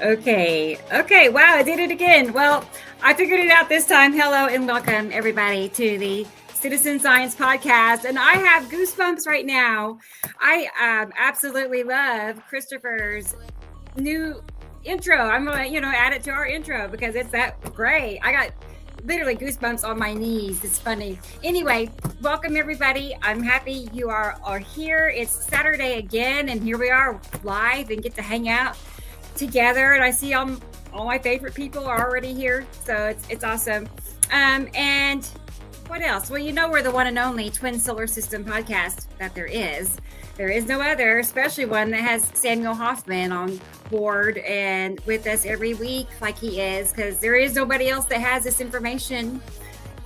Okay. Okay. Wow, I did it again. Well, I figured it out this time. Hello and welcome everybody to the Citizen Science Podcast. And I have goosebumps right now. I absolutely love Christopher's new intro. I'm gonna, add it to our intro because it's that great. I got literally goosebumps on my knees. It's funny. Anyway, welcome everybody. I'm happy you are here. It's Saturday again, and here we are live and get to hang out together. And I see all my favorite people are already here, so it's awesome. And what else? Well, we're the one and only Twin Solar System podcast that there is. There is no other, especially one that has Samuel Hofman on board and with us every week like he is, because there is nobody else that has this information.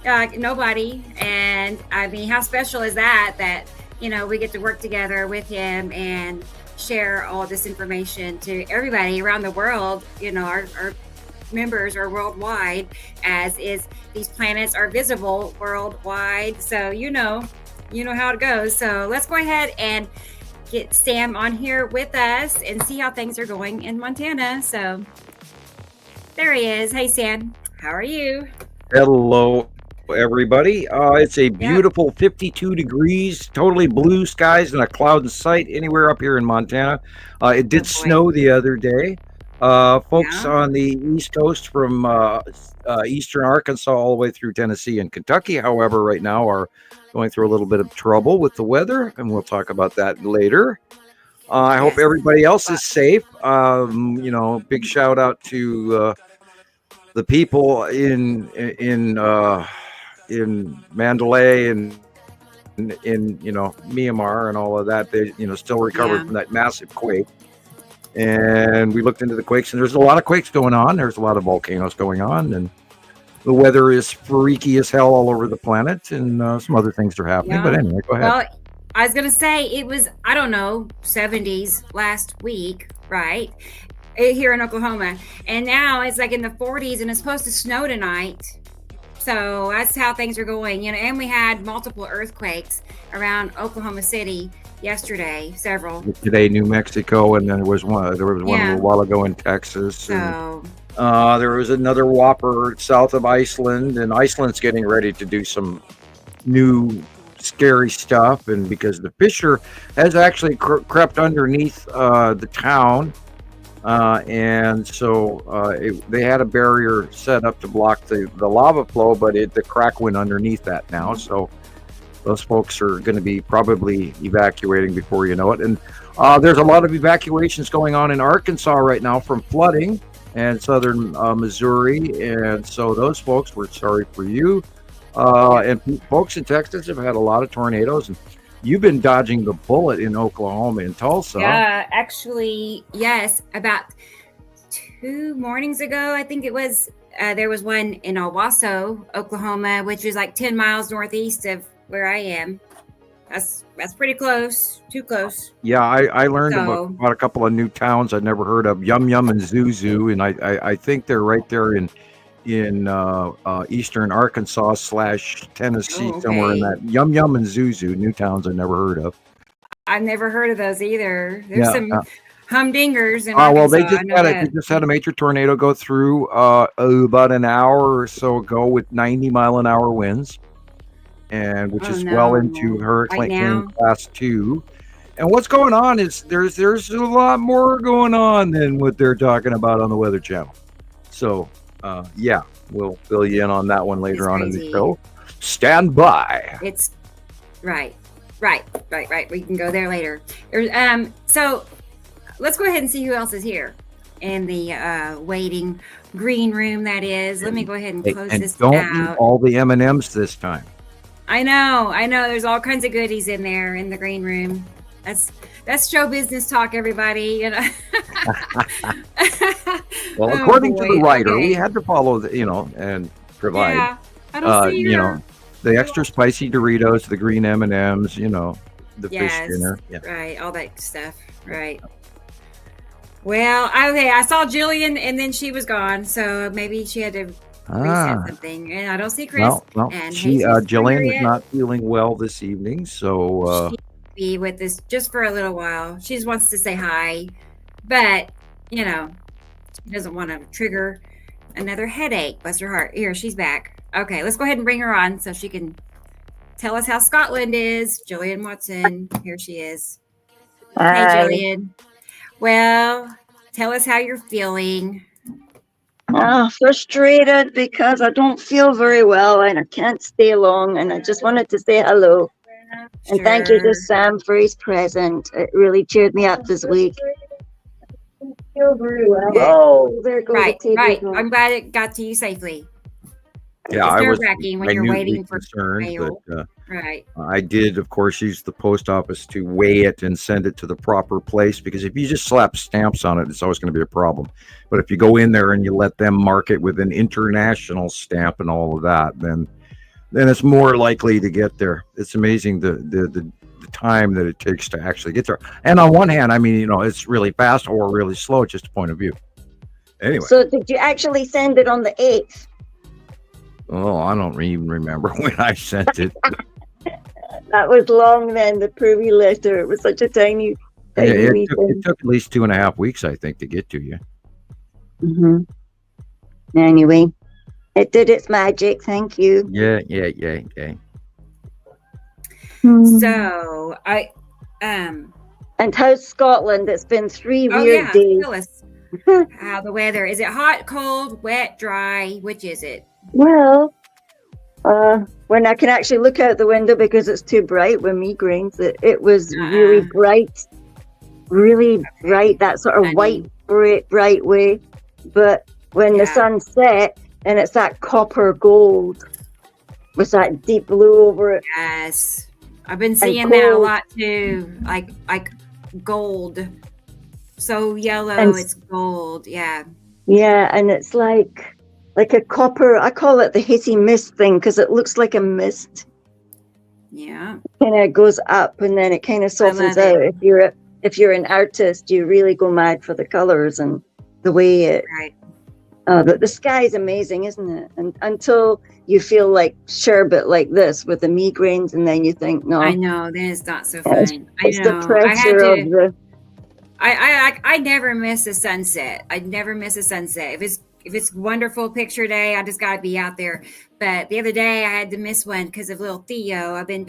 Nobody. And I mean, how special is that we get to work together with him and share all this information to everybody around the world. Our members are worldwide, as is these planets are visible worldwide. So you know how it goes. So let's go ahead and get Sam on here with us and see how things are going in Montana. So there he is. Hey Sam, how are you? Hello everybody. It's a beautiful 52 degrees, totally blue skies and a cloud in sight anywhere up here in Montana. It did snow the other day. Folks on the East Coast from eastern Arkansas all the way through Tennessee and Kentucky, however, right now are going through a little bit of trouble with the weather, and we'll talk about that later. I hope everybody else is safe. Big shout out to the people in Mandalay and in Myanmar and all of that. They still recovered from that massive quake. And we looked into the quakes, and there's a lot of quakes going on. There's a lot of volcanoes going on, and the weather is freaky as hell all over the planet, and some other things are happening. Yeah. But anyway, go ahead. Well, I was going to say it was, 70s last week, right? Here in Oklahoma. And now it's like in the 40s, and it's supposed to snow tonight. So that's how things are going. And we had multiple earthquakes around Oklahoma City yesterday, several. Today, New Mexico, and then there was one a little while ago in Texas. So there was another whopper south of Iceland, and Iceland's getting ready to do some new scary stuff, and because the fissure has actually crept underneath the town, and so they had a barrier set up to block the lava flow, but the crack went underneath that now, so those folks are going to be probably evacuating before you know it. And there's a lot of evacuations going on in Arkansas right now from flooding, and southern Missouri, and so those folks, we're sorry for you. And folks in Texas have had a lot of tornadoes, and you've been dodging the bullet in Oklahoma and Tulsa. Yeah, actually, yes. About 2 mornings ago, I think it was, there was one in Owasso, Oklahoma, which is like 10 miles northeast of where I am. That's pretty close, too close. Yeah, I learned about a couple of new towns I'd never heard of, Yum Yum and Zuzu, and I think they're right there in eastern Arkansas / Tennessee, somewhere in that. Yum Yum and Zuzu, new towns I never heard of. I've never heard of those either. There's some humdingers in Arkansas. Well, they just had a major tornado go through about an hour or so ago with 90-mile-an-hour winds, and which is well into hurricane class 2. And what's going on is there's a lot more going on than what they're talking about on the Weather Channel. So we'll fill you in on that one later on in the show. Stand by. It's right. We can go there later. So let's go ahead and see who else is here in the waiting green room. That is. Let me go ahead and close this out. And don't eat all the M&Ms this time. I know. There's all kinds of goodies in there in the green room. That's show business talk, everybody. Well, according to the writer, we had to follow and provide. Yeah, I don't see the extra spicy Doritos, the green M&Ms, the fish dinner. Yeah. Right, all that stuff. Right. Well, I saw Gillian, and then she was gone, so maybe she had to reset something. And I don't see Chris. Well, and Gillian is not feeling well this evening, so. Be with us just for a little while. She just wants to say hi, but She doesn't want to trigger another headache. Bless her heart. Here, she's back. Okay, let's go ahead and bring her on so she can tell us how Scotland is. Gillian Watson. Here she is. Hey, Gillian. Well, tell us how you're feeling. Frustrated because I don't feel very well and I can't stay long, and I just wanted to say hello. Sure. And thank you to Sam for his present. It really cheered me up this week. I don't feel very well. Oh, there goes right, the TV. Right. I'm glad it got to you safely. Yeah, I was when you're waiting for mail. But, right. I did, of course, use the post office to weigh it and send it to the proper place, because if you just slap stamps on it, it's always going to be a problem. But if you go in there and you let them mark it with an international stamp and all of that, then it's more likely to get there. It's amazing the time that it takes to actually get there. And on one hand, I mean, it's really fast or really slow, just a point of view. Anyway. So did you actually send it on the 8th? Oh, I don't even remember when I sent it. That was long then, the privy letter. It was such a tiny it took at least 2.5 weeks, I think, to get to you. Mm-hmm. Anyway, it did its magic. Thank you. Yeah. So, and how's Scotland? It's been 3 weird days. Tell us how the weather. Is it hot, cold, wet, dry? Which is it? Well, when I can actually look out the window because it's too bright with migraines, it was really bright, that sort of white, bright way. But when the sun set and it's that copper gold with that deep blue over it. Yes, I've been seeing that a lot too, like gold, so yellow, it's gold. Yeah, and it's like a copper. I call it the hissy mist thing because it looks like a mist. Yeah, and it goes up and then it kind of softens out. If you're an artist, you really go mad for the colors and the way it. Right. But the sky is amazing, isn't it? And until you feel like sherbet like this with the migraines, and then you think, no. I know, then it's not so fun. It's the pressure of the. I never miss a sunset. I never miss a sunset. If it's wonderful picture day, I just gotta be out there. But the other day I had to miss one because of little Theo. I've been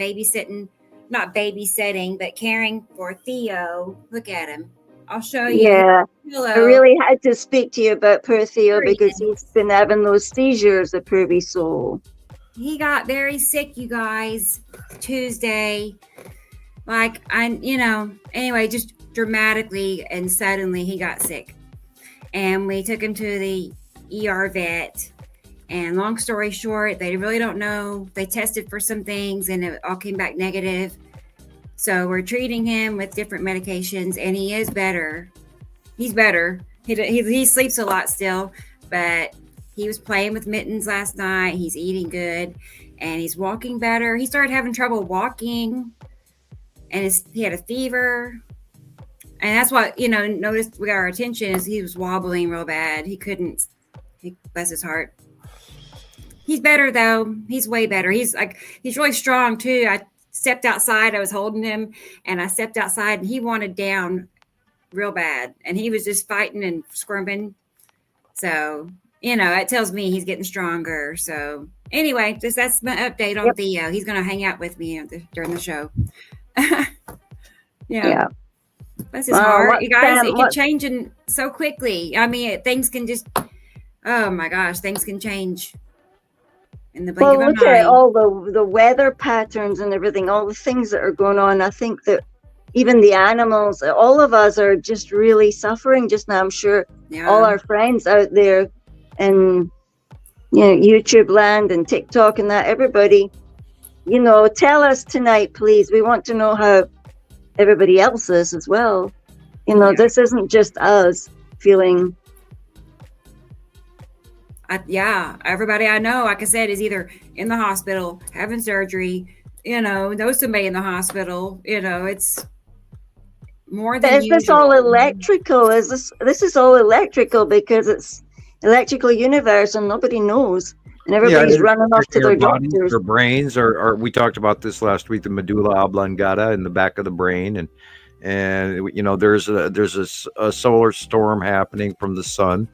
not babysitting, but caring for Theo. Look at him. I'll show you. Yeah. Hello. I really had to speak to you about poor Theo because he's been having those seizures, the poor soul. He got very sick, you guys, Tuesday. Anyway, just dramatically and suddenly he got sick. And we took him to the ER vet. And long story short, they really don't know. They tested for some things and it all came back negative. So we're treating him with different medications and he is better. He's better. He sleeps a lot still, but he was playing with mittens last night. He's eating good and he's walking better. He started having trouble walking and he had a fever. And that's what, noticed we got our attention is he was wobbling real bad. Bless his heart. He's better though. He's way better. He's really strong too. I stepped outside. I was holding him and I stepped outside and he wanted down real bad. And he was just fighting and squirming. So, it tells me he's getting stronger. So anyway, that's my update on Theo. He's going to hang out with me during the show. Yeah. Bless his heart. You guys, it can change so quickly. I mean, things can just, oh my gosh, things can change in the blink of an eye. Look at all the weather patterns and everything, all the things that are going on. I think that even the animals, all of us are just really suffering just now. I'm sure all our friends out there in YouTube land and TikTok and that, everybody, tell us tonight, please. We want to know how everybody else is as well. This isn't just us feeling. Everybody I know, like I said, is either in the hospital having surgery, know somebody in the hospital. It's more than usual. Is this all electrical? This is all electrical because it's electrical universe and nobody knows. And everybody's running off to their doctors. Their brains are we talked about this last week, the medulla oblongata in the back of the brain. And and there's a solar storm happening from the sun.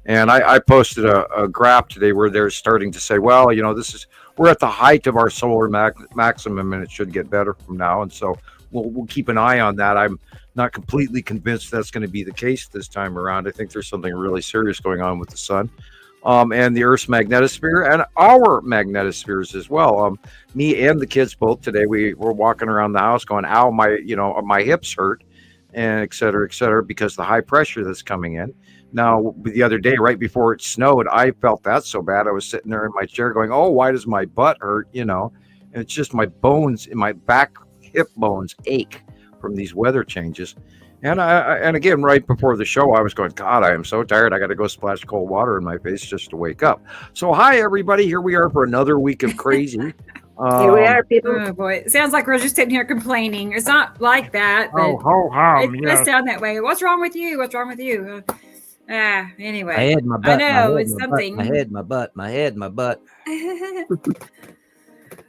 And I posted a graph today where they're starting to say, well, we're at the height of our solar maximum, and it should get better from now. And so we'll keep an eye on that. I'm not completely convinced that's going to be the case this time around. I think there's something really serious going on with the sun, and the Earth's magnetosphere, and our magnetospheres as well. Me and the kids both today, we were walking around the house going, ow, my hips hurt, and et cetera, because the high pressure that's coming in. Now, the other day, right before it snowed, I felt that so bad. I was sitting there in my chair going, oh, why does my butt hurt? And it's just my bones in my back, hip bones ache from these weather changes. And and again, right before the show, I was going, God, I am so tired. I got to go splash cold water in my face just to wake up. So hi, everybody. Here we are for another week of crazy. Here we are, people. Oh boy, it sounds like we're just sitting here complaining. It's not like that. But it does sound that way. What's wrong with you? What's wrong with you? Anyway. My head, my butt. I know, it's something. My head, my butt. My head, my butt.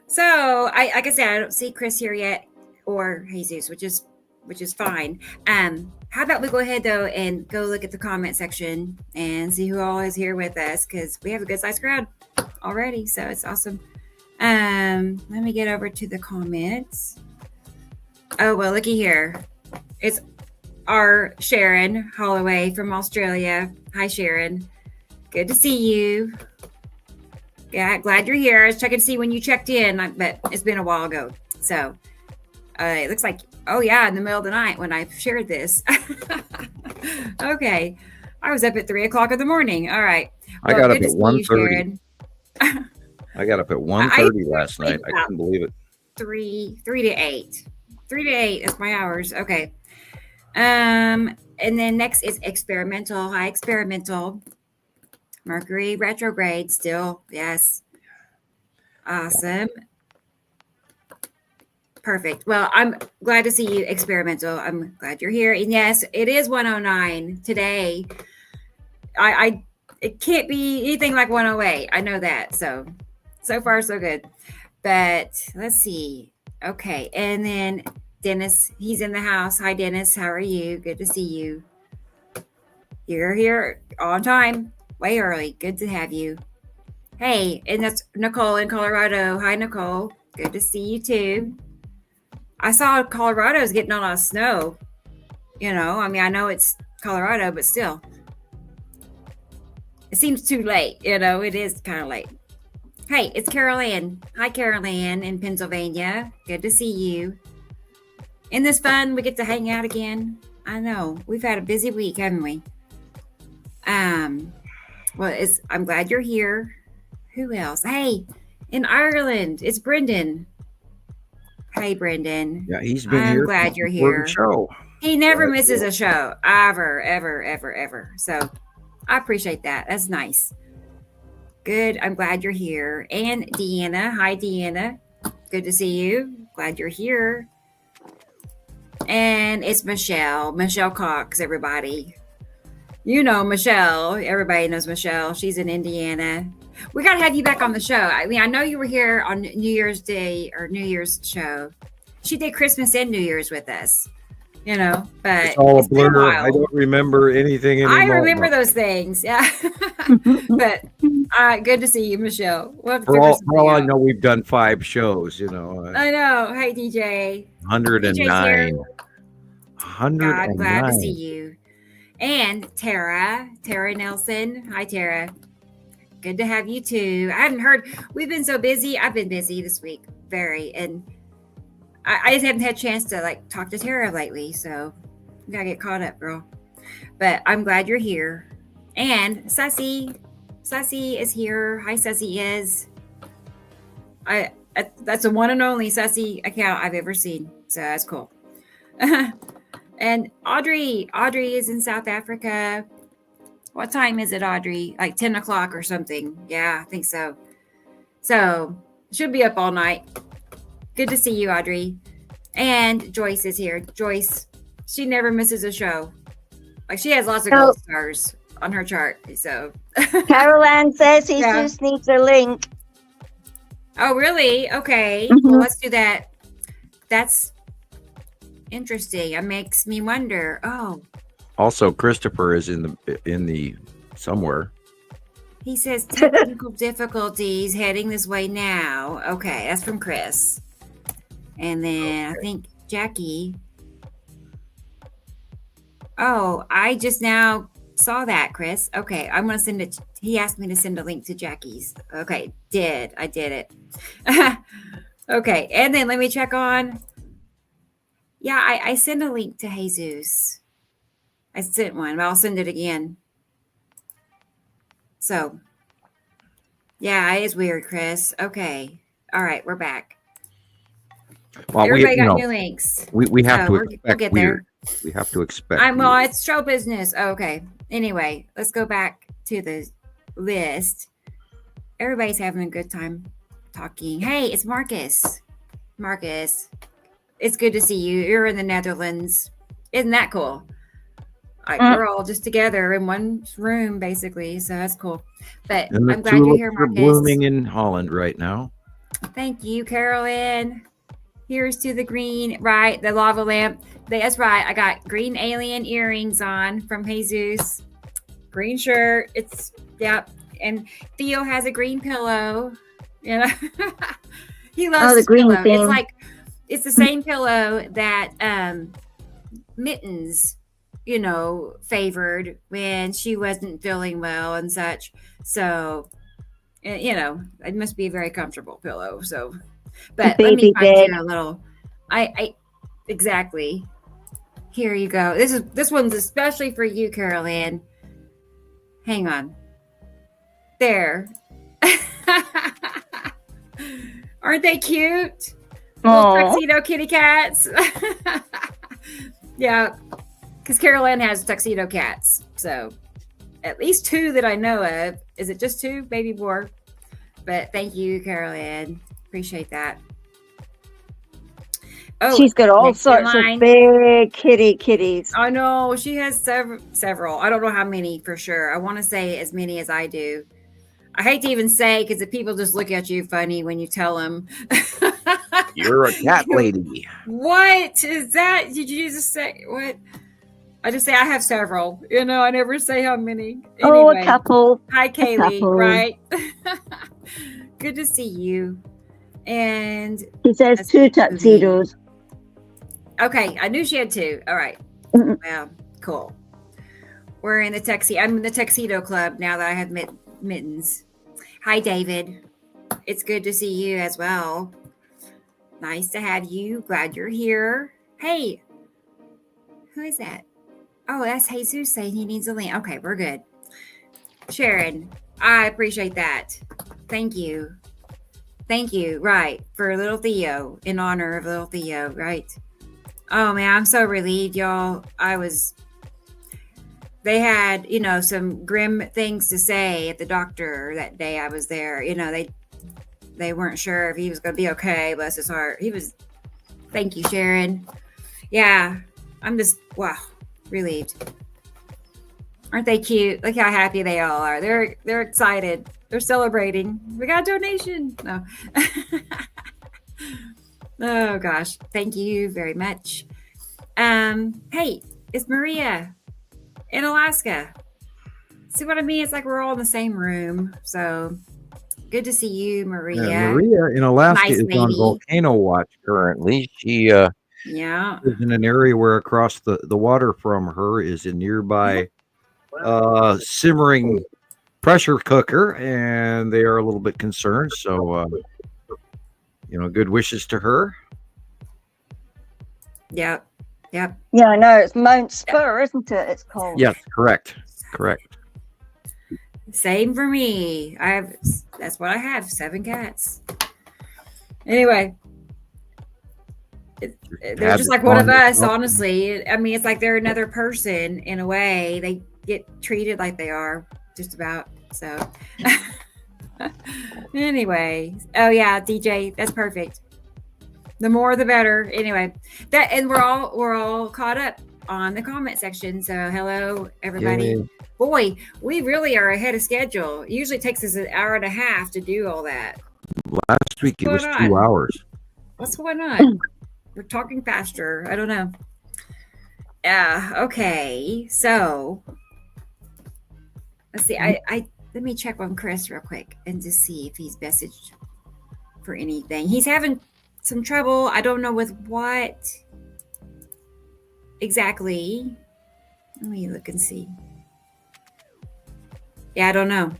So, like I said, I don't see Chris here yet, or Jesus, which is fine. How about we go ahead though and go look at the comment section and see who all is here with us, because we have a good sized crowd already, so it's awesome. Let me get over to the comments. Oh well, looky here. It's our Sharon Holloway from Australia. Hi, Sharon. Good to see you. Yeah, glad you're here. I was checking to see when you checked in, but it's been a while ago. So it looks like, oh yeah, in the middle of the night when I shared this. Okay. I was up at 3:00 in the morning. All right. Well, I got up at 1:30. I got up at 1:30 last night. I couldn't believe it. 3 to 8. 3 to 8 is my hours. Okay. And then next is experimental. Hi, experimental. Mercury retrograde still. Yes. Awesome. Perfect. Well, I'm glad to see you, experimental. I'm glad you're here. And yes, it is 109 today. It can't be anything like 108. I know that. So far so good. But let's see. Okay. And then Dennis, he's in the house. Hi, Dennis. How are you? Good to see you. You're here on time. Way early. Good to have you. Hey, and that's Nicole in Colorado. Hi, Nicole. Good to see you too. I saw Colorado's getting a lot of snow. I know it's Colorado, but still. It seems too late. It is kind of late. Hey, it's Carol Ann. Hi, Carol Ann in Pennsylvania. Good to see you. Isn't this fun? We get to hang out again. I know. We've had a busy week, haven't we? Well, I'm glad you're here. Who else? Hey, in Ireland, it's Brendan. Hey, Brendan. Yeah, he's been here. I'm glad you're here. Show. He never misses a show. Ever. So I appreciate that. That's nice. Good. I'm glad you're here. And Deanna. Hi, Deanna. Good to see you. Glad you're here. And it's Michelle. Michelle Cox, everybody. Michelle. Everybody knows Michelle. She's in Indiana. We got to have you back on the show. I know you were here on New Year's Day or New Year's show. She did Christmas and New Year's with us, but it's all a blur. I don't remember anything anymore. I remember those things. Yeah. But good to see you, Michelle. For all I know, we've done 5 shows, I know. Hey, DJ. 109. 109. I'm glad to see you. And Tara Nelson. Hi, Tara. Good to have you too. I hadn't heard. We've been so busy. I've been busy this week, very, and I just haven't had a chance to talk to Tara lately. So you gotta get caught up, girl. But I'm glad you're here. And Sussy is here. Hi, Sussy is. That's the one and only Sussy account I've ever seen. So that's cool. And Audrey is in South Africa. What time is it, Audrey? Like 10 o'clock or something. Yeah, I think so. So should be up all night. Good to see you, Audrey. And Joyce is here. Joyce, she never misses a show. She has lots of gold stars on her chart. So Carol Ann says he just needs a link. Oh, really? Okay. Mm-hmm. Well, let's do that. That's Interesting. It makes me wonder. Oh, Also, Christopher is in the somewhere. he says technical difficulties heading this way now. Okay, that's from Chris. And then I think Jackie. Oh, I just now saw that, Chris. Okay, I'm gonna send it. He asked me to send a link to Jackie's. Okay, I did it. Okay, and then let me check on. Yeah, I sent a link to Jesus. I sent one, but I'll send it again. So, yeah, it is weird, Chris. Okay, all right, we're back. Well, Everybody got new links. We have to expect we'll get weird. there. We have to expect. Well, it's show business. Okay. Anyway, let's go back to the list. Everybody's having a good time talking. Hey, it's Marcus. Marcus, it's good to see you. You're in the Netherlands. Isn't that cool? We're all just together in one room, basically. So that's cool. But I'm glad you're here, Marcus. Blooming in Holland right now. Thank you, Carolyn. Here's to the green, right? The lava lamp. That's right. I got green alien earrings on from Jesus. Green shirt. And Theo has a green pillow. You know, he loves the green pillow. thing. It's the same pillow that Mittens, favored when she wasn't feeling well and such. So, it must be a very comfortable pillow. So. But let me find you a little. I exactly. Here you go. This one's especially for you, Carolyn. Hang on. There. Aren't they cute? Little tuxedo kitty cats. Yeah, because Carolyn has tuxedo cats. So at least 2 that I know of. Is it just 2? Maybe more. But thank you, Carolyn. Appreciate that. Oh, she's got all sorts of big kitties. I know she has several. I don't know how many for sure. I want to say as many as I do. I hate to even say because the people just look at you funny when you tell them. You're a cat lady. What is that? Did you just say what? I just say I have several. I never say how many. Anyway, a couple. Hi, Kaylee. Right. Good to see you. And she says 2 tuxedos. Okay, I knew she had 2. All right. Wow, cool. We're in the tuxedo. I'm in the tuxedo club now that I have mittens. Hi, David. It's good to see you as well. Nice to have you. Glad you're here. Hey, who is that? Oh, that's Jesus saying he needs a link. Okay, we're good. Sharon, I appreciate that. Thank you. Thank you. Right. For little Theo, in honor of little Theo. Right. Oh, man, I'm so relieved, y'all. They had, some grim things to say at the doctor that day I was there. They weren't sure if he was going to be okay. Bless his heart. Thank you, Sharon. Yeah. I'm just, wow, relieved. Aren't they cute? Look how happy they all are. They're excited. They're celebrating. We got a donation. No. Oh gosh. Thank you very much. Hey, it's Maria in Alaska. See what I mean? It's like we're all in the same room. So good to see you, Maria. Yeah, Maria in Alaska is on volcano watch currently. She is in an area where across the water from her is a nearby simmering pressure cooker, and they are a little bit concerned. So, good wishes to her. Yep. Yeah, I know. It's Mount Spur, isn't it? It's called. Yes, correct. Same for me. That's what I have. 7 cats. Anyway. They're just like one of us, honestly. I mean, it's like they're another person in a way. They get treated like they are, just about. So, anyway. Oh yeah, DJ, that's perfect. The more, the better. Anyway, and we're all caught up on the comment section. So, hello everybody. Yay. Boy, we really are ahead of schedule. It usually takes us an hour and a half to do all that. Last week it was 2 hours. What's going on? we're talking faster. I don't know. Yeah. Okay. So let's see. I let me check on Chris real quick and just see if he's messaged for anything. He's having some trouble. I don't know with what exactly. Let me look and see. Yeah, I don't know.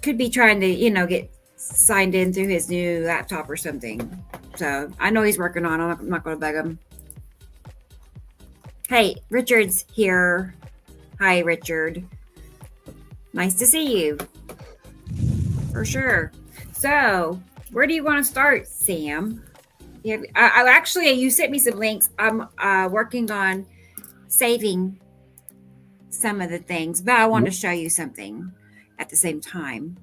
Could be trying to, get signed in through his new laptop or something. So I know he's working on it. I'm not going to bug him. Hey, Richard's here. Hi, Richard. Nice to see you. For sure. So, where do you want to start, Sam? You sent me some links. I'm working on saving some of the things, but I want to show you something at the same time.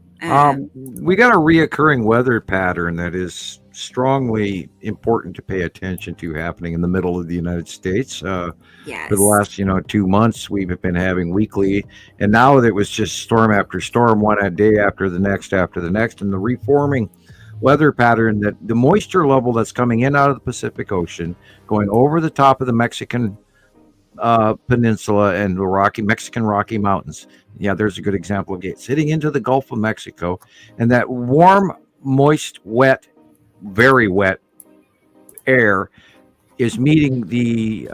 We got a reoccurring weather pattern that is strongly important to pay attention to happening in the middle of the United States. Yes. For the last 2 months, we've been having weekly, and now it was just storm after storm, one a day after the next, and the reforming weather pattern, that the moisture level that's coming in out of the Pacific Ocean, going over the top of the Mexican peninsula and the Mexican Rocky Mountains. Yeah, there's a good example of it. Hitting into the Gulf of Mexico, and that warm, moist, wet, very wet air is meeting the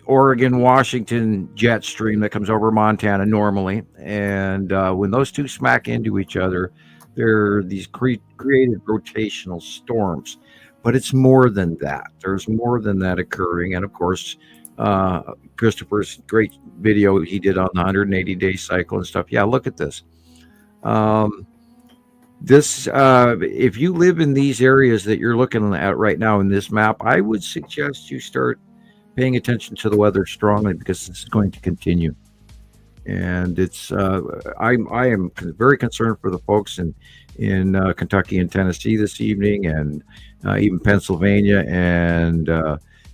Oregon-Washington jet stream that comes over Montana normally. And when those two smack into each other, there are these created rotational storms. But it's more than that. There's more than that occurring. And of course, Christoper's great video he did on the 180-day cycle and stuff. Yeah, look at this. If you live in these areas that you're looking at right now in this map, I would suggest you start paying attention to the weather strongly, because this is going to continue. And it's I am very concerned for the folks in Kentucky and Tennessee this evening, and even Pennsylvania and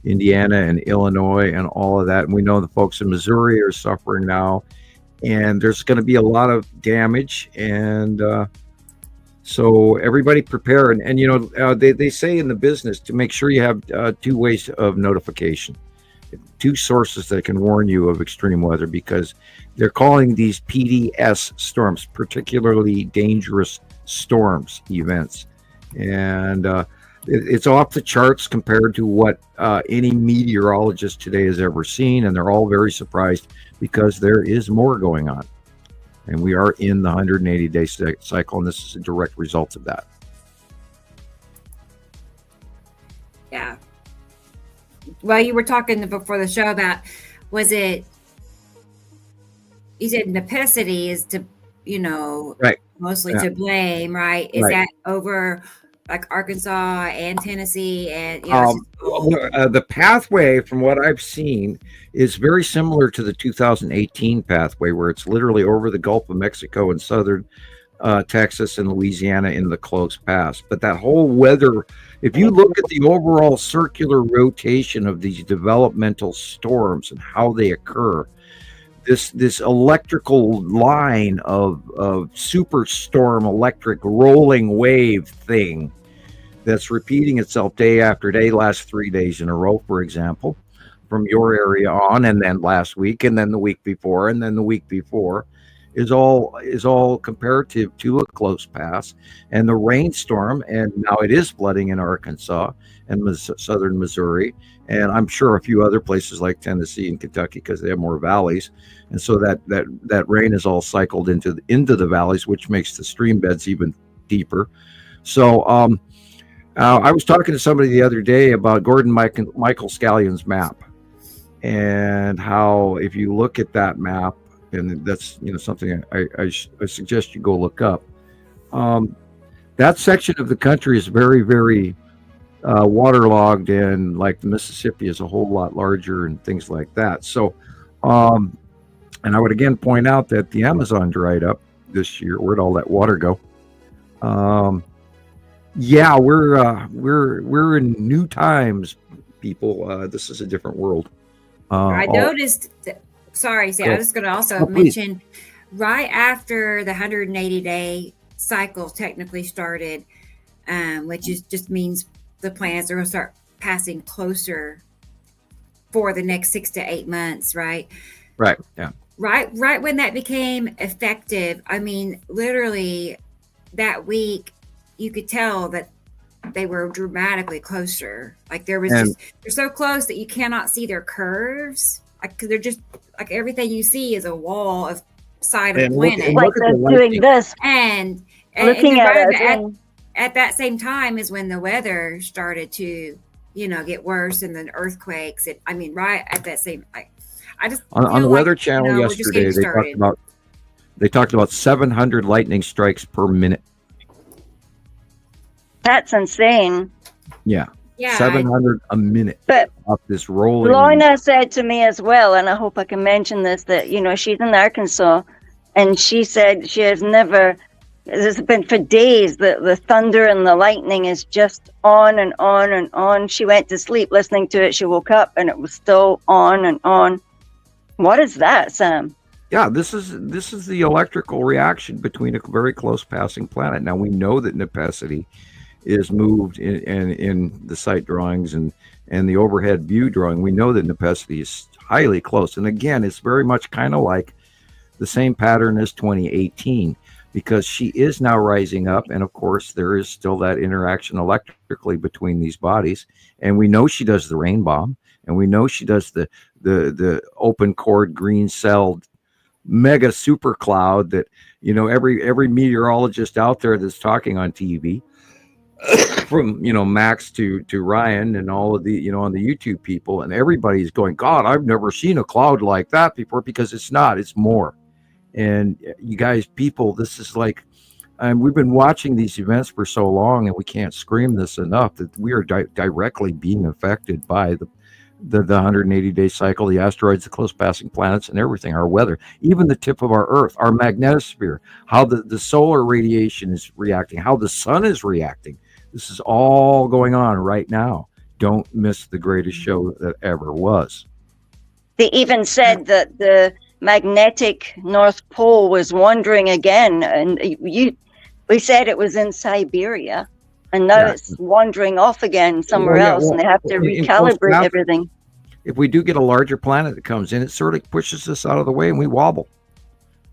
Indiana and Illinois and all of that. And we know the folks in Missouri are suffering now, and there's going to be a lot of damage. And so everybody prepare. And they say in the business to make sure you have 2 ways of notification, 2 sources that can warn you of extreme weather, because they're calling these PDS storms, particularly dangerous storms events. And it's off the charts compared to what any meteorologist today has ever seen. And they're all very surprised, because there is more going on. And we are in the 180-day cycle, and this is a direct result of that. Yeah. Well, you were talking before the show about, you said nepicity is right, mostly to blame, right? Is that over like Arkansas and Tennessee? And the pathway, from what I've seen, is very similar to the 2018 pathway, where it's literally over the Gulf of Mexico and southern Texas and Louisiana in the Close Pass. But that whole weather, if you look at the overall circular rotation of these developmental storms and how they occur, this electrical line of superstorm electric rolling wave thing that's repeating itself day after day, last 3 days in a row, for example, from your area on, and then last week, and then the week before, and then the week before, is all comparative to a close pass. And the rainstorm, and now it is flooding in Arkansas and southern Missouri, and I'm sure a few other places like Tennessee and Kentucky, because they have more valleys. And so that rain is all cycled into the valleys, which makes the stream beds even deeper. So I was talking to somebody the other day about Gordon Michael Scallion's map, and how, if you look at that map, and that's something I suggest you go look up. That section of the country is very, very waterlogged, and like the Mississippi is a whole lot larger and things like that. So, and I would again point out that the Amazon dried up this year. Where'd all that water go? Yeah, we're in new times, people. This is a different world. I noticed. Sorry, see, I was going to also mention, right after the 180-day cycle technically started, which just means the planets are going to start passing closer for the next 6 to 8 months, right? Right. Yeah. Right when that became effective, I mean, literally that week, you could tell that they were dramatically closer. Like they're so close that you cannot see their curves. Like they're just like everything you see is a wall of side of the planet. Like they're doing this and looking at it. At that same time is when the weather started to, get worse, and then earthquakes. Right at that same. I just on the Weather Channel yesterday they talked about 700 lightning strikes per minute. That's insane. Yeah. 700 a minute. But off this rolling. Lorna said to me as well, and I hope I can mention this, that she's in Arkansas, and she said she has never. There's been for days the thunder and the lightning is just on and on and on. She went to sleep listening to it. She woke up and it was still on and on. What is that, Sam? Yeah, this is the electrical reaction between a very close passing planet. Now we know that Nepenthe is moved in the site drawings and the overhead view drawing. We know that Nepenthe is highly close, and again, it's very much kind of like the same pattern as 2018. Because she is now rising up, and of course there is still that interaction electrically between these bodies, and we know she does the rain bomb, and we know she does the open core green celled mega super cloud that every meteorologist out there that's talking on TV, from Max to Ryan and all of the on the YouTube people, and everybody's going, God, I've never seen a cloud like that before, because it's more. And you guys, people, this is like, we've been watching these events for so long, and we can't scream this enough, that we are directly being affected by the 180-day cycle, the asteroids, the close passing planets, and everything, our weather, even the tip of our Earth, our magnetosphere, how the solar radiation is reacting, how the sun is reacting. This is all going on right now. Don't miss the greatest show that ever was. They even said that the magnetic North Pole was wandering again, and we said it was in Siberia, and now it's wandering off again somewhere else, and they have to recalibrate everything. If we do get a larger planet that comes in, it sort of pushes us out of the way, and we wobble.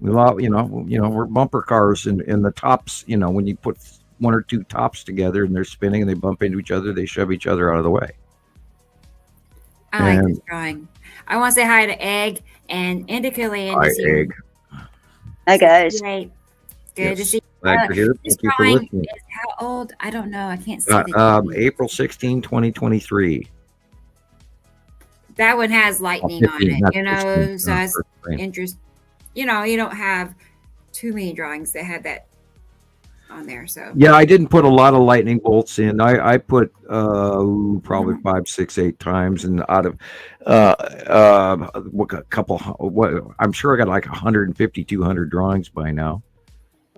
We're bumper cars in the tops. When you put one or two tops together and they're spinning and they bump into each other, they shove each other out of the way. I like this drawing. I want to say hi to Egg and Indica Land. Hi, Egg. Hi, guys. Great. Good to see you. Glad you're here. Thank you for listening. Is how old? I don't know. I can't see April 16, 2023. That one has lightning 15, on it, 16, so it's interest. You don't have too many drawings that have that on there. So yeah, I didn't put a lot of lightning bolts in. I put probably 5, 6, 8 times, and out of a couple. I'm sure I got like 150, 200 drawings by now.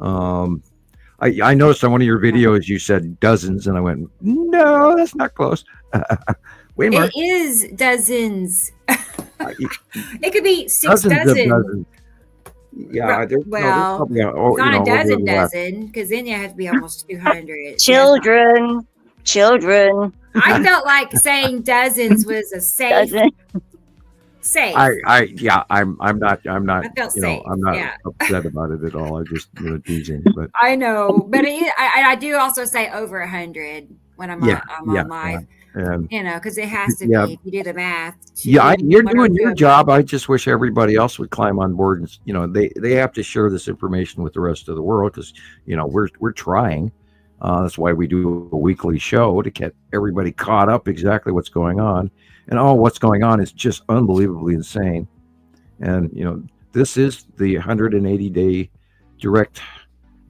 I noticed on one of your videos you said dozens, and I went, no, that's not close. Way more. It is dozens. It could be 6 dozen. Yeah, it's not a dozen, because then you have to be almost 200. Children. I felt like saying dozens was a safe. Safe. I'm not. I felt safe. I'm not upset about it at all. I'm just teasing. But I know, but I do also say over 100 when I'm on live. And because it has to be, if you do the math. You're doing your job. I just wish everybody else would climb on board, and they have to share this information with the rest of the world, because we're trying. That's why we do a weekly show, to get everybody caught up exactly what's going on, and what's going on is just unbelievably insane. And this is the 180-day direct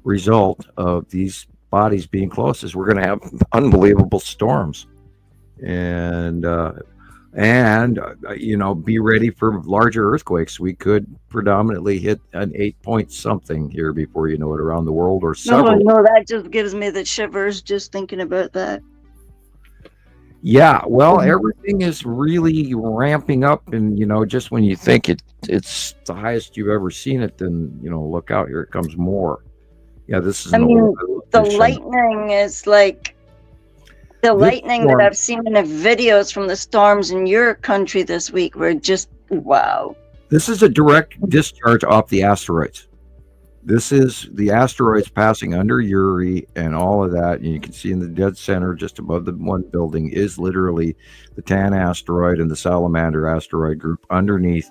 result of these bodies being closest. We're going to have unbelievable storms. And be ready for larger earthquakes. We could predominantly hit an 8 point something here before you know it around the world, or several. No, that just gives me the shivers just thinking about that. Yeah, well, everything is really ramping up, and just when you think it's the highest you've ever seen it, then look out, here it comes more. Yeah, this is the lightning is like the lightning that I've seen in the videos from the storms in your country this week were just wow. This is a direct discharge off the asteroids. This is the asteroids passing under Uri and all of that. And you can see in the dead center, just above the one building, is literally the Tan asteroid and the Salamander asteroid group underneath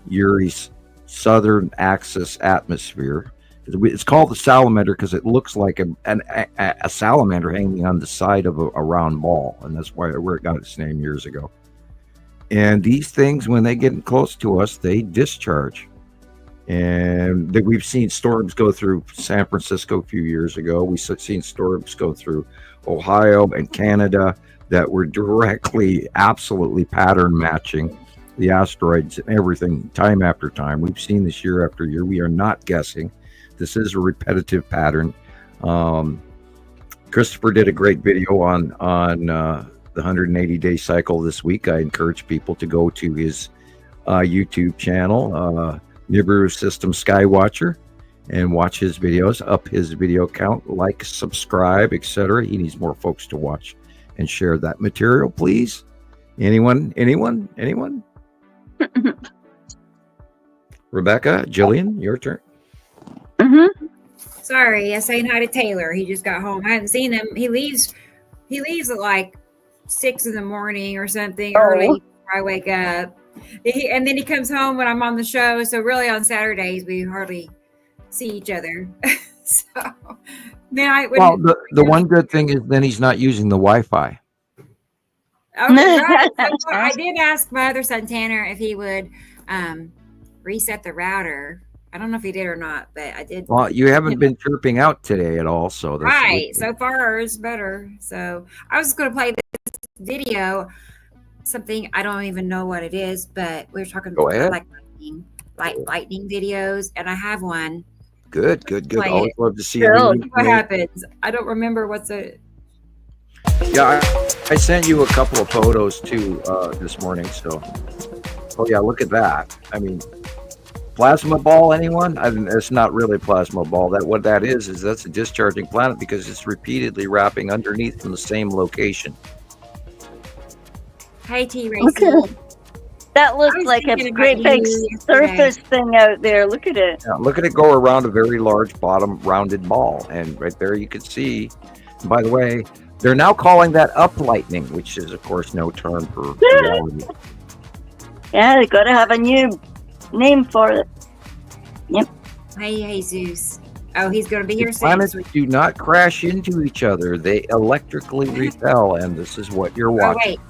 Uri's southern axis atmosphere. It's called the Salamander because it looks like a salamander hanging on the side of a round ball. And that's where it got its name years ago. And these things, when they get close to us, they discharge. And we've seen storms go through San Francisco a few years ago. We've seen storms go through Ohio and Canada that were directly, absolutely pattern matching the asteroids and everything time after time. We've seen this year after year. We are not guessing. This is a repetitive pattern. Christoper did a great video on the 180-day cycle this week. I encourage people to go to his YouTube channel, Nibiru System Skywatcher, and watch his videos, up his video count, like, subscribe, etc. He needs more folks to watch and share that material, please. Anyone? Rebecca, Gillian, your turn. Mm-hmm. Sorry, I'm saying hi to Taylor. He just got home. I haven't seen him. He leaves at like 6 in the morning or something early before I wake up. And then he comes home when I'm on the show. So really on Saturdays, we hardly see each other. So then the one good thing is then he's not using the Wi-Fi. Okay, right. I did ask my other son, Tanner, if he would reset the router. I don't know if he did or not, but I did. Well, you haven't been chirping out today at all. So that's right. So far, it's better. So I was going to play this video. Something I don't even know what it is, but we were talking about lightning videos, and I have one. Good. Always love to see what happens. I don't remember what's it. Yeah, I sent you a couple of photos too this morning. So, look at that. I mean, plasma ball. Anyone? It's not really a plasma ball. What that is that's a discharging planet because it's repeatedly wrapping underneath from the same location. Hey, T-Racy. Okay. That looks like a great big surface thing out there. Look at it. Yeah, look at it go around a very large bottom rounded ball. And right there you can see, by the way, they're now calling that uplightning, which is, of course, no term for reality. Yeah, they got to have a new name for it. Yep. Hey, Jesus. Oh, he's going to be here soon. Planets do not crash into each other. They electrically repel, and this is what you're watching. Oh, wait.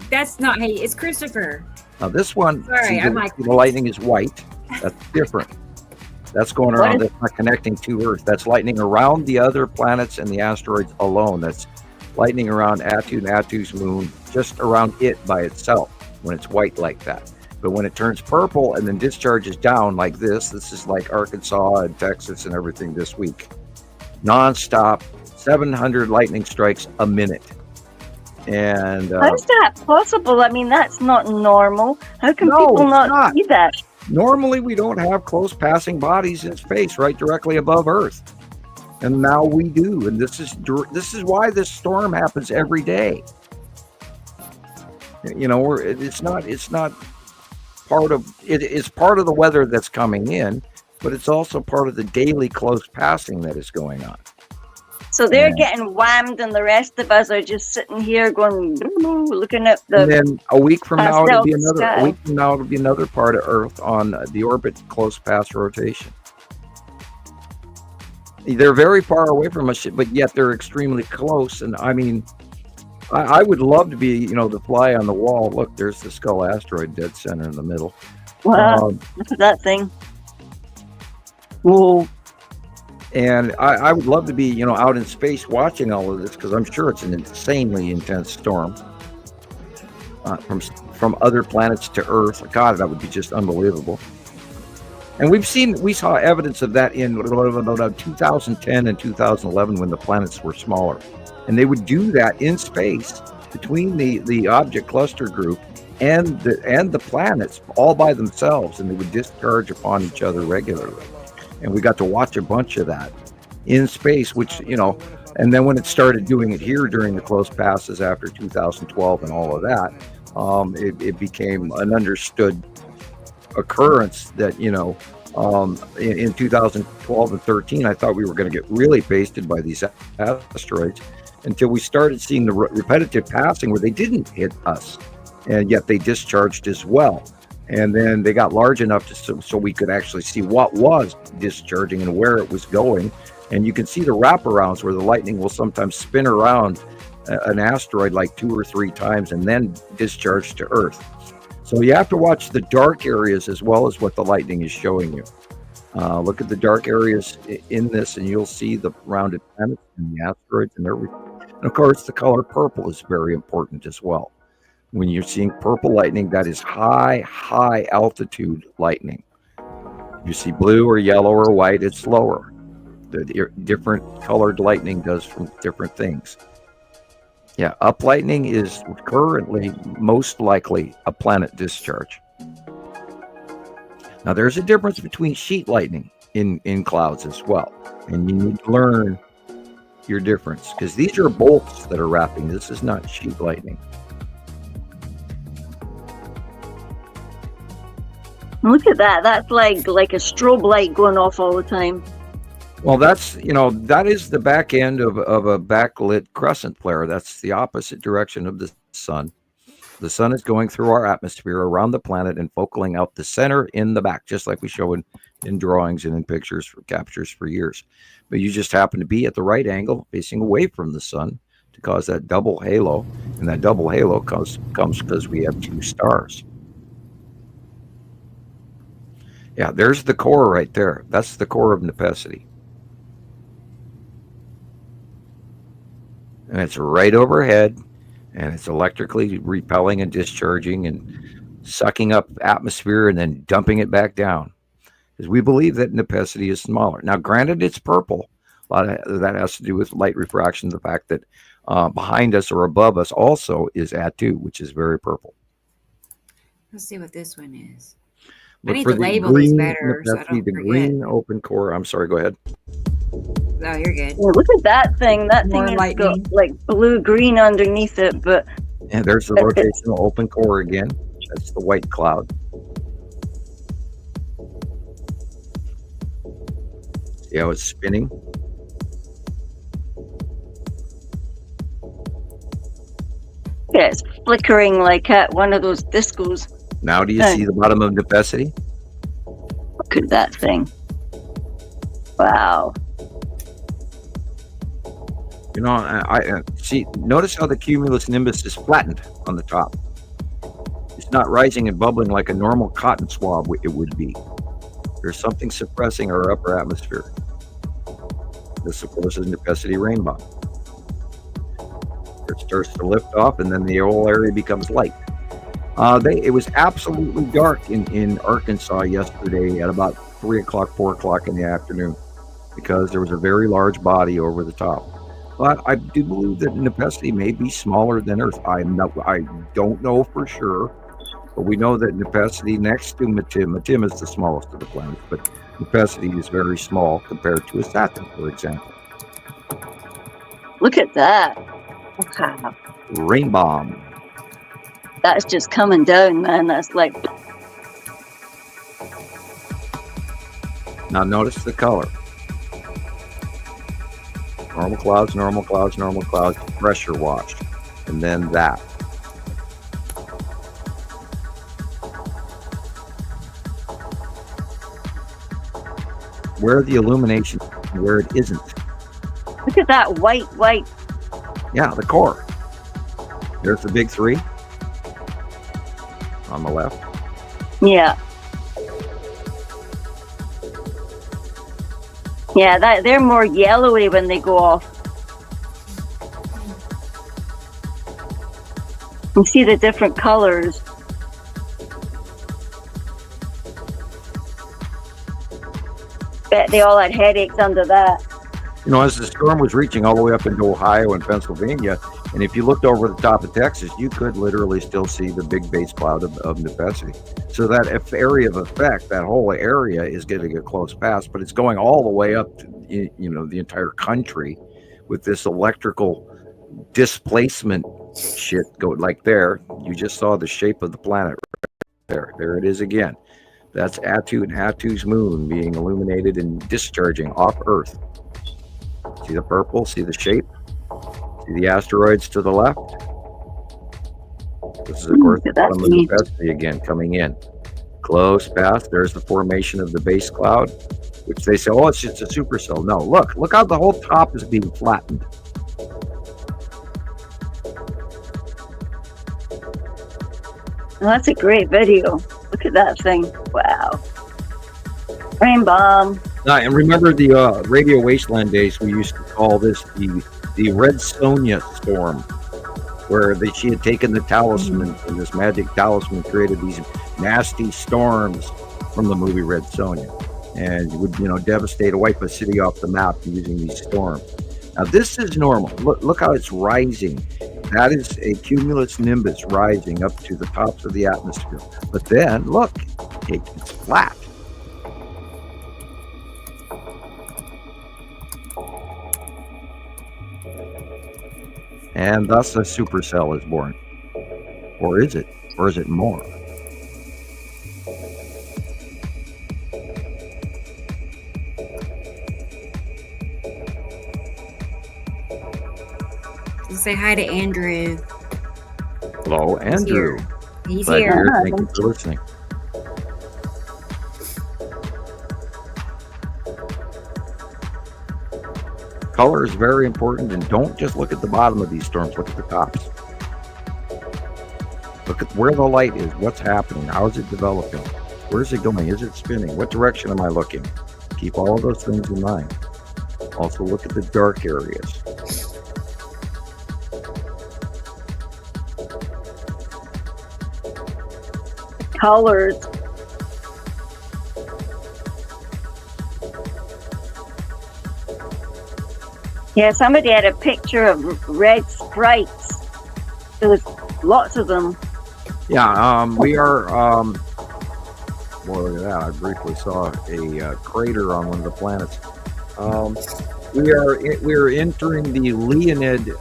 That's not, hey, it's Christoper. Now this one, sorry, the lightning is white. That's different. That's going around, that's not connecting to Earth. That's lightning around the other planets and the asteroids alone. That's lightning around Attu's moon, just around it by itself when it's white like that. But when it turns purple and then discharges down like this is like Arkansas and Texas and everything this week. Non-stop, 700 lightning strikes a minute. And how is that possible? I mean, that's not normal. How can people not see that? Normally, we don't have close passing bodies in space right directly above Earth, and now we do. And this is why this storm happens every day. You know, it's not part of it. It's part of the weather that's coming in, but it's also part of the daily close passing that is going on. So they're getting whammed, and the rest of us are just sitting here going, looking at the. And then a week from now, it'll be another. A week from now, it'll be another part of Earth on the orbit close pass rotation. They're very far away from us, but yet they're extremely close. And I mean, I would love to be, the fly on the wall. Look, there's the Skull asteroid dead center in the middle. Wow, look at that thing. Cool. And I would love to be, out in space watching all of this because I'm sure it's an insanely intense storm from other planets to Earth. God, that would be just unbelievable. And we saw evidence of that in 2010 and 2011 when the planets were smaller. And they would do that in space between the object cluster group and the planets all by themselves, and they would discharge upon each other regularly. And we got to watch a bunch of that. in space, which, and then when it started doing it here during the close passes after 2012 and all of that, it became an understood occurrence that, in 2012 and 13, I thought we were going to get really pasted by these asteroids until we started seeing the repetitive passing where they didn't hit us, and yet they discharged as well. And then they got large enough so we could actually see what was discharging and where it was going. And you can see the wraparounds where the lightning will sometimes spin around an asteroid like 2 or 3 times and then discharge to Earth. So you have to watch the dark areas as well as what the lightning is showing you. Look at the dark areas in this, and you'll see the rounded planets and the asteroids and everything. And of course, the color purple is very important as well. When you're seeing purple lightning, that is high altitude lightning. You see blue or yellow or white, it's lower. The different colored lightning does from different things. Yeah, up lightning is currently most likely a planet discharge. Now, there's a difference between sheet lightning in clouds as well. And you need to learn your difference, because these are bolts that are wrapping. This is not sheet lightning. Look at that. That's like a strobe light going off all the time. Well, that's, that is the back end of a backlit crescent flare. That's the opposite direction of the sun. The sun is going through our atmosphere around the planet and focaling out the center in the back, just like we show in drawings and in pictures for captures for years. But you just happen to be at the right angle, facing away from the sun, to cause that double halo. And that double halo comes because we have 2 stars. Yeah, there's the core right there. That's the core of Nepacity. And it's right overhead, and it's electrically repelling and discharging and sucking up atmosphere and then dumping it back down. Because we believe that Nepacity is smaller. Now, granted, it's purple. A lot of that has to do with light refraction. The fact that behind us or above us also is Attu, which is very purple. Let's see what this one is. Look I need for to the label green, these better so I don't the forget. green open core. I'm sorry, go ahead. Oh, you're good. Yeah, look at that thing. That More thing has lightning. got like blue-green underneath it, but And there's the rotational open core again. That's the white cloud. See how it's spinning? yeah, it's flickering like at one of those discos. Now do you see the bottom of Nepacity? Look at that thing. Wow. I see. Notice how the cumulus nimbus is flattened on the top. It's not rising and bubbling like a normal cotton swab it would be. There's something suppressing our upper atmosphere. This, of course, is Nepacity rainbow. It starts to lift off, and then the whole area becomes light. It was absolutely dark in Arkansas yesterday at about 3 o'clock, 4 o'clock in the afternoon, because there was a very large body over the top. But I do believe that Nepacity may be smaller than Earth. I don't know for sure, but we know that Nepacity next to Matim is the smallest of the planets, but Nepacity is very small compared to a Saturn, for example. Look at that. Wow. Rain bomb. That's just coming down, man. That's like... Now notice the color. Normal clouds, normal clouds, normal clouds, pressure washed, and then that. Where the illumination, where it isn't. Look at that white. Yeah, the core. There's the big 3 on the left. Yeah. Yeah, they're more yellowy when they go off. You see the different colors. Bet they all had headaches under that. As the storm was reaching all the way up into Ohio and Pennsylvania, and if you looked over the top of Texas, you could literally still see the big base cloud of Nepacity. So that area of effect, that whole area is getting a close pass, but it's going all the way up to the entire country with this electrical displacement shit go like there. You just saw the shape of the planet right there it is again. That's Attu and Attu's moon being illuminated and discharging off Earth. See the purple, see the shape, see the asteroids to the left. This is of course some of the Bessie again coming in close past. There's the formation of the base cloud, which they say, oh, it's just a supercell. No, look how the whole top is being flattened. Well, that's a great video. Look at that thing. Wow. Rain bomb. And remember the Radio Wasteland days, we used to call this the Red Sonja storm, where she had taken the talisman, and this magic talisman created these nasty storms from the movie Red Sonja, and would devastate or wipe a city off the map using these storms. Now this is normal. Look how it's rising. That is a cumulus nimbus rising up to the tops of the atmosphere. But then look, it's flat. And thus a supercell is born. Or is it? Or is it more? Say hi to Andrew. Hello, Andrew. He's here. Thank you for listening. Color is very important, and don't just look at the bottom of these storms, look at the tops. Look at where the light is, what's happening, how is it developing, where is it going, is it spinning, what direction am I looking? Keep all of those things in mind. Also look at the dark areas. Colors. Yeah, somebody had a picture of red sprites. There was lots of them. Yeah, we are. Well, look at that! I briefly saw a crater on one of the planets. We are entering the Leonid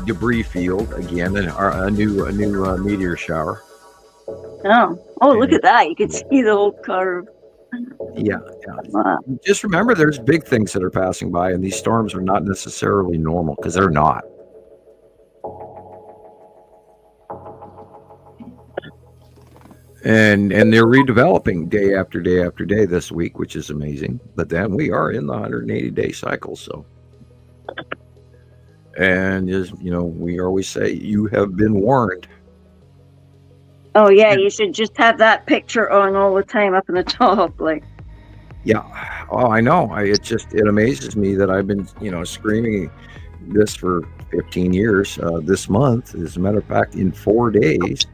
debris field again, and a new meteor shower. Oh! Look at that! You can see the whole curve. Yeah. Wow. Just remember, there's big things that are passing by, and these storms are not necessarily normal because they're not. And they're redeveloping day after day after day this week, which is amazing. But then we are in the 180-day cycle, so. And as we always say, you have been warned. Oh yeah, you should just have that picture on all the time up in the top, like. Yeah. Oh, I know. It amazes me that I've been, screaming this for 15 years. This month, as a matter of fact, in 4 days,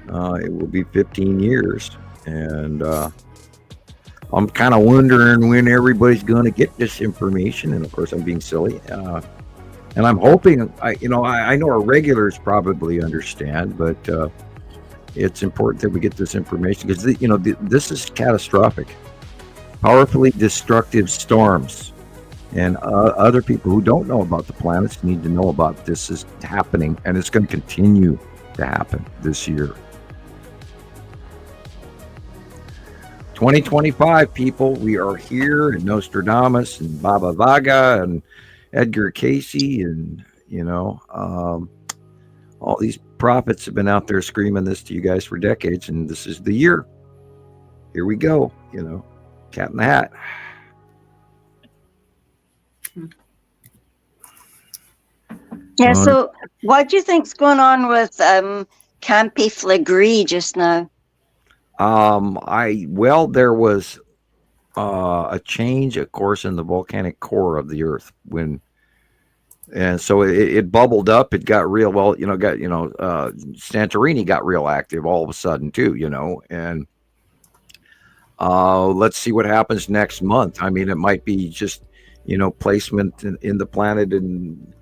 it will be 15 years, and I'm kind of wondering when everybody's going to get this information. And of course, I'm being silly, and I'm hoping. I know our regulars probably understand, but. It's important that we get this information because this is catastrophic, powerfully destructive storms, and other people who don't know about the planets need to know about this is happening, and it's going to continue to happen this year. 2025, people, we are here, and Nostradamus and Baba Vaga and Edgar Casey, and all these prophets have been out there screaming this to you guys for decades, and this is the year. Here we go, cat in the hat. Yeah, so what do you think's going on with Campy Flegree just now? There was a change, of course, in the volcanic core of the Earth and so it bubbled up. It got real. Well, Santorini got real active all of a sudden too. And let's see what happens next month. I mean, it might be just placement in the planet, and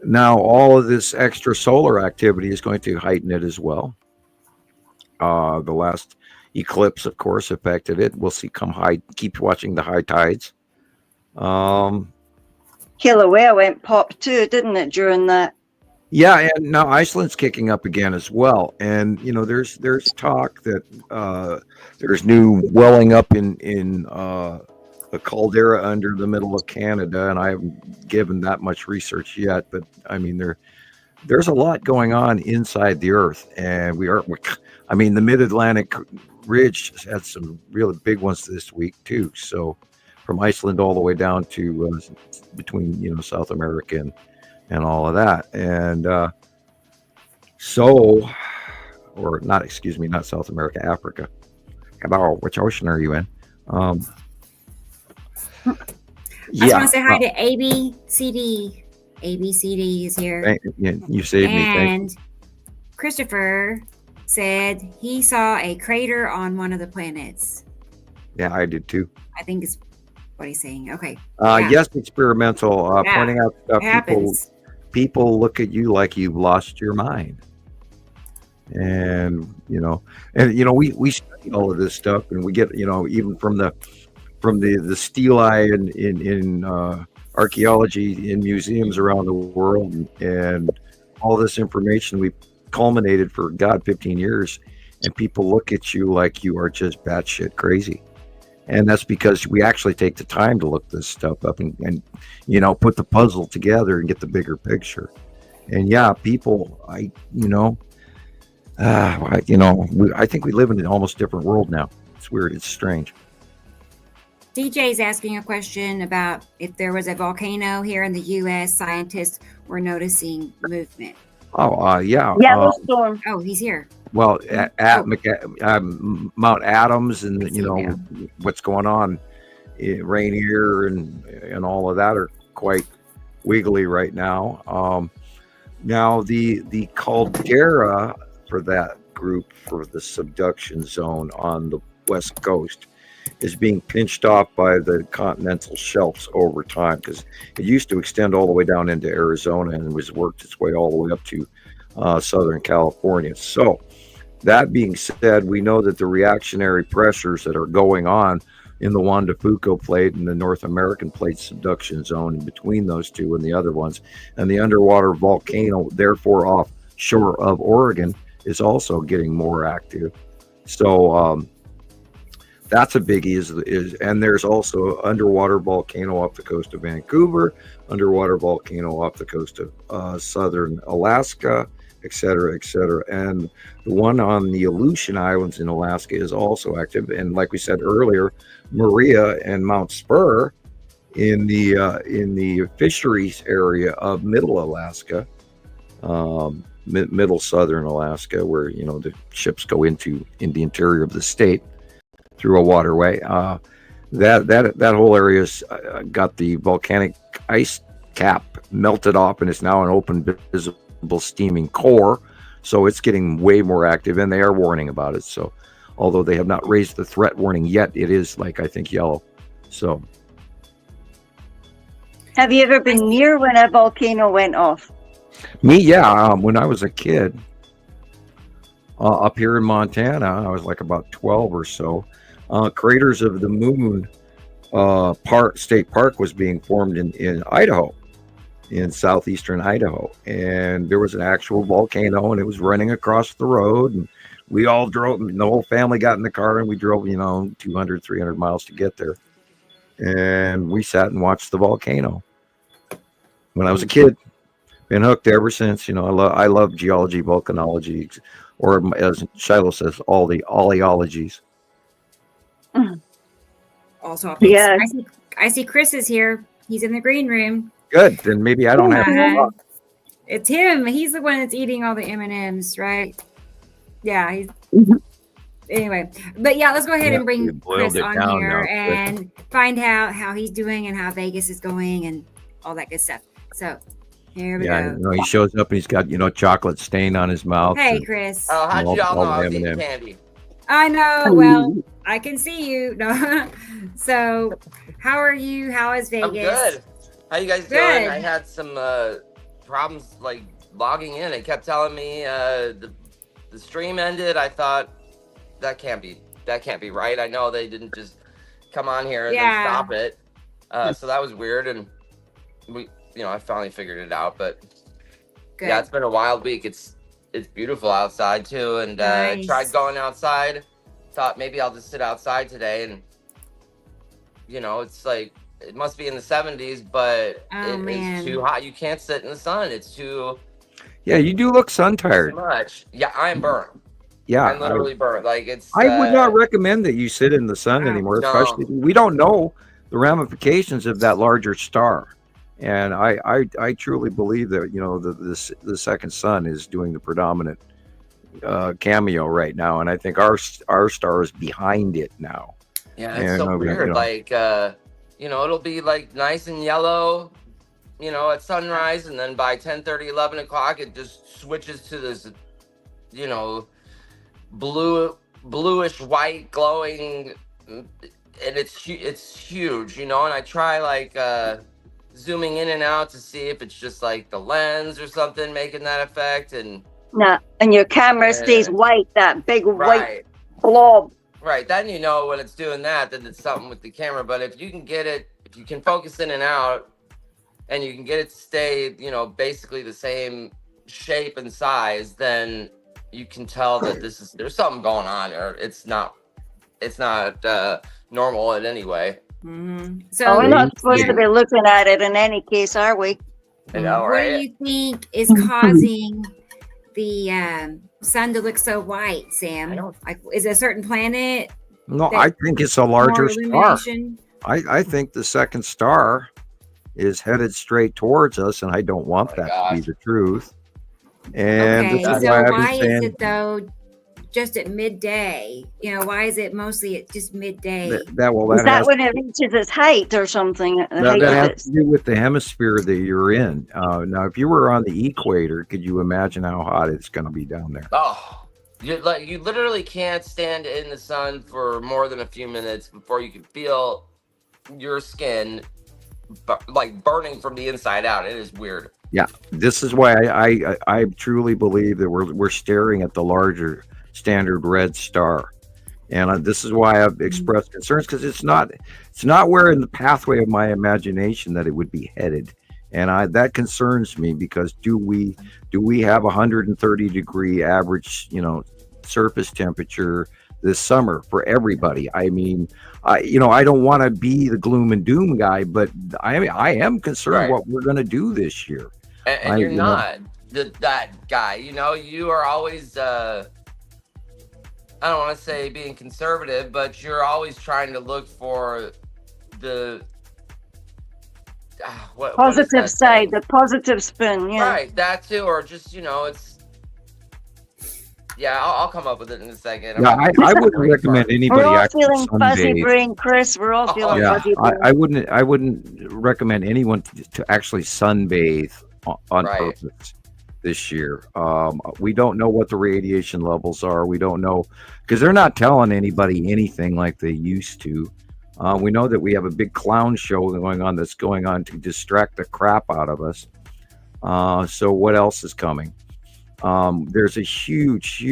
now all of this extra solar activity is going to heighten it as well. The last eclipse, of course, affected it. We'll see keep watching the high tides. Kilauea went pop too, didn't it, during that? Yeah, and now Iceland's kicking up again as well. And there's talk that there's new welling up in a caldera under the middle of Canada, and I haven't given that much research yet. But I mean, there's a lot going on inside the Earth, and the Mid-Atlantic Ridge has had some really big ones this week too. So from Iceland all the way down to between South America and all of that, and not South America, Africa. About which ocean are you in? I just want to say hi to ABCD. ABCD is here. You saved me. And Christopher said he saw a crater on one of the planets. Yeah, I did too. I think it's what he's saying. Okay. Yes, experimental. Pointing out stuff. People look at you like you've lost your mind. And we study all of this stuff, and we get even from the stelae in archaeology in museums around the world, and all this information we culminated for 15 years, and people look at you like you are just batshit crazy. And that's because we actually take the time to look this stuff up and put the puzzle together and get the bigger picture. And people, I think we live in an almost different world now. It's weird. It's strange. DJ's asking a question about if there was a volcano here in the U.S. Scientists were noticing movement. Oh, yeah. Yellowstone. He's here. Well, at Mount Adams, and what's going on, Rainier and all of that are quite wiggly right now. Now the caldera for that group for the subduction zone on the west coast is being pinched off by the continental shelves over time, because it used to extend all the way down into Arizona and was worked its way all the way up to Southern California. So that being said, we know that the reactionary pressures that are going on in the Juan de Fuca plate and the North American plate subduction zone, in between those two and the other ones, and the underwater volcano, therefore offshore of Oregon, is also getting more active. So that's a biggie. And there's also underwater volcano off the coast of Vancouver, underwater volcano off the coast of southern Alaska, et cetera, et cetera. And the one on the Aleutian Islands in Alaska is also active. And like we said earlier, Maria and Mount Spur in the fisheries area of middle Alaska, middle southern Alaska, where the ships go into in the interior of the state through a waterway. That whole area's got the volcanic ice cap melted off, and it's now an open visible steaming core, so it's getting way more active, and they are warning about it. So although they have not raised the threat warning yet, it is I think yellow. So have you ever been near when a volcano went off? Me, yeah. When I was a kid up here in Montana, I was like about 12 or so. Craters of the Moon State Park was being formed in Idaho, in southeastern Idaho, and there was an actual volcano, and it was running across the road, and we all drove, and the whole family got in the car, and we drove 200 300 miles to get there, and we sat and watched the volcano when I was a kid. Been hooked ever since. I love geology, volcanology, or as Shiloh says, all the oleologies. All topics. Yeah. I see Chris is here. He's in the green room. Good. Then maybe I don't have to talk. It's him. He's the one that's eating all the M&Ms, right? Yeah. Anyway, but let's go ahead and bring Chris on here and find out how he's doing and how Vegas is going and all that good stuff. So here we go. He shows up and he's got chocolate stain on his mouth. Hey, Chris. Oh, how'd y'all know I was eating candy? I know. Well, I can see you. No. So, how are you? How is Vegas? I'm good. How you guys doing? I had some problems logging in. It kept telling me the stream ended. I thought that can't be that can't be right. I know they didn't just come on here and then stop it. So that was weird, and I finally figured it out. But yeah, it's been a wild week. It's beautiful outside too, and tried going outside. Thought maybe I'll just sit outside today, and it's like it must be in the 70s, but it's too hot. You can't sit in the sun. It's too. Yeah, you do look sun tired. Too much. Yeah, I am burnt. Yeah, I'm literally burnt. Like I would not recommend that you sit in the sun anymore. Especially we don't know the ramifications of that larger star, and I truly believe that the second sun is doing the predominant cameo right now, and I think our star is behind it now. Yeah, it's so weird. Like it'll be like nice and yellow, at sunrise, and then by 10:30, 11 o'clock, it just switches to this, bluish white glowing, and it's huge, and I try like zooming in and out to see if it's just like the lens or something making that effect, and your camera stays white, that big white blob. Right, then when it's doing that, then it's something with the camera. But if you can focus in and out, and you can get it to stay, basically the same shape and size, then you can tell that there's something going on, or it's not normal in any way. Mm-hmm. So we're not supposed to be looking at it in any case, are we? I know, right? What do you think is causing the sun to look so white, Sam? Like, is it a certain planet? No, I think it's a larger star. I think the second star is headed straight towards us, and I don't want that to be the truth. And this is why is it though just at midday? Why is it mostly at just midday? Is that when it reaches its height or something? That has to do with the hemisphere that you're in. Now, if you were on the equator, could you imagine how hot it's going to be down there? Oh, you literally can't stand in the sun for more than a few minutes before you can feel your skin like burning from the inside out. It is weird. Yeah, this is why I truly believe that we're staring at the larger standard red star, and this is why I've expressed concerns, because it's not where in the pathway of my imagination that it would be headed, and that concerns me, because do we have 130 degree average surface temperature this summer for everybody? I mean, I don't want to be the gloom and doom guy, but I am concerned what we're going to do this year. And you're not that guy. You are always, I don't want to say being conservative, but you're always trying to look for the positive side, the positive spin. Yeah. Right, that too, or just, it's. Yeah, I'll come up with it in a second. Yeah, I wouldn't recommend anybody. We're all feeling fuzzy brain, Chris. We're all feeling fuzzy brain. I wouldn't recommend anyone to actually sunbathe on purpose this year. We don't know what the radiation levels are. We don't know, because they're not telling anybody anything like they used to. We know that we have a big clown show going on to distract the crap out of us. So what else is coming? There's a huge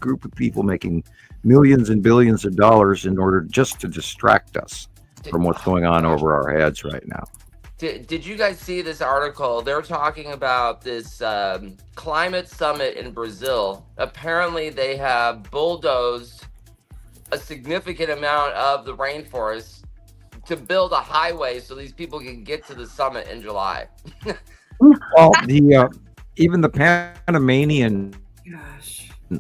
group of people making millions and billions of dollars in order just to distract us from what's going on over our heads right now. Did you guys see this article? They're talking about this climate summit in Brazil. Apparently, they have bulldozed a significant amount of the rainforest to build a highway so these people can get to the summit in July. Well, even the Panamanian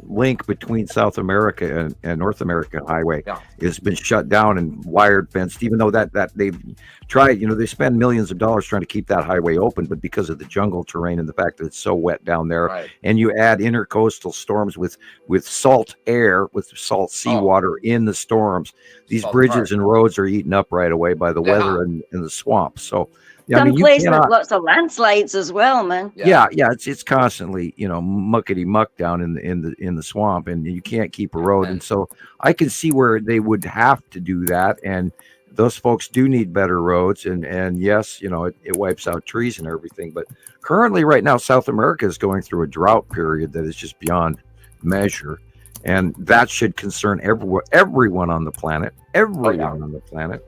link between South America and North American highway has been shut down and wired fenced, even though that they've tried, they spend millions of dollars trying to keep that highway open, but because of the jungle terrain and the fact that it's so wet down there, and you add intercoastal storms with salt air, with salt seawater in the storms, these bridges and roads are eaten up right away by the weather and the swamp. So some places with lots of landslides as well, man. Yeah, it's constantly, muckety muck down in the swamp, and you can't keep a road. And so I can see where they would have to do that, and those folks do need better roads. And yes, it wipes out trees and everything. But currently, right now, South America is going through a drought period that is just beyond measure. And that should concern everyone on the planet, on the planet,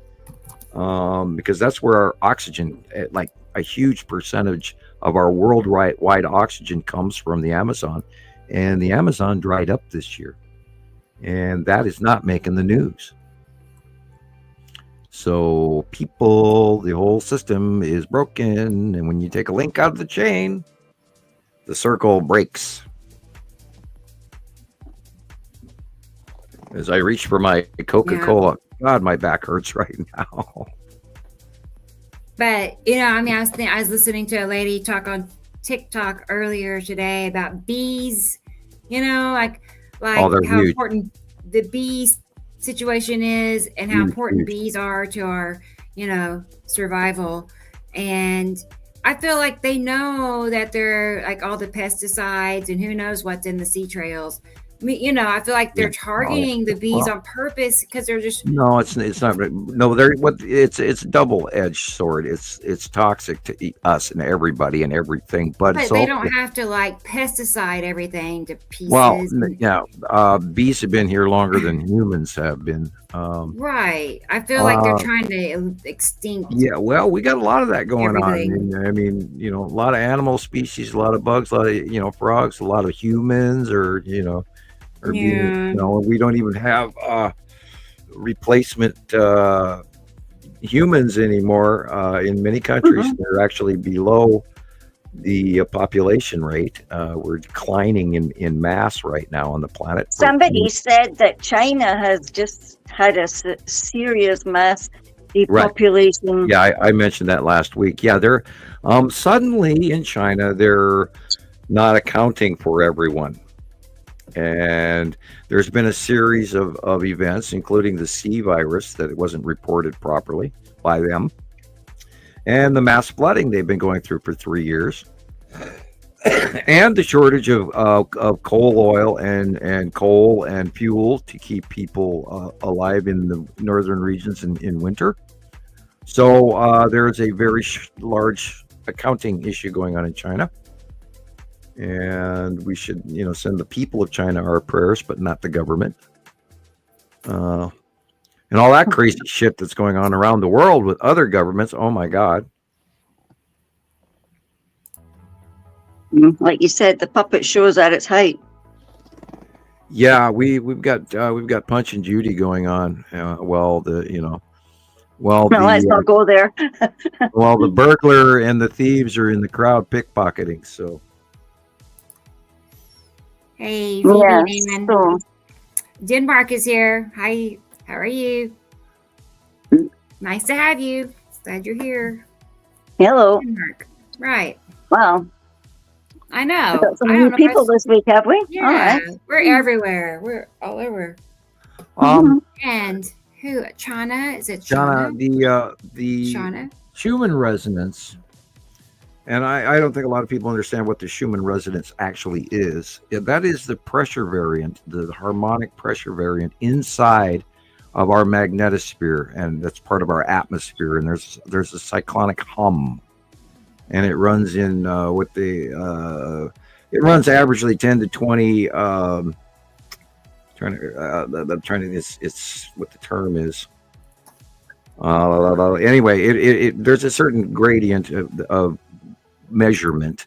because that's where our oxygen, like a huge percentage of our worldwide oxygen comes from the Amazon. And the Amazon dried up this year. And that is not making the news. So people, the whole system is broken. And when you take a link out of the chain, the circle breaks. As I reach for my Coca-Cola, God, my back hurts right now. But, you know, I mean, I was listening to a lady talk on TikTok earlier today about bees, you know, like how huge. Important the bees situation is and how important bees are to our, you know, survival. And I feel like they know that they're like all the pesticides and who knows what's in the sea trails. I mean, you know, I feel like they're targeting the bees on purpose because they're just it's not. No, it's a double-edged sword. It's toxic to us and everybody and everything. But they don't have to like pesticide everything to pieces. Well, bees have been here longer than humans have been. Right. I feel like they're trying to extinct. Yeah. Well, we got a lot of that going on. I mean, you know, a lot of animal species, a lot of bugs, a lot of, you know, frogs, a lot of humans, or you know. You know, we don't even have replacement humans anymore in many countries. They're actually below the population rate. We're declining in mass right now on the planet. Somebody said that China has just had a serious mass depopulation. Right. Yeah, I mentioned that last week. Yeah, they're suddenly in China, they're not accounting for everyone. And there's been a series of events, including the C virus that wasn't reported properly by them, and the mass flooding they've been going through for 3 years, and the shortage of coal oil and coal and fuel to keep people alive in the northern regions in winter. So there is a very large accounting issue going on in China. And we should, you know, send the people of China our prayers, but not the government. And all that crazy shit that's going on around the world with other governments. Oh my God! Like you said, the puppet show's at its height. Yeah, we've got Punch and Judy going on. Let's not go there. Well, the burglar and the thieves are in the crowd pickpocketing. So. Hey, Phoebe, Denmark is here. Hi, how are you? Nice to have you. Glad you're here. Hello. Denmark. Right. Wow. I know. Got some new people this week, have we? Yeah, we're everywhere. We're all over. And who? China? Is it China? The China? Schumann resonance. And I don't think a lot of people understand what the Schumann resonance actually is. That is the pressure variant, the harmonic pressure variant inside of our magnetosphere, and that's part of our atmosphere. And there's a cyclonic hum, and it runs in it runs averagely 10 to 20. It's what the term is. Anyway, there's a certain gradient of measurement.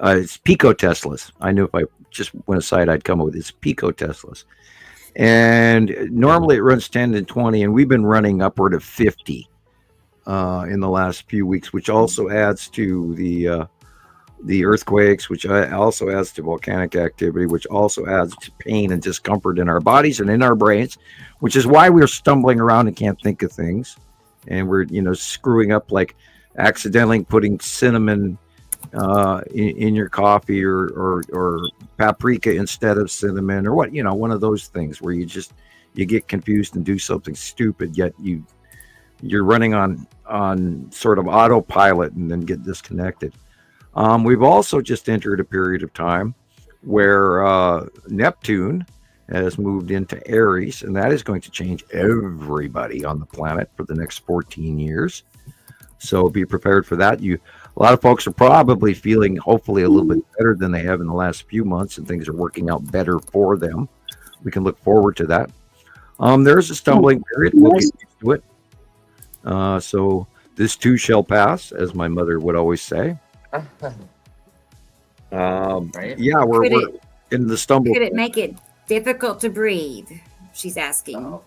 It's picoteslas. I knew if I just went aside, I'd come up with it's picoteslas. And normally it runs 10 to 20, and we've been running upward of 50 in the last few weeks, which also adds to the earthquakes, which also adds to volcanic activity, which also adds to pain and discomfort in our bodies and in our brains, which is why we're stumbling around and can't think of things. And we're, screwing up, like accidentally putting cinnamon in your coffee or paprika instead of cinnamon, or one of those things where you get confused and do something stupid, yet you're running on sort of autopilot and then get disconnected. We've also just entered a period of time where Neptune has moved into Aries, and that is going to change everybody on the planet for the next 14 years. So be prepared for that. A lot of folks are probably feeling hopefully a little bit better than they have in the last few months, and things are working out better for them. we can look forward to that. There's a stumbling period. We'll get used to it. So this too shall pass, as my mother would always say. Right? Yeah, we're in the stumble. Could it make it difficult to breathe? She's asking.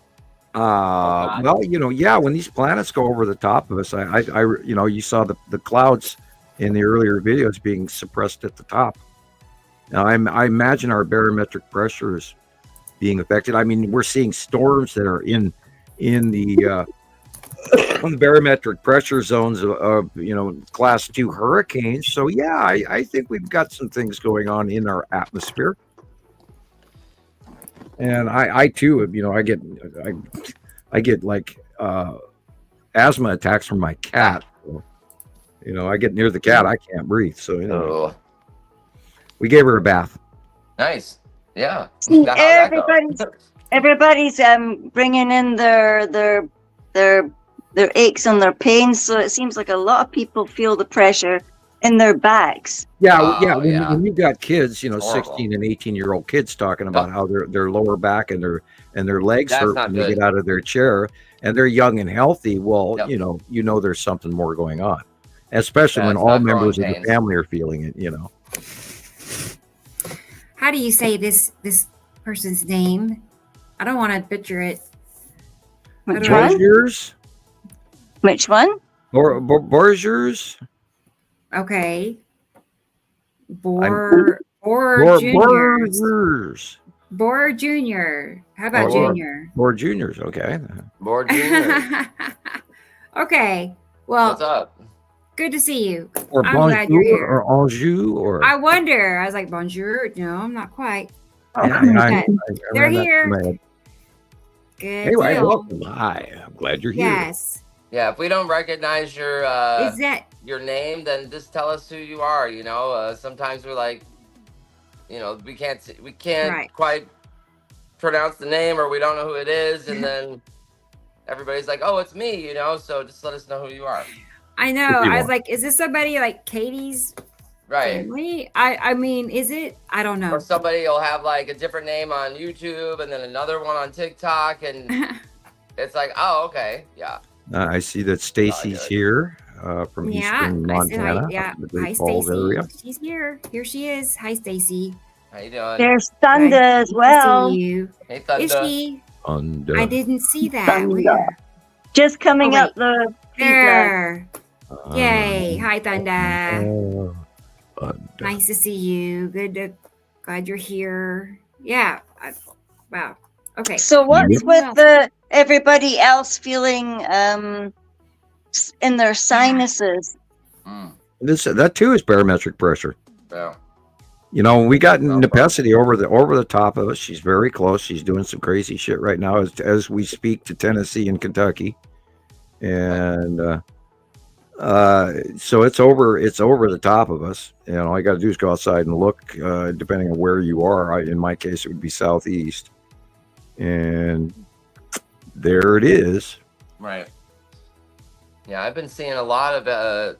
Well, when these planets go over the top of us, I you saw the clouds in the earlier videos being suppressed at the top. Now, I imagine our barometric pressure is being affected. I mean, we're seeing storms that are in the barometric pressure zones of class 2 hurricanes. So yeah, I think we've got some things going on in our atmosphere. And I too, I get like asthma attacks from my cat. So, I get near the cat, I can't breathe. So we gave her a bath. Nice. Yeah. Everybody's bringing in their aches and their pains. So it seems like a lot of people feel the pressure in their backs. When you've got kids, 16 and 18-year-old kids talking about how their lower back and their legs hurt when they get out of their chair, and they're young and healthy. Well, there's something more going on, especially when all members of the family are feeling it. How do you say this person's name? I don't want to butcher it. Which one? Which one? Borgers. Okay. Bor Juniors. Bor Junior. How about Junior? Bor Juniors. Okay. Bor Junior. Okay. Well, what's up? Good to see you. Or I'm glad you're here. Or Anjou, or I wonder. I was like, bonjour. No, I'm not quite. They're here. Good. Anyway, welcome. Hi. I'm glad you're here. Yes. Yeah, if we don't recognize your Is that your name, then just tell us who you are. Sometimes we're like, we can't quite pronounce the name, or we don't know who it is, and then everybody's like, oh, it's me, so just let us know who you are. I know. I was like, is this somebody like Katie's family? I mean, is it? I don't know. Or somebody will have like a different name on YouTube and then another one on TikTok, and it's like, oh, okay, yeah. I see that Stacy's here from Eastern Montana. Hi, Stacy. She's here. Here she is. Hi, Stacy. How you doing? There's Thunder as well. See you. Hey, Thunder. Is she? Thunder. I didn't see that. Just coming up the there. Yay! Hi, Thunder. Nice to see you. Glad you're here. Yeah. Wow. Okay. So what's with everybody else feeling in their sinuses? That too is barometric pressure. Yeah. We got Nepesity over the top of us. She's very close. She's doing some crazy shit right now as we speak to Tennessee and Kentucky, and so it's over the top of us. All you got to do is go outside and look. Depending on where you are, in my case, it would be southeast, and there it is. Right. Yeah, I've been seeing a lot of.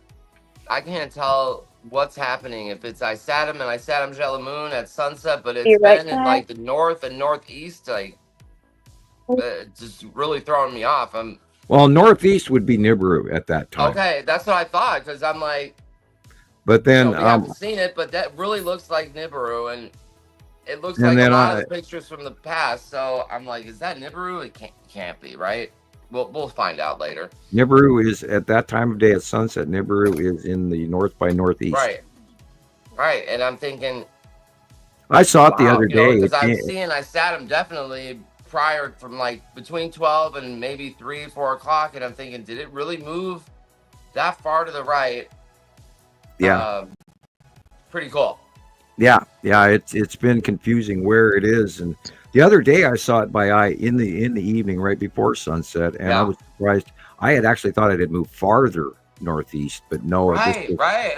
I can't tell what's happening, if it's Isatum and Isatum Jelamoon at sunset, but it's been in like the north and northeast, like it's just really throwing me off. Well, northeast would be Nibiru at that time. Okay, that's what I thought, because I'm like, but then we haven't seen it, but that really looks like Nibiru, and it looks like a lot of pictures from the past. So I'm like, is that Nibiru? It can't be, right? We'll find out later. Nibiru is at that time of day at sunset. Nibiru is in the north by northeast. Right. And I'm thinking, I saw it the other day because I'm seeing Isatum definitely prior from like between 12 and maybe 3, 4 o'clock, and I'm thinking, did it really move that far to the right? Yeah. Pretty cool. Yeah. It's been confusing where it is, and the other day I saw it by eye in the evening right before sunset, and I was surprised. I had actually thought it had moved farther northeast, but no. Right.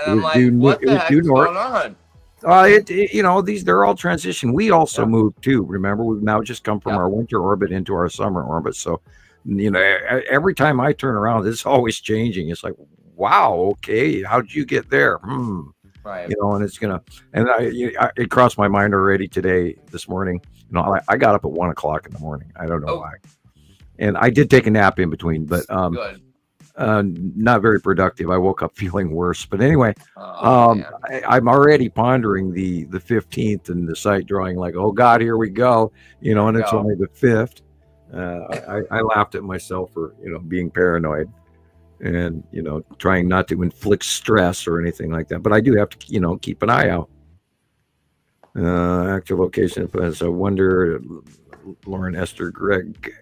And I'm like, what the heck is going on? They're all transition. We also moved too. Remember, we've now just come from our winter orbit into our summer orbit. So, every time I turn around, it's always changing. It's like, wow, okay, how'd you get there? Right. You know, and it's gonna. And it crossed my mind already this morning. You know, I got up at 1 o'clock in the morning. I don't know why. And I did take a nap in between, but good. Not very productive. I woke up feeling worse. But anyway, I'm already pondering the 15th and the site drawing like, oh God, here we go. You know, and it's only the 5th. I laughed at myself for, you know, being paranoid and, you know, trying not to inflict stress or anything like that. But I do have to, you know, keep an eye out. Actual location. So I wonder, Lauren, Esther, Greg,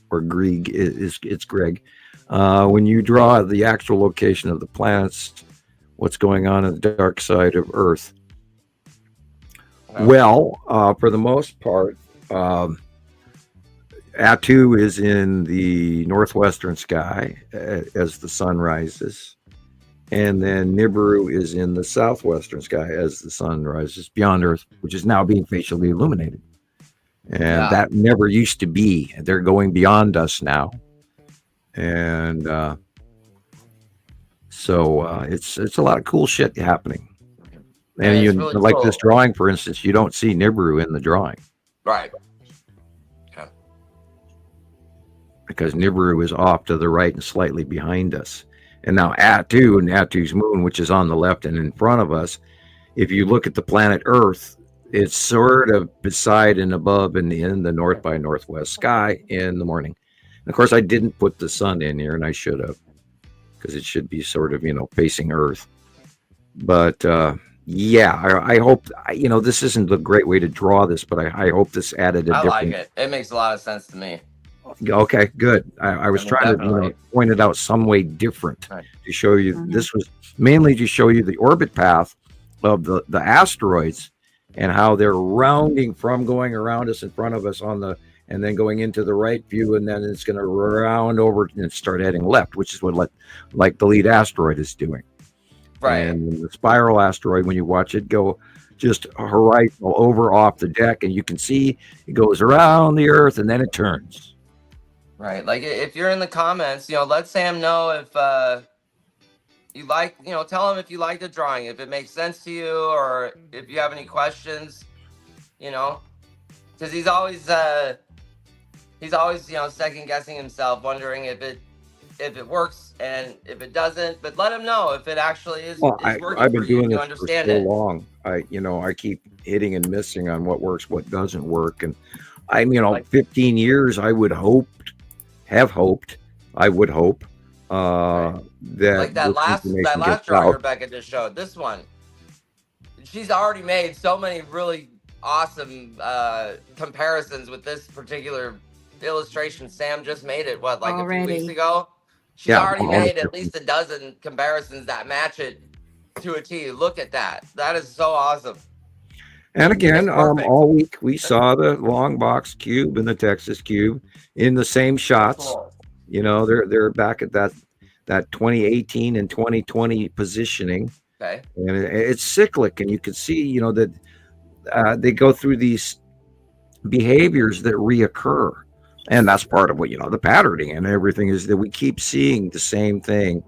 or Grieg, it's Greg. When you draw the actual location of the planets, what's going on the dark side of Earth? Well, for the most part, Atu is in the northwestern sky as the sun rises. And then Nibiru is in the southwestern sky as the sun rises beyond Earth, which is now being facially illuminated. And that never used to be. They're going beyond us now. And so it's a lot of cool shit happening. And you really like cool. This drawing, for instance, you don't see Nibiru in the drawing. Right. Yeah. Because Nibiru is off to the right and slightly behind us. And now Atu and Atu's moon, which is on the left and in front of us, if you look at the planet Earth, it's sort of beside and above and in the north by northwest sky in the morning. And of course, I didn't put the sun in here, and I should have, because it should be sort of, you know, facing Earth. But yeah, I hope, you know, this isn't a great way to draw this, but I hope this added a different... I like it. It makes a lot of sense to me. Okay, good. I was trying to, you know, point it out some way different to show you. This was mainly to show you the orbit path of the asteroids and how they're rounding from going around us in front of us on the, and then going into the right view, and then it's going to round over and start heading left, which is what like the lead asteroid is doing. Right. And the spiral asteroid, when you watch it go just horizontal over off the deck, and you can see it goes around the Earth and then it turns. Right. Like if you're in the comments, you know, let Sam know if you like, you know, tell him if you like the drawing, if it makes sense to you, or if you have any questions, you know, because he's always, you know, second guessing himself, wondering if it works and if it doesn't. But let him know if it actually is. Well, working I've been doing this for so it. long. I keep hitting and missing on what works, what doesn't work, and I'm, you know, like 15 years. I would hope that like that last drawing Rebecca just showed. This one, she's already made so many really awesome comparisons with this particular illustration. Sam just made it a few weeks ago. She's already made at least a dozen comparisons that match it to a T. Look at that. That is so awesome. And again, all week we saw the long box cube and the Texas cube in the same shots. Cool. You know, they're back at that 2018 and 2020 positioning. Okay. And it's cyclic, and you can see, you know, that they go through these behaviors that reoccur. And that's part of what, you know, the patterning and everything is that we keep seeing the same thing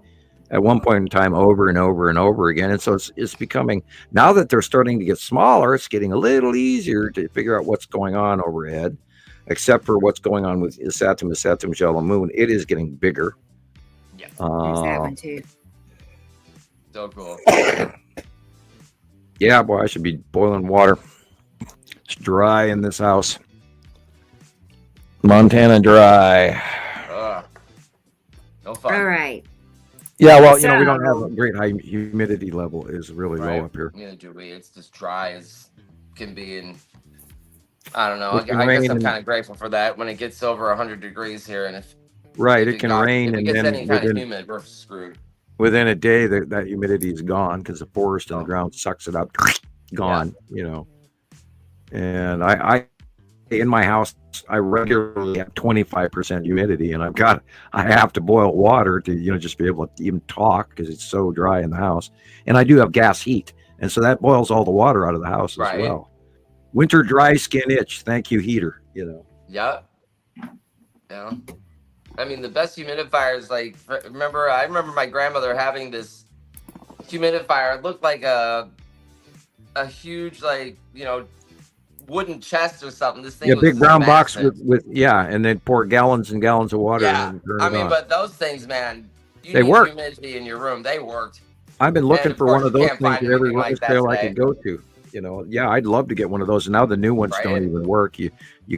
at one point in time over and over and over again. And so it's becoming, now that they're starting to get smaller, it's getting a little easier to figure out what's going on overhead, except for what's going on with Saturn's yellow moon. It is getting bigger. Yeah. There's that one too. So cool. Yeah, boy, I should be boiling water. It's dry in this house. Montana dry. No fun. All right. Yeah, well, you know, we don't have a great high humidity level. Is really low up here. Neither do we. It's just dry as can be, and I don't know. I guess I'm kind of grateful for that when it gets over 100 degrees here, and if it can rain, if it and gets then any kind of humid, we're screwed. Within a day, that humidity is gone because the forest and the ground sucks it up. Gone, you know. And I in my house, I regularly have 25% humidity, and I have to boil water to, you know, just be able to even talk because it's so dry in the house. And I do have gas heat, and so that boils all the water out of the house as well. Winter dry skin itch. Thank you, heater. You know. Yeah. Yeah. I mean, the best humidifiers, like, I remember my grandmother having this humidifier. It looked like a a huge, like, wooden chest or something. This thing was big brown box massive. with and they'd pour gallons and gallons of water in and turn it on. But those things, man, they work. Humidity in your room. They worked. I've been looking for one of those things at every like sale I could go to. I'd love to get one of those. And now the new ones don't even work. You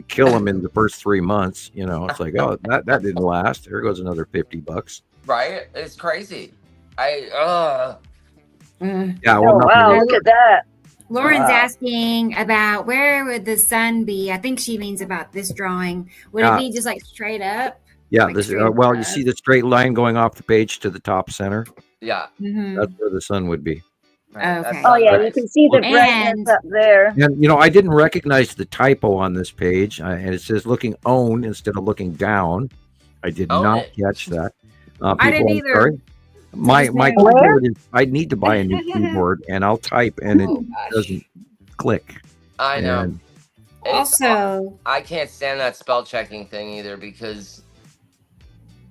kill them in the first 3 months. It's like, oh, that didn't last. There goes another $50. Right? It's crazy. Yeah. Well, wow, look at that. Lauren's asking about where would the sun be. I think she means about this drawing. Would it be just like straight up? Yeah. Like you see the straight line going off the page to the top center. Yeah. Mm-hmm. That's where the sun would be. Right. Okay. Oh yeah, you can see the brightness up there. And I didn't recognize the typo on this page, and it says looking own instead of looking down. I did not catch that. I didn't either. Sorry. My keyboard is. I need to buy a new keyboard, and I'll type, and it doesn't click. I know. And also, I can't stand that spell checking thing either, because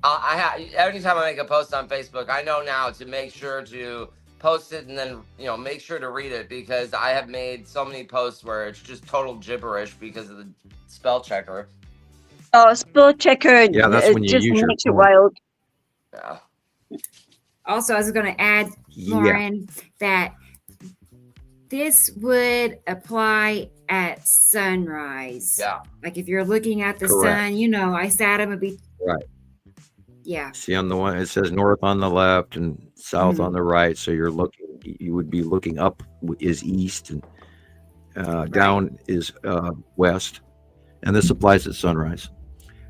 every time I make a post on Facebook, I know now to make sure to post it and then make sure to read it, because I have made so many posts where it's just total gibberish because of the spell checker. Oh, spell checker! Yeah, that's when you just use makes your it wild. Yeah. Also, I was going to add, Lauren, that this would apply at sunrise. Yeah. Like if you're looking at the Correct. sun, Isatum would be. Yeah. See on the one, it says north on the left and south on the right. So you would be looking up is east and down is west. And this applies at sunrise.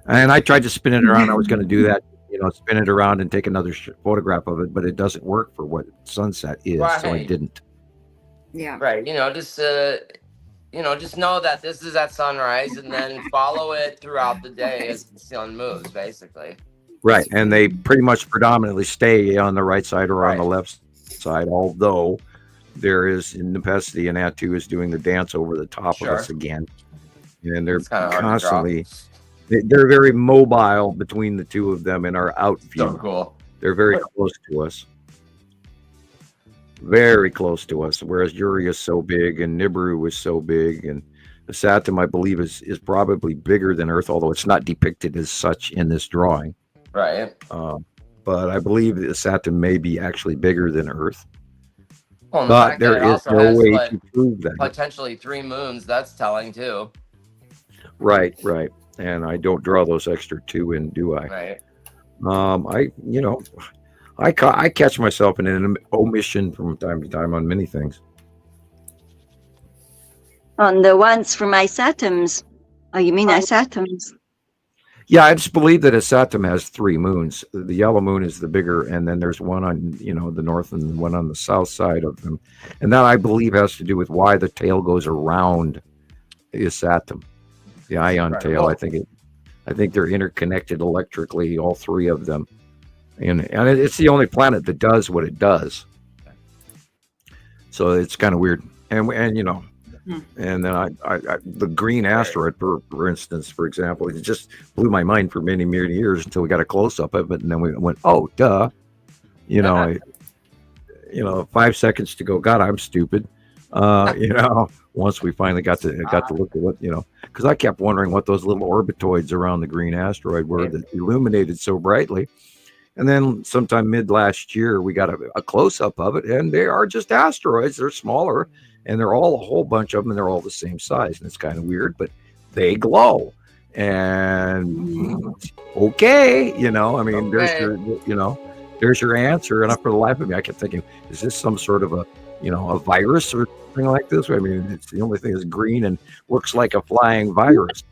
And I tried to spin it around. I was going to do that, spin it around and take another photograph of it, but it doesn't work for what sunset is. Right. So I didn't. Yeah. Right. Just know that this is at sunrise, and then follow it throughout the day as the sun moves, basically. Right. And they pretty much predominantly stay on the right side or on the left side, although there is in Nepenthe and Atu is doing the dance over the top of us again. And they're constantly, they're very mobile between the two of them in our out view. So cool. They're very close to us. Very close to us. Whereas Uri is so big and Nibiru is so big, and the Saturn, I believe, is probably bigger than Earth, although it's not depicted as such in this drawing. Right. But I believe the Saturn may be actually bigger than Earth. Well, but there is no way to prove that. Potentially 3 moons. That's telling too. Right. And I don't draw those extra 2 in, do I? Right. I catch myself in an omission from time to time on many things. On the ones from Isatoms. Oh, you mean Isatoms? Yeah, I just believe that Isatum has 3 moons. The yellow moon is the bigger, and then there's one on, the north and one on the south side of them. And that, I believe, has to do with why the tail goes around Isatum. The ion tail, I think they're interconnected electrically, all 3 of them. And it's the only planet that does what it does. So it's kind of weird. And and then I the green asteroid, for instance, for example, it just blew my mind for many, many years until we got a close up of it, and then we went, oh, duh. 5 seconds to go. God, I'm stupid. Once we finally got to look at what, because I kept wondering what those little orbitoids around the green asteroid were that illuminated so brightly. And then sometime mid last year, we got a close up of it, and they are just asteroids. They're smaller, and they're all a whole bunch of them, and they're all the same size. And it's kind of weird, but they glow. And okay, there's your answer. And for the life of me, I kept thinking, is this some sort of a virus or something like this? I mean, it's the only thing that's green and looks like a flying virus.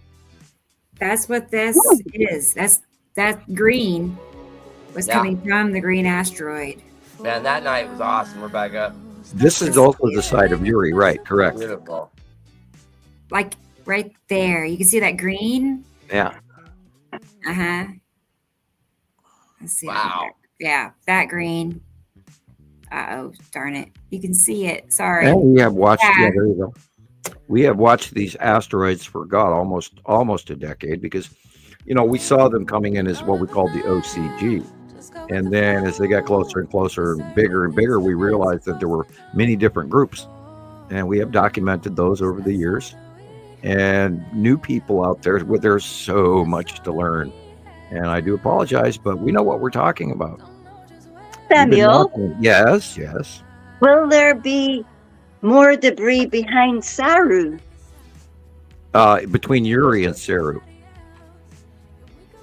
That's what this is. That green was coming from the green asteroid. Man, that night was awesome, Rebecca. This is also the side of Uri, right? Correct. Beautiful. Like right there. You can see that green? Yeah. Uh-huh. Let's see. Wow. Yeah, that green. Uh-oh, darn it. You can see it. Sorry. And we have watched, there you go. We have watched these asteroids for, God, almost a decade, because, we saw them coming in as what we called the OCG. And then as they got closer and closer and bigger, we realized that there were many different groups. and we have documented those over the years. And new people out there, where there's so much to learn. And I do apologize, but we know what we're talking about. Samuel? Yes. Will there be more debris behind Saru? Between Uri and Saru.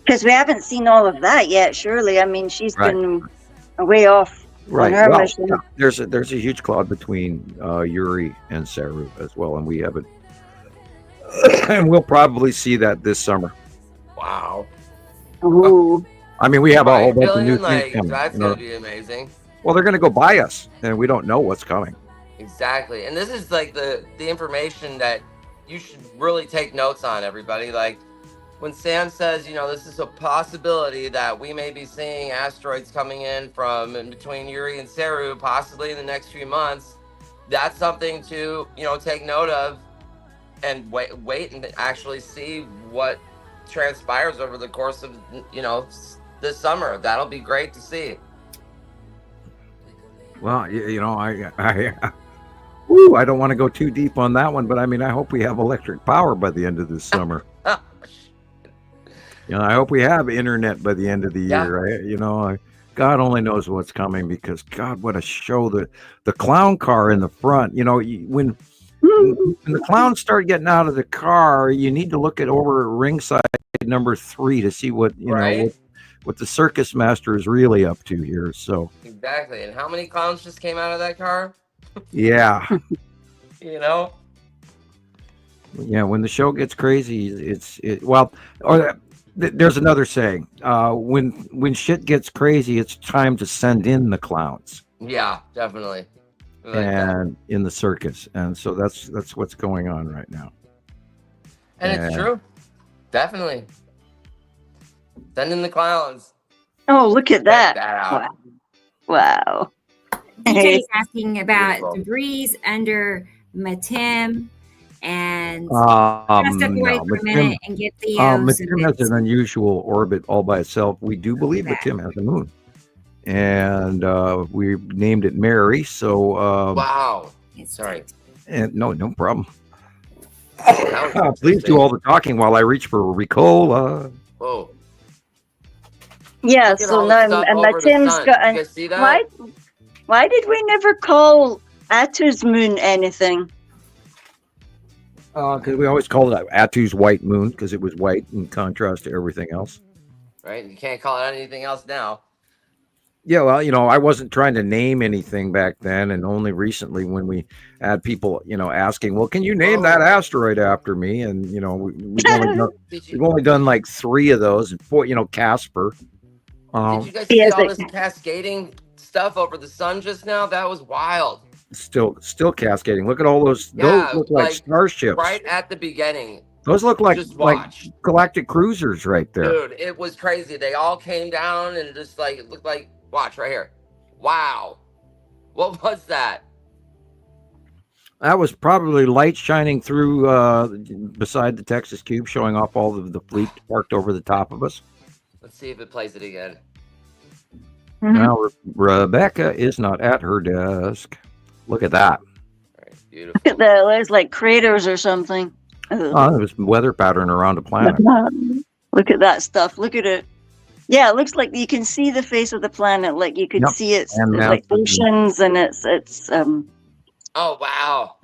Because we haven't seen all of that yet, surely. I mean, she's been way off on her mission. Yeah, there's a huge cloud between Uri and Saru as well, and we haven't. And we'll probably see that this summer. Wow. Ooh. I mean, we have a whole bunch of new things coming. That's going to be amazing. Well, they're going to go by us, and we don't know what's coming. Exactly. And this is like the information that you should really take notes on, everybody. Like when Sam says, this is a possibility that we may be seeing asteroids coming in from in between Uri and Saru, possibly in the next few months. That's something to, take note of and wait and actually see what transpires over the course of, this summer. That'll be great to see. Well, I don't want to go too deep on that one, but I mean, I hope we have electric power by the end of this summer. I hope we have internet by the end of the year. God only knows what's coming, because God, what a show. The clown car in the front, when the clowns start getting out of the car, you need to look at over ringside number 3 to see what, what the circus master is really up to here. So exactly. And how many clowns just came out of that car? Yeah. Yeah, when the show gets crazy, there's another saying. When shit gets crazy, it's time to send in the clowns. Yeah, definitely. In the circus. And so that's what's going on right now. And it's true. Definitely. Send in the clowns. Oh, look at that. Check that out. Wow. DJ's asking about debris under Matim, and step away for a minute and get the Matim has an unusual orbit all by itself. We do believe Matim has a moon, and we named it Mary. So wow. Sorry. And no problem. Please do all the talking while I reach for Ricola. Whoa. Yeah, so now Matim's got. You see that? Why did we never call Atu's moon anything? Because we always called it Atu's white moon, because it was white in contrast to everything else. Right? You can't call it anything else now. Yeah, well, I wasn't trying to name anything back then, and only recently when we had people, asking, well, can you name that asteroid after me? And, we've only done like 3 of those, and 4, Casper. Did you guys see all this cascading stuff over the sun just now? That was wild. Still cascading. Look at all those. Yeah, those look like starships. Right at the beginning. Those look like galactic cruisers right there. Dude, it was crazy. They all came down and just it looked like, watch right here. Wow. What was that? That was probably light shining through beside the Texas Cube, showing off all of the fleet parked over the top of us. Let's see if it plays it again. Mm-hmm. Now, Rebecca is not at her desk. Look at that. All right, beautiful. Look at that. There's like craters or something. Oh, there's weather pattern around the planet. Look at that stuff. Look at it. Yeah, it looks like you can see the face of the planet. Like you can see it's like oceans, and it's oh wow.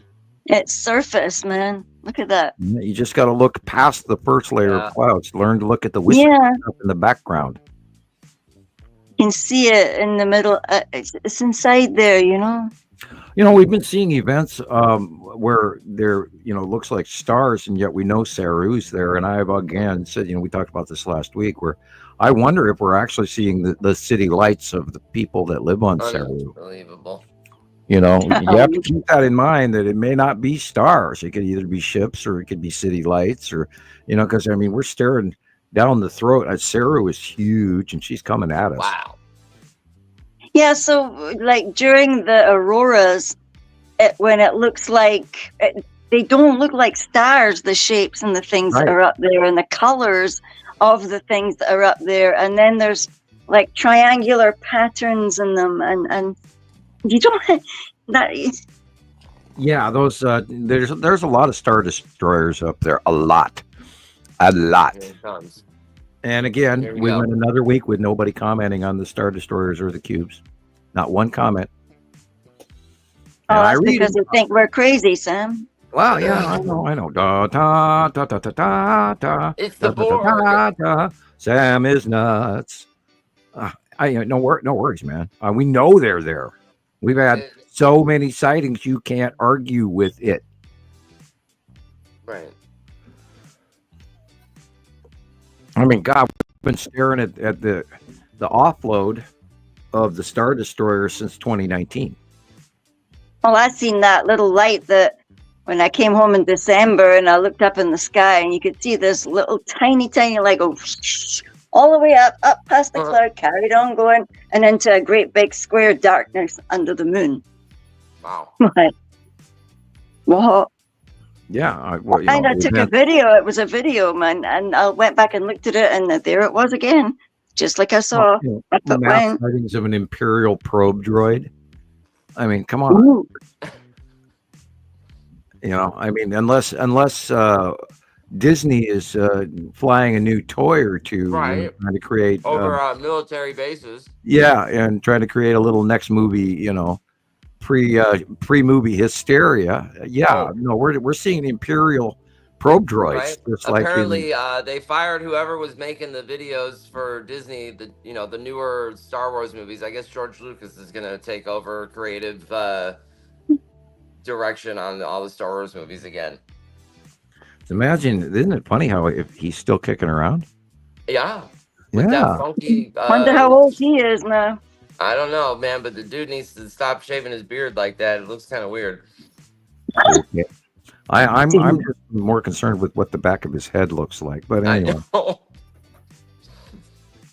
It's surface, man. Look at that. You just got to look past the first layer of clouds. Learn to look at the wispy stuff in the background. You can see it in the middle. It's inside there, We've been seeing events where there, looks like stars, and yet we know Saru's there. And I've again said, we talked about this last week, where I wonder if we're actually seeing the city lights of the people that live on Saru. Unbelievable. You have to keep that in mind, that it may not be stars. It could either be ships, or it could be city lights, or, because we're staring down the throat. Saru is huge, and she's coming at us. Wow. Yeah, so like during the auroras, when it looks like they don't look like stars, the shapes and the things that are up there, and the colors of the things that are up there, and then there's like triangular patterns in them, and you don't Yeah, those there's a lot of Star Destroyers up there. A lot. Here it comes. And again, we went another week with nobody commenting on the Star Destroyers or the cubes. Not one comment. Oh, that's because they think we're crazy, Sam. Wow, yeah, I know. Da, da, da, da, da, da, da, it's the Borg. Da, da. Sam is nuts. No worries, man. We know they're there. We've had so many sightings, you can't argue with it. Right. I mean, God, we've been staring at the offload of the Star Destroyer since 2019. Well, I seen that little light that when I came home in December and I looked up in the sky and you could see this little tiny light go all the way up past the cloud, carried on going, and into a great big square darkness under the moon. Wow. What? Yeah. I took a video. It was a video, man. And I went back and looked at it, and there it was again. Just like I saw. Mass sightings of an Imperial probe droid. I mean, come on. Ooh. I mean, unless Disney is flying a new toy or two, right? Trying to create over military bases. Yeah, and trying to create a little next movie, pre-movie hysteria. Yeah, no, we're seeing Imperial probe droids. Right? Apparently, they fired whoever was making the videos for Disney. The newer Star Wars movies. I guess George Lucas is going to take over creative direction on all the Star Wars movies again. Imagine, isn't it funny how if he's still kicking around? Yeah. With that funky. Wonder how old he is now. I don't know, man, but the dude needs to stop shaving his beard like that. It looks kind of weird. Okay. I'm just more concerned with what the back of his head looks like. But anyway,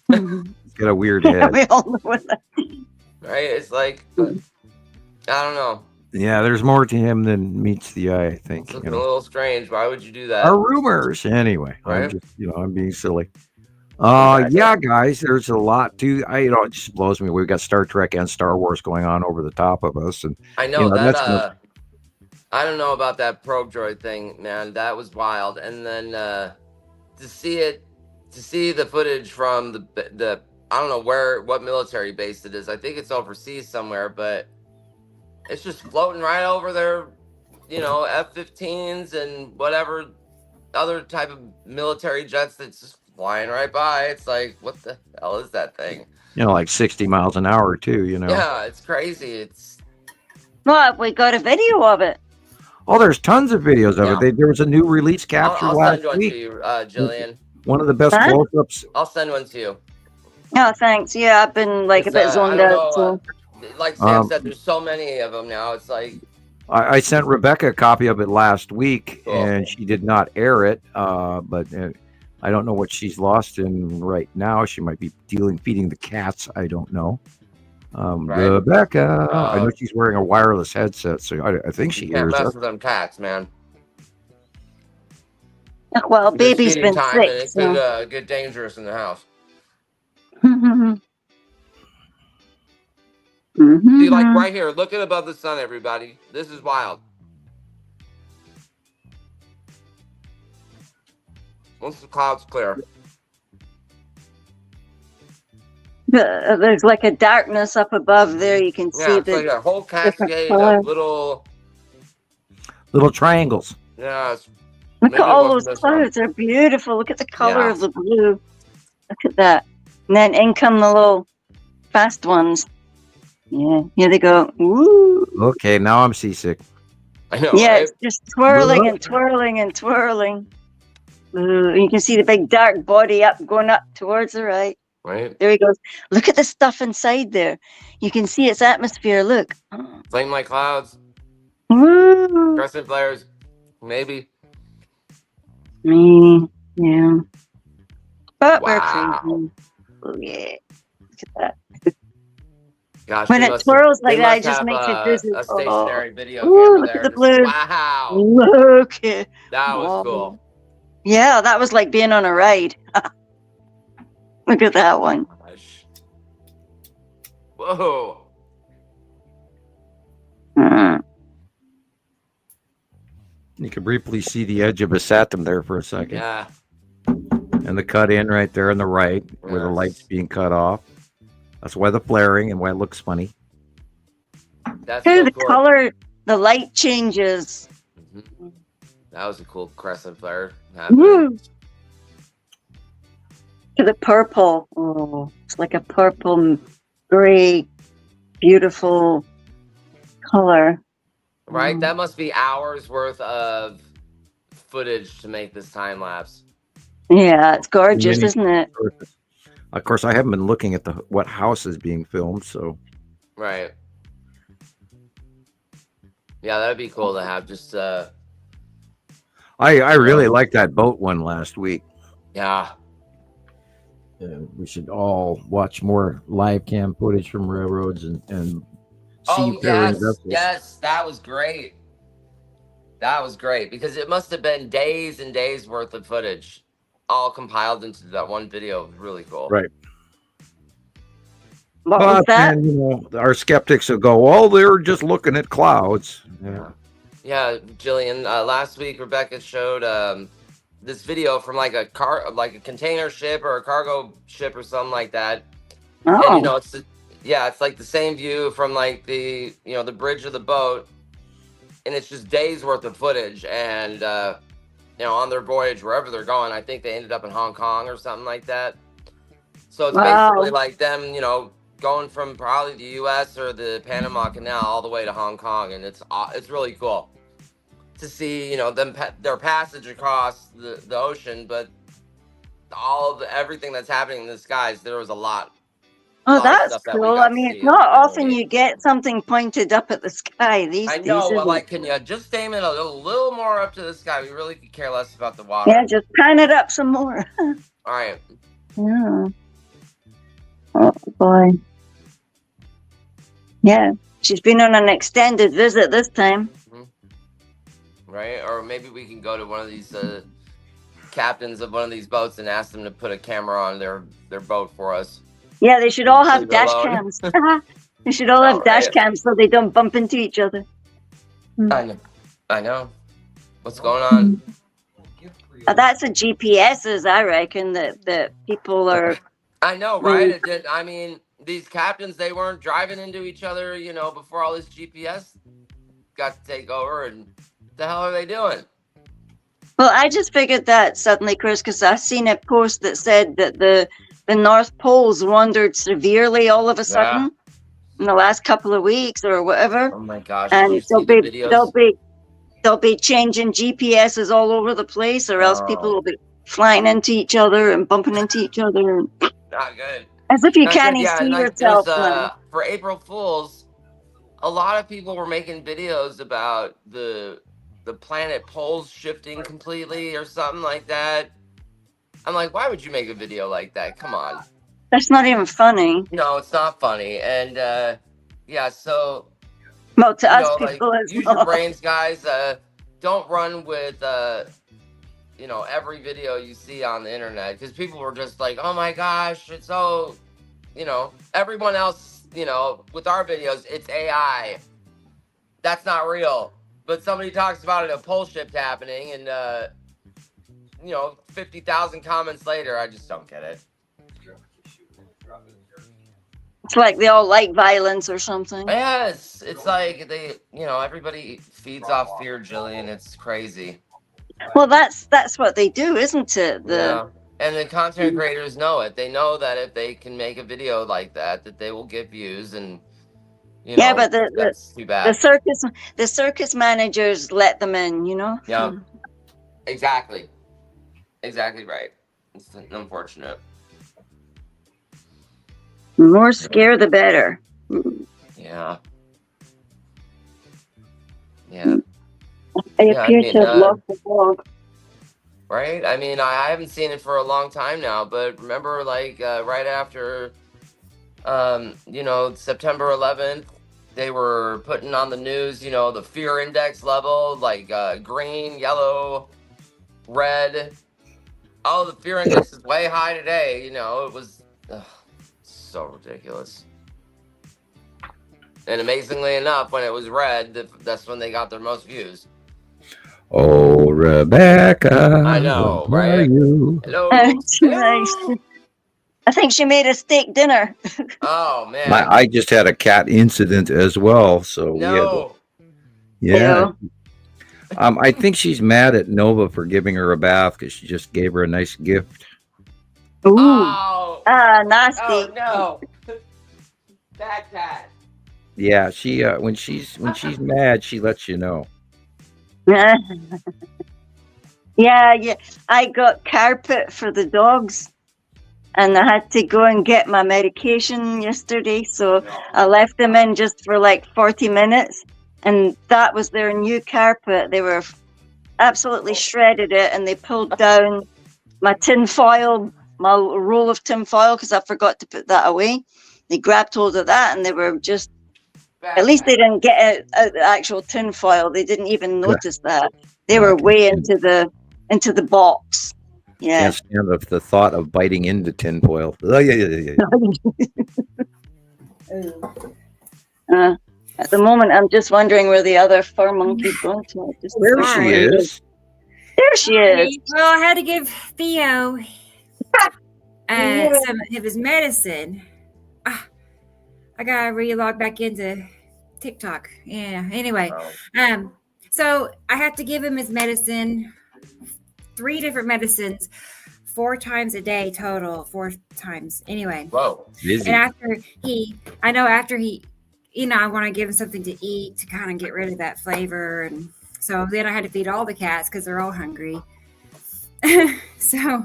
he's got a weird head. We all know that. Right? It's like, I don't know. Yeah, there's more to him than meets the eye, I think. It's looking a little strange. Why would you do that? Our rumors. Anyway, right? I'm being silly. Yeah, guys, there's a lot to. It just blows me. We've got Star Trek and Star Wars going on over the top of us, and I know that. I don't know about that probe droid thing, man. That was wild. And then to see the footage from the I don't know what military base it is. I think it's overseas somewhere, but it's just floating right over there. F-15s and whatever other type of military jets that's just flying right by. It's like, what the hell is that thing? Like 60 miles an hour too. Yeah, it's crazy. Well, we got a video of it. Oh, there's tons of videos of it. There was a new release capture last week. I'll send one to you, Gillian. One of the best close-ups. I'll send one to you. Oh, thanks. Yeah, I've been a bit zoned out. So. Like Sam said, there's so many of them now. It's like I sent Rebecca a copy of it last week, and she did not air it. But I don't know what she's lost in right now. She might be feeding the cats. I don't know. Right. Rebecca, I know she's wearing a wireless headset, so I think she hears us. Can't mess with them cats, man. Well, baby's been sick. It could get dangerous in the house. See, like right here, looking above the sun, everybody. This is wild. Once the clouds clear. There's like a darkness up above there. You can see it's like a whole cascade of little triangles. Yeah. Look at all those clouds. They're beautiful. Look at the color of the blue. Look at that. And then in come the little fast ones. Yeah, here they go. Woo. Okay, now I'm seasick. I know. Yeah, right? it's just twirling and twirling and twirling. Ooh, you can see the big dark body going up towards the right. Right. There he goes. Look at the stuff inside there. You can see its atmosphere. Look. Flame like clouds. Woo. Crescent flares. Maybe. Yeah. But we're crazy. Oh, yeah. Look at that. Gosh, when it twirls like that, it just makes it dizzy. A stationary video camera there. At the blue. Wow. Look. That was cool. Yeah, that was like being on a ride. Look at that one. Gosh. Whoa. You can briefly see the edge of a satum there for a second. Yeah. And the cut in right there on the right, where the light's being cut off. That's why the flaring and why it looks funny. That's so the cool. color, the light changes. Mm-hmm. That was a cool crescent flare happening. To the purple. Oh, it's like a purple, gray, beautiful color. Right? That must be hours worth of footage to make this time lapse. Yeah, it's gorgeous, isn't it? Of course, I haven't been looking at what house is being filmed, so. Right. Yeah, that'd be cool to have just. I really liked that boat one last week. Yeah. We should all watch more live cam footage from railroads and see yes, that was great. That was great because it must have been days and days worth of footage, all compiled into that one video. It was really cool. Right. What was that? And, our skeptics will go, "Oh, they're just looking at clouds." Yeah, Gillian. Last week, Rebecca showed this video from like a container ship or a cargo ship or something like that. Oh. And it's like the same view from like the the bridge of the boat, and it's just days worth of footage. And on their voyage wherever they're going, I think they ended up in Hong Kong or something like that. So it's basically like them, going from probably the U.S. or the Panama Canal all the way to Hong Kong, and it's really cool to see their passage across the ocean, but everything that's happening in the skies. There was a lot. Oh, that's cool. I mean, it's not often you get something pointed up at the sky these days. I know. Well, can you just aim it a little more up to the sky? We really could care less about the water. Yeah, just pan it up some more. All right. Yeah. Oh boy. Yeah, she's been on an extended visit this time. Right, or maybe we can go to one of these captains of one of these boats and ask them to put a camera on their boat for us. Yeah, they should all have dash cams. They should all have dash cams so they don't bump into each other. I know. What's going on? That's a GPSs, I reckon, that people are. I know, right? I mean, these captains, they weren't driving into each other, before all this GPS got to take over. And what the hell are they doing? Well, I just figured that suddenly, Chris, because I seen a post that said that the North Pole's wandered severely all of a sudden in the last couple of weeks or whatever. Oh my gosh! And they'll be changing GPSs all over the place, or else people will be flying into each other and bumping into each other. Not good. As if you can't see yourself. For April Fools, a lot of people were making videos about the planet poles shifting completely or something like that. I'm like, why would you make a video like that? Come on. That's not even funny. No, it's not funny. And so well, to us people, use your brains, guys. Don't run with every video you see on the internet, because people were just like, oh my gosh, it's so everyone else, with our videos, it's AI. That's not real. But somebody talks about it, a pole shift happening, and 50,000 comments later, I just don't get it. It's like they all like violence or something. Yes, it's like they, everybody feeds off fear, Gillian. It's crazy. Well, that's what they do, isn't it? And the content creators know it. They know that if they can make a video like that they will get views, and but that's too bad. The circus managers let them in, Yeah, exactly right. It's unfortunate. The more scare, the better. Yeah. I appear to have lost the dog. Right? I mean, I haven't seen it for a long time now, but remember, right after, September 11th, they were putting on the news, the fear index level, green, yellow, red. Oh, the fear index is way high today. It was so ridiculous. And amazingly enough, when it was red, that's when they got their most views. Oh, Rebecca. I know, How are right? you? Hello. Nice. Hello. I think she made a steak dinner. Oh man. I just had a cat incident as well. So we had, No. yeah. I think she's mad at Nova for giving her a bath because she just gave her a nice gift. Ooh. Oh. Nasty. Oh no. Bad cat. Yeah, she when she's mad, she lets you know. Yeah. I got carpet for the dogs, and I had to go and get my medication yesterday, so I left them in just for like 40 minutes, and that was their new carpet. They were absolutely shredded it, and they pulled down my tin foil, my roll of tin foil, because I forgot to put that away. They grabbed hold of that, and they were just, at least they didn't get the actual tin foil. They didn't even notice that. They were way into the box. Yeah. Can't stand the thought of biting into tinfoil. Oh, yeah. At the moment, I'm just wondering where the other fur monkey's going to. There she is. There she is. Well, I had to give Theo some of his medicine. I gotta re-log back into TikTok. Yeah. Anyway, so I have to give him his medicine, 3 different medicines, 4 times a day total, 4 times. Anyway. Whoa. Busy. And after he, I want to give him something to eat to kind of get rid of that flavor, and so then I had to feed all the cats because they're all hungry. So.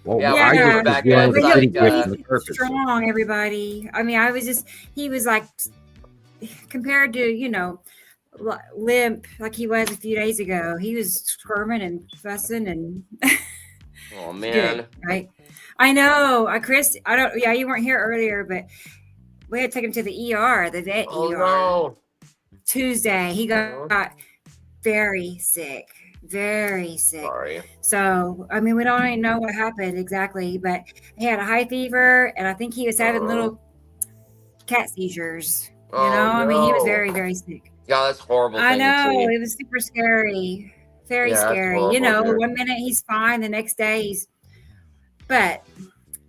Well, Yeah, I we're just back was in, dealing with like, the purpose. Strong, everybody. I mean, he was like, compared to, limp like he was a few days ago. He was squirming and fussing and. Oh man. Good, right? I know. Chris, you weren't here earlier, but we had to take him to the ER, the vet ER. No. Tuesday. He got very sick. Very sick. Sorry. So, I mean, we don't even know what happened exactly, but he had a high fever, and I think he was having little cat seizures. I mean, he was very, very sick. Yeah, that's horrible. I know. It was super scary. Very scary. Horrible, 1 minute he's fine, the next day but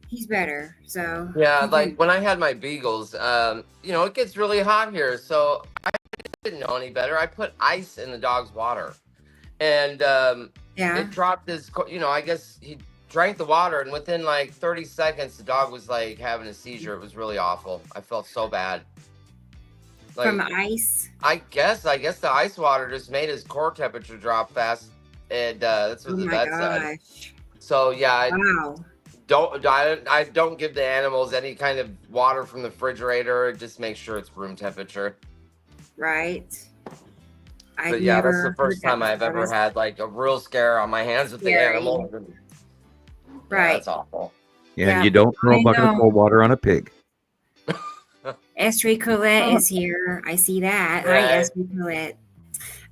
he's better. So yeah, like when I had my beagles, it gets really hot here, so I didn't know any better. I put ice in the dog's water, and it dropped his. I guess he drank the water, and within like 30 seconds, the dog was like having a seizure. It was really awful. I felt so bad. Like, from ice. I guess the ice water just made his core temperature drop fast, and that's what the vet said. So yeah, I don't give the animals any kind of water from the refrigerator. Just make sure it's room temperature. Right. But yeah, that's the first time I've ever had like a real scare on my hands with the animal. Right. Yeah, that's awful. Yeah, you don't throw a bucket of cold water on a pig. Estrie Colette is here. I see that. Right. Hi, Estrie Colette.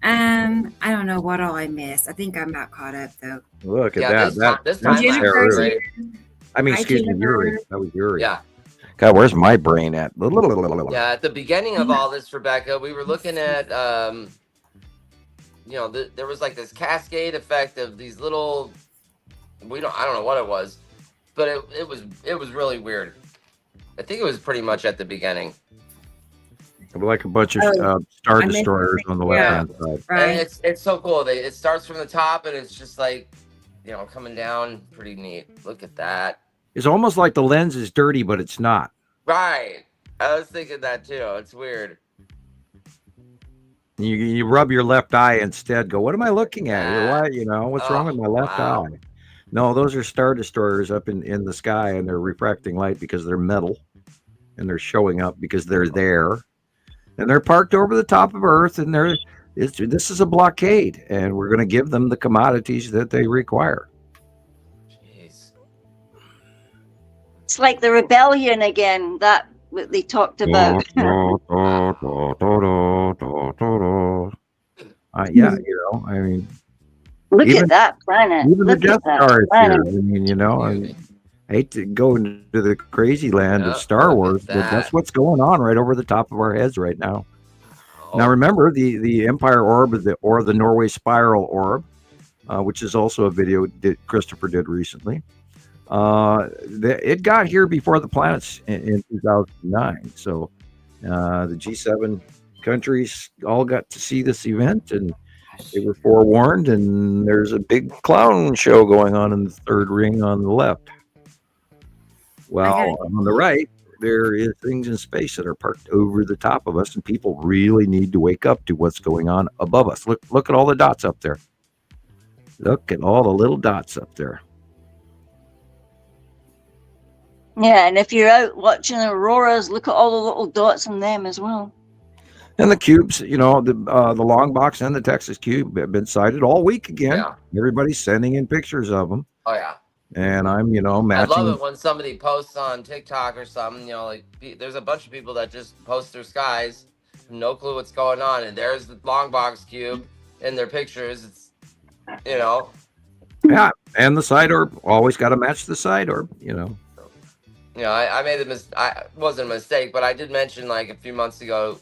I don't know what all I missed. I think I'm about caught up though. Look at that. This time Jennifer's here. I mean, excuse me, Yuri. That was Yuri. Yeah. God, where's my brain at? Yeah, at the beginning of all this, Rebecca, we were looking at, there was like this cascade effect of these little, I don't know what it was, but it was really weird. I think it was pretty much at the beginning. Like a bunch of Star Destroyers on the left-hand side. Right. And it's so cool. It starts from the top, and it's just like, coming down. Pretty neat. Look at that. It's almost like the lens is dirty, but it's not. Right. I was thinking that too. It's weird. You rub your left eye instead. Go, what am I looking at? What's wrong with my left eye? No, those are Star Destroyers up in the sky, and they're refracting light because they're metal, and they're showing up because they're there, and they're parked over the top of Earth, and this is a blockade, and we're going to give them the commodities that they require. Jeez. It's like the rebellion again that they talked about. I mean, look at that planet. Even look the Death at Star is planet. here. I mean, I hate to go into the crazy land of Star Wars, but that's what's going on right over the top of our heads right now. Now remember the Empire Orb or the Norway Spiral Orb, which is also a video that Christoper did recently. It got here before the planets in 2009. So the G7 countries all got to see this event, and they were forewarned. And there's a big clown show going on in the third ring on the left. Well, on the right, there is things in space that are parked over the top of us, and people really need to wake up to what's going on above us. Look at all the dots up there. Look at all the little dots up there. Yeah, and if you're out watching auroras, look at all the little dots on them as well. And the cubes, the long box and the Texas cube have been sighted all week again. Yeah. Everybody's sending in pictures of them. Oh yeah. And I'm, matching. I love it when somebody posts on TikTok or something. There's a bunch of people that just post their skies, no clue what's going on, and there's the long box cube in their pictures. It's, Yeah, and the side orb always got to match the side orb. I made I wasn't a mistake, but I did mention like a few months ago.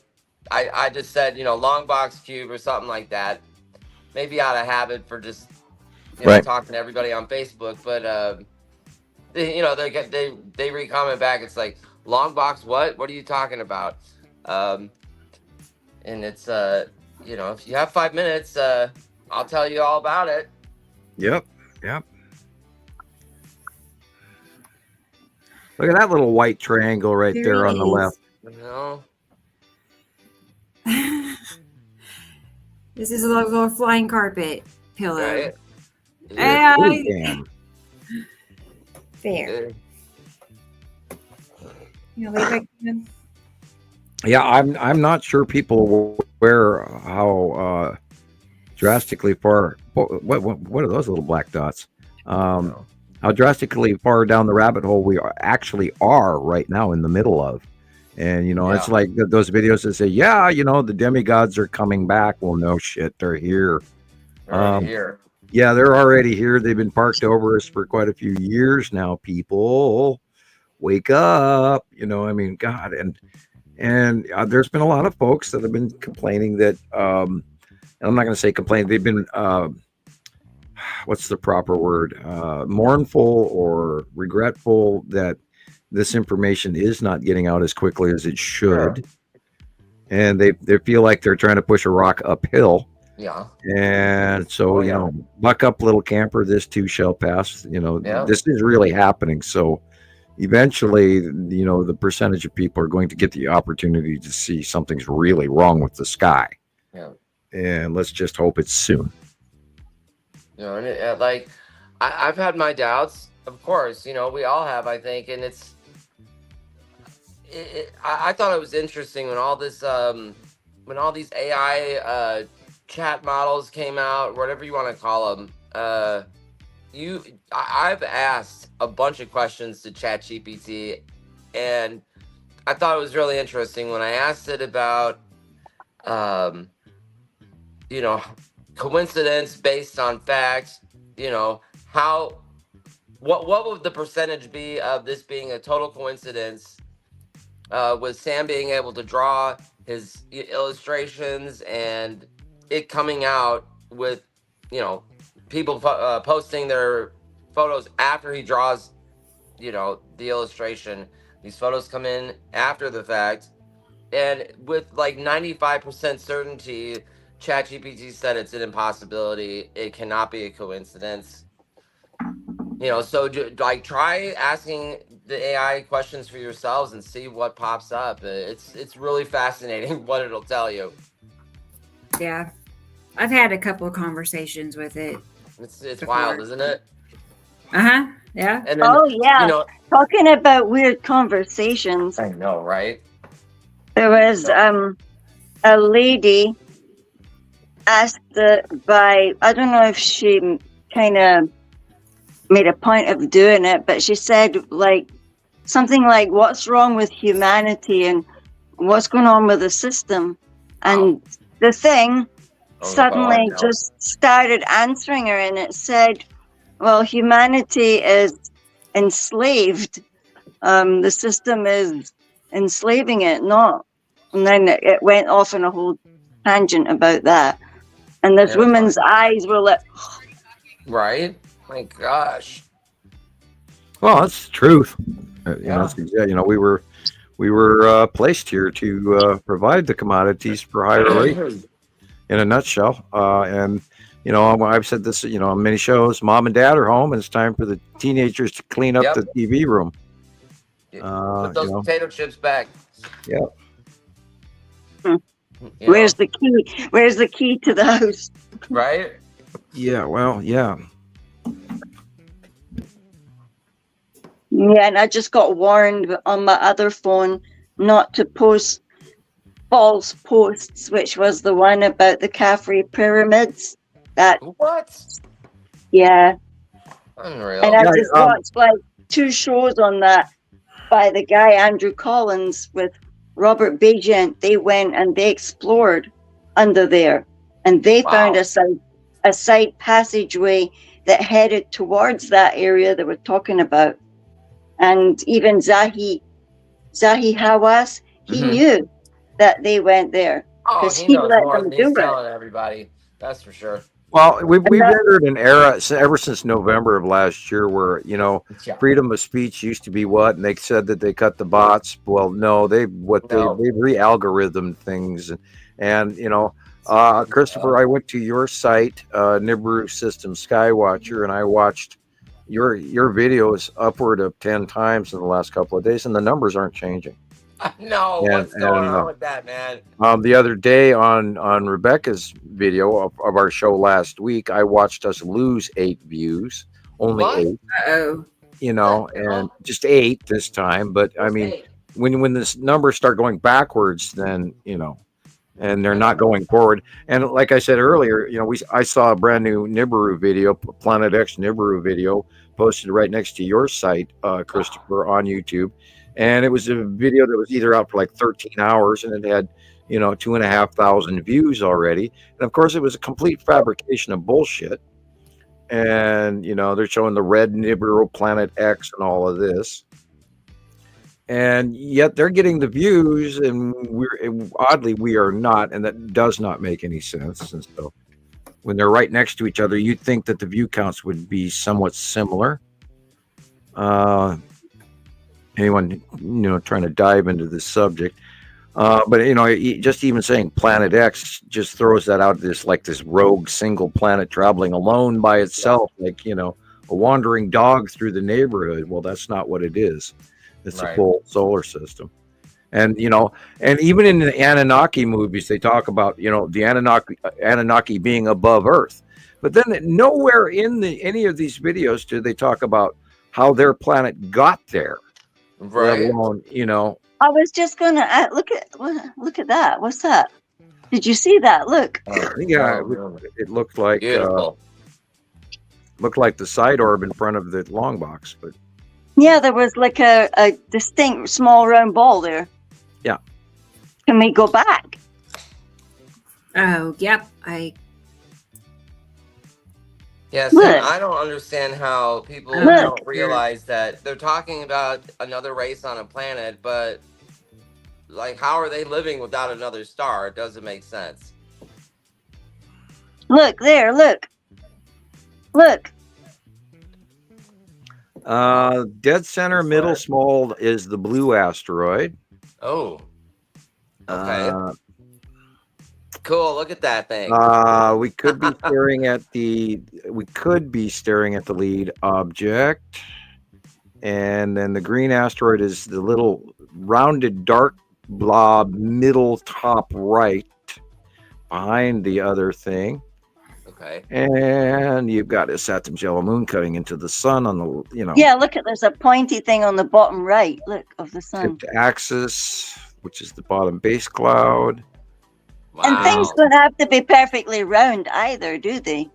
I just said long box cube or something like that. Maybe out of habit for just. Right. Talking to everybody on Facebook, but they re-comment back. It's like long box. What are you talking about? And it's if you have 5 minutes, I'll tell you all about it. Yep. Look at that little white triangle right there on the left. This is a little flying carpet pillow. Right. There. Yeah, I'm not sure people are aware how drastically far. What are those little black dots? How drastically far down the rabbit hole we actually are right now in the middle of. And it's like those videos that say, the demigods are coming back. Well, no shit, they're here. Here. Yeah, they're already here. They've been parked over us for quite a few years now. People, wake up! God, and there's been a lot of folks that have been complaining that. And I'm not going to say complain. They've been, what's the proper word? Mournful or regretful that this information is not getting out as quickly as it should, and they feel like they're trying to push a rock uphill. Yeah. And so, buck up, little camper. This too shall pass. This is really happening. So eventually, the percentage of people are going to get the opportunity to see something's really wrong with the sky. Yeah. And let's just hope it's soon. And I've had my doubts, of course, we all have, I think. And I thought it was interesting when all this, when all these AI, chat models came out, whatever you want to call them. I've asked a bunch of questions to ChatGPT, and I thought it was really interesting when I asked it about, coincidence based on facts. What would the percentage be of this being a total coincidence? With Sam being able to draw his illustrations and it coming out with, people posting their photos after he draws, the illustration. These photos come in after the fact. And with like 95% certainty, ChatGPT said it's an impossibility. It cannot be a coincidence. So try asking the AI questions for yourselves and see what pops up. It's really fascinating what it'll tell you. Yeah, I've had a couple of conversations with it. It's wild, isn't it? Yeah. And then, talking about weird conversations. I know, right? There was a lady asked by, I don't know if she kind of made a point of doing it, but she said something like, what's wrong with humanity and what's going on with the system? And the thing suddenly just started answering her, and it said, well, humanity is enslaved. The system is enslaving it, not. And then it went off in a whole tangent about that. And this woman's eyes were like, right? My gosh. Well, that's the truth. We were placed here to provide the commodities for higher rates. In a nutshell, and I've said this, on many shows. Mom and Dad are home, and it's time for the teenagers to clean up the TV room. Put those potato chips back. Yep. Where's the key? Where's the key to the house? Right? Yeah. Well, yeah. Yeah, and I just got warned on my other phone not to post false posts, which was the one about the Khafre pyramids. That what? Yeah. Unreal. And I just watched like 2 shows on that by the guy Andrew Collins with Robert Bagent. They went and they explored under there, and they found a side passageway that headed towards that area that we're talking about. And even Zahi Hawass, he knew that they went there because he let them do it. Everybody, that's for sure. Well, we've entered an era ever since November of last year where freedom of speech used to be what, and they said that they cut the bots. Well, no, they re-algorithmed things, and Christoper, I went to your site, Nibiru System Skywatcher, and I watched your videos upward of 10 times in the last couple of days, and the numbers aren't changing. No, what's going on with that, man? The other day on Rebecca's video of our show last week, I watched us lose 8 views, only 8. And just 8 this time. But I mean, when this numbers start going backwards, then and they're not going forward. And like I said earlier, I saw a brand new Nibiru video, Planet X Nibiru video, posted right next to your site, Christoper, on YouTube. And it was a video that was either out for like 13 hours, and it had, 2,500 views already. And of course, it was a complete fabrication of bullshit. And, they're showing the red Nibiru Planet X and all of this. And yet they're getting the views, and oddly, we are not. And that does not make any sense. And so when they're right next to each other, you'd think that the view counts would be somewhat similar. Anyone trying to dive into this subject, but just even saying Planet X just throws that out this rogue single planet traveling alone by itself, a wandering dog through the neighborhood. Well, that's not what it is. It's a full solar system. And and even in the Anunnaki movies, they talk about the Anunnaki being above Earth, but then nowhere in any of these videos do they talk about how their planet got there. Right. I was just gonna look at that. What's that? Did you see that? Look. Yeah, it looked like the side orb in front of the long box, but yeah, there was like a distinct small round ball there. Yeah. Can we go back? Oh, yep. Yes, I don't understand how people don't realize that they're talking about another race on a planet, but how are they living without another star? It doesn't make sense. Look there, look. Dead center, middle, small is the blue asteroid. Oh. Okay. Cool. Look at that thing. We could be staring at the lead object, and then the green asteroid is the little rounded dark blob middle top right behind the other thing. Okay. And you've got a Saturn's yellow moon cutting into the sun on the Yeah, look at there's a pointy thing on the bottom right. Look of the sun. Axis, which is the bottom base cloud. Wow. And things don't have to be perfectly round either, do they?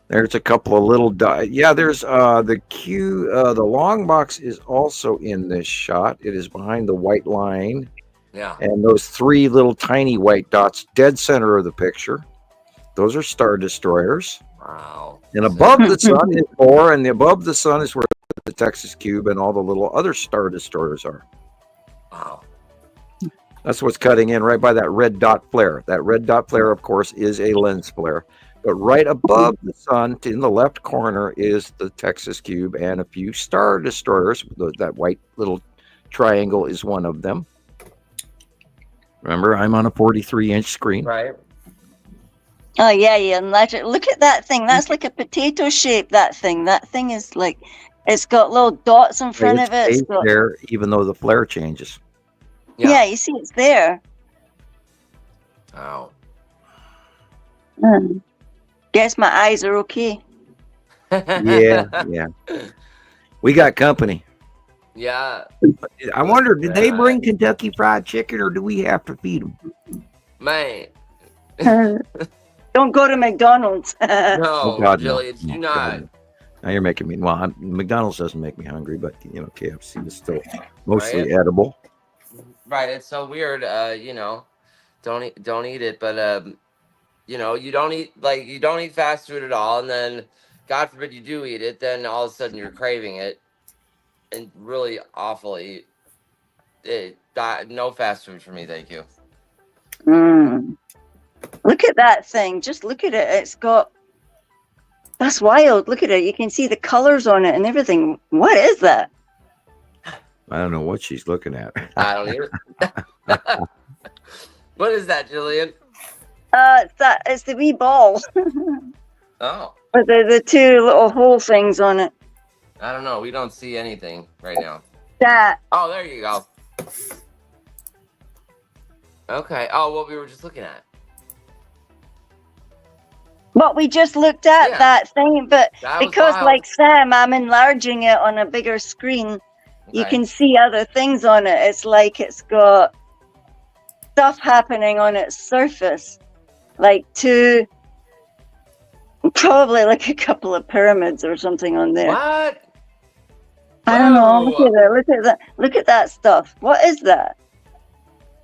There's a couple of little there's the long box is also in this shot. It is behind the white line. Yeah. And those 3 little tiny white dots dead center of the picture. Those are star destroyers. Wow. And above the sun is Bohr, and above the sun is where the Texas Cube and all the little other star destroyers are. Wow. That's what's cutting in right by that red dot flare. That red dot flare, of course, is a lens flare. But right above the sun, in the left corner, is the Texas Cube and a few star destroyers. That white little triangle is one of them. Remember, I'm on a 43-inch screen. Right. Oh, yeah, look at that thing. That's like a potato shape, that thing. That thing is like, it's got little dots in front of it. It's there, even though the flare changes. Yeah, you see it's there. Oh. Guess my eyes are okay. Yeah. We got company. Yeah. I wonder, did they bring Kentucky Fried Chicken, or do we have to feed them? Man. Don't go to McDonald's. No, God, Gillian, no. do not. God. Now you're making me. Well, McDonald's doesn't make me hungry, but KFC is still mostly edible. Right. It's so weird. Don't eat it, but you don't eat fast food at all, and then God forbid you do eat it, then all of a sudden you're craving it, and really awfully. No fast food for me, thank you. Look at that thing. Just look at it. That's wild. Look at it. You can see the colors on it and everything. What is that? I don't know what she's looking at. I don't either. What is that, Gillian? It's the wee ball. Oh. With the two little hole things on it. I don't know. We don't see anything right now. That. Oh, there you go. Okay. Oh, what we were just looking at. What we just looked at, that thing, but because like Sam, I'm enlarging it on a bigger screen. You can see other things on it. It's like it's got stuff happening on its surface. Like probably like a couple of pyramids or something on there. What? I don't know. Look at it. Look at that. Look at that stuff. What is that?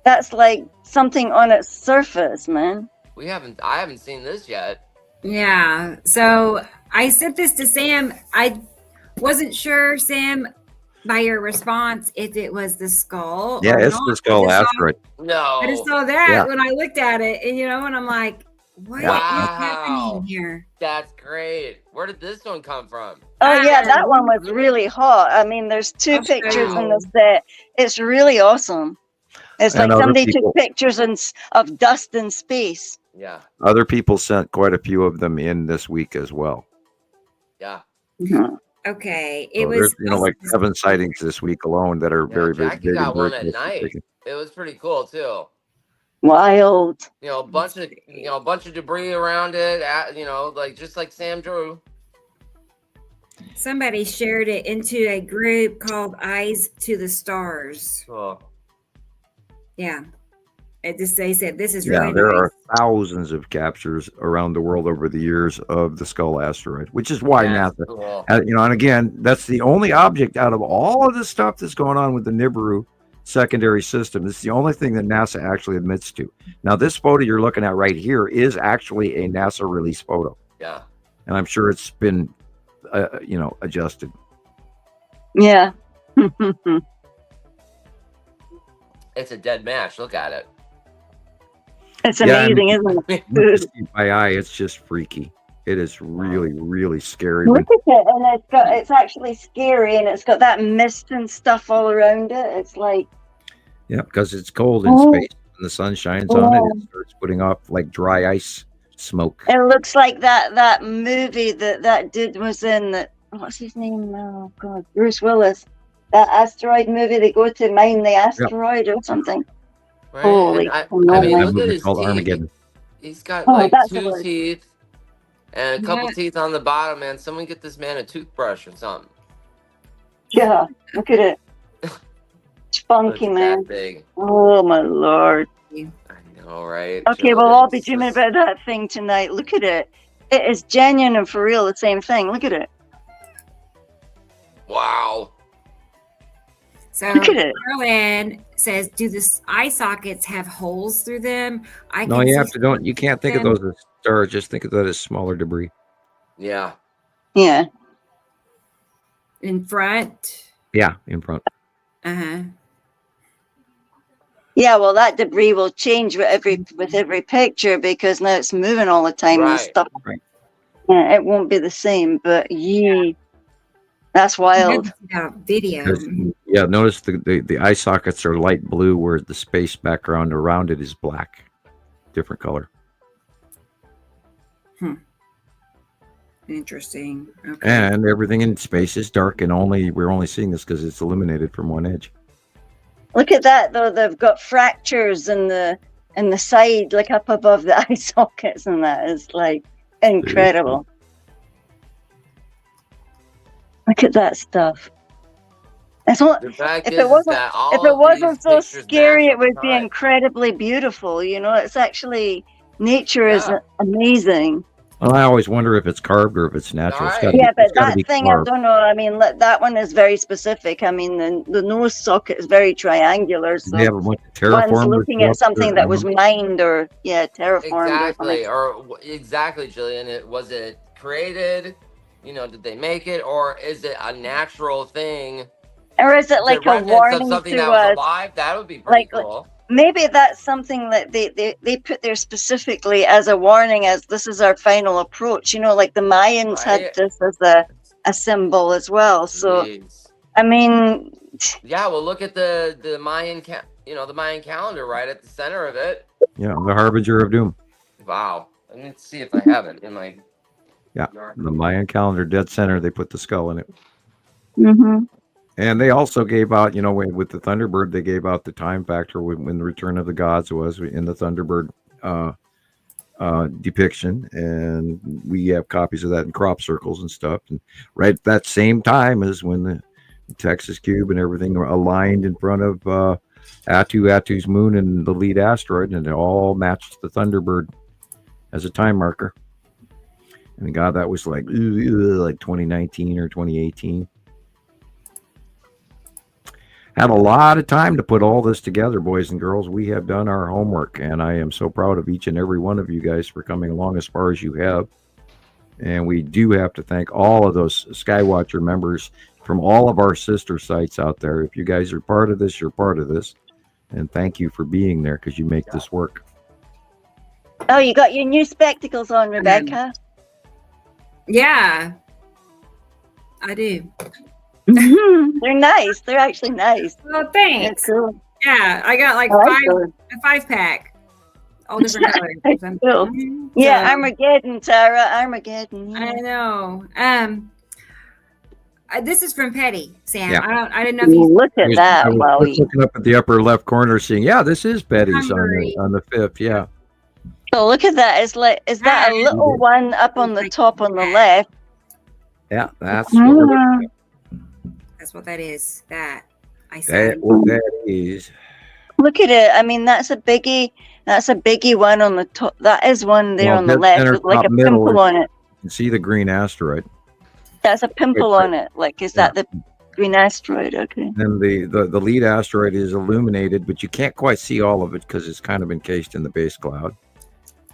That's like something on its surface, man. I haven't seen this yet. Yeah. So I sent this to Sam. I wasn't sure, Sam, by your response, if it was the skull. Yeah, it's the skull asteroid. No. I just saw that when I looked at it, and I'm like, what is happening here? That's great. Where did this one come from? Oh, yeah, that one was really hot. I mean, there's two pictures in the set. It's really awesome. It's like somebody took pictures of dust in space. Yeah. Other people sent quite a few of them in this week as well. Yeah. Mm-hmm. Okay. It was like 7 sightings this week alone that are very, very big. Got one at night. It was pretty cool too. Wild. A bunch of debris around it. Just like Sam drew. Somebody shared it into a group called Eyes to the Stars. Cool. Yeah. They said this is really there nice. are thousands of captures around the world over the years of the skull asteroid, which is why NASA, cool. And again, that's the only object out of all of the stuff that's going on with the Nibiru secondary system. It's the only thing that NASA actually admits to. Now, this photo you're looking at right here is actually a NASA release photo. Yeah. And I'm sure it's been, adjusted. Yeah. It's a dead match. Look at it. It's amazing, isn't it? My eye, it's just freaky. It is really, really scary. Look at it, and it's actually scary, and it's got that mist and stuff all around it. It's like, yeah, because it's cold in space. When the sun shines on it, it starts putting off like dry ice smoke. It looks like that movie that dude was in. What's his name? Oh God, Bruce Willis. That asteroid movie. They go to mine the asteroid or something. Right. Holy! Look at his teeth. He's got like 2 teeth. And a couple teeth on the bottom, man. Someone get this man a toothbrush or something. Yeah, look at it. It's funky, man. Big. Oh, my Lord. I know, right? Okay, we'll all be dreaming about that thing tonight. Look at it. It is genuine and for real, the same thing. Look at it. Wow. So look at it. Carolyn says, do the eye sockets have holes through them? You can't think of those as stars. Just think of that as smaller debris. Yeah. Yeah. In front? Yeah, in front. Uh-huh. Yeah, well, that debris will change with every picture because now it's moving all the time and stuff. Right. Yeah, it won't be the same, but that's wild. Video. Yeah, notice the eye sockets are light blue, where the space background around it is black, different color. Interesting. Okay. And everything in space is dark, and we're only seeing this because it's illuminated from one edge. Look at that, though. They've got fractures in the side, like up above the eye sockets, and that is like incredible. Look at that stuff. If it wasn't so scary, it would be incredibly beautiful. You know, it's actually nature is amazing. Well, I always wonder if it's carved or if it's natural. Right. But that thing, carved. I don't know. I mean, that one is very specific. I mean, the nose socket is very triangular. So they have a bunch of terraformers. One's looking at something that was mined or terraformed. Exactly, Gillian. Was it created? You know, did they make it, or is it a natural thing? Or is it like a warning of something to that was alive? That would be pretty cool. Maybe that's something that they put there specifically as a warning, as this is our final approach. You know, like the Mayans had this as a symbol as well. So, jeez. I mean, yeah. Well, look at the Mayan, the Mayan calendar right at the center of it. Yeah, the harbinger of doom. Wow. Let me see if I have it in my. Yeah, the Mayan calendar, dead center. They put the skull in it. Mm-hmm. And they also gave out, with the Thunderbird, they gave out the time factor when the Return of the Gods was in the Thunderbird depiction. And we have copies of that in crop circles and stuff. And right at that same time is when the Texas cube and everything were aligned in front of Atu's moon and the lead asteroid. And it all matched the Thunderbird as a time marker. And God, that was like 2019 or 2018. Had a lot of time to put all this together, boys and girls. We have done our homework, and I am so proud of each and every one of you guys for coming along as far as you have. And we do have to thank all of those Skywatcher members from all of our sister sites out there. If you guys are part of this, you're part of this. And thank you for being there because you make this work. Oh, you got your new spectacles on, Rebecca? Yeah, I do. They're nice. They're actually nice. Well, thanks. Cool. Yeah, I got like a 5-pack. All different colors. Cool. Yeah, Armageddon, Tara. Armageddon. Yeah. I know. This is from Petty, Sam. Yeah. I didn't know if you look at that. I was looking up at the upper left corner, seeing this is Petty's on the 5th. Yeah. Oh, look at that! Is that a little one up on the top on the left? Yeah, that's what that is. That I said. That is. Look at it. I mean, that's a biggie. That's a biggie one on the top. That is one there on the left with like a pimple on it. You can see the green asteroid. That's a pimple on it. Like, is that the green asteroid? Okay. And the lead asteroid is illuminated, but you can't quite see all of it because it's kind of encased in the base cloud.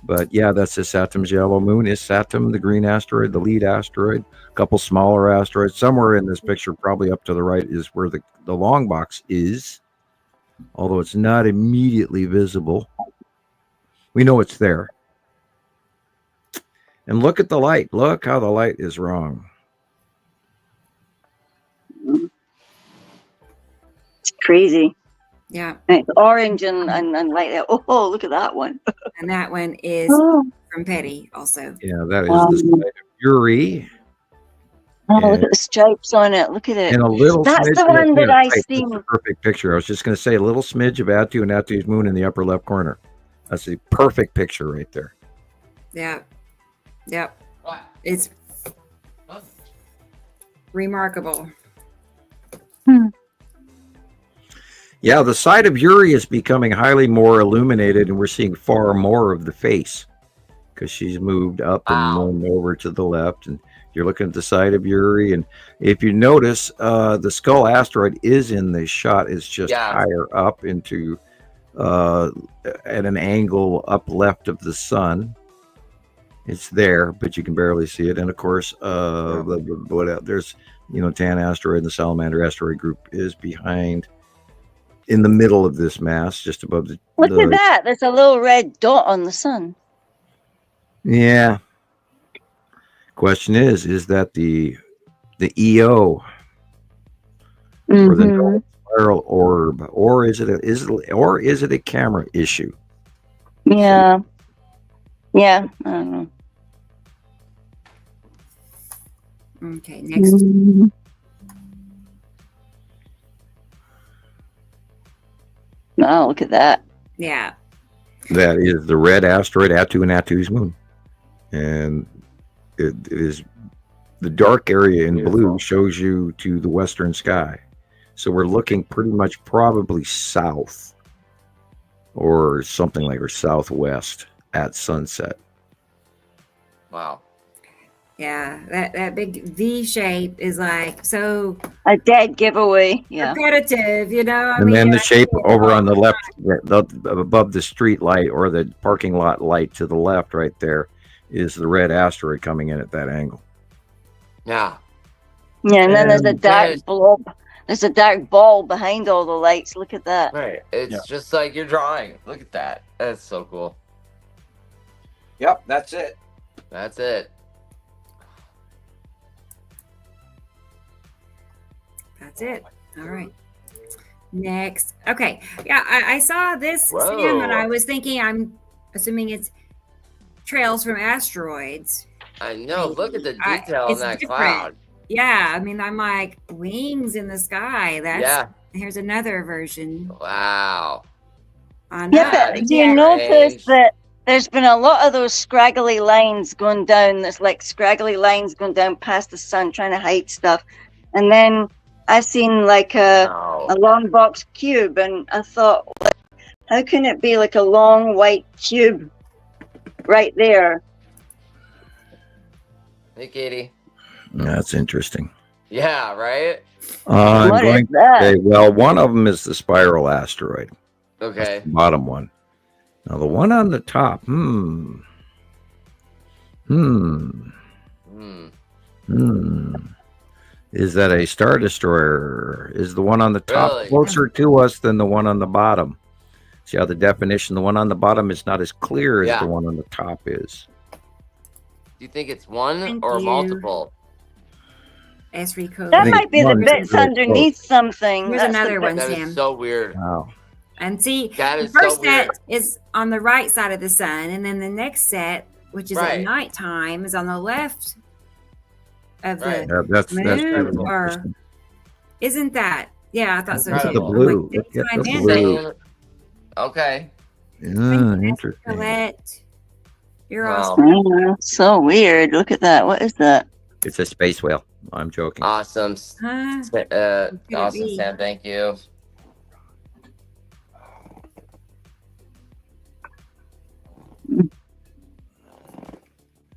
But yeah, that's the Saturn's yellow moon. Is Saturn the green asteroid, the lead asteroid? A couple smaller asteroids. Somewhere in this picture, probably up to the right, is where the long box is. Although it's not immediately visible. We know it's there. And look at the light. Look how the light is wrong. It's crazy. Yeah. And it's orange and light. Oh, look at that one. And that one is from Petty also. Yeah, that is the site of Uri. Oh, look at the stripes on it. Look at it. And a little That's the one that I seen. That's a perfect picture. I was just going to say a little smidge of Atu and Atu's moon in the upper left corner. That's a perfect picture right there. Yeah. Yep. It's remarkable. Yeah, the side of Uri is becoming highly more illuminated, and we're seeing far more of the face because she's moved up and over to the left. And you're looking at the side of Uri, and if you notice, the skull asteroid is in the shot. It's just higher up into at an angle up left of the sun. It's there, but you can barely see it. And of course, there's Tan asteroid and the Salamander asteroid group is behind in the middle of this mass, just above the. Look at that! There's a little red dot on the sun. Yeah. Question is that the EO or the north spiral orb, or is it a camera issue? Yeah. Yeah. I don't know. Okay, next. Oh, look at that. Yeah. That is the red asteroid Attu and Attu's moon. And it is the dark area in blue shows you to the western sky. So we're looking pretty much probably south or something like or southwest at sunset. Wow. Yeah, that big V shape is like so a dead giveaway. Yeah, repetitive, you know. And then the shape over on the left, above the street light or the parking lot light to the left, right there, is the red asteroid coming in at that angle. Yeah. Yeah, and then there's a dark blob. There's a dark ball behind all the lights. Look at that. Right. It's just like you're drawing. Look at that. That's so cool. Yep, that's it. That's it. That's it. All right. Next. Okay. Yeah, I saw this, Sam, and I was thinking, I'm assuming it's trails from asteroids. I know. Look at the detail in that cloud. Yeah. I mean, I'm like, wings in the sky. Here's another version. Wow. Yeah, but do you notice that there's been a lot of those scraggly lines going down? There's like scraggly lines going down past the sun, trying to hide stuff. And then I seen like a long box cube, and I thought, how can it be like a long white cube right there? Hey, Katie. That's interesting. Yeah, right? I'm going to say, well, one of them is the spiral asteroid. Okay. That's the bottom one. Now, the one on the top, is that a Star Destroyer? Is the one on the top closer to us than the one on the bottom? See how the definition, the one on the bottom is not as clear as the one on the top is. Do you think it's one or multiple? That might be the bits underneath something. There's another one, Sam. That is so weird. Wow. And see, that the is first so weird. set is on the right side of the sun, and then the next set, which is at nighttime, is on the left of the moon. Or isn't that? Yeah, I thought so too. The blue. Like, Look at the blue. Okay. Yeah, interesting. You're awesome. So weird. Look at that. What is that? It's a space whale. I'm joking. Awesome. Awesome, Sam. Thank you.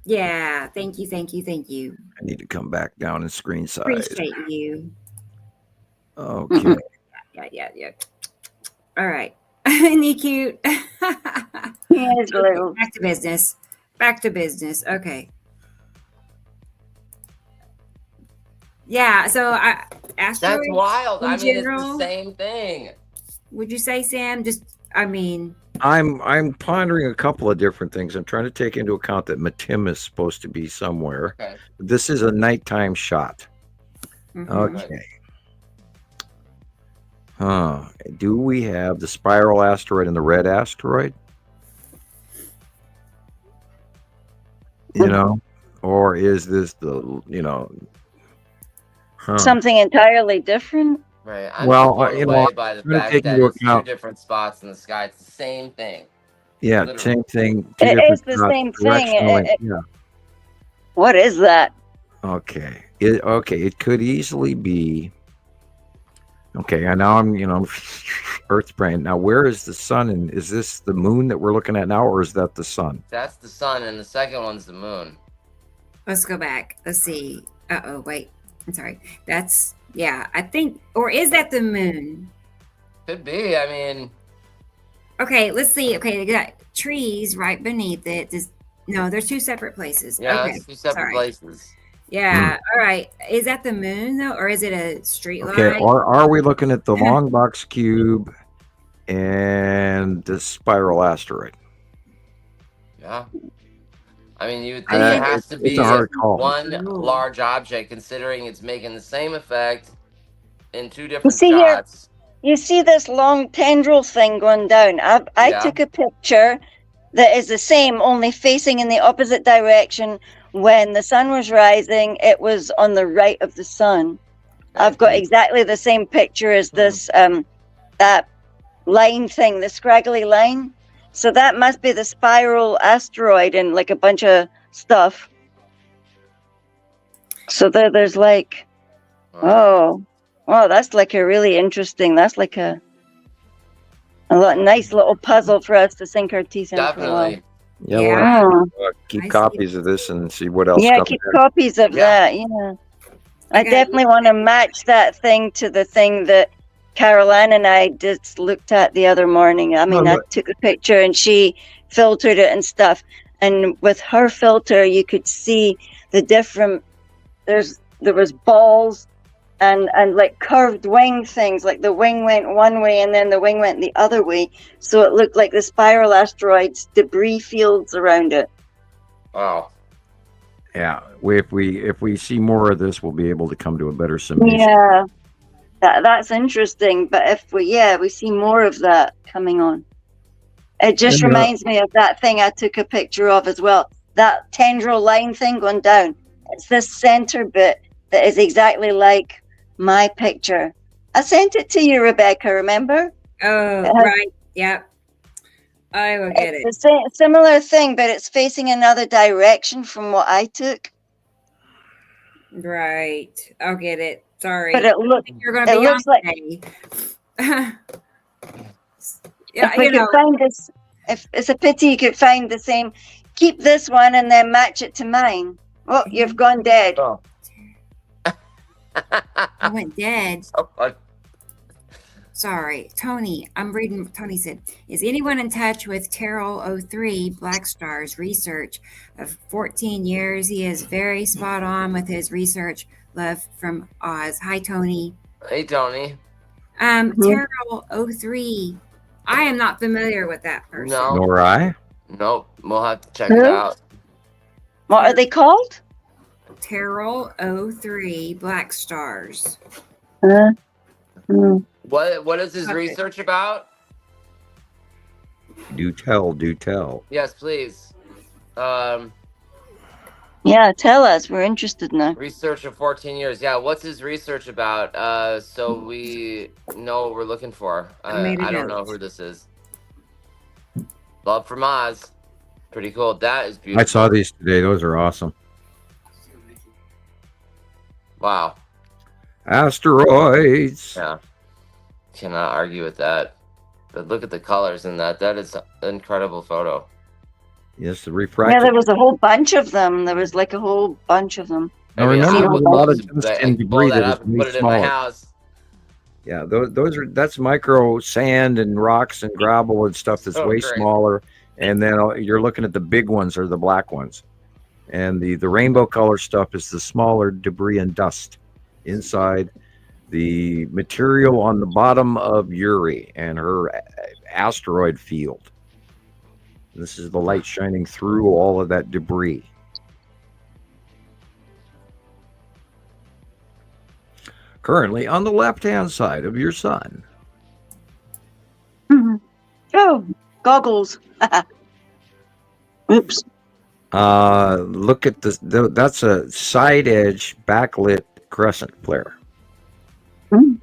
Yeah, thank you. I need to come back down and screen size. Appreciate you. Okay. Yeah. All right. Isn't he cute? Back to business. Okay. Yeah, so asteroids. That's wild. I mean, it's the same thing. Would you say, Sam? I'm pondering a couple of different things. I'm trying to take into account that Matim is supposed to be somewhere. Okay. This is a nighttime shot. Okay. Do we have the spiral asteroid and the red asteroid? Or is this something entirely different? Right. I'm by the fact that it's two different spots in the sky. It's the same thing. Yeah, literally. Same thing. It is the same thing. What is that? Okay. It could easily be. Okay, and now I'm, Earth's brain. Now, where is the sun? And is this the moon that we're looking at now, or is that the sun? That's the sun, and the second one's the moon. Let's go back. Let's see. Wait. I'm sorry. I think, or is that the moon? Could be. I mean. Okay, let's see. Okay, they got trees right beneath it. No, there's two separate places. Yeah, okay, it's two separate places. Yeah. All right. Is that the moon though, or is it a street Okay, light? or are we looking at the long box cube and the spiral asteroid? Yeah. I mean, you would think it has to be a hard call. one large object, considering it's making the same effect in two different see shots. You see this long tendril thing going down. I took a picture that is the same, only facing in the opposite direction. When the sun was rising, it was on the right of the sun. I've got exactly the same picture as this that line thing, the scraggly line. So that must be the spiral asteroid and like a bunch of stuff. So there's like, oh, that's like a really interesting. That's like a nice little puzzle for us to sink our teeth in. Definitely. Yeah. We'll keep copies of this and see what else. Yeah, keep copies of that. Yeah. I definitely want to match that thing to the thing that Carol Ann and I just looked at the other morning. I mean, I took a picture and she filtered it and stuff. And with her filter, you could see the different. There was balls and like curved wing things. Like the wing went one way and then the wing went the other way. So it looked like the spiral asteroid's debris fields around it. Wow. Yeah, if we see more of this, we'll be able to come to a better summation. Yeah, that's interesting. But if we see more of that coming on, it just reminds me of that thing I took a picture of as well. That tendril line thing going down. It's this center bit that is exactly like my picture. I sent it to you, Rebecca. Remember? Oh, right. Yep. I will get it. It's a similar thing, but it's facing another direction from what I took. Right. I'll get it. Sorry. But it looks like yeah, if we could find this, if it's a pity you could find the same, keep this one and then match it to mine. Oh, you've gone dead. Oh. I went dead. Oh, Sorry, Tony. I'm reading. Tony said, "Is anyone in touch with Terrell 03 Black Star's research of 14 years? He is very spot on with his research. Love from Oz. Hi, Tony. Hey, Tony. Terrell 03. I am not familiar with that person. No. Nor I. Nope. We'll have to check it out. What are they called? Terrell 03 Black Stars. What is his research about? Do tell. Yes, please. Yeah, tell us. We're interested now. Research of 14 years. Yeah, what's his research about? So we know what we're looking for. I don't know who this is. Love from Oz. Pretty cool. That is beautiful. I saw these today. Those are awesome. Wow. Asteroids. Yeah. Cannot argue with that. But look at the colors in that. That is an incredible photo. Yes, the refraction. Yeah, there was a whole bunch of them. There was like a whole bunch of them. Now remember, there's a lot of dust and debris that that is up and made put it in my smaller. house. Yeah, that's micro sand and rocks and gravel and stuff that's way smaller. And then you're looking at the big ones or the black ones. And the rainbow color stuff is the smaller debris and dust inside the material on the bottom of Uri and her asteroid field. This is the light shining through all of that debris. Currently on the left-hand side of your sun. Mm-hmm. Oh, goggles. Oops. Look at this. That's a side edge backlit crescent flare. Mm.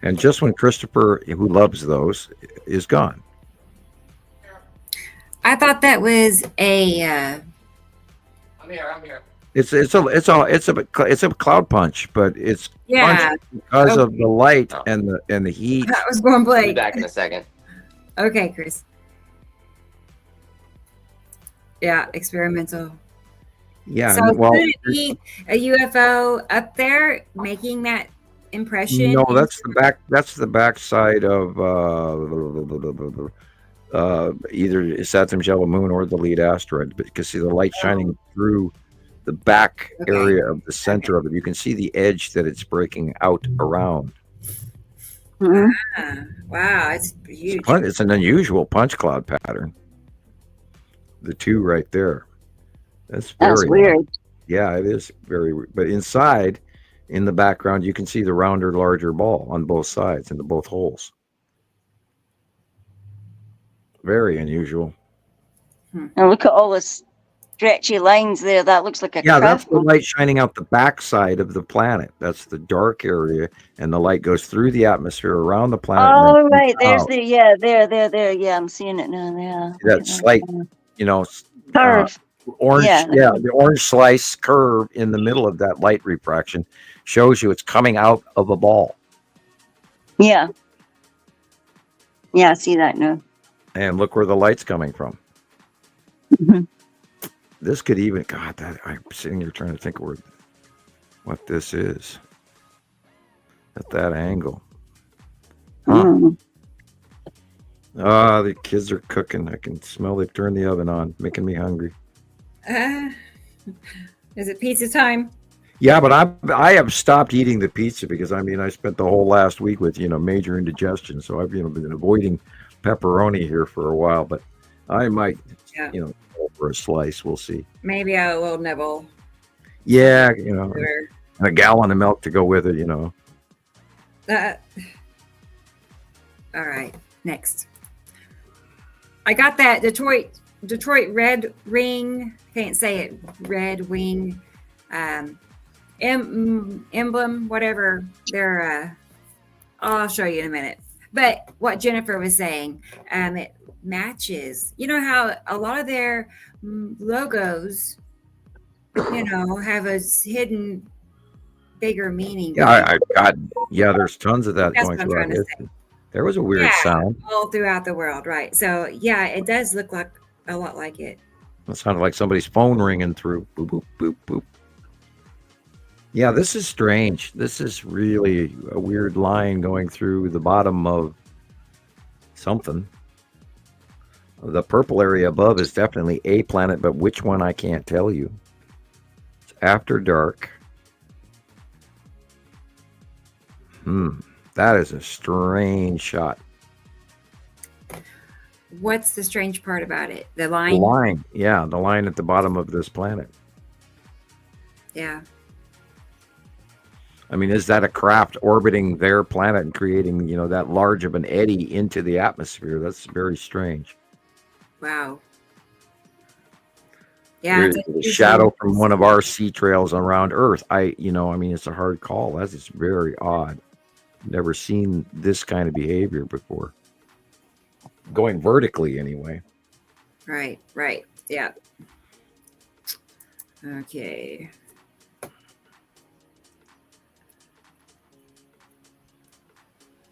And just when Christoper, who loves those, is gone. I thought that was a. I'm here. It's a cloud punch, but it's punch because of the light and the heat. That was going I'll be blank. back in a second. Okay, Chris. Yeah, experimental. Yeah, So well, could it be a UFO up there making that impression? no, that's the back. That's the backside of either Saturn's yellow moon or the lead asteroid. Because see the light shining through the back area of the center of it. You can see the edge that it's breaking out around. Wow, it's huge. It's an unusual punch cloud pattern. The two right there. That's weird. Yeah, it is very weird. But inside, in the background, you can see the rounder, larger ball on both sides into both holes. Very unusual. And look at all this stretchy lines there. That looks like a that's the light shining out the backside of the planet. That's the dark area, and the light goes through the atmosphere around the planet. Oh, right. There's there. Yeah, I'm seeing it now. Yeah. That slight, curve. Orange, the orange slice curve in the middle of that light refraction shows you it's coming out of a ball. Yeah. Yeah, I see that now. And look where the light's coming from. This could even, I'm sitting here trying to think what this is at that angle. The kids are cooking. I can smell they've turned the oven on, making me hungry. Is it pizza time? Yeah, but I have stopped eating the pizza because I spent the whole last week with major indigestion, so I've been avoiding pepperoni here for a while. But I might go for a slice. We'll see. Maybe a little nibble. Yeah, and a gallon of milk to go with it. All right, next. I got that Detroit Red Ring. Can't say it. Red Wing. Emblem, whatever. I'll show you in a minute. But what Jennifer was saying, it matches. You know how a lot of their logos, have a hidden bigger meaning. Yeah, there's tons of that going throughout history. There was a weird sound all throughout the world, right? So yeah, it does look like a lot like it. It sounded like somebody's phone ringing through. Boop, boop, boop, boop. Yeah, this is strange. This is really a weird line going through the bottom of something. The purple area above is definitely a planet, but which one I can't tell you. It's after dark. That is a strange shot. What's the strange part about it? The line? The line. Yeah, the line at the bottom of this planet. Yeah. Is that a craft orbiting their planet and creating, that large of an eddy into the atmosphere? That's very strange. Wow. Yeah. It's a shadow from one of our sea trails around Earth. It's a hard call. That's just very odd. Never seen this kind of behavior before. Going vertically, anyway. Right. Yeah. Okay.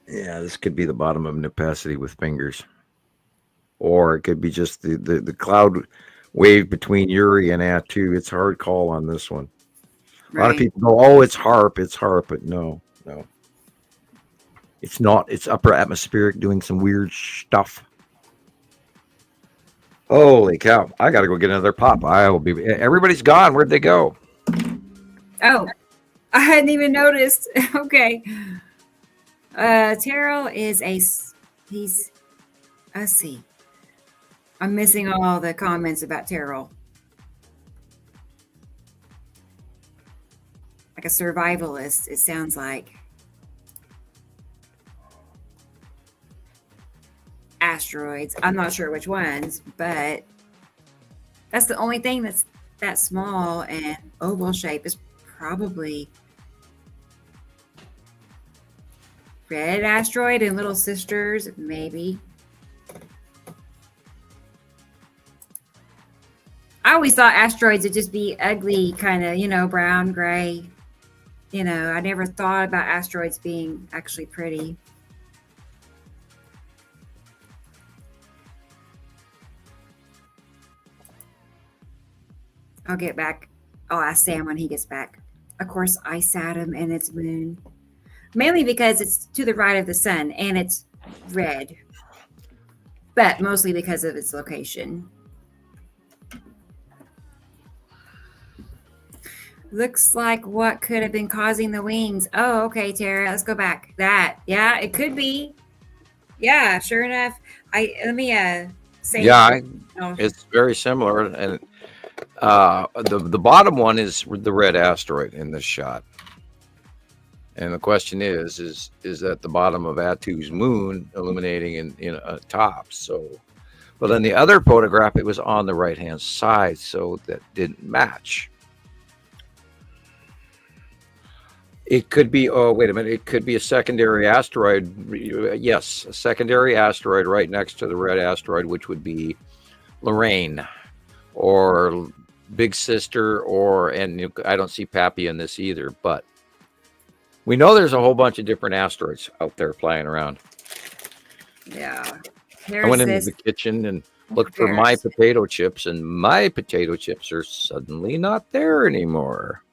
Yeah, this could be the bottom of Nepacity with fingers. Or it could be just the cloud wave between Uri and Atu. It's a hard call on this one. A lot of people go, it's HARP, but no. It's not. It's upper atmospheric doing some weird stuff. Holy cow. I got to go get another pop. Everybody's gone. Where'd they go? Oh, I hadn't even noticed. Okay. Terrell is let's see. I'm missing all the comments about Terrell. Like a survivalist, it sounds like. Asteroids. I'm not sure which ones, but that's the only thing that's that small and oval shape is probably red asteroid and little sisters, maybe. I always thought asteroids would just be ugly, kind of, brown, gray. I never thought about asteroids being actually pretty. I'll get back. I'll ask Sam when he gets back. Of course, I sat him and its moon. Mainly because it's to the right of the sun and it's red. But mostly because of its location. Looks like what could have been causing the wings. Oh, okay, Tara. Let's go back. That, yeah, it could be. Yeah, sure enough. Let me say. Yeah, it's very similar, and the bottom one is the red asteroid in this shot. And the question is that the bottom of Atu's moon illuminating in a top? So, but in the other photograph, it was on the right hand side, so that didn't match. It could be, oh, wait a minute. It could be a secondary asteroid. Yes, a secondary asteroid right next to the red asteroid, which would be Lorraine or Big Sister, and I don't see Pappy in this either, but we know there's a whole bunch of different asteroids out there flying around. Yeah. I went into the kitchen and looked for my potato chips, and my potato chips are suddenly not there anymore.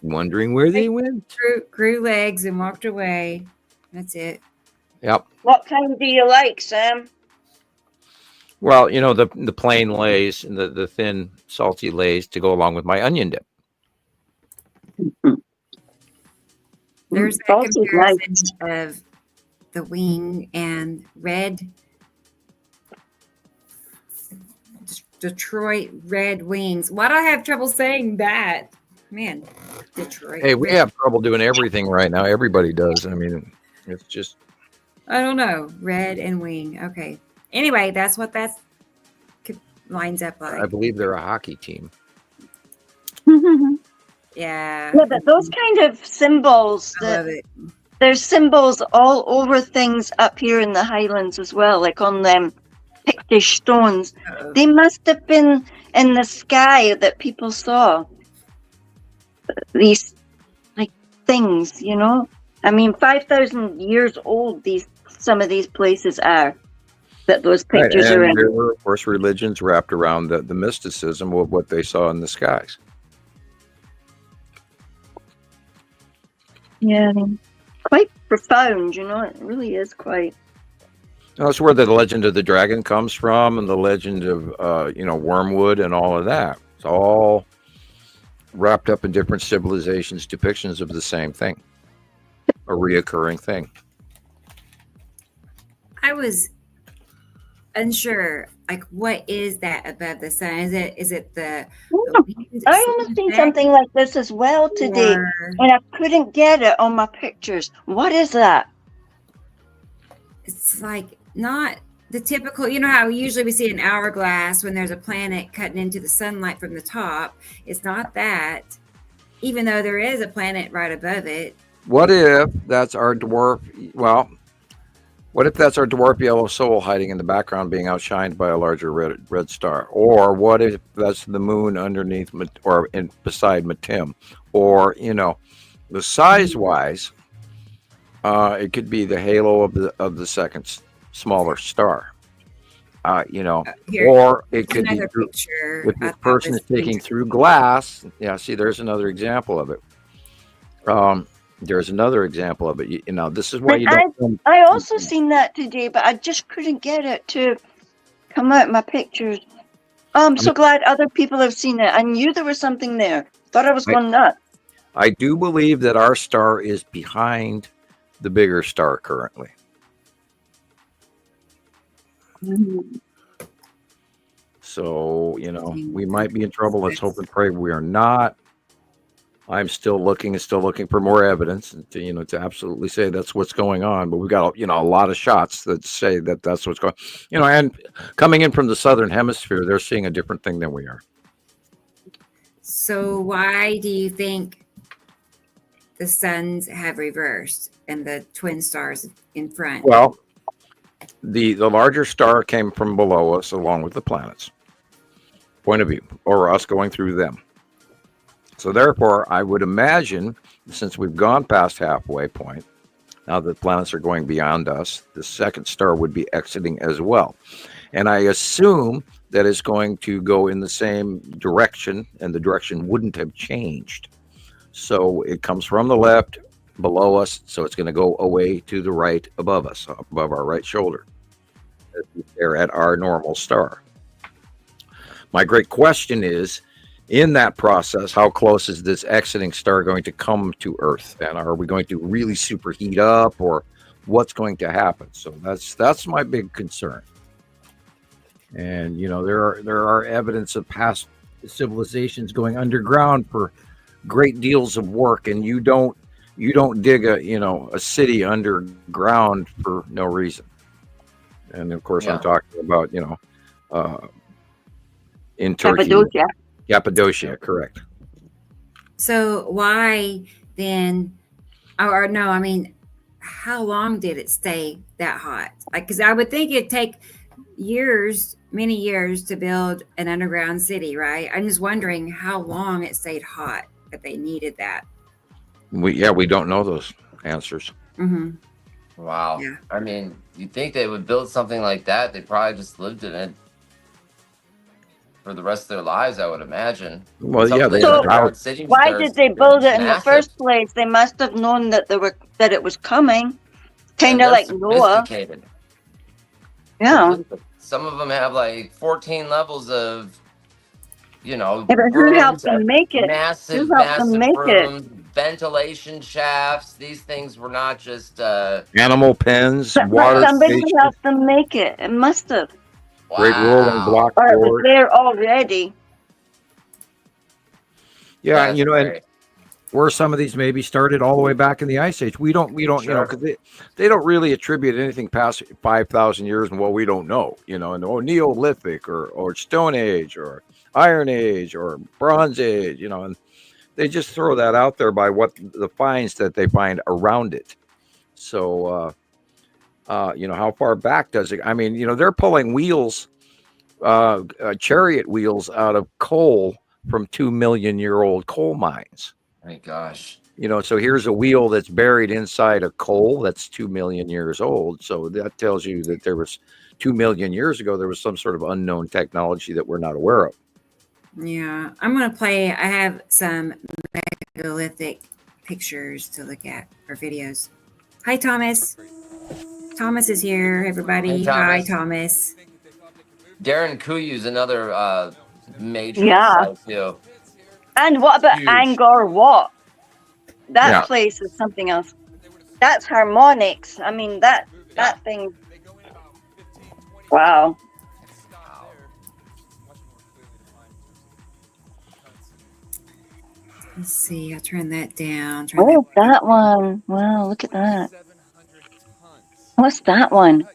Wondering where they went. Grew legs and walked away. That's it. Yep. What kind do you like, Sam? Well, the plain lays and the thin, salty lays to go along with my onion dip. There's that comparison of the wing and red. Detroit Red Wings. Why do I have trouble saying that? Man, Detroit. Hey, we have trouble doing everything right now. Everybody does. I mean, it's just. I don't know. Red and wing. Okay. Anyway, that's what that lines up like. I believe they're a hockey team. Yeah. Yeah, but those kind of symbols, there's symbols all over things up here in the Highlands as well, like on them Pictish stones. They must have been in the sky that people saw. These like things, I mean, 5,000 years old some of these places are that those pictures are in. There were, of course, religions wrapped around the mysticism of what they saw in the skies. Yeah, quite profound, it really is quite. That's where the legend of the dragon comes from, and the legend of wormwood and all of that. It's all wrapped up in different civilizations' depictions of the same thing, a reoccurring thing. I was unsure, like, what is that above the sun? Is it the I almost seen something like this as well today, and I couldn't get it on my pictures. What is that? It's like not the typical, how usually we see an hourglass when there's a planet cutting into the sunlight from the top. It's not that, even though there is a planet right above it. What if that's our dwarf? Well, what if that's our dwarf yellow soul hiding in the background, being outshined by a larger red star? Or what if that's the moon underneath or beside Matim? Or the size-wise, it could be the halo of the second smaller star. Or it could be if this person is taking through glass. Yeah, see, there's another example of it. There's another example of it. This is why you don't. I also seen that today, but I just couldn't get it to come out in my pictures. I'm so glad other people have seen it. I knew there was something there. Thought I was going nuts. I do believe that our star is behind the bigger star currently. So, we might be in trouble. Let's hope and pray we are not. I'm still looking for more evidence to absolutely say that's what's going on. But we've got, a lot of shots that say that that's what's going on. And coming in from the southern hemisphere, they're seeing a different thing than we are. So why do you think the suns have reversed and the twin stars in front? Well, the larger star came from below us along with the planets. Point of view, or us going through them. So therefore, I would imagine, since we've gone past halfway point, now that planets are going beyond us, the second star would be exiting as well. And I assume that it's going to go in the same direction, and the direction wouldn't have changed. So it comes from the left, below us, so it's going to go away to the right above us, above our right shoulder. They're at our normal star. My great question is in that process, how close is this exiting star going to come to Earth? And are we going to really superheat up, or what's going to happen? So that's my big concern. And there are evidence of past civilizations going underground for great deals of work, and you don't dig a city underground for no reason. And of course, I'm talking about in Turkey, Cappadocia, correct. So why then, or no, I mean, how long did it stay that hot? Like, because I would think it'd take many years to build an underground city, right? I'm just wondering how long it stayed hot that they needed that. We don't know those answers. Mm-hmm. Wow. Yeah. I mean, you'd think they would build something like that. They probably just lived in it for the rest of their lives, I would imagine. Well, why did they build it in the first place? They must have known that it was coming. Kind of like Noah. Yeah. Some of them have like 14 levels of, who helped them make it? Massive rooms, ventilation shafts. These things were not just animal pens, water. Somebody helped them make it. It must have. Wow. Great rolling block. Or it was there already. Yeah, and where some of these maybe started all the way back in the Ice Age. We don't, because they don't really attribute anything past 5,000 years, and we don't know, and Neolithic or Stone Age or Iron Age or Bronze Age, and they just throw that out there by what the finds that they find around it. So, how far back does it? I mean, they're pulling wheels, chariot wheels out of coal from 2 million year old coal mines. My gosh. So here's a wheel that's buried inside a coal that's 2 million years old. So that tells you that there was 2 million years ago, there was some sort of unknown technology that we're not aware of. Yeah, I'm going to play. I have some megalithic pictures to look at, or videos. Hi, Thomas. Thomas is here, everybody. Hi, Thomas. Darren Kuyu's another major site too. And what about Angkor Wat? That place is something else. That's harmonics. I mean, that thing. Wow. Let's see. I'll turn that down. That one. Wow, look at that. What's that one?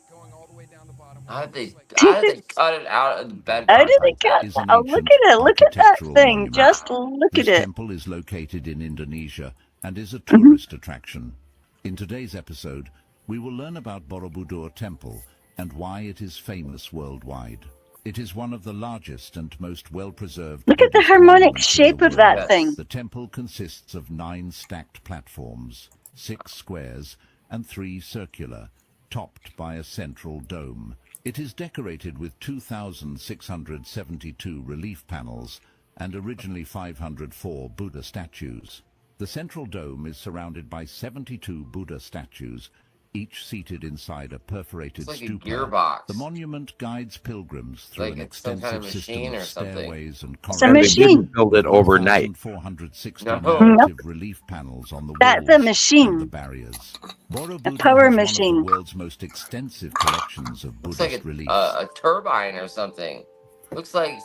How did they cut it out of the bed? How did they cut it? Oh, look at it. Look at that thing. Monument. Just look at it. This temple is located in Indonesia and is a tourist attraction. In today's episode, we will learn about Borobudur Temple and why it is famous worldwide. It is one of the largest and most well-preserved. Look at the harmonic shape of that thing. The temple consists of 9 stacked platforms, 6 squares, and 3 circular, topped by a central dome. It is decorated with 2,672 relief panels and originally 504 Buddha statues. The central dome is surrounded by 72 Buddha statues, each seated inside a perforated stupa. Gearbox. The monument guides pilgrims through an extensive system of stairways and corridors. It's a machine. They didn't build it overnight. 460 narrative relief panels on the walls. That's a machine. The barriers. A power machine. One of the world's most extensive collections of Buddhist reliefs. A turbine or something. It looks like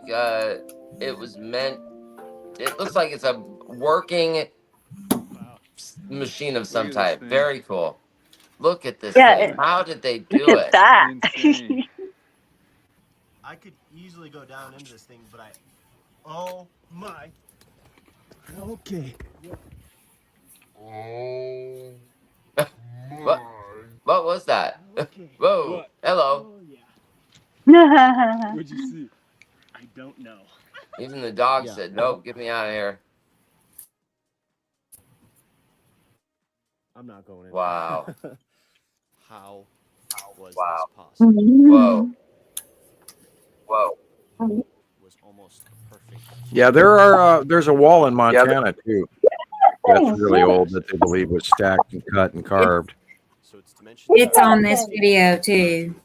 it was meant. It looks like it's a working machine of some type. Very cool. Look at this thing. How did they do look at that? I could easily go down into this thing, but oh my. Okay. Oh. What was that? Okay. Whoa. What? Hello. Oh, yeah. What'd you see? I don't know. Even the dog said, nope, get me out of here. I'm not going in. Wow. How was this possible? Whoa. Whoa. It was almost perfect. Yeah, there's a wall in Montana too. That's really old that they believe was stacked and cut and carved. So it's on this video too.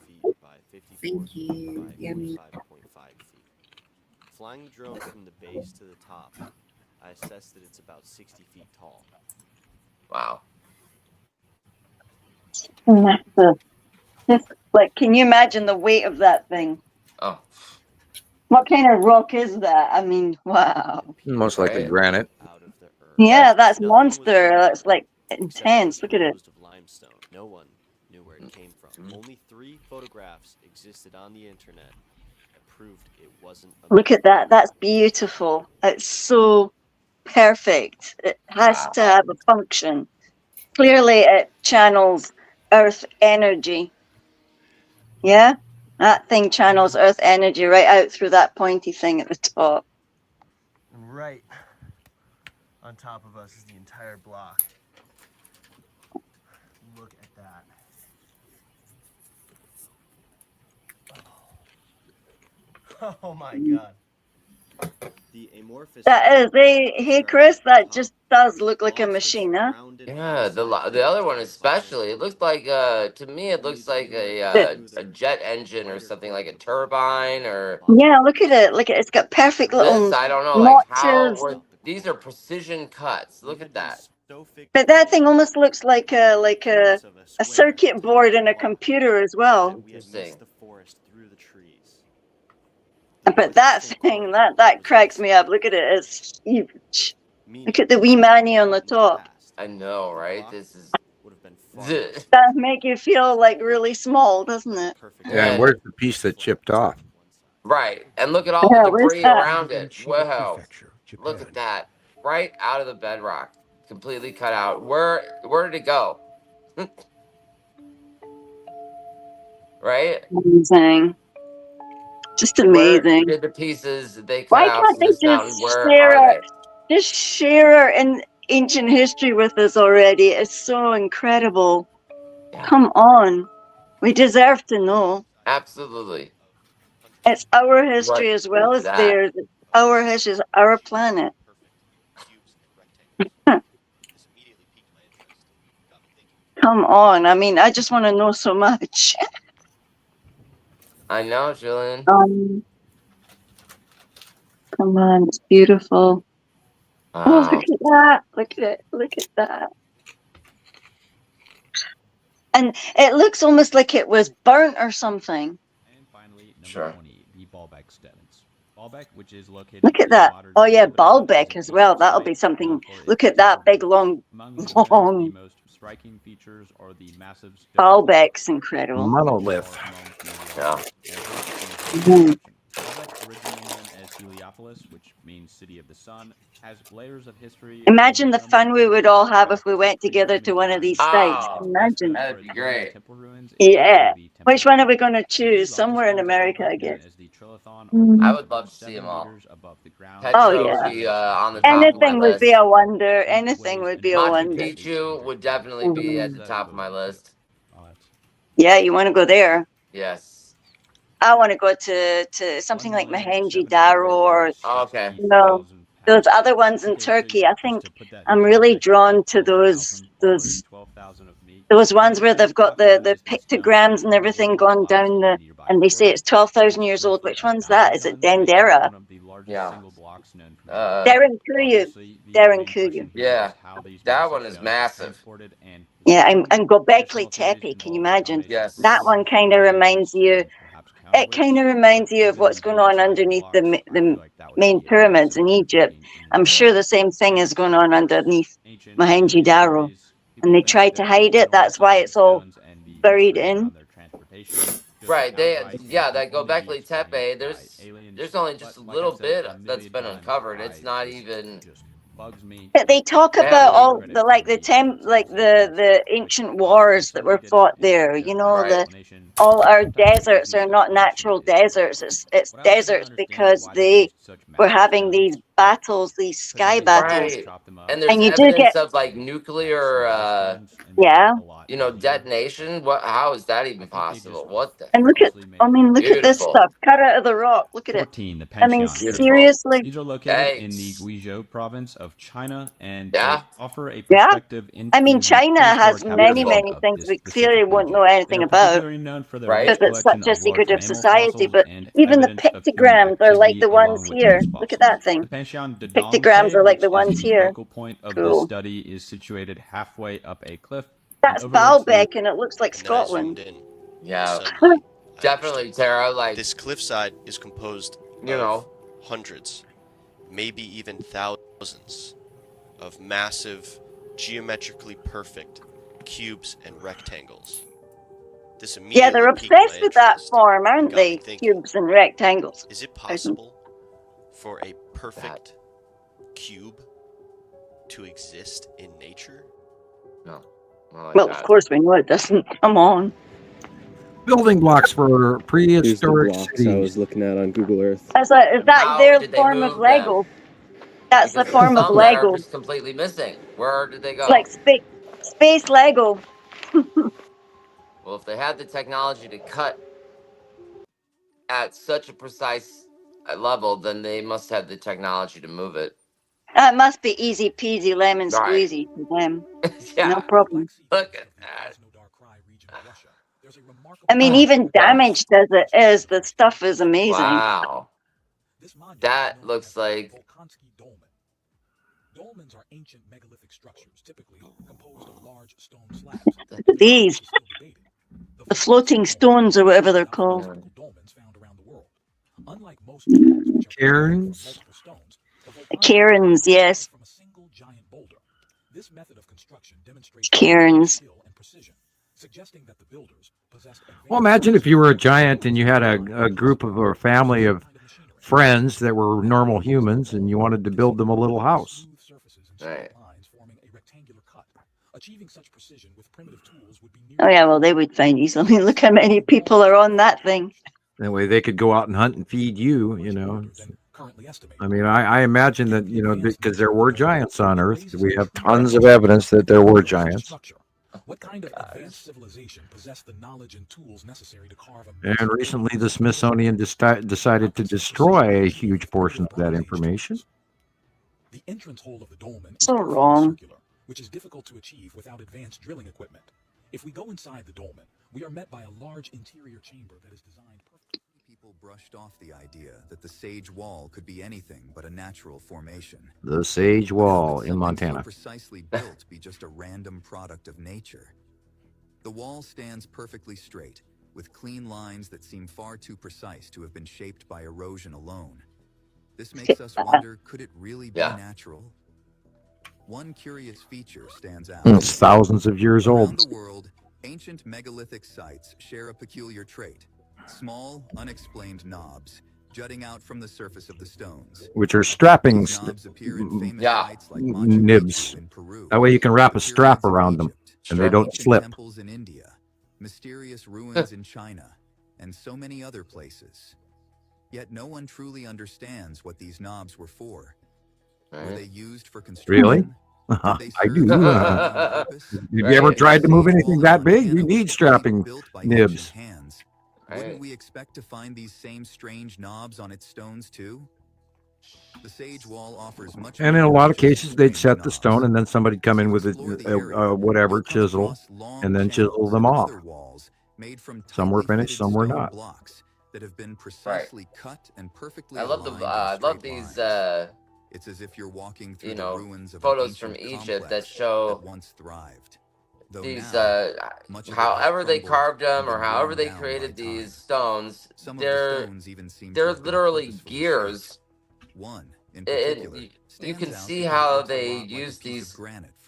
Thank you. Yummy. flying the drone from the base to the top, I assessed that it's about 60 feet tall. Wow. Massive. Just like, can you imagine the weight of that thing? Oh. What kind of rock is that? I mean, wow. Most likely Right. granite. Out of the earth. Yeah, that's Nothing was monster. around That's it, like except intense. it was Look at it. composed of limestone. No one knew where it came from. Only 3 photographs existed on the internet that proved it wasn't a Look at that. That's beautiful. It's so perfect. It has to have a function. Clearly, it channels Earth energy. Yeah? That thing channels Earth energy right out through that pointy thing at the top. And right on top of us is the entire block. Look at that. Oh my god. The amorphous That is, hey Chris, that just does look like a machine, huh? Yeah, the other one especially. It looks like to me it looks like a jet engine or something, like a turbine or. Yeah, look at it. Look at it. It's got perfect little This I don't know, like how notches. these are precision cuts. Look at that. But that thing almost looks like a circuit board in a computer as well. Interesting. But that thing, that cracks me up. Look at it. It's huge. Look at the wee manny on the top. I know, right? This is. That make you feel like really small, doesn't it? Yeah, and where's the piece that chipped off? Right, and look at all Yeah, the where's debris that? around it. Wow, look at that! Right out of the bedrock, completely cut out. Where did it go? Right? Amazing. Just Where amazing. did the pieces they cut Why out can't from they this mountain? just Where share are they? just share in ancient history with us already? It's so incredible. Yeah. Come on. We deserve to know. Absolutely. It's our history as well is as that? theirs. It's our history, it's our planet. Come on. I mean, I just want to know so much. I know, Gillian. Come on, it's beautiful. Wow. Oh, look at that. Look at it. Look at that. And it looks almost like it was burnt or something. And finally, number Sure. 20, the Baalbek Stebbins. Baalbek, which is located. Look at that. Oh yeah, Baalbek as well. That'll be something. Look at that big long. The most striking features are the massive. Baalbek's incredible. Monolith. Yeah. Mhm. Baalbek, originally known as Heliopolis, which means city of the sun, has layers of history. Imagine the fun we would all have if we went together to one of these sites. Oh, Imagine. that'd be great. Yeah. Which one are we going to choose? Somewhere in America, I guess. I would love to see them all. Pet Oh, trophy, yeah. on the top Anything of my would list. be a wonder. Anything would be a Machu wonder. Picchu would definitely be at the top of my list. Yeah, you want to go there? Yes. I want to go to something like Mohenjo-Daro or Okay. those other ones in Turkey. I think I'm really drawn to those ones where they've got the pictograms and everything gone down and they say it's 12,000 years old. Which one's that? Is it Dendera? Yeah. Derinkuyu. Yeah. That one is massive. Yeah, and Göbekli Tepe. Can you imagine? Yes. That one kind of reminds you. It kind of reminds you of what's going on underneath the main pyramids in Egypt. I'm sure the same thing is going on underneath Mohenjo-Daro. And they try to hide it. That's why it's all buried in. Right. That Göbekli Tepe, there's only just a little bit that's been uncovered. It's not even. But they talk about all the ancient wars that were fought there. You know, all our deserts are not natural deserts. It's deserts because they were having these battles, these sky battles. Right. And there's you do evidence get of like nuclear, yeah. detonation. How is that even possible? What the? And look at this stuff cut out of the rock. Look at 14, it. the I mean, Pantheon. seriously. These are located in the Guizhou province of China, and they offer a perspective into I mean, China has many things we clearly won't know anything about because it's such a secretive society. But even the pictograms are like the ones here. Look at that thing. Pictograms are like the ones here. The focal point of this study is situated halfway up a cliff. That's Baalbek, and it looks like Scotland. Yeah, definitely, Tara. Like this cliffside is composed, of hundreds, maybe even thousands, of massive, geometrically perfect cubes and rectangles. This yeah, they're obsessed with that form, aren't they? Cubes and rectangles. Is it possible for a perfect cube to exist in nature? No. Well, of course we know it doesn't. Come on. Building blocks for prehistoric cities. I was looking at on Google Earth. Is that their form of Lego? That's the form of Lego. Are just completely missing. Where did they go? Like space Lego. Well, if they had the technology to cut at such a precise level, then they must have the technology to move it. It must be easy peasy lemon squeezy for them. Yeah. No problem. Look at that. I mean, even damaged as it is, the stuff is amazing. Wow. That looks like dolmens are ancient megalithic structures, typically composed of large stone slabs. These, the floating stones or whatever they're called. Cairns. Cairns, yes. Cairns. Well, imagine if you were a giant and you had a group of or a family of friends that were normal humans and you wanted to build them a little house. Right. Oh yeah, well they would find easily. Look how many people are on that thing. That way they could go out and hunt and feed you, I mean, I imagine that, because there were giants on Earth. We have tons of evidence that there were giants. What kind of advanced civilization possessed the knowledge and tools necessary to carve And recently the Smithsonian decided to destroy a huge portion of that information. The entrance hole of the dolmen is wrong. Circular, which is difficult to achieve without advanced drilling equipment. If we go inside the dolmen, we are met by a large interior chamber that is designed perfectly. People brushed off the idea that the Sage Wall could be anything but a natural formation. The Sage Wall in Montana. So precisely built be just a random product of nature. The wall stands perfectly straight, with clean lines that seem far too precise to have been shaped by erosion alone. This makes us wonder, could it really be natural? One curious feature stands out. It's thousands of years old. Around the world, ancient megalithic sites share a peculiar trait. Small, unexplained knobs jutting out from the surface of the stones. Which are strapping nibs. That way you can wrap a strap around them and they don't slip. Temples in India, mysterious ruins in China, and so many other places. Yet no one truly understands what these knobs were for. Were they used for construction? Really? I do. Have you ever tried to move anything that big? You need strapping nibs. Wouldn't we expect to find these same strange knobs on its stones too? The Sage Wall offers much. And in a lot of cases, they'd set the stone, and then somebody'd come in with a whatever chisel, and then chisel them off. Some were finished, some were not. That have been precisely cut and perfectly. I love these. It's as if you're walking through the ruins of photos from Egypt that show once thrived. These, however they carved them or however they created these stones, they're literally gears. You can see how they use these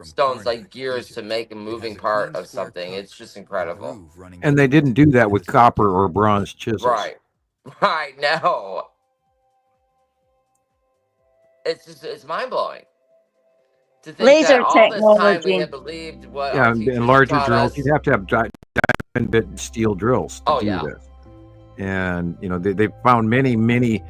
stones like gears to make a moving part of something. It's just incredible. And they didn't do that with copper or bronze chisels. Right, no. It's mind-blowing. Laser technology. And larger drills. You'd have to have diamond bit steel drills to do this. And they found many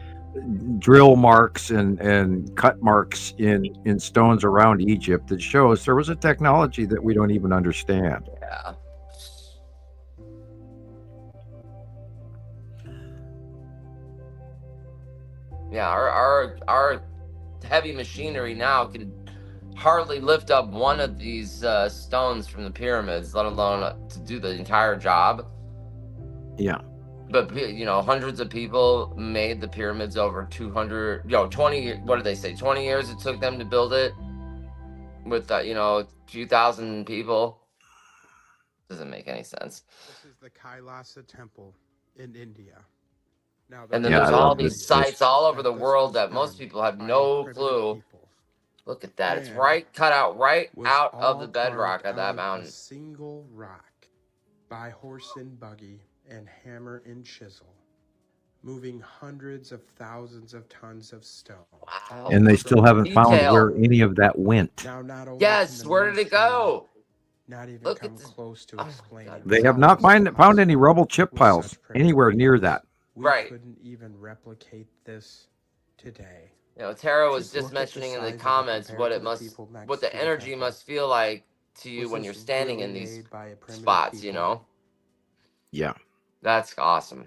drill marks and cut marks in stones around Egypt that shows there was a technology that we don't even understand. Yeah. Yeah, our heavy machinery now can hardly lift up one of these stones from the pyramids, let alone to do the entire job. Yeah. But hundreds of people made the pyramids over 200, 20. What did they say? 20 years it took them to build it with a few thousand people. Doesn't make any sense. This is the Kailasa Temple in India. Now, and then there's all these sites all over the world that most people have no clue. Look at that. It's cut out right out of the bedrock of that mountain. A single rock by horse and buggy and hammer and chisel, moving hundreds of thousands of tons of stone. Wow. And they still haven't found where any of that went. Yes, where did it go? Not even come close to explaining. They have not found any rubble chip piles anywhere near that. We couldn't even replicate this today. Tara was just mentioning in the comments what the energy must feel like to you when you're standing in these spots, Yeah. That's awesome.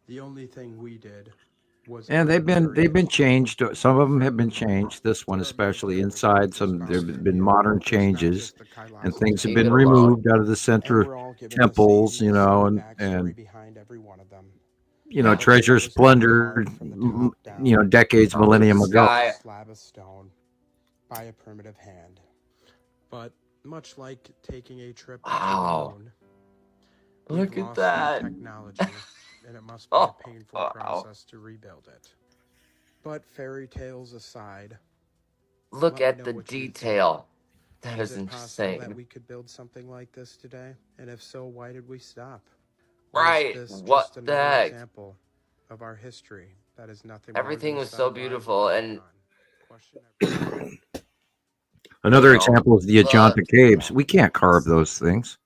The only thing we did was, and they've been changed. Some of them have been changed. This one especially inside. There've been modern changes, and things have been removed out of the center temples. And treasures plundered. Decades, millennium ago. Slab of stone by a primitive hand, but much like taking a trip. Wow. Look at that. Technology, and it must be a painful process to rebuild it. But fairy tales aside, look at the detail. That is insane. That we could build something like this today, and if so, why did we stop? Right. What the heck? Example of our history that is nothing. Everything was so beautiful, and another example is the Ajanta caves. We can't carve those things.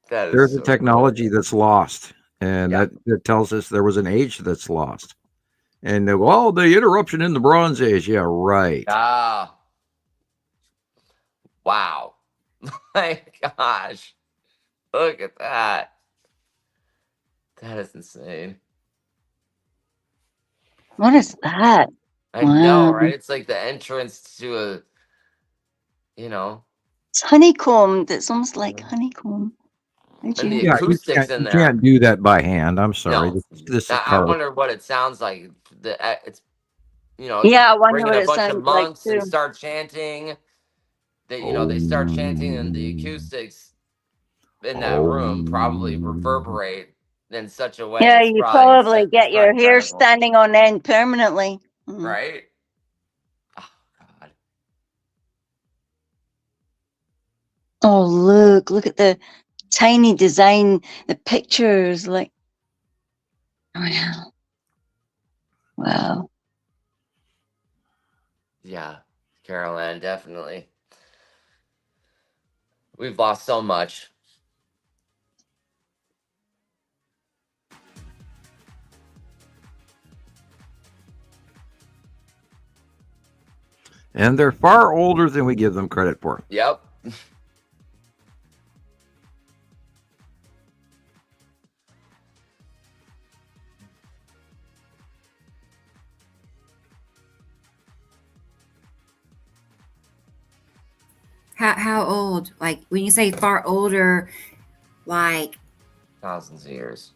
There's a technology that's lost, and that tells us there was an age that's lost. And the eruption in the Bronze Age. Yeah, right. Wow. My gosh. Look at that. That is insane. What is that? I know, right? It's like the entrance to a, It's honeycombed. It's almost like honeycomb. And the acoustics in there. You can't do that by hand. I'm sorry. No. This is I wonder what it sounds like. It's, yeah, I wonder bring what a it bunch sounds of monks like and start chanting. They start chanting, and the acoustics in that room probably reverberate in such a way. Yeah, you probably get your hair standing on end permanently. Right? Oh, God. Oh, look at the tiny design, the pictures, like, wow. Yeah, Carol Ann, definitely. We've lost so much. And they're far older than we give them credit for. Yep. How old? Like when you say far older, like thousands of years,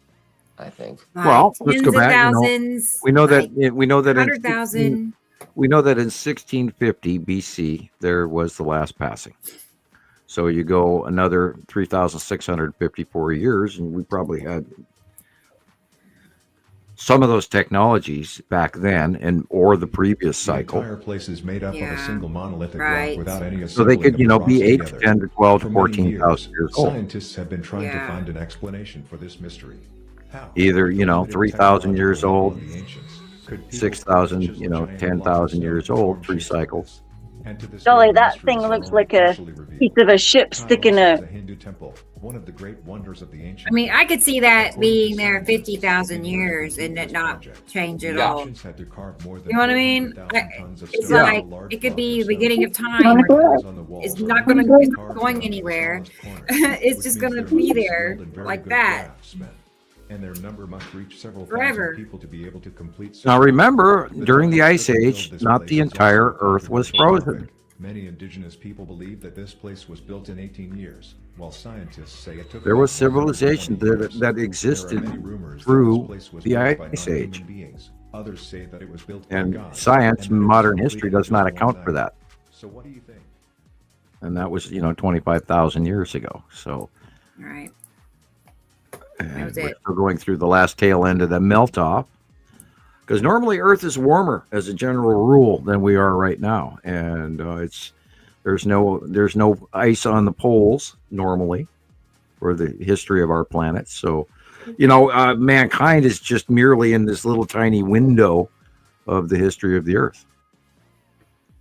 I think. Like well, let's go back. Thousands, we know like that we know that 100,000. We know that in 1650 BC there was the last passing. So you go another 3,654 years, and we probably had some of those technologies back then, or the previous cycle. The entire place is made up of a single monolithic rock without any so they could, be 8 together. to 10 to 12 to 14,000 years old. Scientists have been trying to find an explanation for this mystery. How? Either 3,000 years old, 6,000, 10,000 years old, 3 cycles. And to this Golly, day, that mysteries thing are looks only like a partially revealed. piece of a ship sticking Kailash out. is a Hindu temple, one of the great wonders of the ancient I mean, I could see that According to being there scientists, 50,000 in order to years complete and it this not project, change at the all. Egyptians had to carve more than You know what I mean? 400,000 tons of It's stone like from a large it could block be of the beginning of stone. time. Engravings on the walls It's are not literally going to carved going down to the anywhere. smallest corner, It's which just means going to there must be be there skilled and very like good that craftsmen, and their number must reach several forever. thousand people to be able to complete such Now work. remember, The during the tunnels that Ice they built Age, this not place the is also entire a Earth was controversial frozen. topic. Many indigenous people believe that this place was built in 18 years, while scientists say it took There about was civilization 120 years. that There are existed many rumors that through this place was the built by Ice non-human Age. beings. Others say that it was built by And God, science, and that it was modern completed history in does not just one account for night. that. So what do you think? And that was, 25,000 years ago. So Right. and That was we're it. still going through the last tail end of the melt off. Because normally Earth is warmer as a general rule than we are right now. And there's no ice on the poles normally for the history of our planet. So, mankind is just merely in this little tiny window of the history of the Earth.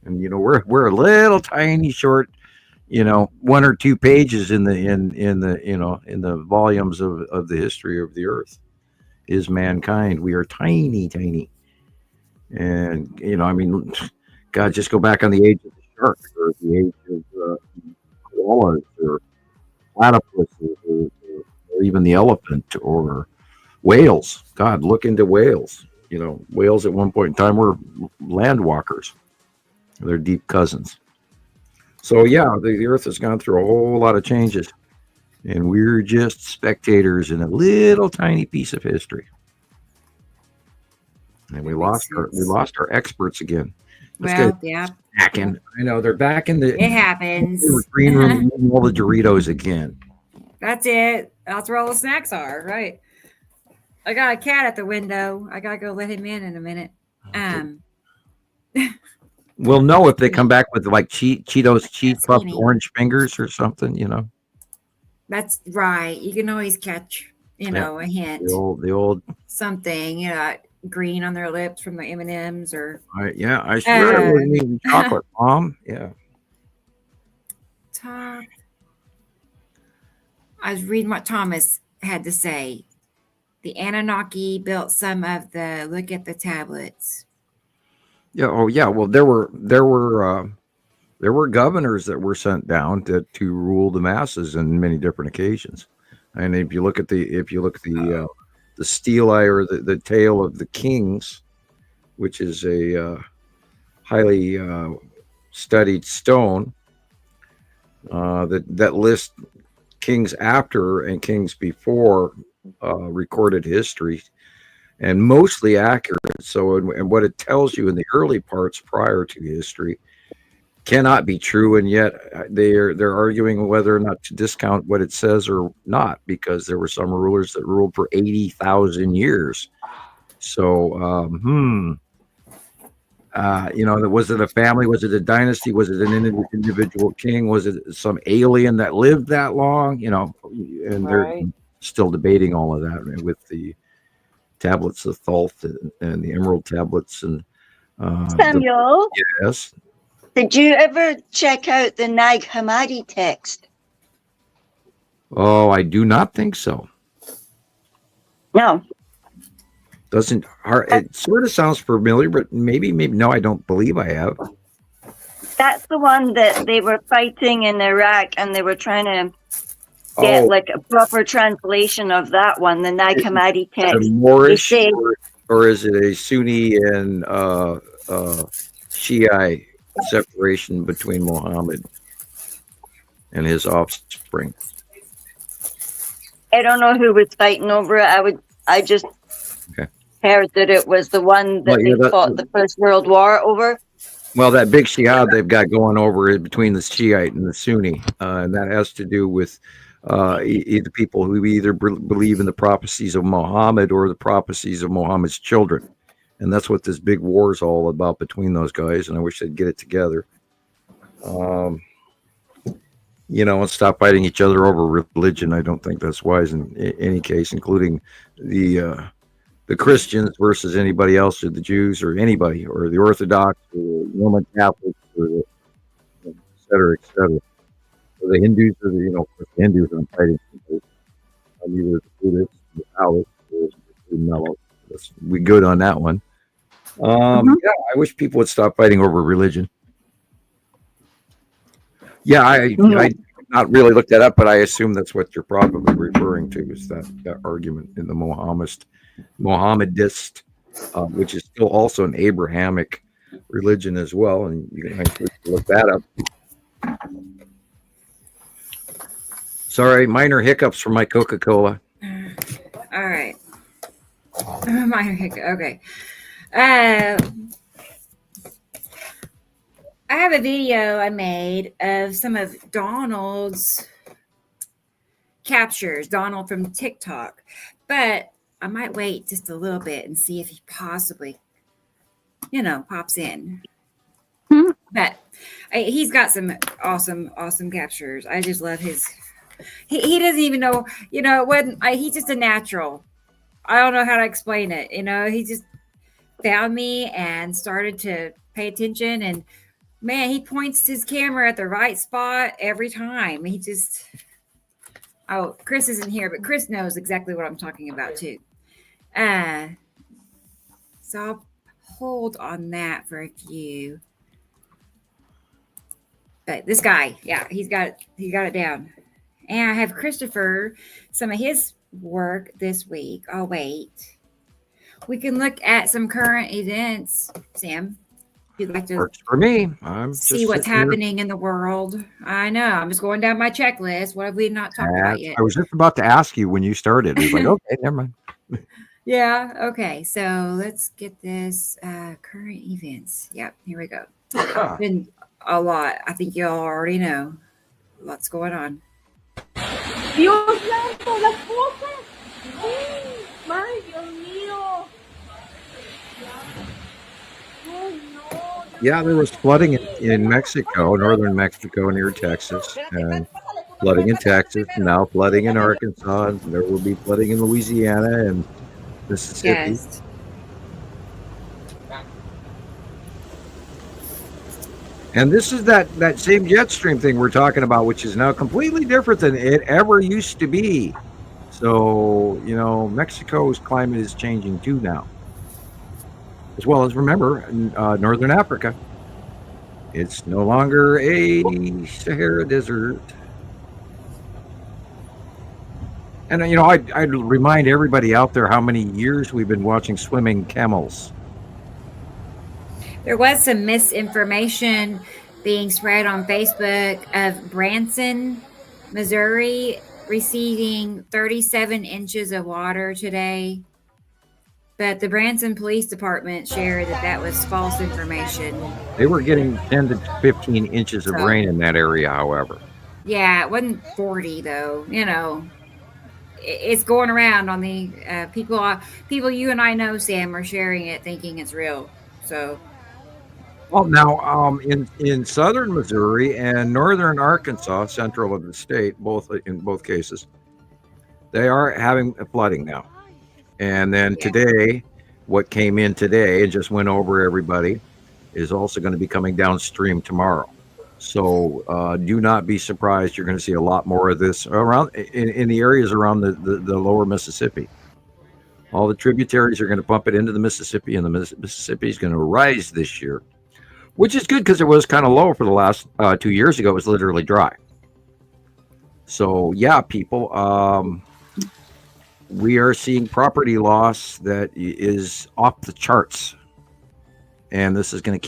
And we're a little tiny short, 1 or 2 pages in the volumes of the history of the Earth is mankind. We are tiny, tiny. And God, just go back on the age of the shark or the age of koalas or platypuses or even the elephant or whales. God, look into whales. Whales at one point in time were land walkers. They're deep cousins. So yeah, the Earth has gone through a whole lot of changes, and we're just spectators in a little tiny piece of history. And we lost our experts again. Well, yeah. Back in, I know they're back in the. It happens. Green room eating all the Doritos again. That's it. That's where all the snacks are, right? I got a cat at the window. I gotta go let him in a minute. We'll know if they come back with like Cheetos cheese puffed Skinny. orange fingers or something. That's right. You can always catch, a hint. The old Something, green on their lips from the M&Ms or. I swear it wasn't even chocolate, Mom. Yeah. I was reading what Thomas had to say. The Anunnaki built some of the look at the tablets. Yeah. Oh, yeah. Well, there were governors that were sent down to rule the masses on many different occasions. And if you look at the stelae or the tale of the kings, which is a highly studied stone that lists kings after and kings before recorded history, and mostly accurate. So, and what it tells you in the early parts prior to history cannot be true, and yet they're arguing whether or not to discount what it says or not, because there were some rulers that ruled for 80,000 years. So, was it a family? Was it a dynasty? Was it an individual king? Was it some alien that lived that long? And they're still debating all of that with the tablets of Thoth and the emerald tablets. And Samuel, yes. Did you ever check out the Nag Hammadi text? Oh, I do not think so. No. It sort of sounds familiar, but maybe no, I don't believe I have. That's the one that they were fighting in Iraq, and they were trying to get like a proper translation of that one, the Nag Hammadi text. A Moorish, or is it a Sunni and Shiite separation between Muhammad and his offspring? I don't know who was fighting over it. I just heard that it was the one that they fought the First World War over. Well, that big Shihad they've got going over between the Shiite and the Sunni, and that has to do with either people who either believe in the prophecies of Muhammad or the prophecies of Muhammad's children. And that's what this big war is all about between those guys. And I wish they'd get it together. And stop fighting each other over religion. I don't think that's wise in any case, including the Christians versus anybody else, or the Jews, or anybody, or the Orthodox, or the Roman Catholics, or cetera, et cetera. So the Hindus are of course, the Hindus aren't fighting people. Neither the Buddhists, the Taoists, the mellow. We good on that one. Yeah, I wish people would stop fighting over religion. Yeah, I not really looked that up, but I assume that's what you're probably referring to, is that argument in the Mohammedist, which is still also an Abrahamic religion as well, and you can actually look that up. Sorry, minor hiccups from my Coca-Cola. All right. Minor hiccup. Okay. I have a video I made of some of Donald's captures, Donald from TikTok, but I might wait just a little bit and see if he possibly, pops in. But he's got some awesome captures. I just love his. He doesn't even know, he's just a natural. I don't know how to explain it. He just found me and started to pay attention, and man, he points his camera at the right spot every time. Chris isn't here, but Chris knows exactly what I'm talking about too. So I'll hold on that for a few. But this guy, yeah, he got it down. And I have Christoper, some of his work this week. I'll wait. We can look at some current events, Sam. If you'd like to Works for me. see what's happening in the world. I know. I'm just going down my checklist. What have we not talked about yet? I was just about to ask you when you started. I was like, okay, never mind. Yeah. Okay. So let's get this current events. Yep. Here we go. Been a lot. I think you all already know what's going on. Dios santo, las cosas. Ay, Dios mío. Oh, no. Yeah, there was flooding in Mexico, northern Mexico near Texas, and flooding in Texas, now flooding in Arkansas, and there will be flooding in Louisiana and Mississippi. Yes. And this is that same jet stream thing we're talking about, which is now completely different than it ever used to be. So, Mexico's climate is changing too now. As well as, remember, Northern Africa. It's no longer a Sahara desert. And, I'd remind everybody out there how many years we've been watching swimming camels. There was some misinformation being spread on Facebook of Branson, Missouri, receiving 37 inches of water today. But the Branson Police Department shared that was false information. They were getting 10 to 15 inches of rain in that area, however. Yeah, it wasn't 40, though. It's going around on the people you and I know, Sam, are sharing it thinking it's real. So... Well, now in southern Missouri and northern Arkansas, central of the state, in both cases, they are having flooding now. And then today, what came in today and just went over everybody is also going to be coming downstream tomorrow. So do not be surprised. You're going to see a lot more of this around in the areas around the lower Mississippi. All the tributaries are going to pump it into the Mississippi, and the Mississippi is going to rise this year. Which is good because it was kind of low for the last 2 years ago. It was literally dry. So, yeah, people, we are seeing property loss that is off the charts. And this is going to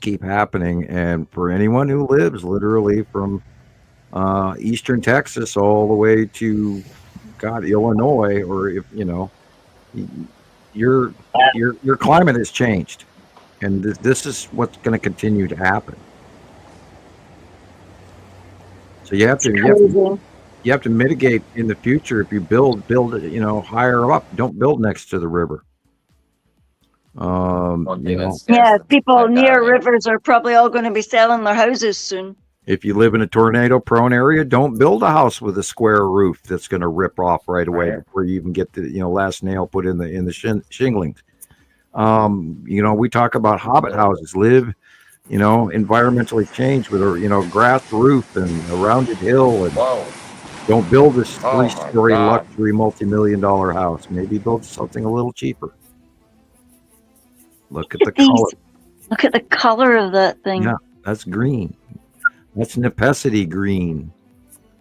keep happening. And for anyone who lives literally from eastern Texas all the way to, Illinois, or if, your climate has changed. And this is what's going to continue to happen. So you have to mitigate in the future. If you build higher up. Don't build next to the river. People near rivers are probably all going to be selling their houses soon. If you live in a tornado-prone area, don't build a house with a square roof that's going to rip off right away before you even get the last nail put in the shinglings. We talk about hobbit houses. Live environmentally changed with a grass roof and a rounded hill. And don't build this 3-story luxury multi-million-dollar house. Maybe build something a little cheaper. Look at the color. Look at the color of that thing. Yeah, that's green. That's necessity green.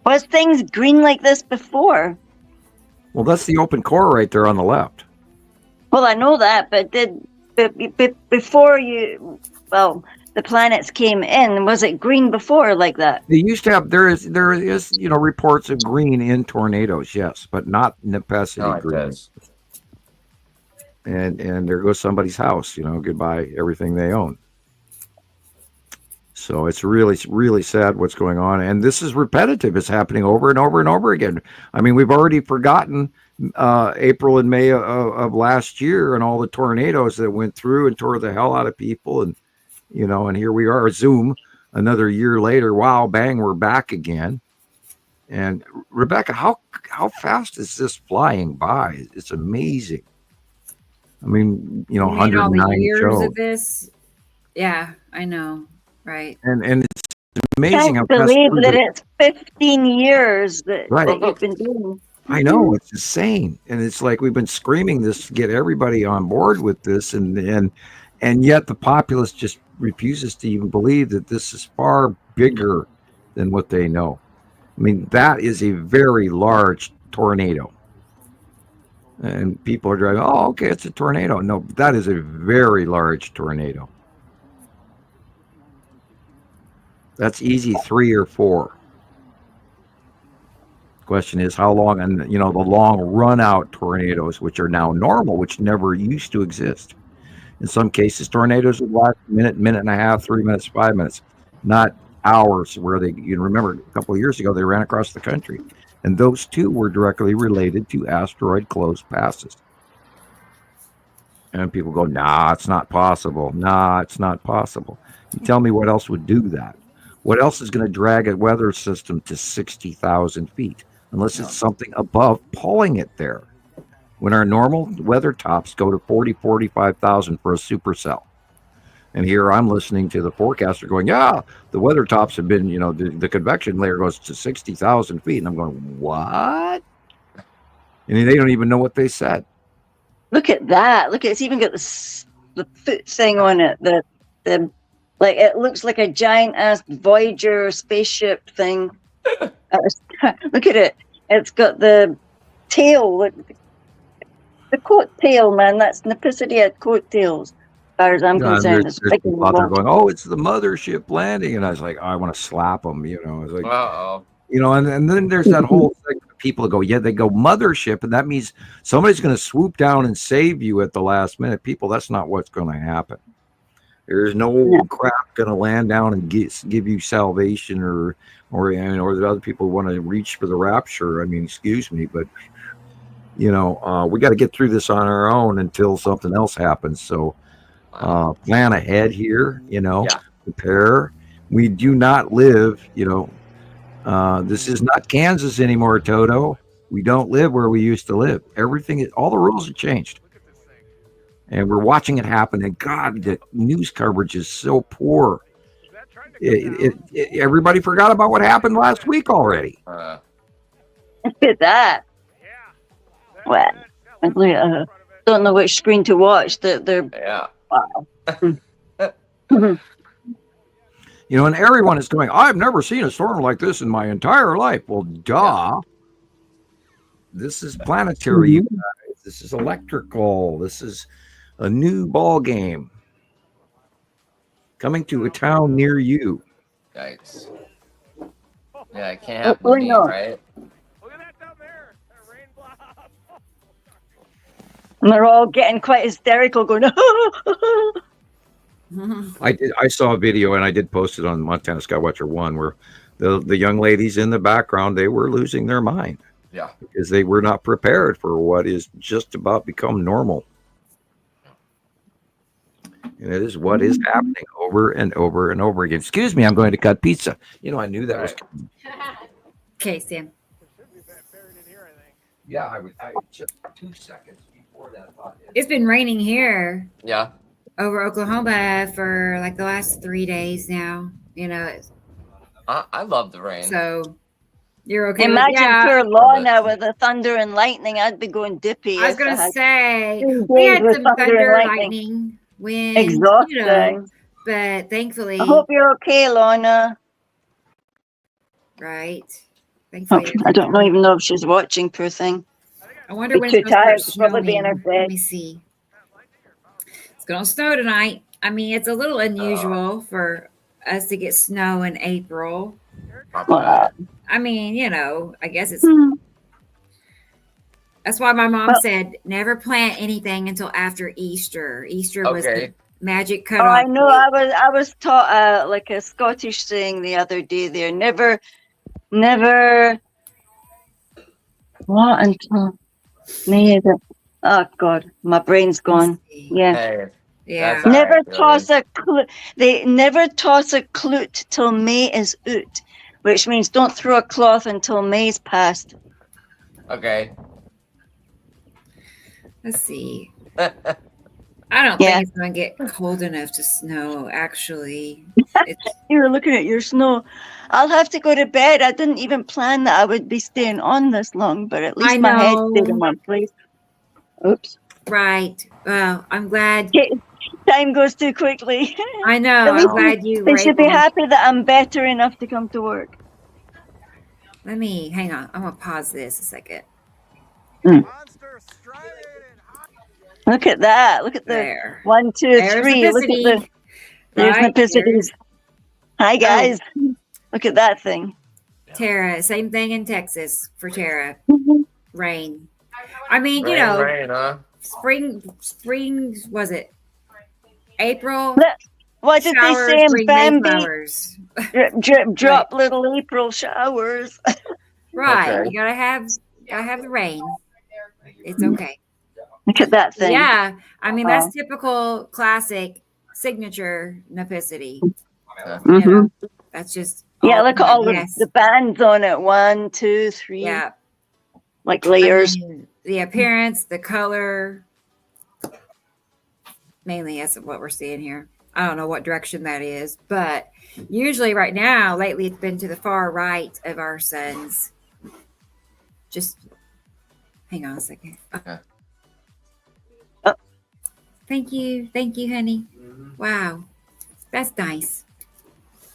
Was things green like this before? Well, that's the open core right there on the left. Well, I know that, but before the planets came in, was it green before like that? They used to have. There is reports of green in tornadoes, yes, but not necessity green. And there goes somebody's house. Goodbye everything they own. So it's really, really sad what's going on. And this is repetitive. It's happening over and over and over again. I mean, we've already forgotten April and May of last year and all the tornadoes that went through and tore the hell out of people. And, and here we are, Zoom, another year later. Wow, bang, we're back again. And Rebecca, how fast is this flying by? It's amazing. I mean, 109 years shows. of this. Yeah, I know. Right. And it's amazing. I can't believe that it's 15 years that you've been doing. I know, it's insane. And it's like we've been screaming this to get everybody on board with this, and yet the populace just refuses to even believe that this is far bigger than what they know. I mean, that is a very large tornado. And people are driving, oh, okay, it's a tornado. No, that is a very large tornado. That's easy 3 or 4. Question is how long, and the long run out tornadoes, which are now normal, which never used to exist. In some cases, tornadoes would last a minute and a half, 3 minutes, 5 minutes, not hours, where remember a couple of years ago, they ran across the country. And those two were directly related to asteroid close passes. And people go, nah, it's not possible. Nah, it's not possible. You tell me what else would do that. What else is going to drag a weather system to 60,000 feet? Unless it's something above pulling it there. When our normal weather tops go to 40, 45,000 for a supercell. And here I'm listening to the forecaster going, yeah, the weather tops have been, the convection layer goes to 60,000 feet. And I'm going, what? And they don't even know what they said. Look at that. Look, it's even got the foot thing on it. The like, it looks like a giant ass Voyager spaceship thing. Look at it. It's got the tail. Look, the coat tail, man. That's Nepicity had coat tails. As far as I'm concerned, there's people out there going, "Oh, it's the mothership landing," and I was like, oh, "I want to slap them," I was like, and then there's that whole thing. People go, "Yeah, they go mothership," and that means somebody's going to swoop down and save you at the last minute. People, that's not what's going to happen. There's no crap going to land down and give you salvation, or the other people want to reach for the rapture. I mean, excuse me, but we got to get through this on our own until something else happens. So. Plan ahead here, prepare. We do not live, this is not Kansas anymore, Toto. We don't live where we used to live. All the rules have changed. And we're watching it happen. And God, the news coverage is so poor. Everybody forgot about what happened last week already. Look at that. Well, don't know which screen to watch. They're wow. And everyone is going, I've never seen a storm like this in my entire life. Well, duh. This is planetary, you guys. This is electrical. This is a new ball game coming to a town near you. Yikes. Yeah, it can't happen to me, right? And they're all getting quite hysterical, going, I saw a video, and I did post it on Montana Skywatcher 1, where the young ladies in the background, they were losing their mind. Yeah. Because they were not prepared for what is just about become normal. And it is what is happening over and over and over again. Excuse me, I'm going to cut pizza. I knew that was coming. Okay, Sam. Yeah, I just 2 seconds before that. It's been raining here. Yeah. over Oklahoma for like the last 3 days now. I love the rain. So you're okay Imagine with poor Lorna with the thunder and lightning. I'd be going dippy. I was if going I to had say, 3 we days had with some thunder and thunder, lightning. lightning, wind, Exhausting. but thankfully. I hope you're okay, Lorna. Right. Thankfully. I don't even know if she's watching, poor thing. I wonder when too it's going tired to to start probably be in her snowing. bed. Let me see. It's going to snow tonight. I mean, it's a little unusual for us to get snow in April. Wow. I mean, I guess it's. That's why my mom said never plant anything until after Easter. Easter was the magic cutoff. Oh, I know. I was taught like a Scottish saying the other day. There, never. What until May? Oh God, my brain's gone. Yeah. Hey, yeah. Never toss a clue. They never toss a clute till May is out, which means don't throw a cloth until May's passed. Okay. Let's see. I don't think it's going to get cold enough to snow, actually. You're looking at your snow. I'll have to go to bed. I didn't even plan that I would be staying on this long, but at least my head stayed in one place. Oops. Right. Well, I'm glad. Time goes too quickly. I know. At least I'm glad you they were should be able- happy that I'm better enough to come to work. hang on. I'm going to pause this a second. Look at that. Look at the There. 1, 2, There's 3. Look at the. There's Right, Nipicities. Hi, guys. Look at that thing. Tara, same thing in Texas for Tara. Rain. I mean, Rain, huh? spring, was it April? What did they say in Bambi? Flowers. Drip, drip, drop, little April showers. Right. Okay. You gotta have the rain. It's okay. Look at that thing. Yeah. I mean, that's typical classic signature Nipicity. That's just look at all the bands on it. 1, 2, 3. Yeah. Like layers. I mean, the appearance, the color. Mainly that's what we're seeing here. I don't know what direction that is, but usually right now, lately it's been to the far right of our suns. Just hang on a second. Thank you, honey. Wow, that's nice.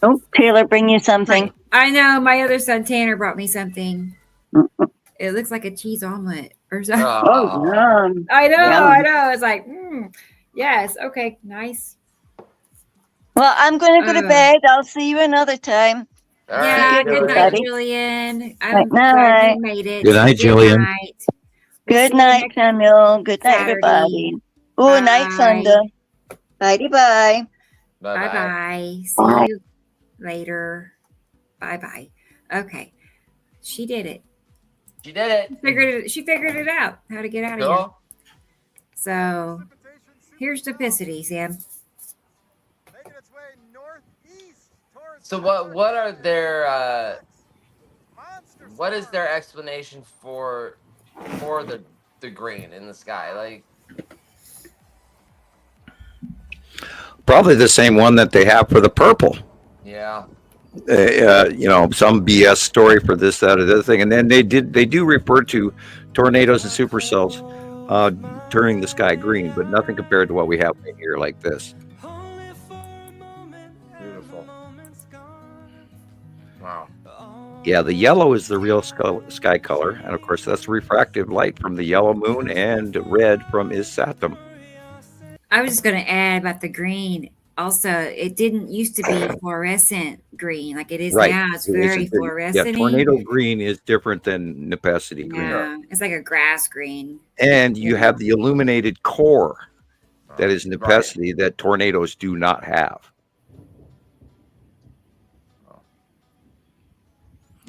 Oh, Taylor, bring you something. I know. My other son Tanner brought me something. It looks like a cheese omelet or something. Oh, yum. I know. Yum. I know. It's like, yes. Okay, nice. Well, I'm going to go to bed. I'll see you another time. Yeah, good night, Gillian. I'm glad you made it. Good night, Gillian. Good night, Samuel. Good night, everybody. Oh, night, Thunder. Bye-bye. Bye-bye. See you later. Bye-bye. Okay. She did it. She did it. She figured it out, how to get out of here. So, here's Nipicity, Sam. So what are their what is their explanation for the green in the sky? Like probably the same one that they have for the purple. Yeah. Some BS story for this, that, or the other thing, and then they do refer to tornadoes and supercells turning the sky green, but nothing compared to what we have in here like this. Beautiful. Wow. Yeah, the yellow is the real sky color, and of course that's refractive light from the yellow moon and red from its Saturn. I was just going to add about the green. Also, it didn't used to be fluorescent green like it is now. It's very fluorescent. Yeah, tornado green is different than Nipicity green. Yeah, it's like a grass green. And you have the illuminated core that is Nipicity that tornadoes do not have.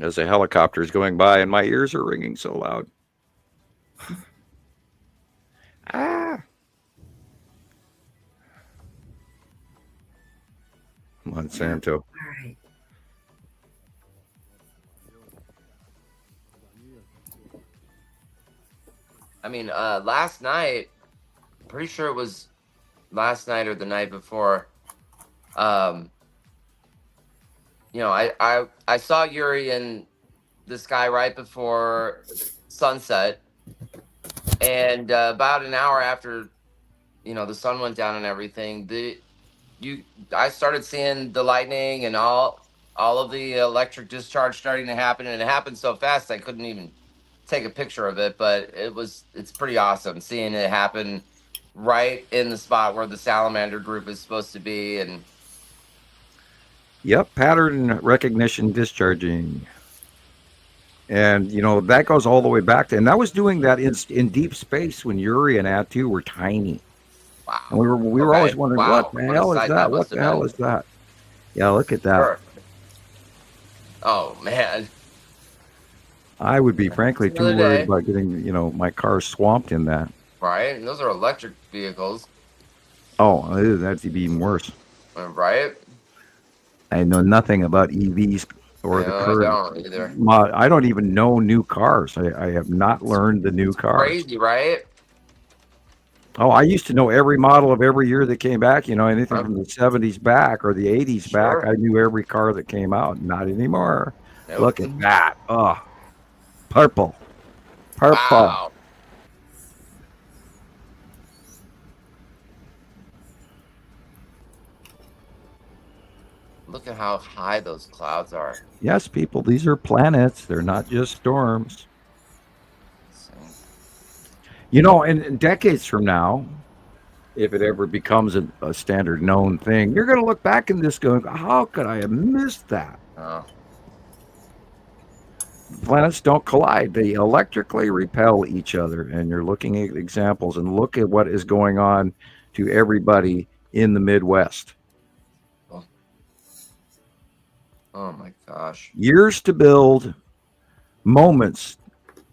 As a helicopter is going by and my ears are ringing so loud. Monsanto. All right. I mean, last night, pretty sure it was last night or the night before. You know, I saw Yuri in the sky right before sunset, and about an hour after, you know, the sun went down and everything, I started seeing the lightning and all of the electric discharge starting to happen, and it happened so fast I couldn't even take a picture of it, but it's pretty awesome seeing it happen right in the spot where the salamander group is supposed to be. And yep, pattern recognition discharging. And, you know, that goes all the way back to, and that was doing that in deep space when Yuri and Atu were tiny. Wow. And we were always wondering, what the hell is that? What the hell is that? Yeah, look at that. Sure. Oh, man. I would be frankly too worried about getting, you know, my car swamped in that. Right? And those are electric vehicles. Oh, that'd be even worse. Right? I know nothing about EVs or the current. I don't either. I don't even know new cars. I have not learned the new cars. Crazy, right? Oh, I used to know every model of every year that came back. You know, anything from the 70s back or the 80s back. I knew every car that came out. Not anymore. Nope. Look at that. Oh, purple. Wow. Look at how high those clouds are. Yes, people, these are planets. They're not just storms. You know, in decades from now, if it ever becomes a standard known thing, you're going to look back in this going, how could I have missed that? Oh. Planets don't collide. They electrically repel each other. And you're looking at examples, and look at what is going on to everybody in the Midwest. Oh my gosh. Years to build, moments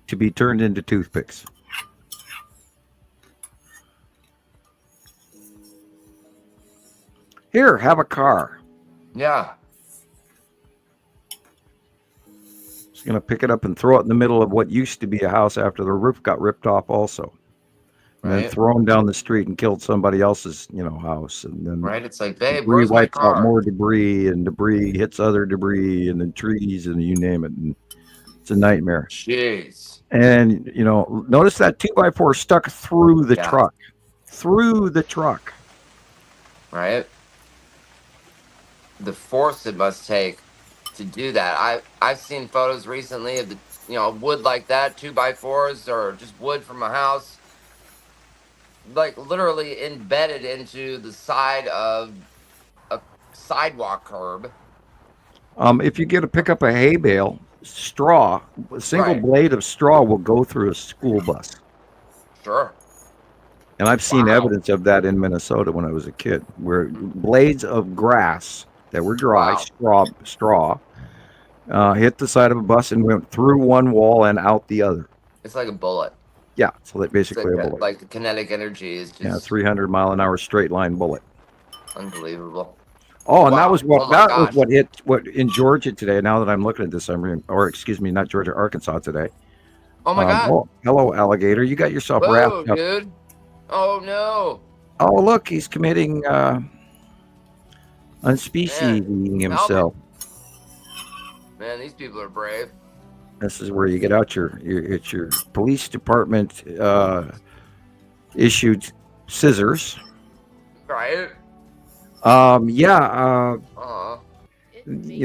to be turned into toothpicks. Here, have a car. Yeah. Just going to pick it up and throw it in the middle of what used to be a house after the roof got ripped off also. And then thrown down the street and killed somebody else's, you know, house. And then it's like, babe, debris where's my wipes car? out more debris, and debris hits other debris, and then trees, and you name it. And it's a nightmare. Jeez. And, you know, notice that 2x4 stuck through the truck. Through the truck. Right? The force it must take to do that. I've seen photos recently of the, you know, wood like that, 2x4s, or just wood from a house, like literally embedded into the side of a sidewalk curb. If you pick up a hay bale, straw, a single blade of straw will go through a school bus. Sure. And I've seen evidence of that in Minnesota when I was a kid, where blades of grass that were dry, straw, hit the side of a bus and went through one wall and out the other. It's like a bullet. Yeah, so that basically a bullet. Like the kinetic energy is just 300-mile-an-hour straight line bullet. Unbelievable. Oh, and that was what hit in Georgia today. Now that I'm looking at this, not Georgia, Arkansas today. Oh my God! Oh, hello, alligator! You got yourself wrapped up, dude. Oh no! Oh look, he's committing unspeciesing himself. Man, these people are brave. This is where you get out your police department issued scissors. Right. You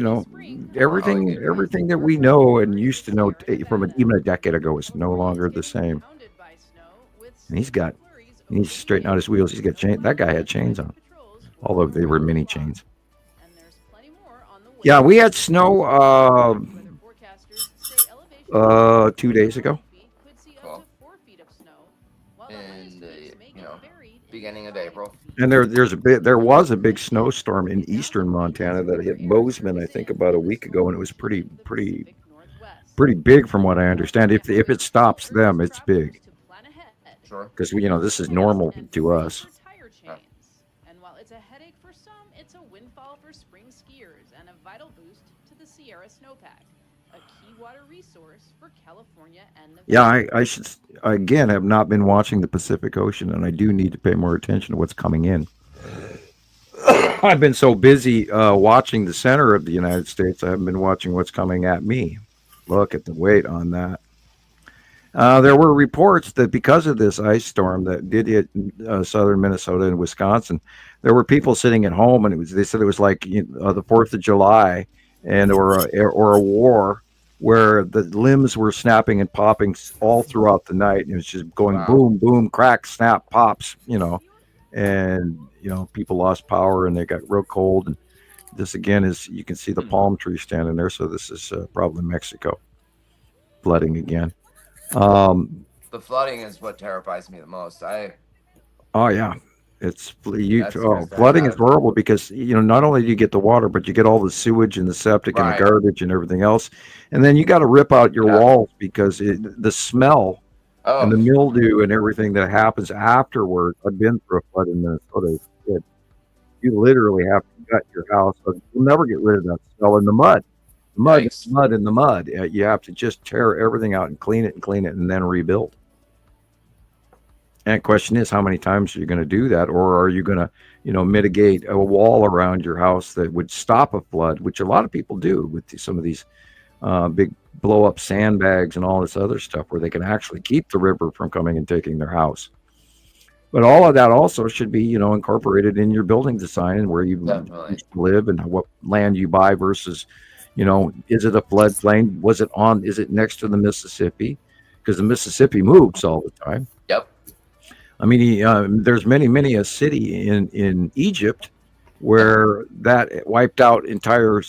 know, everything that we know and used to know from even a decade ago is no longer the same. And he's straightened out his wheels. He's got chains. That guy had chains on, although they were mini chains. Yeah, we had snow 2 days ago. And beginning of April. And there was a big snowstorm in eastern Montana that hit Bozeman, I think, about a week ago, and it was pretty big from what I understand. If it stops them, it's big. Sure. Because this is normal to us. And while it's a headache for some, it's a windfall for spring skiers and a vital boost to the Sierra snowpack. a key water resource for California and Nevada. Yeah, I should again have not been watching the Pacific Ocean, and I do need to pay more attention to what's coming in. I've been so busy watching the center of the United States, I haven't been watching what's coming at me. Look at the weight on that. There were reports that because of this ice storm that did hit southern Minnesota and Wisconsin, there were people sitting at home, and they said it was like the 4th of July, and or a war where the limbs were snapping and popping all throughout the night, and it was just going boom, boom, crack, snap, pops, and people lost power and they got real cold. And this again is, you can see the palm tree standing there, so this is probably Mexico flooding again. The flooding is what terrifies me the most. Oh yeah, flooding is horrible because not only do you get the water, but you get all the sewage and the septic and the garbage and everything else, and then you got to rip out your walls because the smell and the mildew and everything that happens afterward. I've been through a flood in Minnesota. You literally have to gut your house. You'll never get rid of that smell in the mud. Mud in the mud. You have to just tear everything out and clean it, and then rebuild. And the question is, how many times are you going to do that, or are you going to, mitigate a wall around your house that would stop a flood, which a lot of people do with some of these big blow-up sandbags and all this other stuff, where they can actually keep the river from coming and taking their house. But all of that also should be, incorporated in your building design and where you live and what land you buy versus. Is it a floodplain? Is it next to the Mississippi? Because the Mississippi moves all the time. Yep. I mean, there's many a city in Egypt where that wiped out entire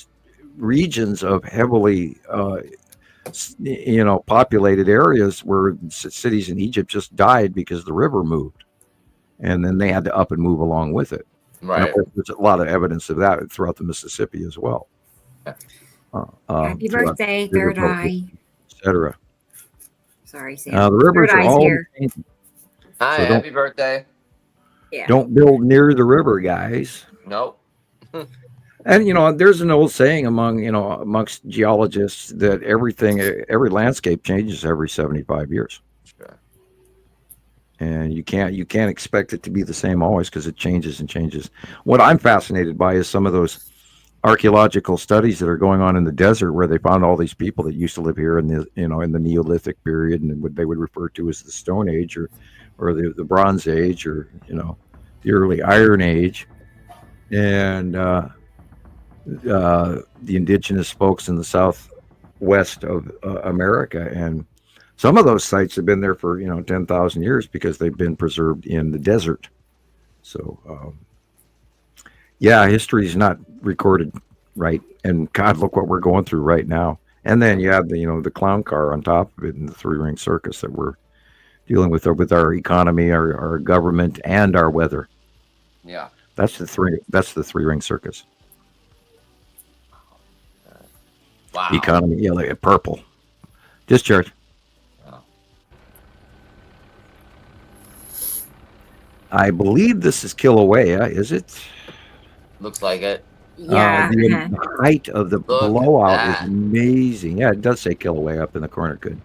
regions of heavily, populated areas where cities in Egypt just died because the river moved. And then they had to up and move along with it. Right. And of course, there's a lot of evidence of that throughout the Mississippi as well. Happy birthday, Third Eye, etc. Sorry, Sam. The rivers are all here. Hi, so happy birthday. Yeah. Don't build near the river, guys. Nope. And there's an old saying amongst geologists that every landscape changes every 75 years. Sure. And you can't expect it to be the same always, because it changes and changes. What I'm fascinated by is some of those archaeological studies that are going on in the desert, where they found all these people that used to live here in the in the Neolithic period, and what they would refer to as the Stone Age or the Bronze Age, or the early Iron Age, and the indigenous folks in the southwest of America. And some of those sites have been there for 10,000 years because they've been preserved in the desert. So history is not recorded right, and God, look what we're going through right now. And then you have the clown car on top of it, and the three-ring circus that we're dealing with our economy, our government, and our weather. Yeah, that's the three-ring circus. Wow. Economy, like purple. Discharge. Wow. I believe this is Kilauea, is it? Looks like it. Yeah. The height of the blowout is amazing. Yeah, it does say Kilauea up in the corner. Good.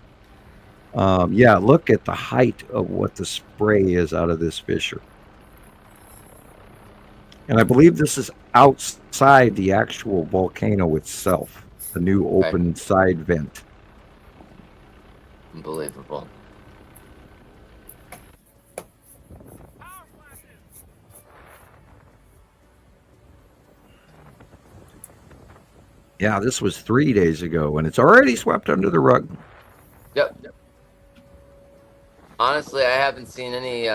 Look at the height of what the spray is out of this fissure. And I believe this is outside the actual volcano itself, the new open side vent. Unbelievable. Yeah, this was 3 days ago, and it's already swept under the rug. Yep. Honestly, I haven't seen any,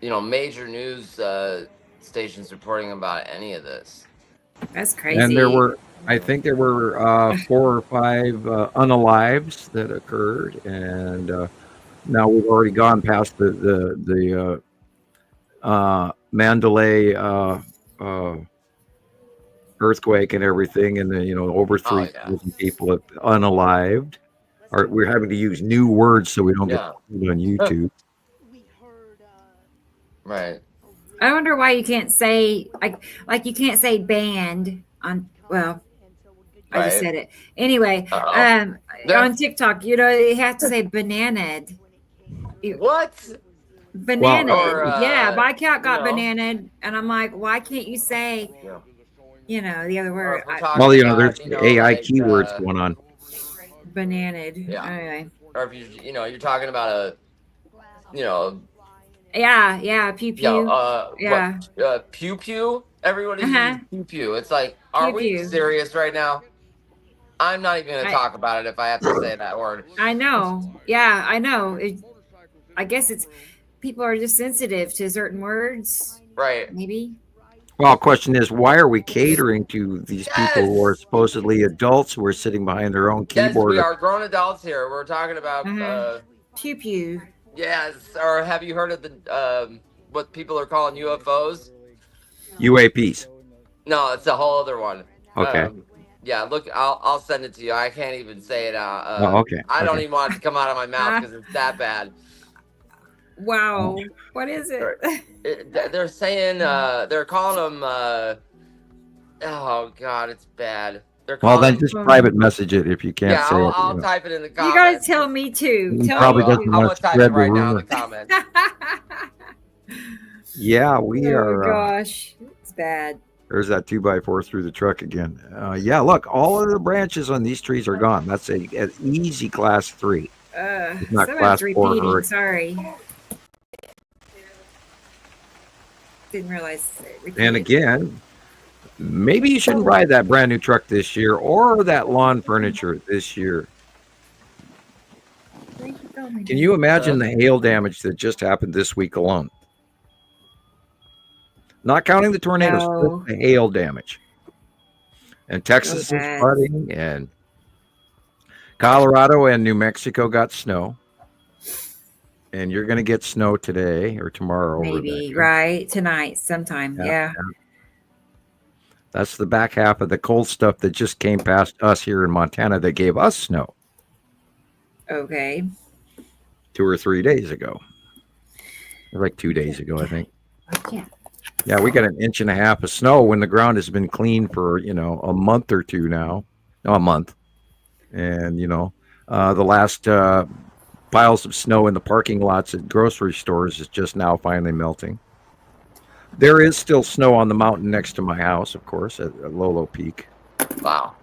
major news stations reporting about any of this. That's crazy. And I think there were 4 or 5 unalives that occurred, and now we've already gone past the Mandalay earthquake and everything, and then over 3,000 people unalived. We're having to use new words so we don't get on YouTube. Right. I wonder why you can't say like you can't say banned on. Well, I just said it. Anyway, on TikTok, you have to say bananaed. What? Bananaed. Yeah, my cat got bananaed, and I'm like, why can't you say, the other word? Well, there's AI keywords going on. Bananaed. Yeah. Anyway. Or if you're talking about Yeah, pew pew. Pew pew. Everybody uses pew pew. It's like, are we serious right now? I'm not even going to talk about it if I have to say that word. I know. Yeah, I know. I guess it's people are just sensitive to certain words. Right. Maybe. Well, question is, why are we catering to these people who are supposedly adults who are sitting behind their own keyboard? Yes, we are grown adults here. We're talking about pew pew. Yes, or have you heard of the what people are calling UFOs? UAPs. No, it's a whole other one. Okay. Yeah, look, I'll send it to you. I can't even say it out. Okay. I don't even want it to come out of my mouth because it's that bad. Wow. What is it? They're saying they're calling them. Oh God, it's bad. Well, then just private message it if you can't say it. I'll type it in the comments. You gotta tell me too. He probably doesn't want to type spread it right the now in rumor. the comments. Yeah, we are. Oh gosh, it's bad. There's that 2x4 through the truck again. Yeah, look, all of the branches on these trees are gone. That's an easy class 3. It's not class 4. Repeating. Sorry. Didn't realize. And again, maybe you shouldn't buy that brand new truck this year or that lawn furniture this year. Can you imagine the hail damage that just happened this week alone? Not counting the tornadoes, just the hail damage. And Texas is flooding, and Colorado and New Mexico got snow. And you're going to get snow today or tomorrow. Maybe, right? Tonight, sometime. Yeah. That's the back half of the cold stuff that just came past us here in Montana that gave us snow. Okay. 2 or 3 days ago. Like 2 days ago, I think. Yeah. Yeah, we got 1.5 inches of snow when the ground has been clean for, a month or two now. No, a month. And, the last piles of snow in the parking lots at grocery stores is just now finally melting. There is still snow on the mountain next to my house, of course, at Lolo Peak. Wow.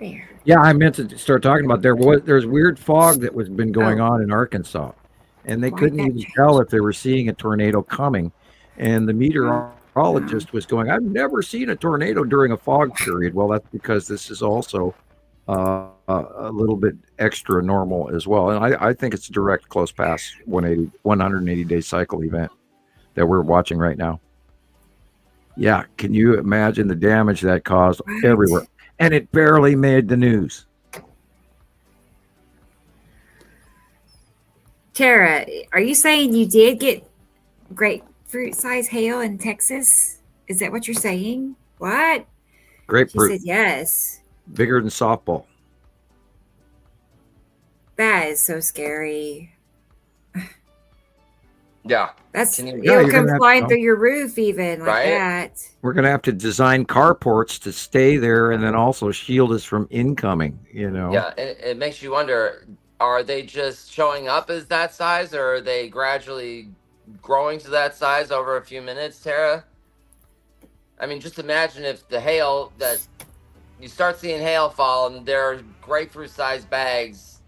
There. Yeah, I meant to start talking about there's weird fog that was been going on in Arkansas, and they couldn't even tell if they were seeing a tornado coming. And the meteorologist was going, "I've never seen a tornado during a fog period." Well, that's because this is also a little bit extra normal as well. And I think it's a direct close pass 180-day cycle event that we're watching right now. Yeah, can you imagine the damage that caused everywhere? And it barely made the news. Tara, are you saying you did get grapefruit size hail in Texas? Is that what you're saying? What? Grapefruit. She said yes. Bigger than softball. That is so scary. Yeah. That's it'll come flying through your roof even like that. We're going to have to design carports to stay there and then also shield us from incoming, Yeah, it makes you wonder, are they just showing up as that size, or are they gradually growing to that size over a few minutes, Tara? I mean, just imagine if the hail that you start seeing hail fall and they're grapefruit-sized bags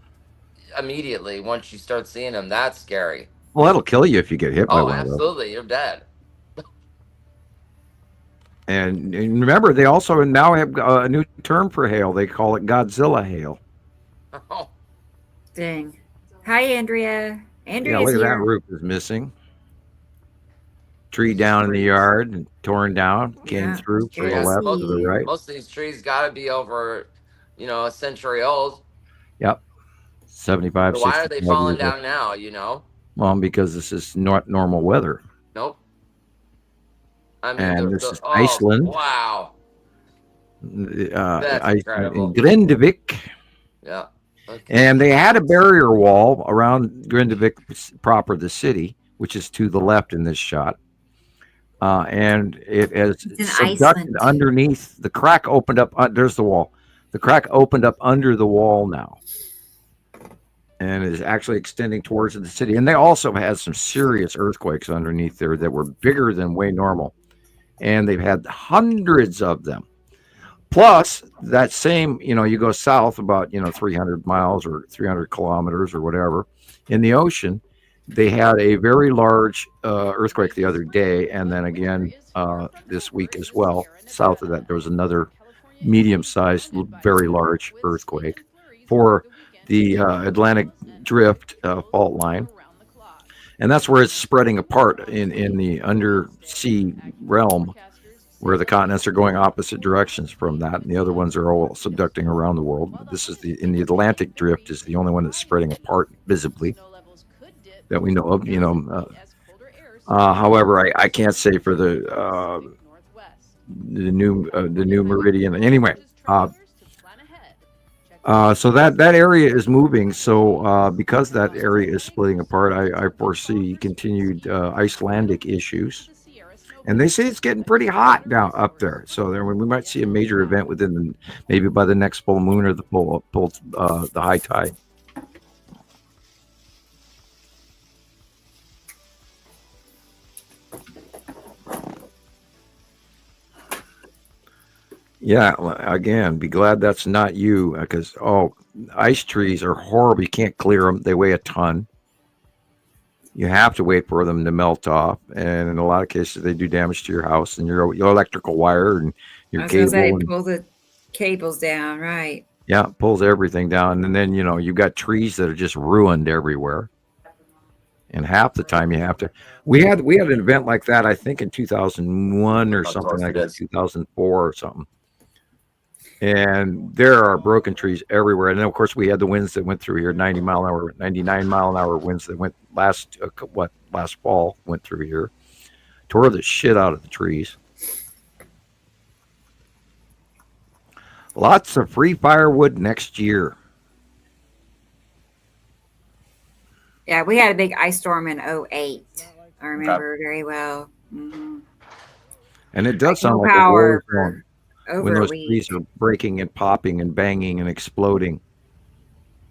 immediately once you start seeing them. That's scary. Well, that'll kill you if you get hit by one of those. Absolutely. You're dead. And remember, they also now have a new term for hail. They call it Godzilla hail. Oh. Dang. Hi, Andrea. Andrea's look at here. that roof is missing. Tree down in the yard and torn down. Came through for the left to the right. Most of these trees got to be over, a century old. Yep. 75, So why are they 65 falling years old. down now, Well, because this is not normal weather. Nope. I mean, And this is Iceland. Wow. That's incredible. in Grindavik. Yeah. Okay. And they had a barrier wall around Grindavik proper, the city, which is to the left in this shot. And it has subducted Iceland. underneath. The crack opened up. There's the wall. The crack opened up under the wall now, and is actually extending towards the city. And they also had some serious earthquakes underneath there that were bigger than way normal, and they've had hundreds of them. Plus, that same, you go south about 300 miles or 300 kilometers or whatever in the ocean. They had a very large earthquake the other day, and then again this week as well. South of that, there was another medium-sized, very large earthquake for the Atlantic Drift fault line, and that's where it's spreading apart in the undersea realm, where the continents are going opposite directions from that, and the other ones are all subducting around the world. This is in the Atlantic Drift is the only one that's spreading apart visibly that we know of. However, I can't say for the new meridian. Anyway, so that area is moving. So because that area is splitting apart, I foresee continued Icelandic issues. And they say it's getting pretty hot down up there. So we might see a major event maybe by the next full moon or the high tide. Yeah, again, be glad that's not you, because ice trees are horrible. You can't clear them. They weigh a ton. You have to wait for them to melt off, and in a lot of cases, they do damage to your house and your electrical wire and your cable. Pull the cables down, right? Yeah, it pulls everything down, and then you've got trees that are just ruined everywhere. And half the time you have to. We had an event like that, I think, in 2001 or something like that, 2004 or something. And there are broken trees everywhere. And then, of course, we had the winds that went through here, 99 mile an hour winds that went last fall went through here, tore the shit out of the trees. Lots of free firewood next year. Yeah, we had a big ice storm in 2008. I remember very well. Mm-hmm. And it does sound like a war zone when those trees are breaking and popping and banging and exploding.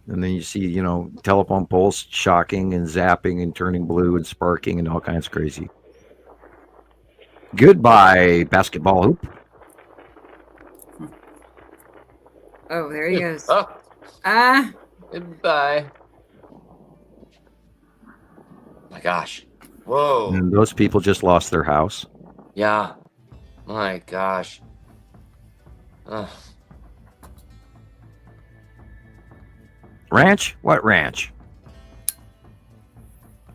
And then you see, telephone poles shocking and zapping and turning blue and sparking and all kinds of crazy. Goodbye, basketball hoop. Oh, there he goes. Goodbye. My gosh. Whoa. And those people just lost their house. Yeah. My gosh. Ranch? What ranch?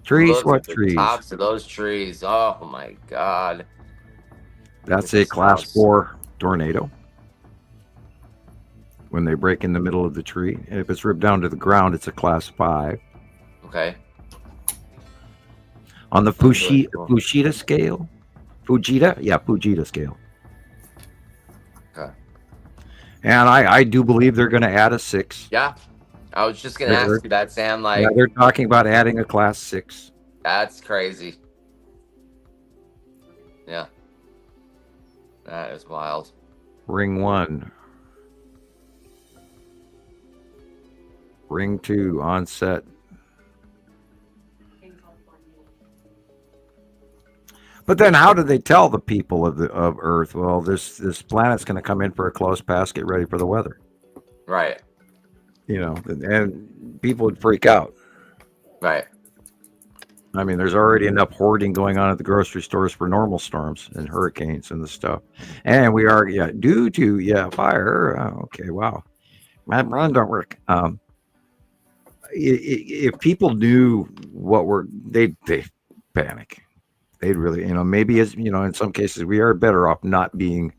Trees? Look What at the trees? tops of those trees. Oh my God. That's a class 4 tornado. When they break in the middle of the tree. And if it's ripped down to the ground, it's a class 5. Okay. On the Fujita scale? Fujita? Yeah, Fujita scale. Okay. And I do believe they're going to add a 6. Yeah. I was just going to ask you that, Sam. Yeah, they're talking about adding a class 6. That's crazy. Yeah. That is wild. Ring 1. Ring 2 on set. But then how do they tell the people of Earth, well, this planet's going to come in for a close pass, get ready for the weather. Right. And people would freak out. Right. I mean, there's already enough hoarding going on at the grocery stores for normal storms and hurricanes and the stuff. And we are, due to, fire. Okay, wow. My brain don't work. If people knew what they'd panic. They'd really, maybe as, in some cases we are better off not being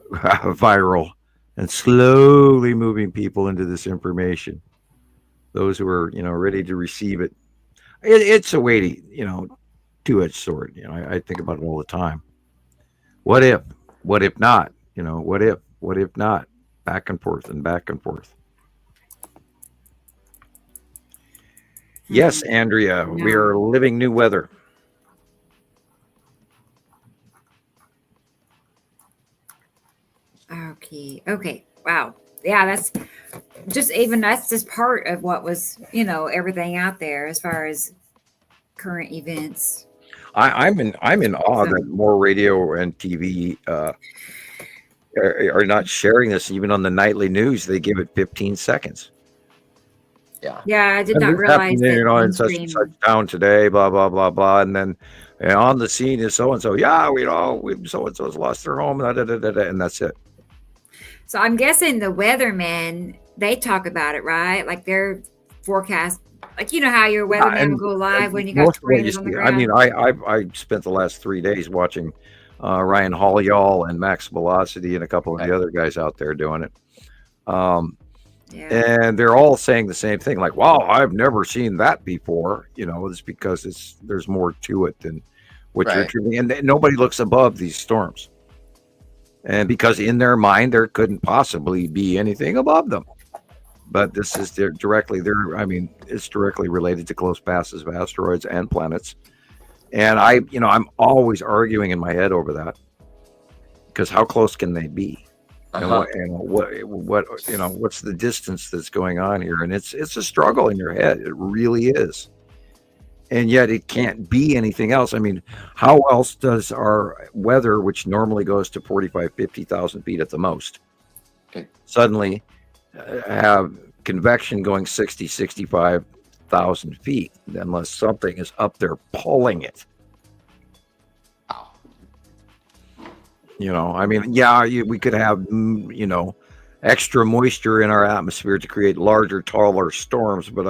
viral and slowly moving people into this information. Those who are, ready to receive it. It's a weighty, two-edged sword. I think about it all the time. What if not? What if not? Back and forth and back and forth. Yes, Andrea, we are living new weather. Okay. Wow. Yeah, that's just part of what was, everything out there as far as current events. I'm in awe that more radio and TV are not sharing this. Even on the nightly news, they give it 15 seconds. Yeah, I did not realize that. In such and such town today, blah blah blah blah, and then on the scene is so and so. Yeah, so and so's lost their home, and that's it. So I'm guessing the weathermen, they talk about it, right? Like their forecast, like how your weatherman will go live when you got tornadoes on the ground. I mean, I spent the last 3 days watching Ryan Hall and Max Velocity and a couple of the other guys out there doing it. And they're all saying the same thing, like, wow, I've never seen that before. It's because there's more to it than what you're treating. And nobody looks above these storms. And because in their mind, there couldn't possibly be anything above them. But this is it's directly related to close passes of asteroids and planets. And I'm always arguing in my head over that. Because how close can they be? And what's the distance that's going on here? And it's a struggle in your head. It really is. And yet it can't be anything else. I mean, how else does our weather, which normally goes to 45, 50,000 feet at the most, suddenly have convection going 60, 65,000 feet, unless something is up there pulling it? We could have, extra moisture in our atmosphere to create larger, taller storms, but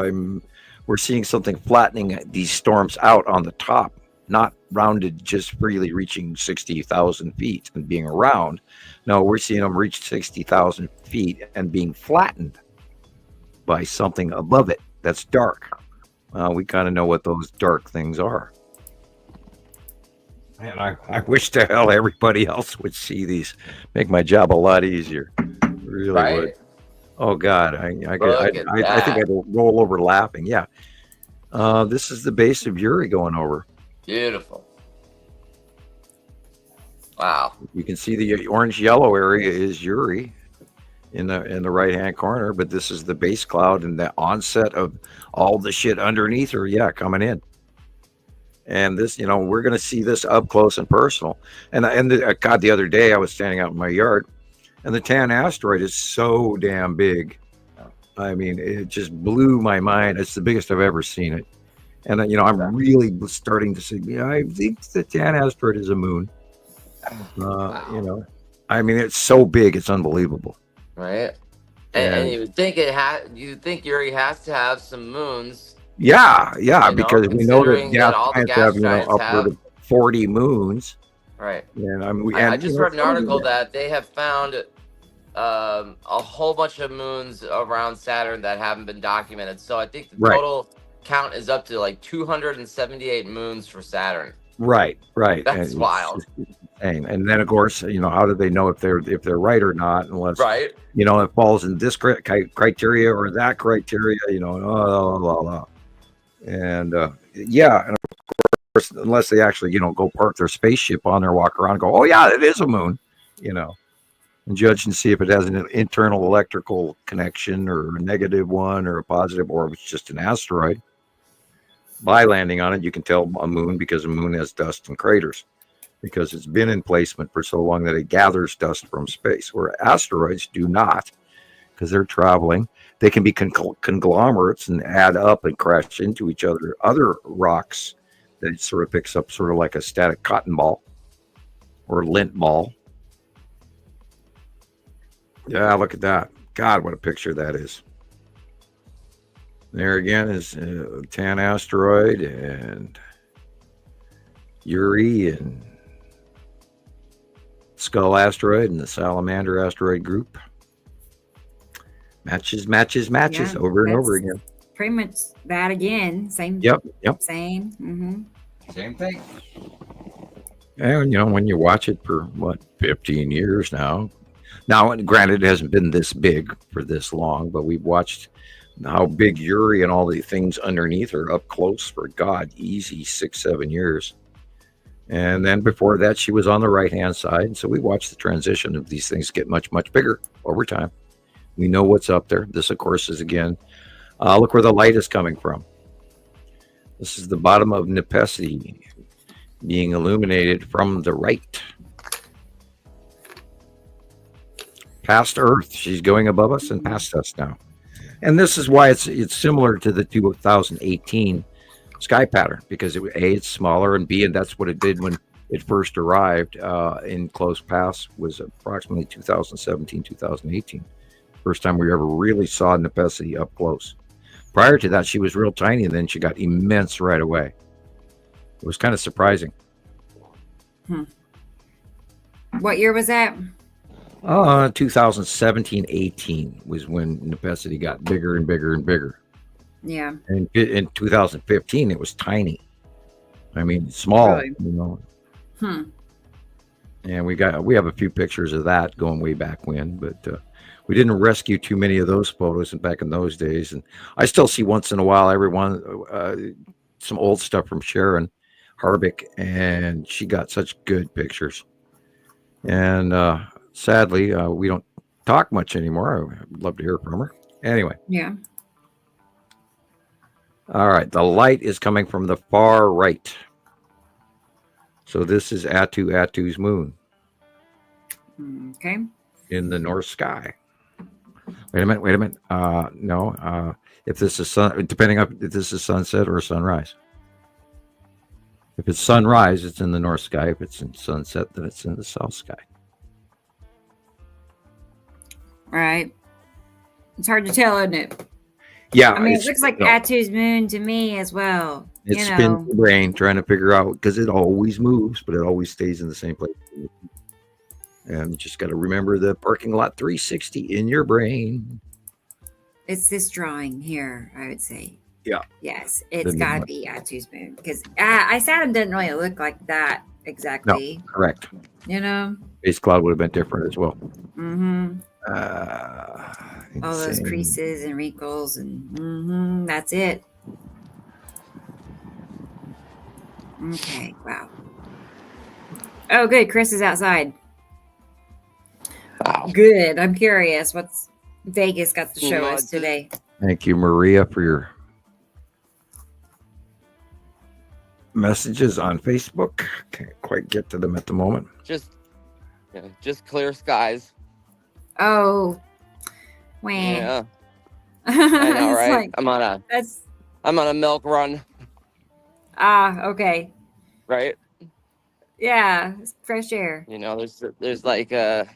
we're seeing something flattening these storms out on the top, not rounded, just freely reaching 60,000 feet and being around. No, we're seeing them reach 60,000 feet and being flattened by something above it that's dark. We kind of know what those dark things are. And I wish to hell everybody else would see these. Make my job a lot easier. Really would. Oh God, I think I'd roll over laughing. Yeah, this is the base of Uri going over. Beautiful. Wow. You can see the orange-yellow area is Uri in the right-hand corner, but this is the base cloud and the onset of all the shit underneath her. Yeah, coming in. And this, we're going to see this up close and personal. And God, the other day I was standing out in my yard, and the Tan asteroid is so damn big. I mean, it just blew my mind. It's the biggest I've ever seen it. And I'm really starting to see. I think the Tan asteroid is a moon. I mean, it's so big, it's unbelievable. Right. And you would think Uri has to have some moons. Yeah, because we know that planets have upward of 40 moons. Right. And I just read an article that they have found a whole bunch of moons around Saturn that haven't been documented. So I think the total count is up to like 278 moons for Saturn. Right. That's wild. And then of course, how do they know if they're right or not, unless it falls in this criteria or that criteria, And and of course, unless they actually, go park their spaceship on there, walk around and go, oh yeah, it is a moon, and judge and see if it has an internal electrical connection or a negative one or a positive, or if it's just an asteroid. By landing on it, you can tell a moon because a moon has dust and craters, because it's been in placement for so long that it gathers dust from space, where asteroids do not, because they're traveling. They can be conglomerates and add up and crash into each other. Other rocks that it sort of picks up, sort of like a static cotton ball or lint ball. Yeah, look at that. God, what a picture that is. There again is Tan asteroid and Uri and Skull asteroid and the Salamander asteroid group. Matches over and over again. Pretty much that again. Same. Yep. Same. Mm-hmm. Same thing. And when you watch it for 15 years now. Now, granted, it hasn't been this big for this long, but we've watched how big Yuri and all the things underneath are up close for God, easy 6-7 years. And then before that, she was on the right-hand side. So we watched the transition of these things get much, much bigger over time. We know what's up there. This, of course, is again, look where the light is coming from. This is the bottom of Nepesi being illuminated from the right. Past Earth. She's going above us and past us now. And this is why it's similar to the 2018 sky pattern, because it's smaller, and B, and that's what it did when it first arrived in close pass, was approximately 2017, 2018. First time we ever really saw Nepesi up close. Prior to that, she was real tiny, and then she got immense right away. It was kind of surprising. What year was that? 2017-18 was when Nepesi got bigger and bigger and bigger. Yeah. And in 2015, it was tiny. I mean, small, Really? you know. And we have a few pictures of that going way back when, but we didn't rescue too many of those photos back in those days. And I still see once in a while, some old stuff from Sharon Harbick, and she got such good pictures. And sadly, we don't talk much anymore. I'd love to hear from her. Anyway. Yeah. All right. The light is coming from the far right. So this is Atu's moon. Okay. In the north sky. Wait a minute. No. If this is depending on if this is sunset or sunrise. If it's sunrise, it's in the north sky. If it's in sunset, then it's in the south sky. Right. It's hard to tell, isn't it? Yeah. I mean, it looks like Atu's moon to me as well. It spins the brain trying to figure out, because it always moves, but it always stays in the same place. And you just got to remember the parking lot 360 in your brain. It's this drawing here, I would say. Yeah. Yes, it's got to be Atu's moon, because Saturn doesn't really look like that exactly. No, correct. You know? Base cloud would have been different as well. Mm-hmm. All those creases and wrinkles, and that's it. Okay, wow. Oh, good. Chris is outside. Wow. Good. I'm curious. What's Vegas got to show us today? Thank you, Maria, for your messages on Facebook. Can't quite get to them at the moment. Just clear skies. Oh, wow. Yeah. I know, right? Like, I'm on a milk run. Okay. Right? Yeah, it's fresh air. You know, there's like a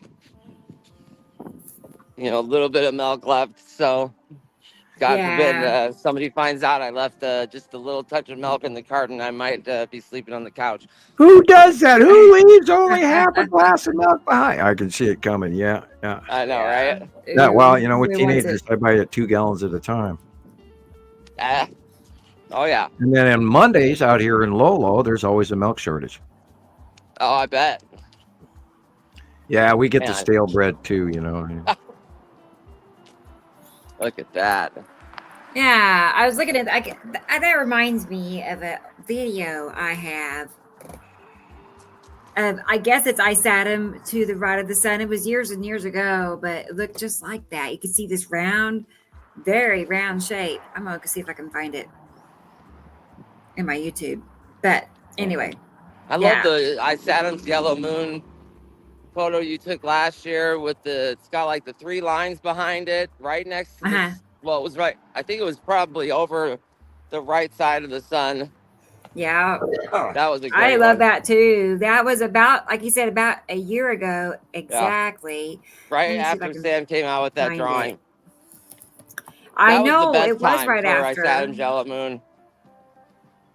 little bit of milk left, so God forbid somebody finds out I left just a little touch of milk in the carton, I might be sleeping on the couch. Who does that? Who leaves only half a glass of milk behind? I can see it coming. Yeah. I know, right? Yeah, well, with teenagers, I buy it 2 gallons at a time. Oh, yeah. And then on Mondays out here in Lolo, there's always a milk shortage. Oh, I bet. Yeah, we get the stale bread too, Look at that. Yeah, I was looking at that. Reminds me of a video I have. I guess it's Isatum to the right of the sun. It was years and years ago, but it looked just like that. You can see this round, very round shape. I'm going to see if I can find it in my YouTube. But anyway. I love the Isatum's yellow moon photo you took last year it's got like the 3 lines behind it, right next to it was right. I think it was probably over the right side of the sun. Yeah. That was a great I love one. that too. That was about, like you said, about a year ago. Exactly. Yeah. Right after Sam came out with that drawing. I know it was right after. Isatum's yellow moon.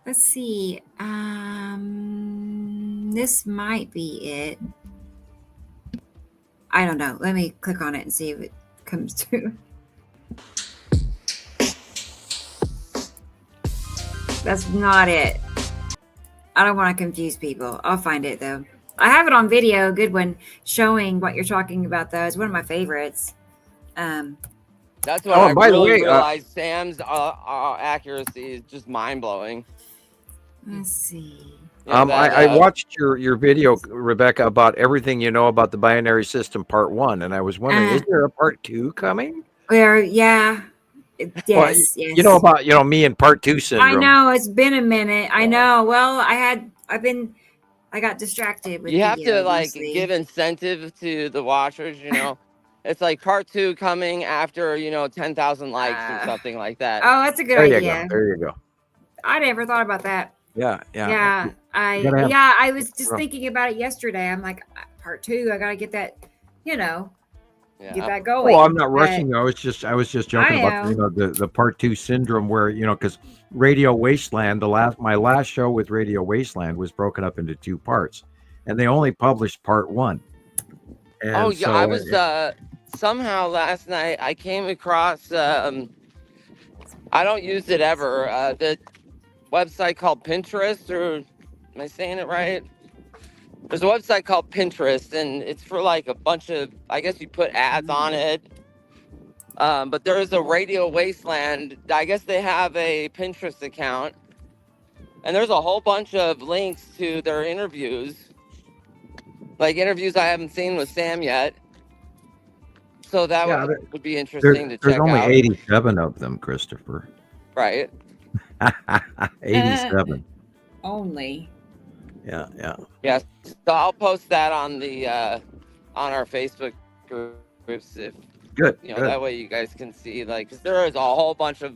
Let's see. This might be it. I don't know. Let me click on it and see if it comes through. That's not it. I don't want to confuse people. I'll find it though. I have it on video, good one, showing what you're talking about though. It's one of my favorites. That's what I really realized. Sam's accuracy is just mind blowing. Let's see. I watched your video, Rebecca, about everything you know about the binary system part 1, and I was wondering, is there a part 2 coming? Yeah. Yes, well, yes. You know about me and part 2 syndrome. I know it's been a minute. I know. Well, I got distracted with you have to mostly. give incentive to the watchers, It's like part 2 coming after 10,000 likes or something like that. Oh, that's a good idea. There you go. I never thought about that. Yeah. I was just thinking about it yesterday. I'm like, part 2, I gotta get that, get that going. Well, I'm not rushing. I was just joking about the part 2 syndrome, where because Radio Wasteland, my last show with Radio Wasteland was broken up into 2 parts, and they only published part 1. And I was somehow last night I came across I don't use it ever, the website called Pinterest, or am I saying it right? There's a website called Pinterest, and it's for a bunch of, I guess you put ads on it. But there's a Radio Wasteland. I guess they have a Pinterest account, and there's a whole bunch of links to their interviews, interviews I haven't seen with Sam yet. So that would be interesting to check out. There's only 87 of them, Christopher. Right. 87. Only. Yeah. So I'll post that on the on our Facebook groups if good. That way you guys can see 'cause there is a whole bunch of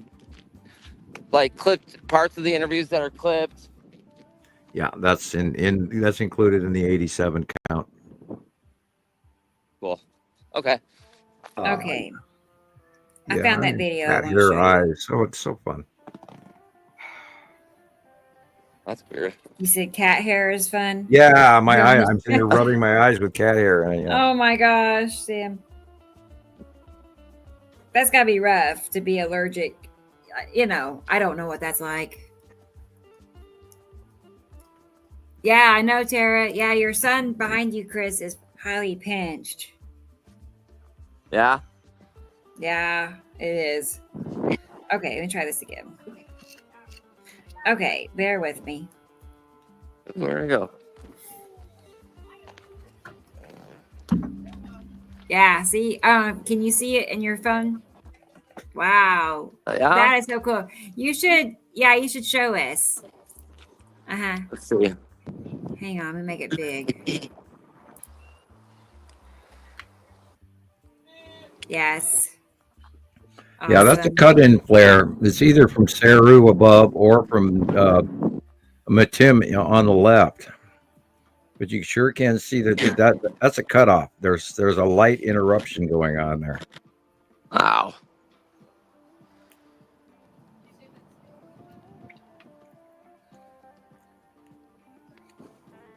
clipped parts of the interviews that are clipped. Yeah, that's that's included in the 87 count. Cool. Okay. Okay. I found that video. Cat hair eyes. Oh, it's so fun. That's weird. You said cat hair is fun? Yeah, my eye. I'm sitting here rubbing my eyes with cat hair. Oh my gosh, Sam. That's gotta be rough to be allergic. I don't know what that's like. Yeah, I know, Tara. Yeah, your son behind you, Chris, is highly pinched. Yeah? Yeah, it is. Okay, let me try this again. Okay, bear with me. Where'd it go? Yeah, see? Can you see it in your phone? Wow. Yeah? That is so cool. You should show us. Uh-huh. Let's see. Hang on, let me make it big. Yes. Awesome. Yeah, that's a cut-in flare. It's either from Saru above or from Matim on the left. But you sure can see that's a cutoff. There's a light interruption going on there. Wow.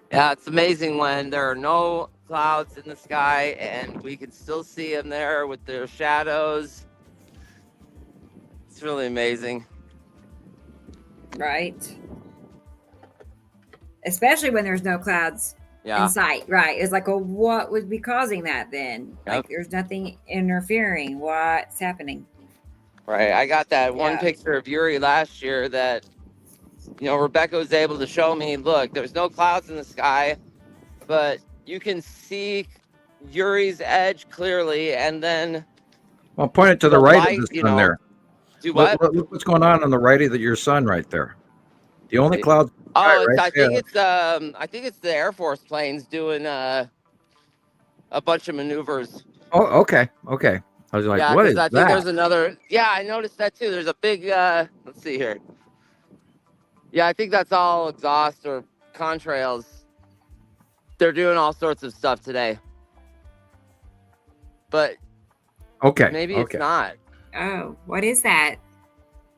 Yeah, it's amazing when there are no clouds in the sky and we can still see them there with their shadows. It's really amazing. Right. Especially when there's no clouds in sight. Right. It's like, well, what would be causing that then? Yep. Like there's nothing interfering. What's happening? Right. I got that one picture of Yuri last year that, Rebecca was able to show me, look, there's no clouds in the sky, but you can see Yuri's edge clearly, and then I'll point it to the right of the sun there. Do what? Look what's going on the right of your sun right there. The only cloud. I think it's the Air Force planes doing a bunch of maneuvers. Oh, okay. I was like, what is that? I think there's another. Yeah, I noticed that too. There's a big. Let's see here. Yeah, I think that's all exhaust or contrails. They're doing all sorts of stuff today. But maybe it's not. Oh, what is that?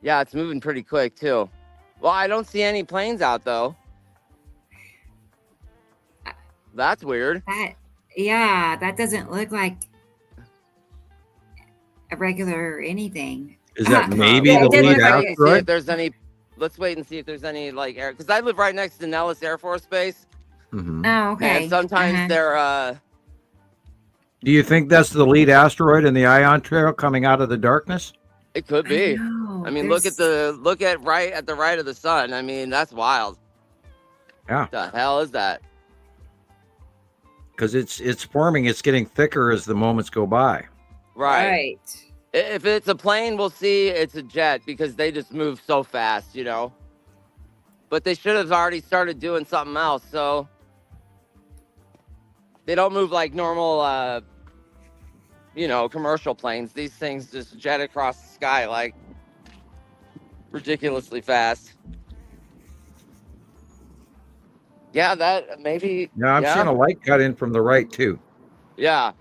Yeah, it's moving pretty quick too. Well, I don't see any planes out though. That's weird. That doesn't look like a regular anything. Is that maybe the lead asteroid? If there's any, let's wait and see if there's any air. Because I live right next to Nellis Air Force Base. Mm-hmm. Oh, okay. And sometimes Do you think that's the lead asteroid in the Ion Trail coming out of the darkness? It could be. I mean, look at the right of the sun. I mean, that's wild. Yeah. What the hell is that? Because it's forming. It's getting thicker as the moments go by. Right. If it's a plane, we'll see it's a jet because they just move so fast, you know. But they should have already started doing something else. So they don't move like normal, commercial planes. These things just jet across the sky like ridiculously fast. Yeah, that maybe. Yeah, I'm seeing a light cut in from the right too. Yeah.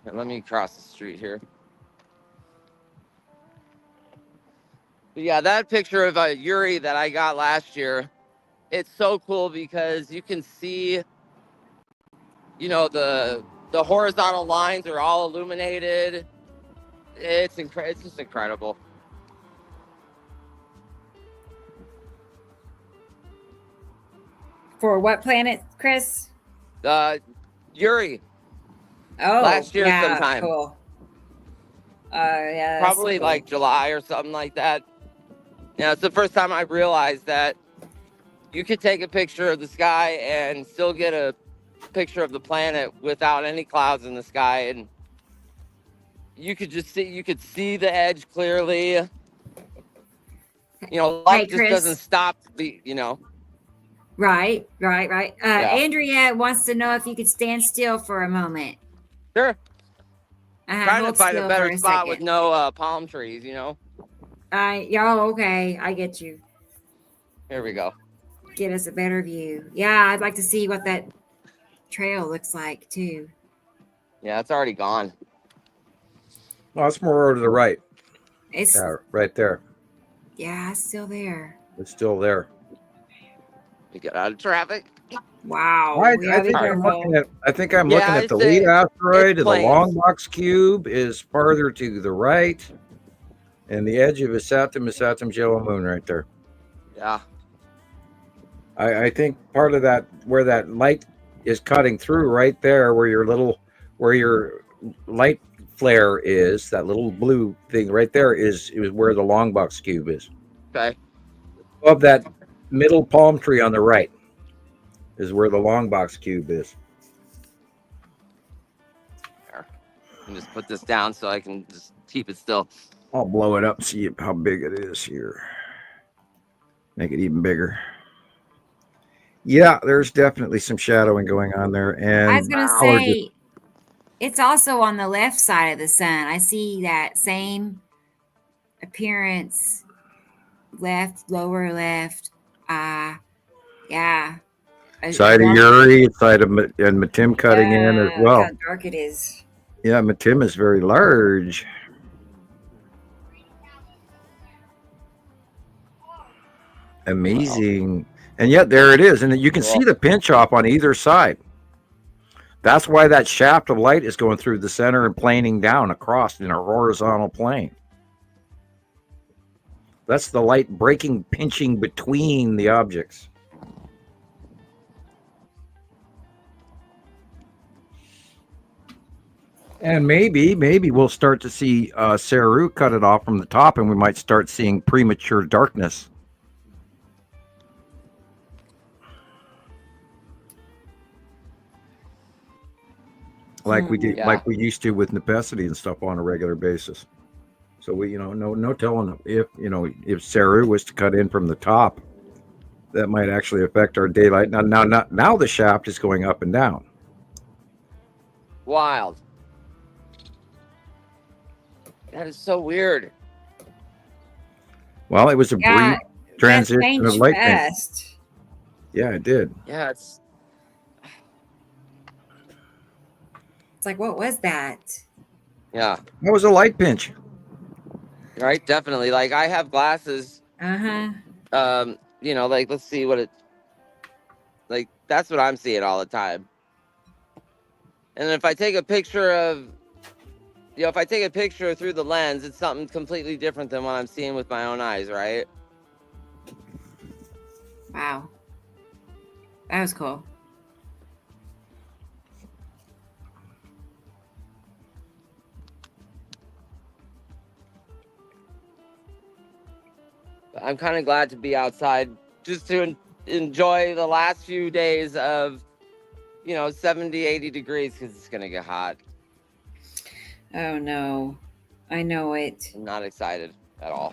Let me cross the street here. But yeah, that picture of Yuri that I got last year, it's so cool because you can see, the horizontal lines are all illuminated. It's just incredible. For what planet, Chris? Yuri. Oh, last year sometime. Cool. Yeah. Probably cool. like July or something like that. Yeah, it's the first time I realized that you could take a picture of the sky and still get a picture of the planet without any clouds in the sky, and you could see the edge clearly. Light just doesn't stop. Right. Andrea wants to know if you could stand still for a moment. Sure. Trying to find a better spot second. with no palm trees, Okay. I get you. Here we go. Get us a better view. Yeah, I'd like to see what that trail looks like too. Yeah, it's already gone. Oh, it's more over to the right. It's right there. Yeah, it's still there. It's still there. We get out of traffic. Wow. I think I'm looking at the lead asteroid, and the long box cube is farther to the right, and the edge of Saturn's yellow moon right there. Yeah. I think part of that, where that light is cutting through right there, where your light flare is, that little blue thing right there is where the long box cube is. Okay. Above that middle palm tree on the right is where the long box cube is. There. And just put this down so I can just keep it still. I'll blow it up, see how big it is here. Make it even bigger. Yeah, there's definitely some shadowing going on there. And I was going to say, it's also on the left side of the sun. I see that same appearance, lower left. Yeah. Side of Yuri, side of and Matim cutting in as well. Look how dark it is. Yeah, Matim is very large. Amazing. And yet there it is. And you can see the pinch off on either side. That's why that shaft of light is going through the center and planing down across in a horizontal plane. That's the light pinching between the objects. And maybe we'll start to see Saru cut it off from the top, and we might start seeing premature darkness. Like we did, like we used to with Nepacity and stuff on a regular basis. So we, no telling if Saru was to cut in from the top, that might actually affect our daylight. Now the shaft is going up and down. Wild. That is so weird. Well, it was a brief transition of light. Fast. Yeah, it did. Yeah, it's like, what was that? Yeah. That was a light pinch. Right, definitely. Like, I have glasses. Uh-huh. Like, let's see what it, like, that's what I'm seeing all the time. And if I take a picture of, if I take a picture through the lens, it's something completely different than what I'm seeing with my own eyes, right? Wow. That was cool. I'm kind of glad to be outside just to enjoy the last few days of, 70, 80 degrees because it's going to get hot. Oh, no. I know it. I'm not excited at all.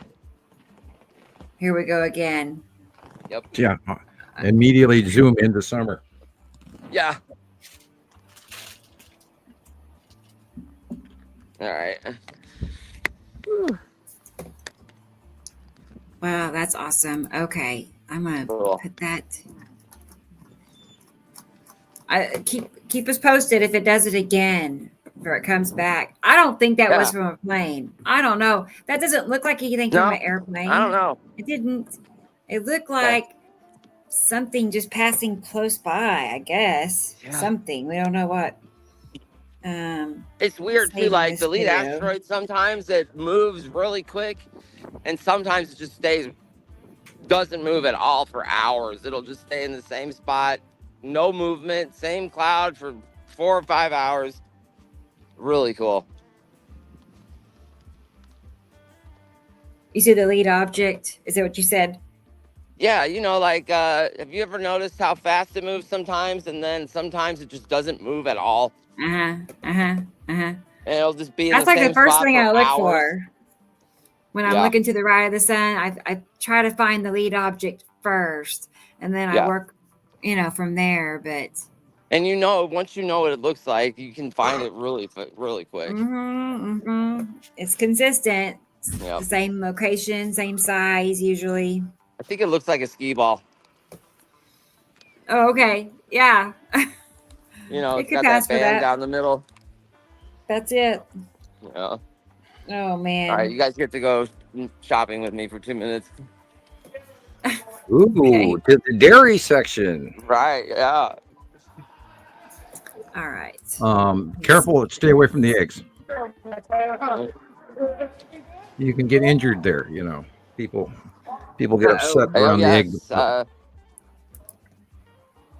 Here we go again. Yep. Yeah. Immediately zoom into summer. Yeah. All right. Wow, that's awesome. Okay. I'm going to put that. Keep us posted if it does it again or it comes back. I don't think that was from a plane. I don't know. That doesn't look like anything from an airplane. I don't know. It didn't. It looked like something just passing close by, I guess. Yeah. Something. We don't know what. It's weird too, like the lead asteroid, sometimes it moves really quick and sometimes it just doesn't move at all for hours. It'll just stay in the same spot, no movement, same cloud for 4 or 5 hours. Really cool. You see the lead object? Is that what you said? Yeah, have you ever noticed how fast it moves sometimes, and then sometimes it just doesn't move at all? And it'll just be in That's the like same the first spot thing for I look hours. for. When I'm looking to the right of the sun, I try to find the lead object first, and then I work, from there. But and once you know what it looks like, you can find it really, really quick. It's consistent. The same location, same size, usually. I think it looks like a skee ball. Oh, okay. Yeah. It's got that band down the middle. That's it. Yeah. Oh, man. All right, you guys get to go shopping with me for 2 minutes. Ooh, to the dairy section. Right, yeah. All right. Careful, stay away from the eggs. You can get injured there, People get upset around the egg.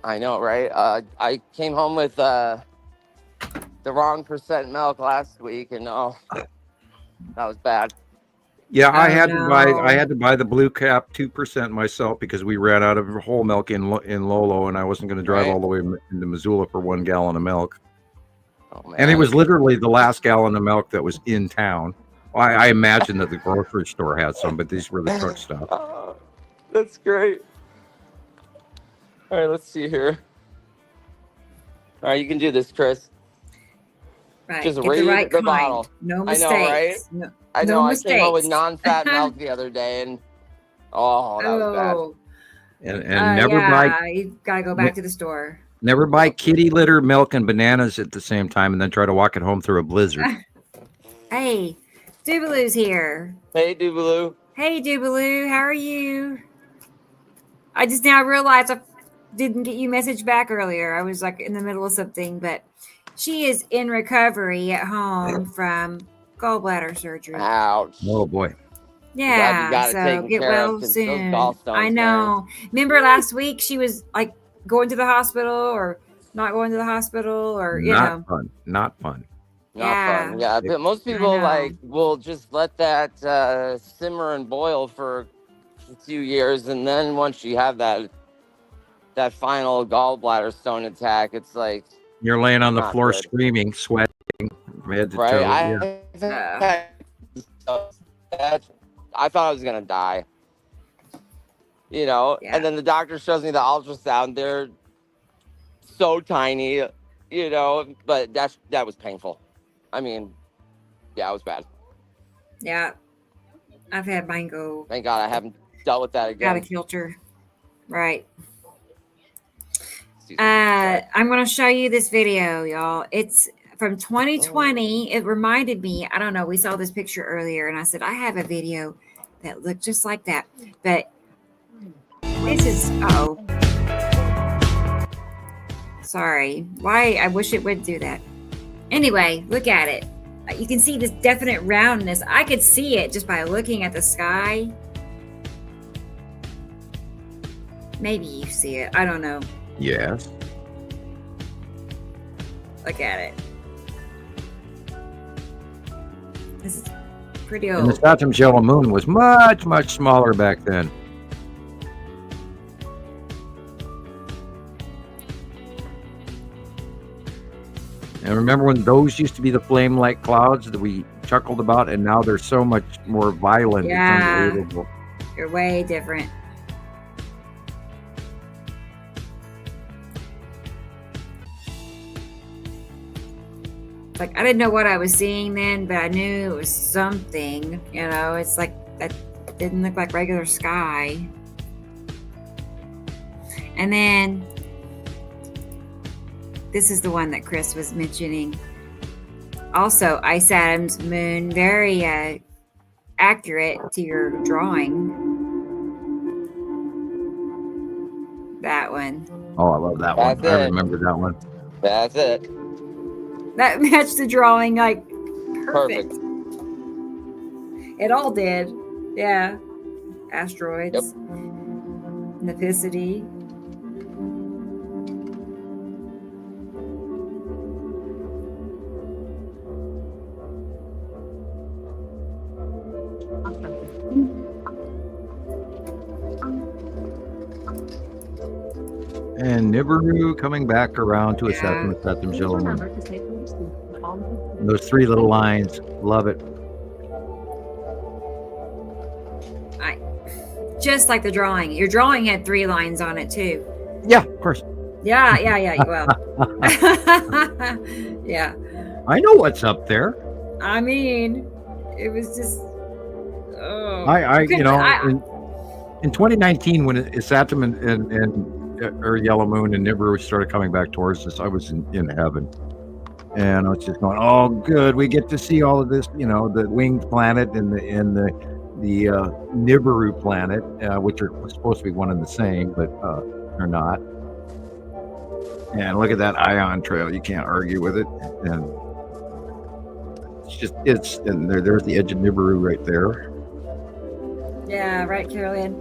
I know, right? I came home with the wrong % milk last week, and that was bad. Yeah, I had to buy the blue cap 2% myself because we ran out of whole milk in Lolo, and I wasn't going to drive all the way into Missoula for 1 gallon of milk. Oh, man. And it was literally the last gallon of milk that was in town. I imagine that the grocery store had some, but these were the truck stuff. Oh, that's great. All right, let's see here. All right, you can do this, Chris. Right. Just Get read the right kind. bottle. No mistakes. I know, right? No, I know. I mistakes. came up with non-fat milk the other day, and that was bad. And never buy. You've got to go back to the store. Never buy kitty litter, milk, and bananas at the same time, and then try to walk it home through a blizzard. Hey, Doobaloo's here. Hey, Doobaloo. Hey, Doobaloo. How are you? I just now realized I didn't get you message back earlier. I was like in the middle of something, but she is in recovery at home from gallbladder surgery. Ouch. Oh boy. Yeah. So get well soon. I know. Remember last week she was like going to the hospital or not going to the hospital or Not fun. Not fun. Fun. Yeah, but most people will just let that simmer and boil for a few years, and then once you have that final gallbladder stone attack, it's like you're laying on the floor screaming, sweating from head to toe. I thought I was gonna die. And then the doctor shows me the ultrasound. They're so tiny, but that was painful. I mean, it was bad. Yeah. I've had mine go. Thank God I haven't dealt with that again. Out of kilter. Right. I'm going to show you this video, y'all. It's from 2020. It reminded me, I don't know, we saw this picture earlier, and I said, I have a video that looked just like that. But this is, sorry. Why? I wish it would do that. Anyway, look at it. You can see this definite roundness. I could see it just by looking at the sky. Maybe you see it. I don't know. Yes. Look at it. This is Pretty And the old. Saturn's yellow moon was much, much smaller back then. And remember when those used to be the flame-like clouds that we chuckled about, and now they're so much more violent. Yeah. It's unbelievable. You're way different. Like, I didn't know what I was seeing then, but I knew it was something. You know, it's like that didn't look like regular sky. And then this is the one that Chris was mentioning. Also, Ice Adams moon, very accurate to your drawing. That one. Oh, I love that one. I remember that one. That's it. That matched the drawing like Perfect. It all did. Yeah. Asteroids. Nipicity. And Nibiru coming back around to a Saturn's yellow moon. And those three little lines. Love it. Just like the drawing. Your drawing had 3 lines on it too. Yeah, of course. Yeah. Well. Yeah. I know what's up there. I mean, it was just. Oh. In 2019, when Saturn and or Yellow Moon and Nibiru started coming back towards us, I was in heaven, and I was just going, "Oh, good, we get to see all of this." You know, the winged planet and the Nibiru planet, which are supposed to be one and the same, but they're not. And look at that ion trail; you can't argue with it. And and there's the edge of Nibiru right there. Yeah, right, Carolyn.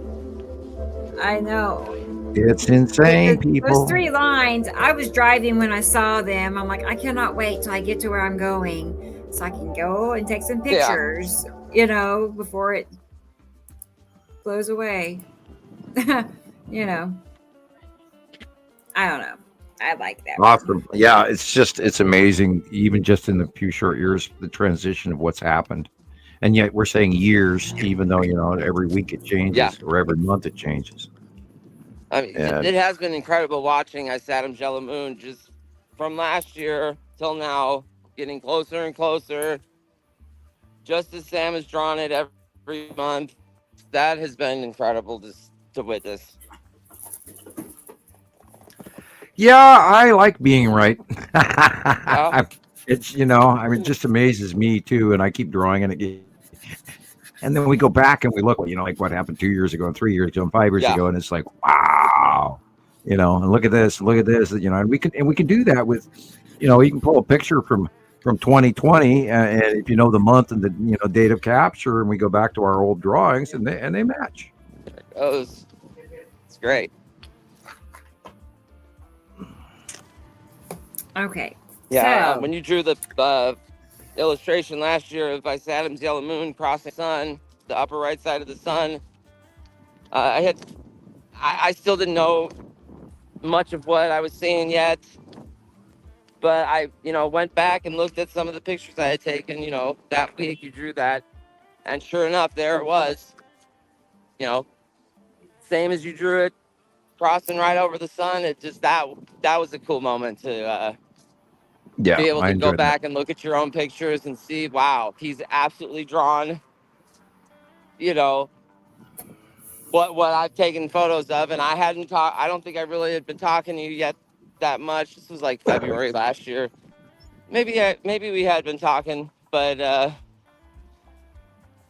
I know. It's insane, people. Those 3 lines, I was driving when I saw them. I'm like, I cannot wait till I get to where I'm going so I can go and take some pictures, you know, before it blows away. You know. I don't know. I like that. Awesome. Yeah, it's amazing, even just in the few short years, the transition of what's happened. And yet we're saying years, even though, you know, every week it changes or every month it changes. I mean, it has been incredible watching Ice Adams Yellow Moon just from last year till now, getting closer and closer. Just as Sam has drawn it every month, that has been incredible to witness. Yeah, I like being right. It's, you know, I mean, it just amazes me too. And I keep drawing and and then we go back and we look, you know, like what happened 2 years ago and 3 years ago and 5 years ago. And it's like, wow, you know, and look at this, you know, and we can do that with, you know, you can pull a picture from 2020 and if you know the month and the, you know, date of capture, and we go back to our old drawings and they match. There it goes. It's great. Okay. Yeah, So, when you drew the illustration last year of Ice Adams Yellow Moon crossing the sun, the upper right side of the sun, I still didn't know much of what I was seeing yet, but I, you know, went back and looked at some of the pictures I had taken, you know, that week you drew that, and sure enough, there it was, you know, same as you drew it, crossing right over the sun. It just, that was a cool moment to be able to go back and look at your own pictures and see, wow, he's absolutely drawn, you know, what I've taken photos of. And I don't think I really had been talking to you yet that much. This was like February last year. Maybe we had been talking, but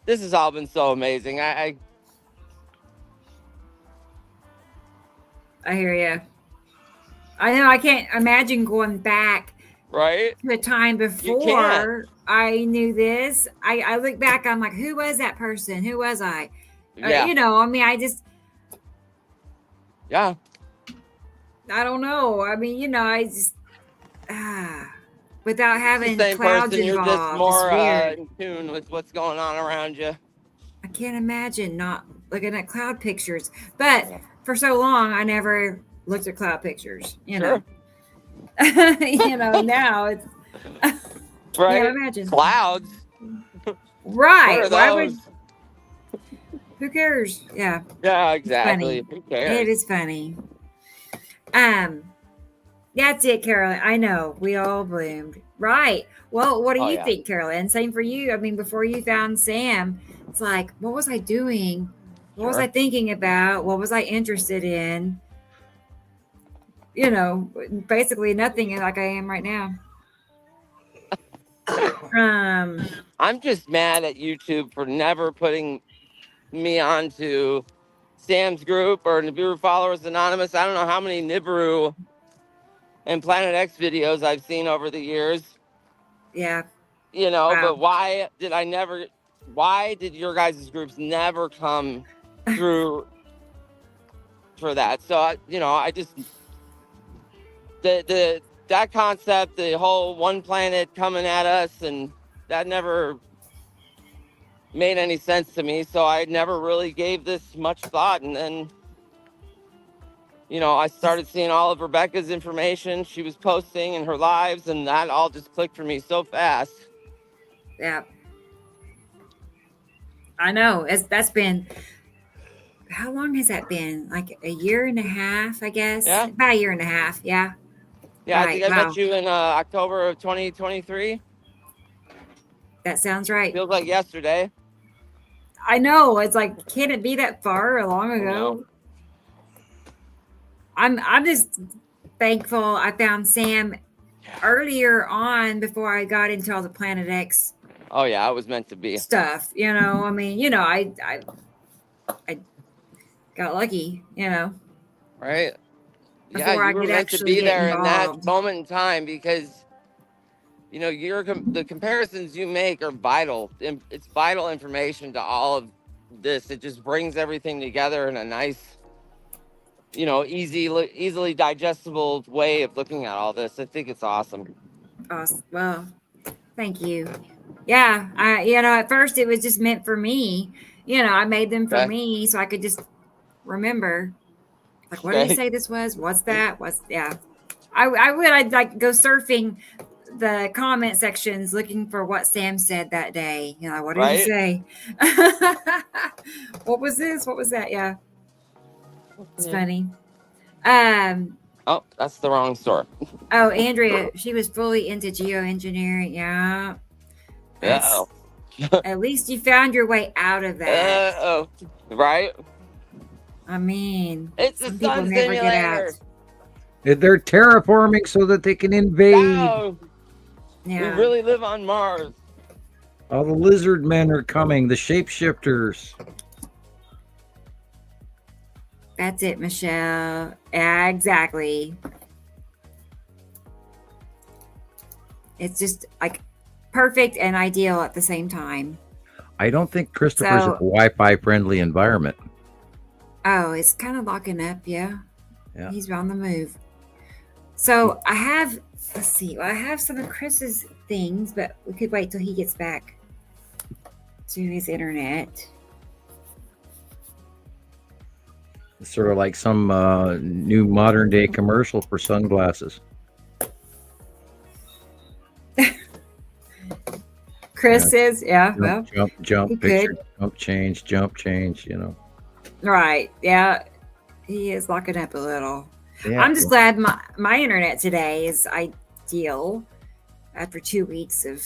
this has all been so amazing. I hear you. I know I can't imagine going back right to a time before I knew this. I look back, I'm like, who was that person? Who was I? Yeah. You know, I mean, I don't know. I mean, you know, without having the same clouds person. You're involved. just more It's weird. in tune with what's going on around you. I can't imagine not looking at cloud pictures. But for so long, I never looked at cloud pictures. You know, now it's right. Can't imagine Clouds. Right? What Why are would? those? Who cares? Yeah. Yeah, It's exactly. funny. Who cares? It is funny. That's it, Carolyn. I know we all bloomed. Right. Well, what do you think, Carolyn? Same for you. I mean, before you found Sam, it's like, what was I doing? What was I thinking about? What was I interested in? You know, basically nothing like I am right now. I'm just mad at YouTube for never putting me onto Sam's group or Nibiru Followers Anonymous. I don't know how many Nibiru and Planet X videos I've seen over the years. Yeah. You know, Wow. but why did your guys' groups never come through for that? So, I just, that concept, the whole one planet coming at us, and that never made any sense to me. So I never really gave this much thought. And then, I started seeing all of Rebecca's information she was posting in her lives, and that all just clicked for me so fast. Yeah. I know. That's been, how long has that been? Like a year and a half, I guess. Yeah. About a year and a half. Yeah. Yeah, Right. I think I met you in October of 2023. That sounds right. Feels like yesterday. I know. It's like, can it be that far or long ago? I'm just thankful I found Sam earlier on before I got into all the Planet X. Oh yeah, I was meant to be stuff. I mean, I got lucky. Right. Before You I were could meant to actually be get there in that involved. moment in time because, the comparisons you make are vital. It's vital information to all of this. It just brings everything together in a nice, easily digestible way of looking at all this. I think it's awesome. Awesome. Well, thank you. Yeah, at first it was just meant for me. I made them for me so I could just remember. Like, what did he say this was? What's that? I'd like go surfing the comment sections looking for what Sam said that day. What did he say? What was this? What was that? Yeah. It's funny. Oh, that's the wrong store. Oh, Andrea, she was fully into geoengineering. Yeah. At least you found your way out of that. Right? I mean, it's a sun simulator. They're terraforming so that they can invade. Wow. Yeah. We really live on Mars. All the lizard men are coming, the shapeshifters. That's it, Michelle. Exactly. It's just like perfect and ideal at the same time. I don't think Christopher's a Wi-Fi friendly environment. Oh, it's kind of locking up, yeah. He's on the move. So I have, let's see, I have some of Chris's things, but we could wait till he gets back to his internet. It's sort of like some new modern day commercial for sunglasses. Chris says, well, jump, picture, jump, change, Right. Yeah. He is locking up a little. Yeah. I'm just glad my internet today is ideal after 2 weeks of.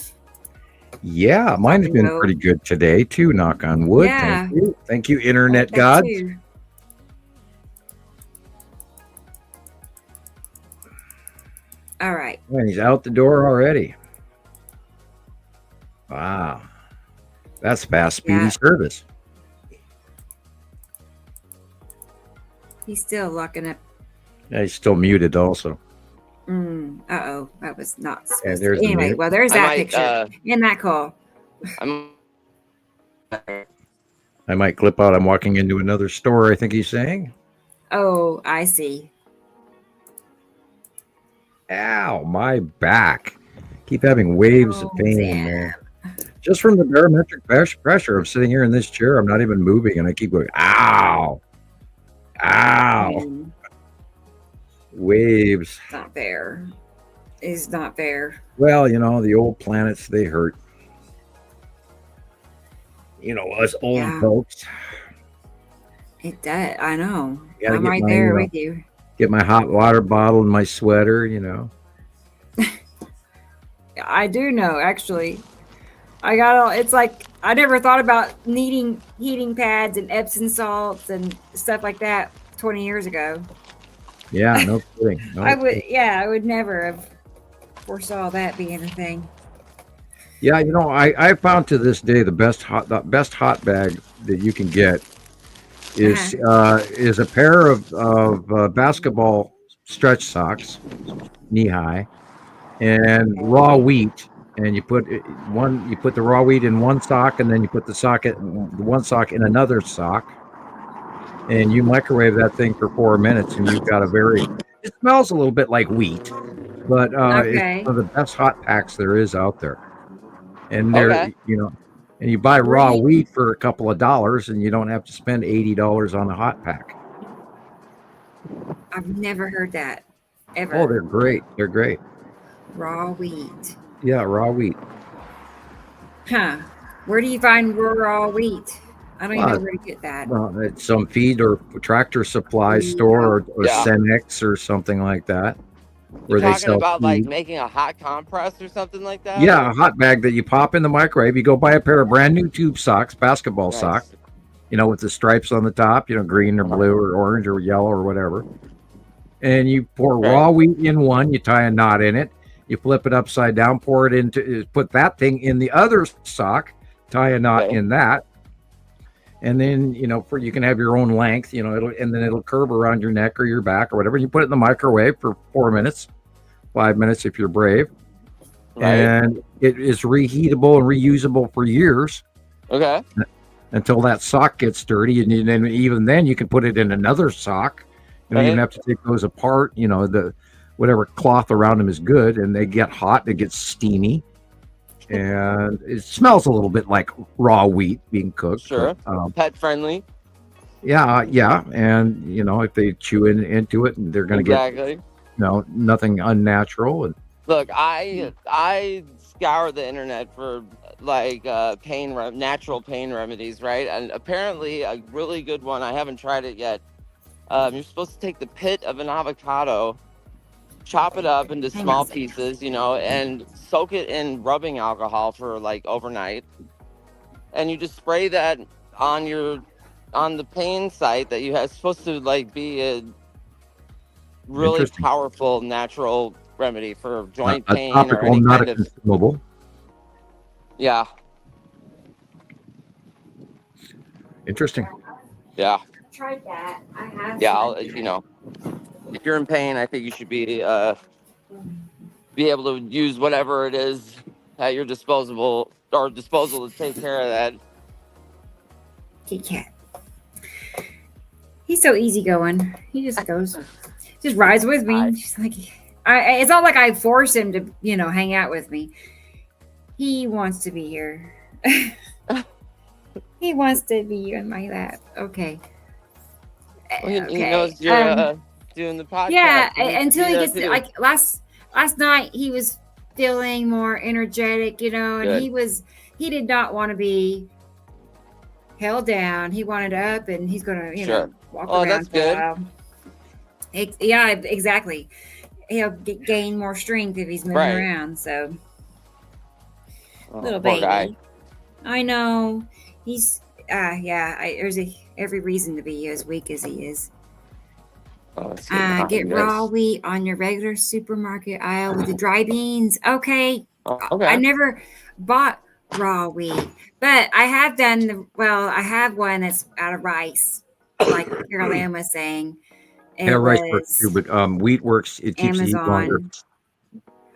Yeah, mine's been pretty good today too, knock on wood. Yeah. Thank you, internet gods. All right. And he's out the door already. Wow. That's fast, speedy service. He's still locking up. Yeah, he's still muted also. Uh-oh. That was not Yeah, there's anyway, well, there's that picture. Isn't that cool? I might clip out. I'm walking into another store, I think he's saying. Oh, I see. Ow, my back. Keep having waves of pain, man. Just from the barometric pressure. I'm sitting here in this chair. I'm not even moving, and I keep going, ow, ow. Waves. Not fair. It's not fair. Well, you know, the old planets, they hurt. You know, us old folks. It does. I know. Gotta I'm get right my, there with you. Get my hot water bottle and my sweater, you know. I do know, actually. I got all, it's like, I never thought about needing heating pads and Epsom salts and stuff like that 20 years ago. Yeah, no kidding. No I would never have foresaw that being a thing. Yeah, you know, I found to this day the best hot bag that you can get is a pair of basketball stretch socks, knee high, and raw wheat. And you put the raw wheat in one sock, and then you put the one sock in another sock, and you microwave that thing for 4 minutes, and you've got it smells a little bit like wheat, but it's one of the best hot packs there is out there. And you know, and you buy raw wheat for a couple of dollars, and you don't have to spend $80 on a hot pack. I've never heard that ever. Oh, they're great. They're great. Raw wheat. Yeah, raw wheat. Huh. Where do you find raw wheat? I don't even know where to get that. Well, at some feed or tractor supply store or Cenex or something like that. You're talking about like making a hot compress or something like that? Yeah, a hot bag that you pop in the microwave. You go buy a pair of brand new tube socks, basketball socks, you know, with the stripes on the top, you know, green or blue or orange or yellow or whatever. And you pour raw wheat in one, you tie a knot in it. You flip it upside down, put that thing in the other sock, tie a knot in that. And then, you know, you can have your own length, you know, and then it'll curve around your neck or your back or whatever. You put it in the microwave for 4 minutes, 5 minutes if you're brave. Right. And it is reheatable and reusable for years. Okay. Until that sock gets dirty. And then even then you can put it in another sock. You don't even have to take those apart. You know, whatever cloth around them is good, and they get hot, they get steamy, and it smells a little bit like raw wheat being cooked. Sure. But, pet friendly. Yeah, and you know, if they chew into it, they're going to get, you know, nothing unnatural. And look, I scour the internet for like natural pain remedies, right? And apparently a really good one, I haven't tried it yet. You're supposed to take the pit of an avocado, chop it up into small pieces, you know, and soak it in rubbing alcohol for like overnight. And you just spray that on the pain site that you have. It's supposed to like be a really powerful natural remedy for joint pain topical, or any not kind a of consumable. Yeah. Interesting. Yeah. Tried that. I have. Yeah, you know, if you're in pain, I think you should be able to use whatever it is at your disposal to take care of that. Kit Kat. He's so easygoing. He just just rides with me. Just like it's not like I force him to, you know, hang out with me. He wants to be here. He wants to be in my lap. Okay. Well, he knows you're doing the podcast. Yeah, until he gets like last night, he was feeling more energetic, you know, and he did not want to be held down. He wanted up, and he's gonna, you know, walk around. That's good. Yeah, exactly. He'll gain more strength if he's moving around. So, little baby. Guy. I know he's there's every reason to be as weak as he is. Get raw wheat on your regular supermarket aisle with the dry beans. Okay. I never bought raw wheat, but I have I have one that's out of rice, like Carol Ann was saying. Rice works too, but wheat works. It keeps the heat longer.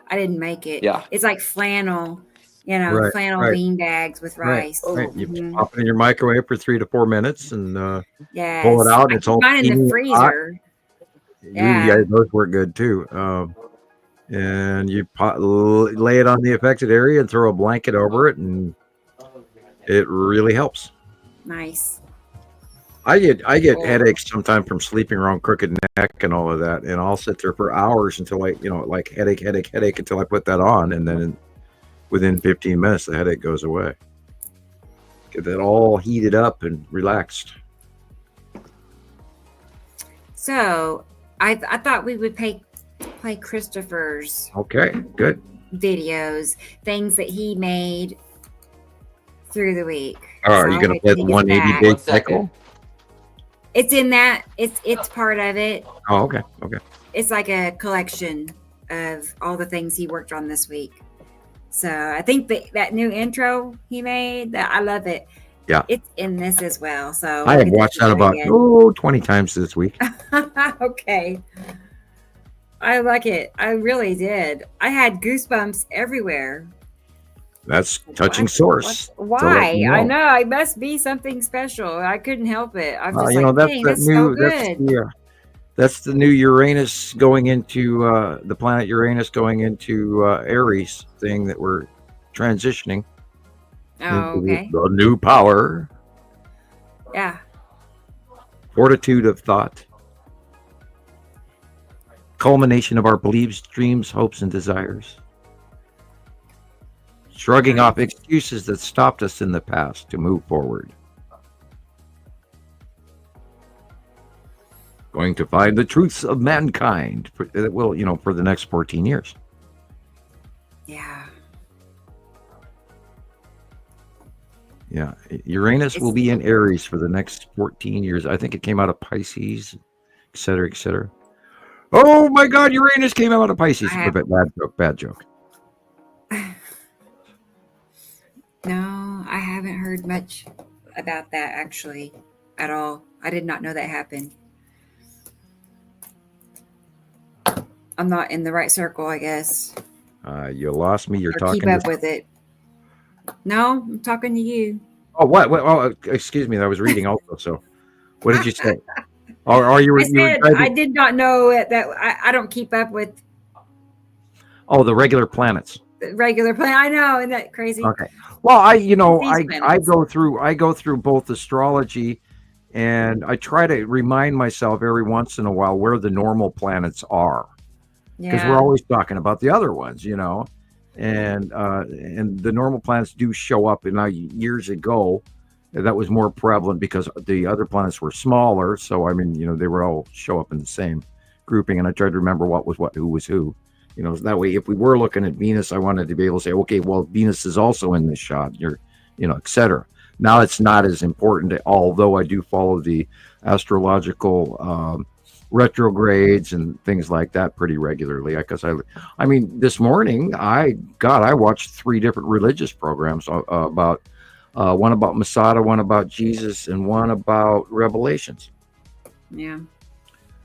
I didn't make it. Yeah. It's like flannel. You know, flannel bean bags with rice. Right. You pop it in your microwave for 3 to 4 minutes and pull it out. It's all mine in the freezer. Yeah, those work good too. and you lay it on the affected area and throw a blanket over it, and it really helps. Nice. I get headaches sometimes from sleeping around crooked neck and all of that, and I'll sit there for hours until I, like headache until I put that on, and then within 15 minutes the headache goes away. Get that all heated up and relaxed. So I thought we would play Christoper's Good videos, things that he made through the week. Are you going to play the 180-day cycle? It's in that. It's part of it. Oh, okay. It's like a collection of all the things he worked on this week. So I think that new intro he made, I love it. Yeah. It's in this as well. So I have watched that about 20 times this week. Okay. I like it. I really did. I had goosebumps everywhere. That's touching source. Why? I know. It must be something special. I couldn't help it. I'm just that's so good. That's the new Uranus going into the planet Uranus going into Aries thing that we're transitioning. Oh, okay. The new power. Yeah. Fortitude of thought. Culmination of our beliefs, dreams, hopes, and desires. Shrugging off excuses that stopped us in the past to move forward. Going to find the truths of mankind for the next 14 years. Yeah. Yeah. Uranus will be in Aries for the next 14 years. I think it came out of Pisces, et cetera, et cetera. Oh my God, Uranus came out of Pisces. Bad joke. No, I haven't heard much about that actually at all. I did not know that happened. I'm not in the right circle, I guess. You lost me. You're talking. Keep up with it. No, I'm talking to you. Oh, what? Oh, excuse me. I was reading also. So, what did you say? Are you? I did not know that. I don't keep up with. Oh, the regular planets. The regular planet. I know, isn't that crazy? Okay. Well, I go through both astrology, and I try to remind myself every once in a while where the normal planets are, because we're always talking about the other ones, and the normal planets do show up. And now years ago, that was more prevalent because the other planets were smaller. So I mean, they were all show up in the same grouping, and I tried to remember what was who was who. That way, if we were looking at Venus, I wanted to be able to say, okay, well, Venus is also in this shot, et cetera. Now it's not as important, although I do follow the astrological retrogrades and things like that pretty regularly. Because this morning, I watched 3 different religious programs about one about Masada, one about Jesus, and one about Revelations. Yeah.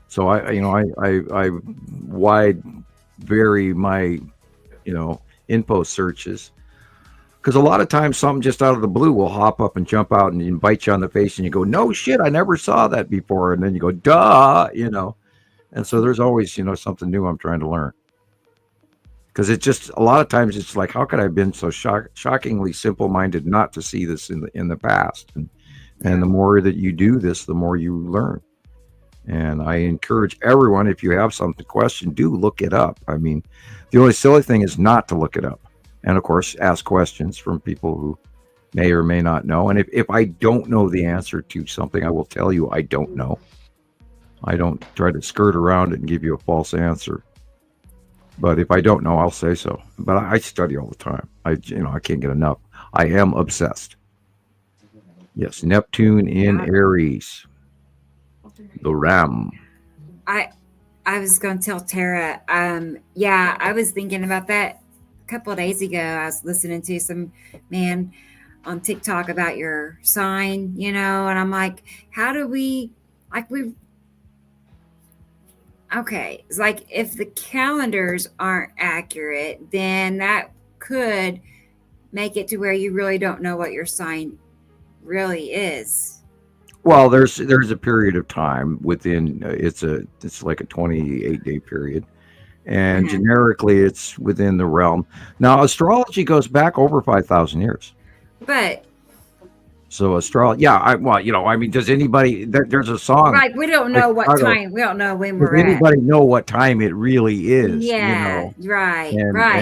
So I vary my info searches, because a lot of times something just out of the blue will hop up and jump out and bite you on the face, and you go, no shit, I never saw that before, and then you go, duh, and so there's always something new I'm trying to learn, because it just a lot of times it's like, how could I have been so shockingly simple-minded not to see this in the past, and the more that you do this, the more you learn. And I encourage everyone, if you have something to question, do look it up. The only silly thing is not to look it up. And of course, ask questions from people who may or may not know. And if I don't know the answer to something, I will tell you I don't know. I don't try to skirt around it and give you a false answer. But if I don't know, I'll say so. But I study all the time. I can't get enough. I am obsessed. Yes, Neptune in Aries. The Ram. I was going to tell Tara. I was thinking about that a couple of days ago. I was listening to some man on TikTok about your sign, and I'm like, how do we okay, it's like if the calendars aren't accurate, then that could make it to where you really don't know what your sign really is. Well, there's a period of time within it's like a 28-day period, and generically it's within the realm. Now, astrology goes back over 5,000 years. But so astrology, does anybody? There's a song. Like we don't know what time. We don't know when we're at. Does anybody know what time it really is? Yeah, right.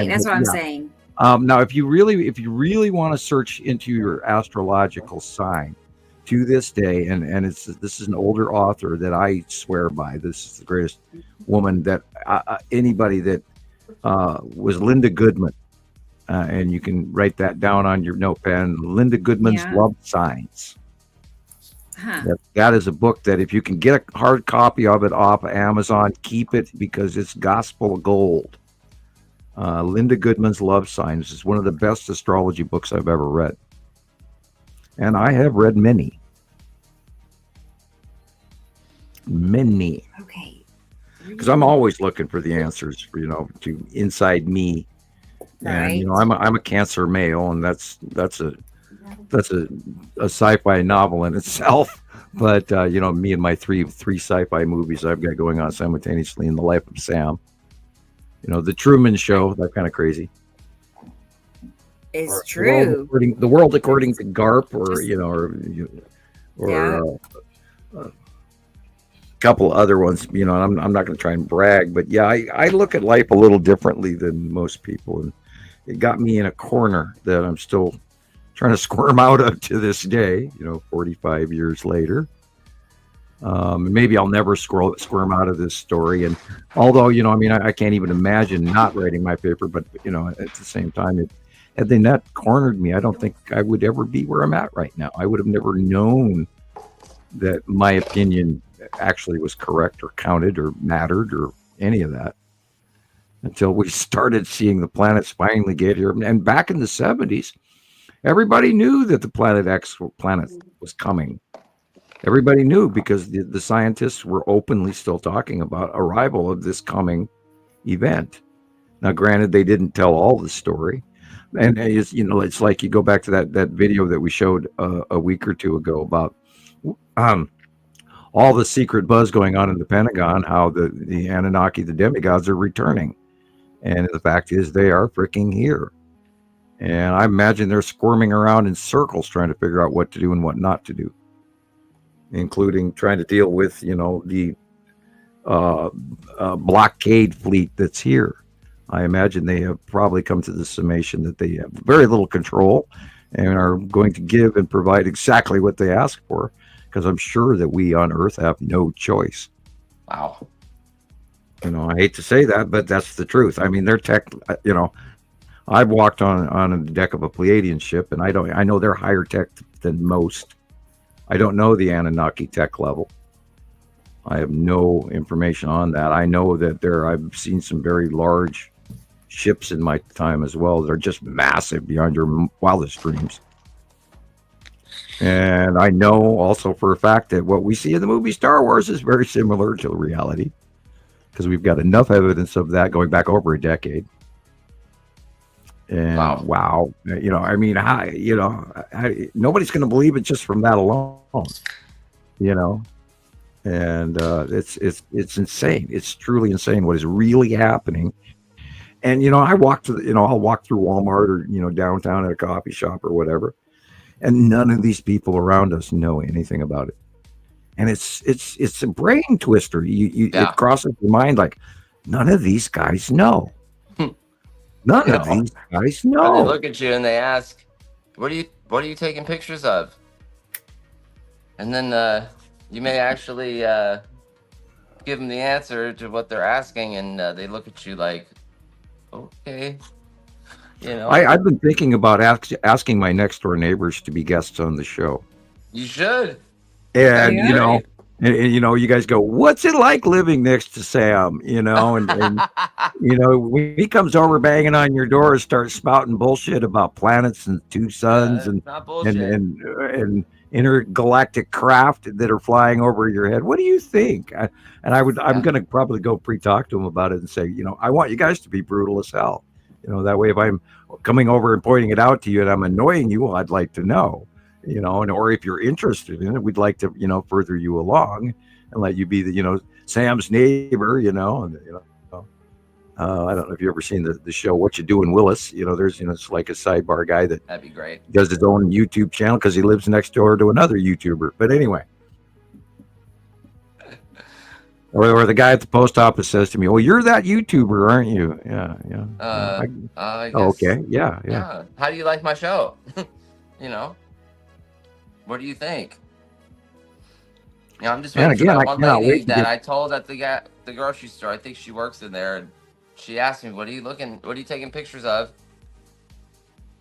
That's what I'm saying. Now, if you really want to search into your astrological sign, to this day, and this is an older author that I swear by. This is the greatest woman that anybody that was Linda Goodman, and you can write that down on your notepad. Linda Goodman's Love Signs. That is a book that if you can get a hard copy of it off Amazon, keep it because it's gospel gold. Linda Goodman's Love Signs is one of the best astrology books I've ever read. And I have read many. Okay. Because I'm always looking for the answers, to inside me. And I'm a Cancer male, and that's a sci-fi novel in itself. But me and my three sci-fi movies I've got going on simultaneously in the life of Sam. The Truman Show, that kind of crazy. It's true. The World According to Garp, a couple other ones. I'm not going to try and brag, but yeah, I look at life a little differently than most people, and it got me in a corner that I'm still trying to squirm out of to this day. 45 years later. Maybe I'll never squirm out of this story. And although, I can't even imagine not writing my paper, but, at the same time, had they not cornered me, I don't think I would ever be where I'm at right now. I would have never known that my opinion actually was correct or counted or mattered or any of that until we started seeing the planets finally get here. And back in the 70s, everybody knew that the planet X planet was coming. Everybody knew because the scientists were openly still talking about arrival of this coming event. Now, granted, they didn't tell all the story. And it's like you go back to that video that we showed a week or two ago about all the secret buzz going on in the Pentagon, how the Anunnaki, the demigods, are returning. And the fact is they are freaking here. And I imagine they're squirming around in circles trying to figure out what to do and what not to do, including trying to deal with, the blockade fleet that's here. I imagine they have probably come to the summation that they have very little control and are going to give and provide exactly what they ask for, because I'm sure that we on Earth have no choice. Wow. I hate to say that, but that's the truth. I mean, their tech, I've walked on the deck of a Pleiadian ship, and I know they're higher tech than most. I don't know the Anunnaki tech level. I have no information on that. I know that I've seen some very large ships in my time as well. They're just massive beyond your wildest dreams. And I know also for a fact that what we see in the movie Star Wars is very similar to reality, because we've got enough evidence of that going back over a decade. And wow, nobody's going to believe it just from that alone, and it's insane. It's truly insane what is really happening. And I walk to I'll walk through Walmart or downtown at a coffee shop or whatever, and none of these people around us know anything about it. And it's a brain twister. It crosses your mind like none of these guys know. None of these guys know. They look at you and they ask, "What are you taking pictures of?" And then you may actually give them the answer to what they're asking, and they look at you like, "Okay." I've been thinking about asking my next door neighbors to be guests on the show. You should. And you guys go, "What's it like living next to Sam?" And when he comes over banging on your door and starts spouting bullshit about planets and two suns and intergalactic craft that are flying over your head, what do you think? I'm going to probably go pre-talk to him about it and say, I want you guys to be brutal as hell. That way if I'm coming over and pointing it out to you and I'm annoying you, well, I'd like to know. Or if you're interested in it, we'd like to, further you along and let you be the, Sam's neighbor, I don't know if you've ever seen the show What You Doing, Willis. There's it's like a sidebar guy that That'd be great. does his own YouTube channel because he lives next door to another YouTuber. But anyway. Or the guy at the post office says to me, "Well, you're that YouTuber, aren't you?" Yeah. I guess, Okay. Yeah. How do you like my show? What do you think? I'm just waiting for that one lady that I told at the grocery store. I think she works in there, and she asked me, "What are you taking pictures of?"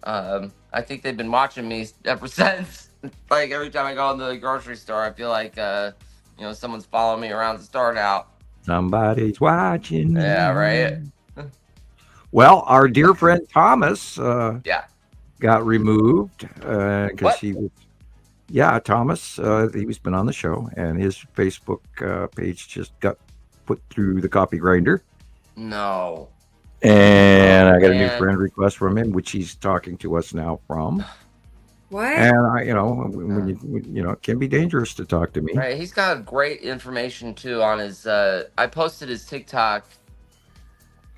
I think they've been watching me ever since. Like every time I go into the grocery store, I feel like someone's following me around the store now. Somebody's watching. Yeah, right. Well, our dear friend Thomas got removed because he was. Yeah, Thomas, he's been on the show, and his Facebook page just got put through the copy grinder. No. And I got a new friend request from him, which he's talking to us now from. What? And when it can be dangerous to talk to me. Right, he's got great information too on his. I posted his TikTok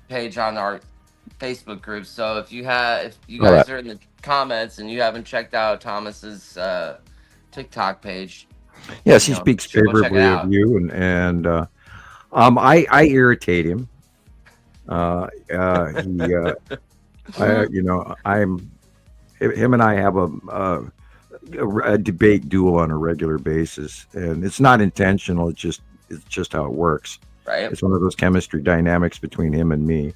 page on our Facebook group. So if you guys are in the comments and you haven't checked out Thomas's TikTok page, yes, he speaks favorably of you, and I irritate him. Him and I have a debate duel on a regular basis, and it's not intentional. It's just how it works. Right. It's one of those chemistry dynamics between him and me,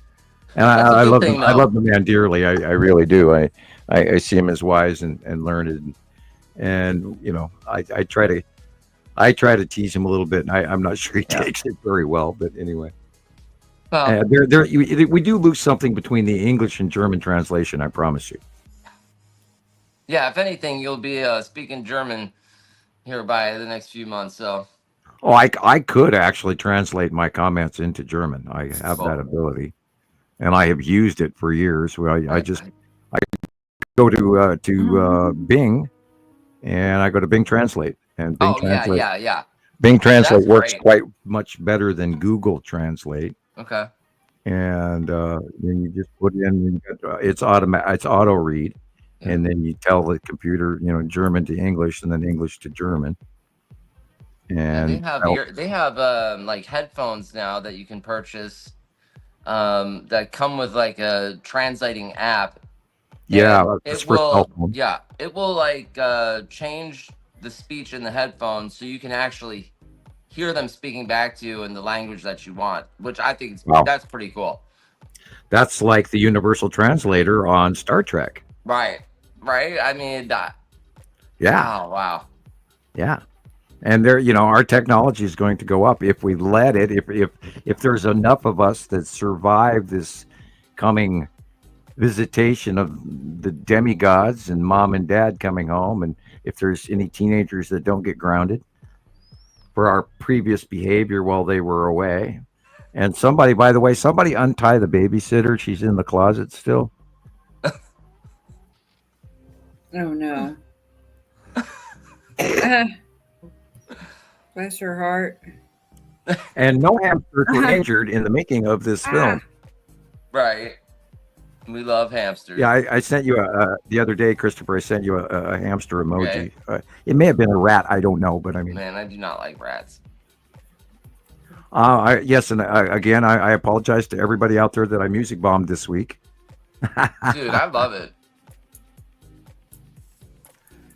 and I love him. I love the man dearly. I really do. I see him as wise and learned, and I try to tease him a little bit. And I'm not sure he takes it very well, but anyway. Well, we do lose something between the English and German translation. I promise you. Yeah, if anything, you'll be speaking German here by the next few months. So. Oh, I could actually translate my comments into German. I have that ability, and I have used it for years. I go to Bing, and I go to Bing Translate, and Bing Translate. Yeah. Bing Translate works quite much better than Google Translate. Okay. And then you just put in it's auto read, and then you tell the computer German to English and then English to German. And they have like headphones now that you can purchase that come with like a translating app. Yeah, it will like change the speech in the headphones so you can actually hear them speaking back to you in the language that you want, which I think that's pretty cool. That's like the universal translator on Star Trek. Right. I mean, yeah. Oh, wow. Yeah. And our technology is going to go up if we let it. If there's enough of us that survive this coming visitation of the demigods and mom and dad coming home, and if there's any teenagers that don't get grounded for our previous behavior while they were away. And somebody untie the babysitter. She's in the closet still. Oh no. Bless her heart. And no hamsters were injured in the making of this film. Right. We love hamsters. Yeah, I sent you the other day, Christopher. I sent you a hamster emoji. Okay. It may have been a rat. I don't know, but I mean. Man, I do not like rats. Yes, and again, I apologize to everybody out there that I music bombed this week. Dude, I love it.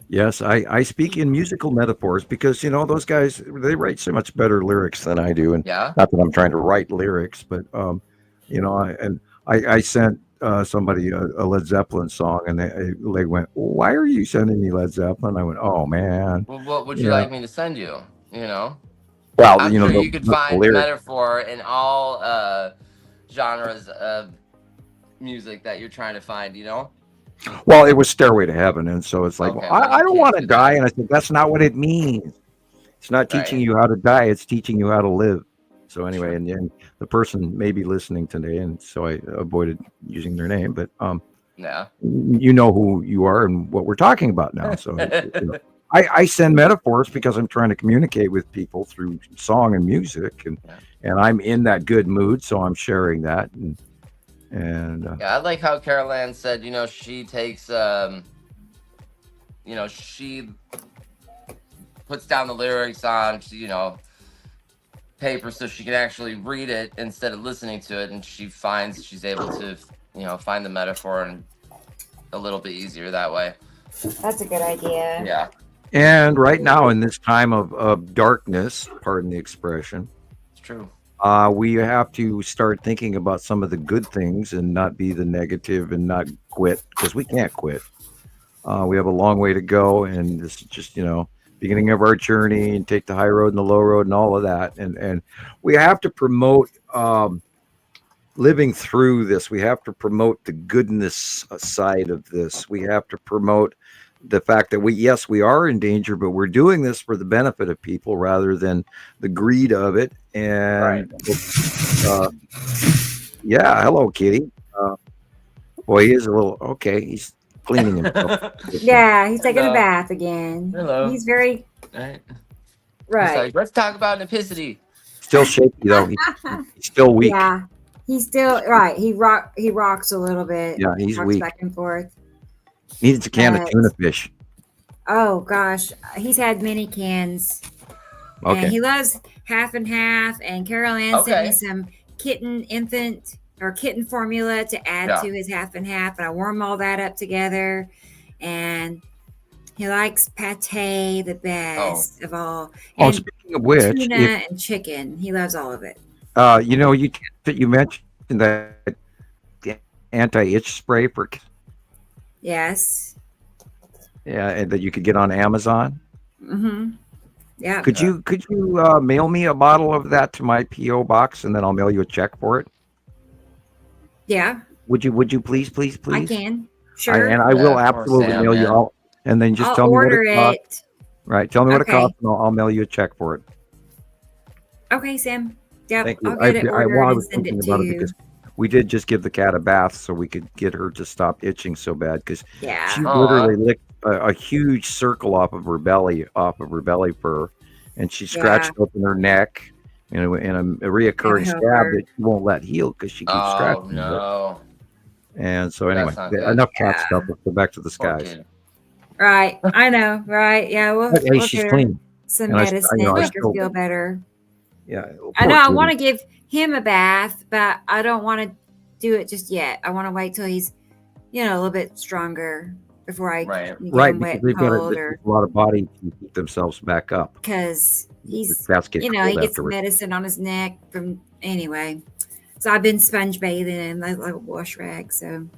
Yes, I speak in musical metaphors because those guys, they write so much better lyrics than I do, and not that I'm trying to write lyrics, but I sent somebody a Led Zeppelin song, and they went, "Why are you sending me Led Zeppelin?" I went, "Oh man." Well, what would you like me to send you? Well, I'm sure you could find metaphor in all genres of music that you're trying to find. Well, it was Stairway to Heaven, and so it's like, I don't want to die, and I said that's not what it means. It's not teaching you how to die; it's teaching you how to live. So anyway, and the person may be listening today, and so I avoided using their name, but you know who you are and what we're talking about now. So I send metaphors because I'm trying to communicate with people through song and music, and I'm in that good mood, so I'm sharing that. And I like how Carol Ann said, she takes, she puts down the lyrics on, paper so she can actually read it instead of listening to it, and she's able to, find the metaphor and a little bit easier that way. That's a good idea. Yeah. And right now, in this time of darkness, pardon the expression, it's true. We have to start thinking about some of the good things and not be the negative and not quit, because we can't quit. We have a long way to go, and this is just, beginning of our journey, and take the high road and the low road and all of that. And we have to promote living through this. We have to promote the goodness side of this. We have to promote the fact that we are in danger, but we're doing this for the benefit of people rather than the greed of it. And hello, Kitty. Boy, he is a little he's cleaning himself. Yeah, he's taking a bath again. Hello. He's very right. Right. Let's talk about epicity. Still shaky though. He's still weak. Yeah, he's still right. He rocks a little bit. Yeah, he's rocks weak. back and forth. Needs a can of tuna fish. Oh gosh, he's had many cans. Okay. And he loves half and half. And Carol Ann sent me some kitten formula to add to his half and half, and I warm all that up together. And he likes pate the best of all. And speaking of which, tuna and chicken, he loves all of it. You mentioned that anti-itch spray for. Yes. Yeah, and that you could get on Amazon. Mm-hmm. Yeah. Could you mail me a bottle of that to my PO box, and then I'll mail you a check for it? Yeah. Would you please? I can. Sure. And I will absolutely mail you all. And then just tell me what it costs. Right. Tell me what it costs, and I'll mail you a check for it. Okay, Sam. Yep. Thank you. I'll get it ordered I and was send thinking it to about you. it because we did just give the cat a bath so we could get her to stop itching so bad, because she literally licked a huge circle off of her belly fur, and she scratched open her neck in a reoccurring scab that she won't let heal because she keeps scratching it. And so anyway, enough cat stuff. Let's go back to the skies. Right. I know. Right. Yeah. We'll she's get her clean. some And medicine to make her feel better. Yeah. I know. I want to give him a bath, but I don't want to do it just yet. I want to wait till he's, a little bit stronger before I get him wet because and cold, a lot of bodies to keep themselves back up. Because he's, he gets afterwards. medicine on his neck from anyway. So I've been sponge bathing him like a wash rag. So.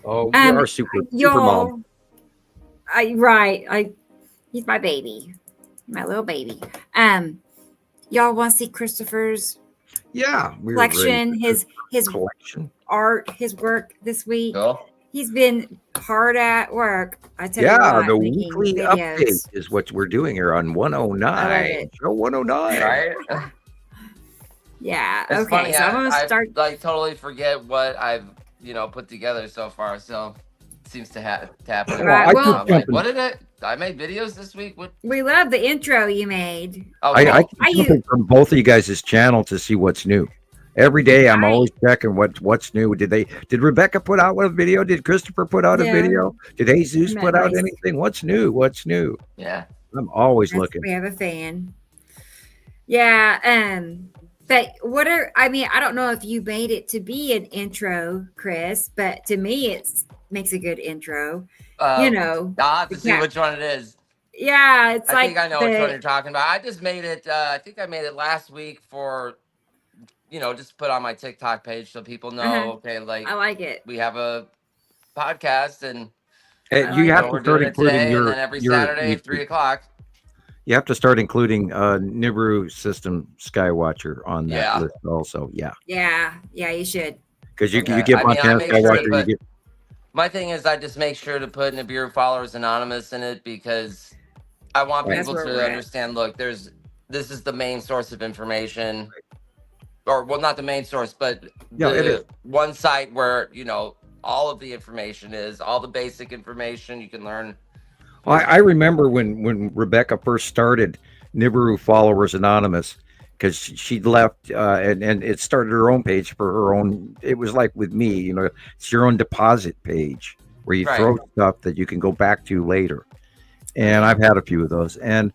Oh, you are super mom. He's my baby, my little baby. Y'all want to see Christopher's collection, his collection, art, his work this week? Oh. He's been hard at work. I tell you what, the making weekly videos. update is what we're doing here on 109. Show 109. Right? Yeah. It's okay. funny, So I'm gonna start. I totally forget what I've put together so far. So it seems to happen. Right, well, what did I made videos this week? What? We love the intro you made. Oh, I keep looking from both of you guys' channel to see what's new. Every day I'm always checking what's new. Did Rebecca put out a video? Did Christopher put out a video? Did Jesus put out anything? What's new? Yeah. I'm always looking. We have a fan. Yeah. But I don't know if you made it to be an intro, Chris, but to me it makes a good intro. I'll have to see which one it is. Yeah, it's I think I know which one you're talking about. I just made it. I think I made it last week for, just put on my TikTok page so people know. Okay, I like it. We have a podcast, and you have to start including today, and then every Saturday at 3:00. You have to start including Nibiru System Skywatcher on that list also. Yeah. Yeah, you should. Because you get Montana Skywatcher. My thing is, I just make sure to put Nibiru Followers Anonymous in it because I want people to understand. Look, this is the main source of information, or not the main source, but the one site where all of the information is, all the basic information you can learn. I remember when Rebecca first started Nibiru Followers Anonymous, because she'd left and it started her own page for her own. It was like with me, you know, it's your own deposit page where you throw stuff that you can go back to later. And I've had a few of those. And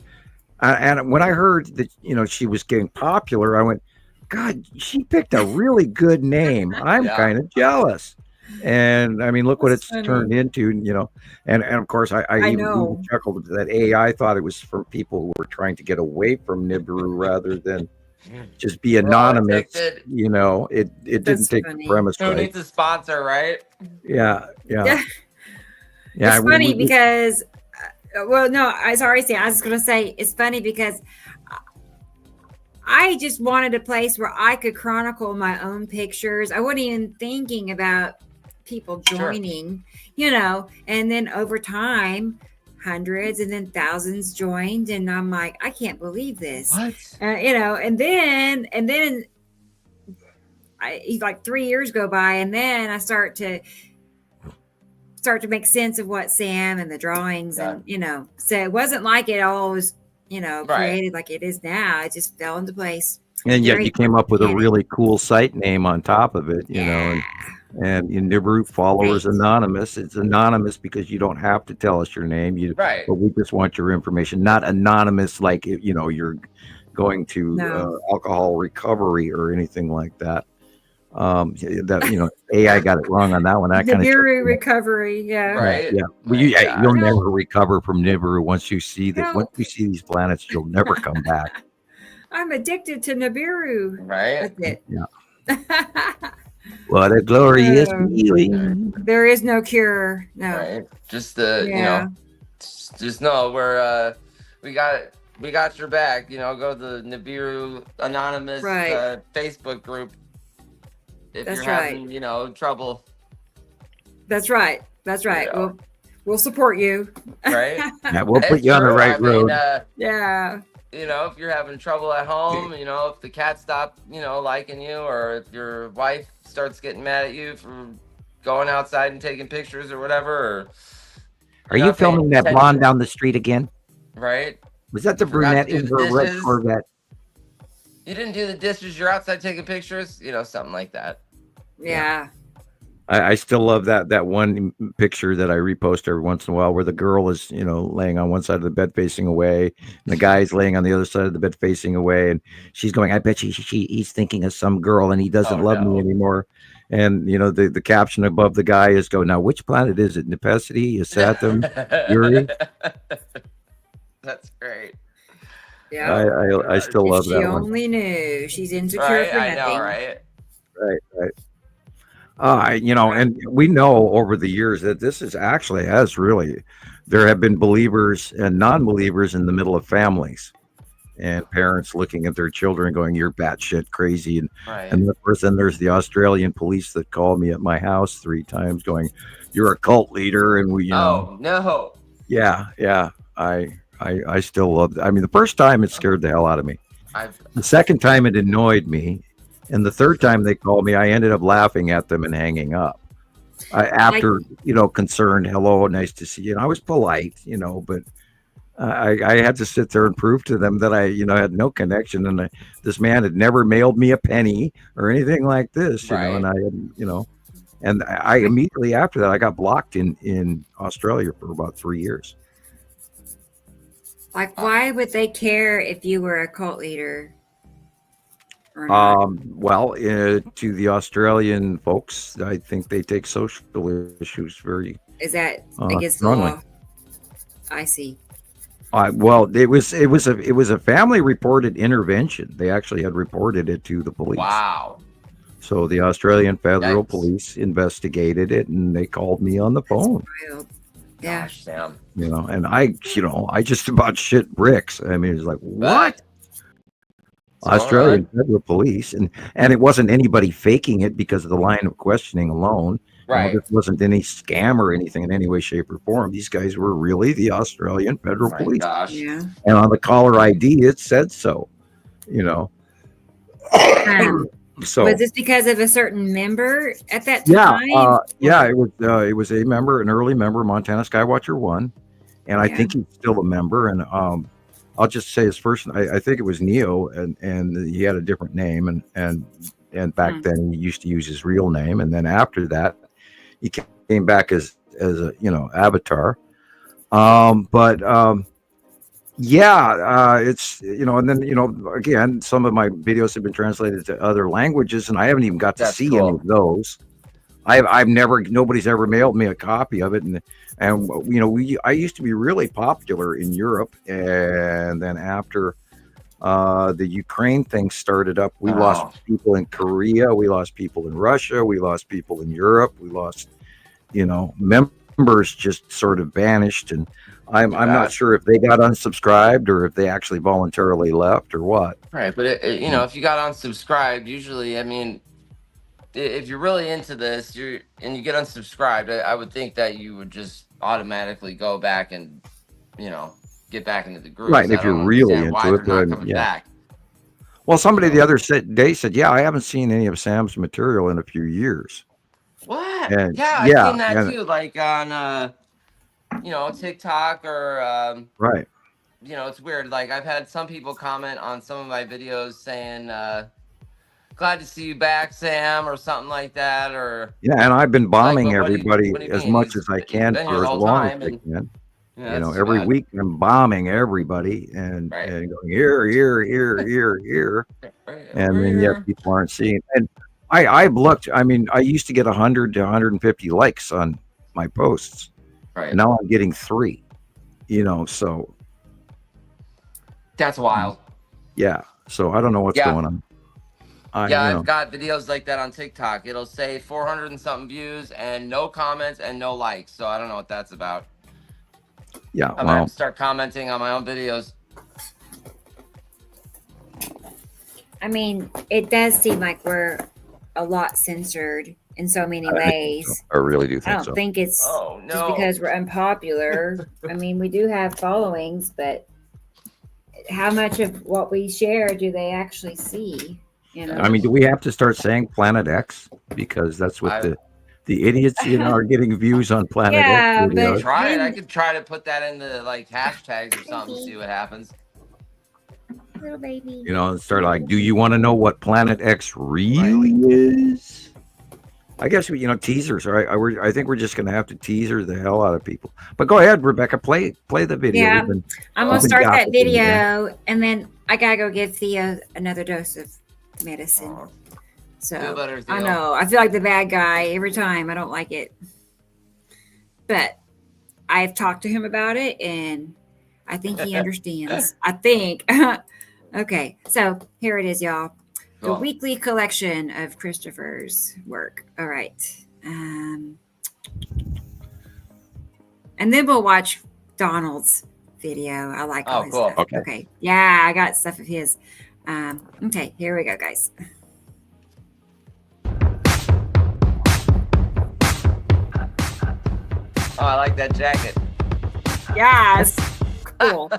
when I heard that, you know, she was getting popular, I went, God, she picked a really good name. I'm kind of jealous. And I mean, look what it's turned into, you know. And of course, I even chuckled that AI thought it was for people who were trying to get away from Nibiru rather than just be anonymous. You know, it didn't take the premise Who needs a sponsor, right? Yeah. It's funny because, well, no, I was already saying, I was going to say it's funny because I just wanted a place where I could chronicle my own pictures. I wasn't even thinking about people joining, you know, and then over time, hundreds and then thousands joined, and I'm like, I can't believe this. What? You know, and then like 3 years go by, and then I start to make sense of what Sam and the drawings and, you know, so it wasn't like it all was, you know, created like it is now. It just fell into place. And yet you came up with a really cool site name on top of it, you know, and in Nibiru Followers Anonymous, it's anonymous because you don't have to tell us your name. But we just want your information, not anonymous like, you know, you're going to alcohol recovery or anything like that. That, you know, AI got it wrong on that one. Nibiru recovery, You'll never recover from Nibiru once you see that. Once you see these planets, you'll never come back. I'm addicted to Nibiru. Right. That's it. Yeah. What a glorious feeling. There is no cure. No. Right. Just you know, just know we got your back. You know, go to the Nibiru Anonymous Facebook group. If you're having, you know, trouble. That's right. Yeah. We'll support you. Right. Yeah, we'll put you on the right road. You know, if you're having trouble at home, you know, if the cat stopped, you know, liking you, or if your wife starts getting mad at you for going outside and taking pictures or whatever. Or are you filming that blonde down the street again? Right. Was that the brunette in her red Corvette? You didn't do the dishes. You're outside taking pictures. You know, something like that. Yeah. I still love that one picture that I repost every once in a while where the girl is, you know, laying on one side of the bed facing away, and the guy's laying on the other side of the bed facing away, and she's going, I bet he's thinking of some girl and he doesn't love me anymore. And, you know, the caption above the guy is go, now, which planet is it? Nepesity, Saturn, Uri? That's great. Yeah. I still love that one. She only knew. She's insecure for nothing. I know, right? You know, and we know over the years that this is actually there have been believers and non-believers in the middle of families, and parents looking at their children going, you're batshit crazy. And of course, then there's the Australian police that called me at my house 3 times going, you're a cult leader. And we, you know. No. Yeah. I still love it. I mean, the first time it scared the hell out of me. The second time it annoyed me. And the third time they called me, I ended up laughing at them and hanging up. After, you know, concerned, hello, nice to see you. And I was polite, you know, but I had to sit there and prove to them that I, you know, had no connection. And this man had never mailed me a penny or anything like this, you know, and I had, you know, and I immediately after that, I got blocked in Australia for about 3 years. Like, why would they care if you were a cult leader? Well, to the Australian folks, I think they take social issues very. Is that against the law? I see. Well, it was a family reported intervention. They actually had reported it to the police. Wow. So the Australian Federal Police investigated it, and they called me on the phone. Yeah. Gosh, Sam. You know, and I just about shit bricks. I mean, it's like, what? Australian Federal Police, and it wasn't anybody faking it because of the line of questioning alone. Right. You know, there wasn't any scam or anything in any way, shape, or form. These guys were really the Australian Federal Police. Gosh. Yeah. And on the caller ID, it said so. You know. So was this because of a certain member at that time? It was a member, an early member, Montana Skywatcher 1. and I think he's still a member. And I'll just say his first. I think it was Neo, and he had a different name, and back then he used to use his real name, and then after that, he came back as a avatar. It's and then again, some of my videos have been translated to other languages, and I haven't even got to see any of those. Nobody's ever mailed me a copy of it, and I used to be really popular in Europe, and then after the Ukraine thing started up, we lost people in Korea, we lost people in Russia, we lost people in Europe, we lost members just sort of vanished, and I'm not sure if they got unsubscribed or if they actually voluntarily left or what. Right, but if you got unsubscribed, usually, I mean, if you're really into this, and you get unsubscribed, I would think that you would just automatically go back and get back into the group. Right, if you're really into it, then back. Well, somebody the other day said, "Yeah, I haven't seen any of Sam's material in a few years." What? And, I've seen that too, like on TikTok or right. It's weird. Like I've had some people comment on some of my videos saying, "Glad to see you back, Sam," or something like that, or and I've been bombing everybody as much as I can for as long as I can. Every week I'm bombing everybody and going here, and then yet people aren't seeing. And I've looked. I mean, I used to get 100 to 150 likes on my posts, right? And now I'm getting 3. So that's wild. Yeah. So I don't know what's going on. I've got videos like that on TikTok. It'll say 400 and something views and no comments and no likes. So I don't know what that's about. Yeah, I might have to start commenting on my own videos. I mean, it does seem like we're a lot censored in so many ways. I really do think so. I don't think it's just because we're unpopular. I mean, we do have followings, but how much of what we share do they actually see? I mean, do we have to start saying Planet X because that's what the idiots are getting views on Planet X? But I could try to put that into like hashtags or something, see what happens. Little baby. Start like, do you want to know what Planet X really is? I guess teasers. I think we're just going to have to teaser the hell out of people. But go ahead, Rebecca, play the video. Yeah, I'm gonna start that video, and then I gotta go give Theo another dose of medicine. So I know I feel like the bad guy every time. I don't like it, but I've talked to him about it, and I think he understands. I think. Okay, so here it is, y'all. The weekly collection of Christoper's work. All right. And then we'll watch Donald's video. I like all his stuff. Okay. Yeah, I got stuff of his. Okay, here we go, guys. Oh, I like that jacket. Yes. Cool.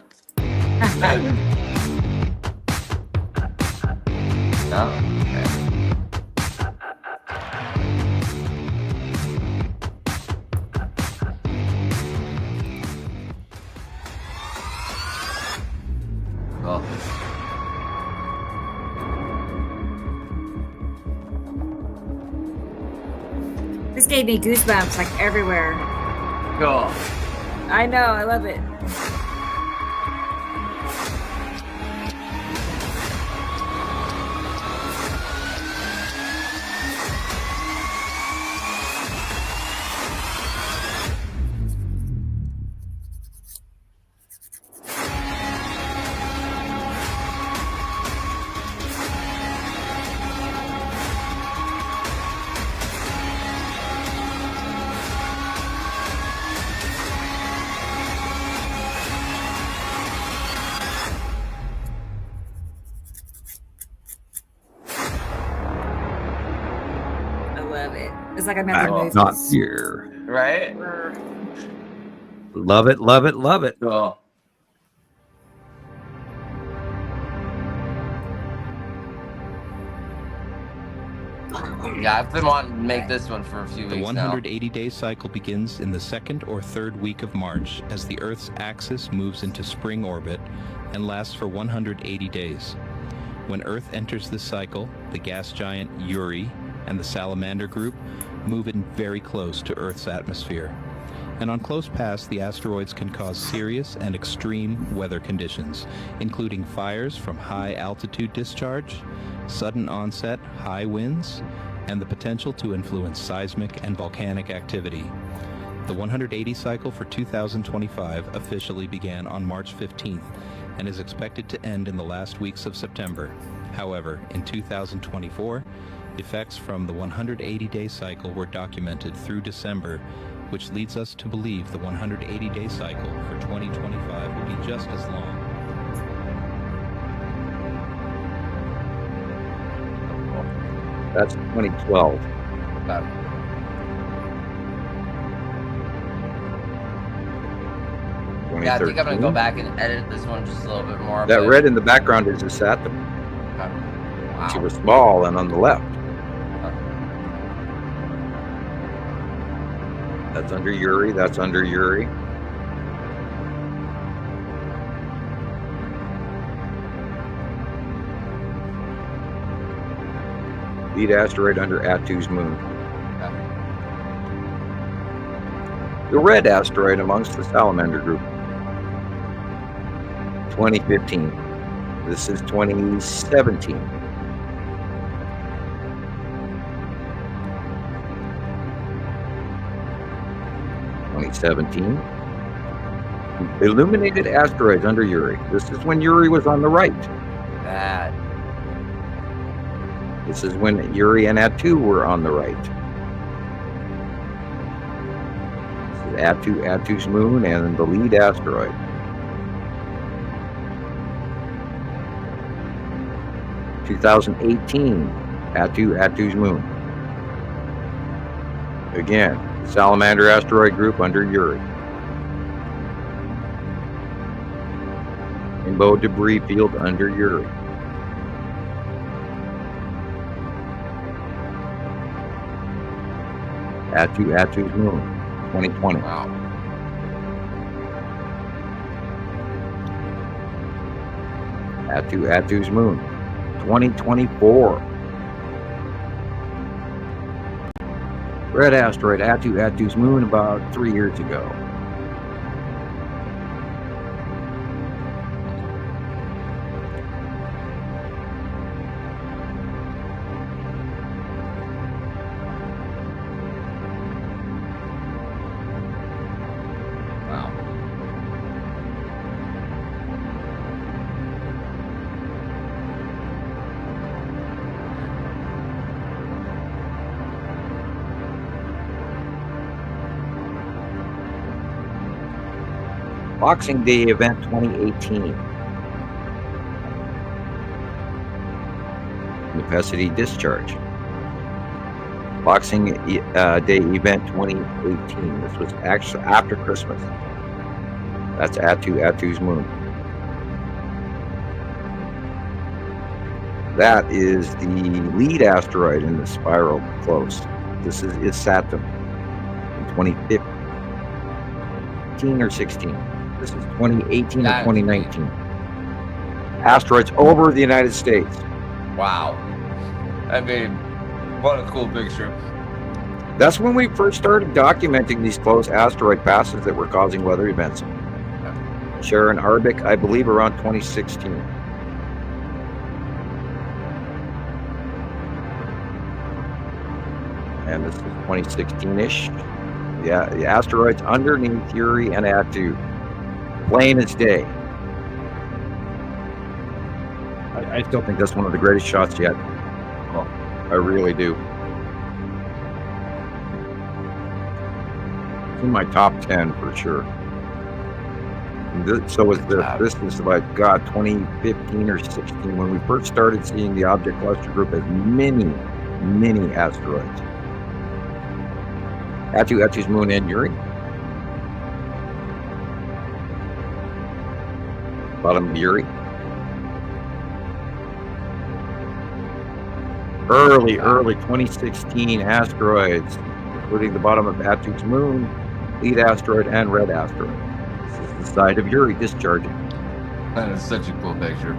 This gave me goosebumps like everywhere. Cool. I know, I love it. Like I'm at the movies. Not here. Right? Love it, love it, love it. Oh. Yeah, I've been wanting to make this one for a few The weeks now. 180-day cycle begins in the second or third week of March as the Earth's axis moves into spring orbit and lasts for 180 days. When Earth enters this cycle, the gas giant Uri and the Salamander group move in very close to Earth's atmosphere. And on close pass, the asteroids can cause serious and extreme weather conditions, including fires from high-altitude discharge, sudden onset high winds, and the potential to influence seismic and volcanic activity. The 180 cycle for 2025 officially began on March 15th and is expected to end in the last weeks of September. However, in 2024, effects from the 180-day cycle were documented through December, which leads us to believe the 180-day cycle for 2025 will be just as long. That's 2012. Yeah, I think I'm gonna go back and edit this one just a little bit more. That red in the background is a Saturn. Wow. She was small and on the left. That's under Uri. That's under Uri. Lead asteroid under Attu's moon. The red asteroid amongst the Salamander group. 2015. This is 2017. Illuminated asteroids under Uri. This is when Uri was on the right. Bad. This is when Uri and Attu were on the right. This is Attu's moon and the lead asteroid. (2018) Attu's moon. Again, Salamander asteroid group under Uri. Rainbow debris field under Uri. Attu's moon, 2020. Wow. Attu's moon, 2024. Red asteroid, Attu's moon about 3 years ago. Wow. Boxing Day event 2018. Necessity discharge. Boxing Day event 2018. This was actually after Christmas. That's Attu's moon. That is the lead asteroid in the spiral close. This is Saturn in 2015 or 16. This is 2018 or 2019. Asteroids over the United States. Wow. I mean, what a cool picture. That's when we first started documenting these close asteroid passes that were causing weather events. Sharon Arbic, I believe, around 2016. And this is 2016-ish. Yeah, the asteroids underneath Uri and Attu. Plain as day. I still think that's one of the greatest shots yet. Well, I really do. It's in my top 10 for sure. So was this. This is like, God, 2015 or 16 when we first started seeing the object cluster group as many asteroids. Attu's moon and Uri. Bottom of Uri. early 2016 asteroids, including the bottom of Batu's moon, lead asteroid, and red asteroid. This is the side of Uri discharging. That is such a cool picture.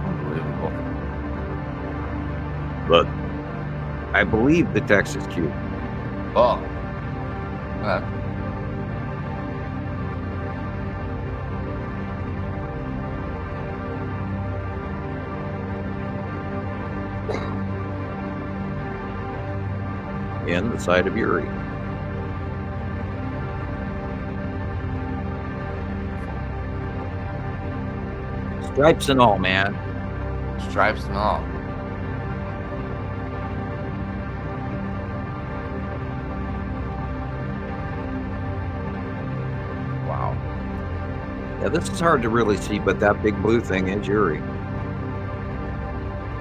Unbelievable. But I believe the text is cute. Oh. In the side of Uri. Stripes and all, man. Stripes and all. Wow. Yeah, this is hard to really see, but that big blue thing is Uri.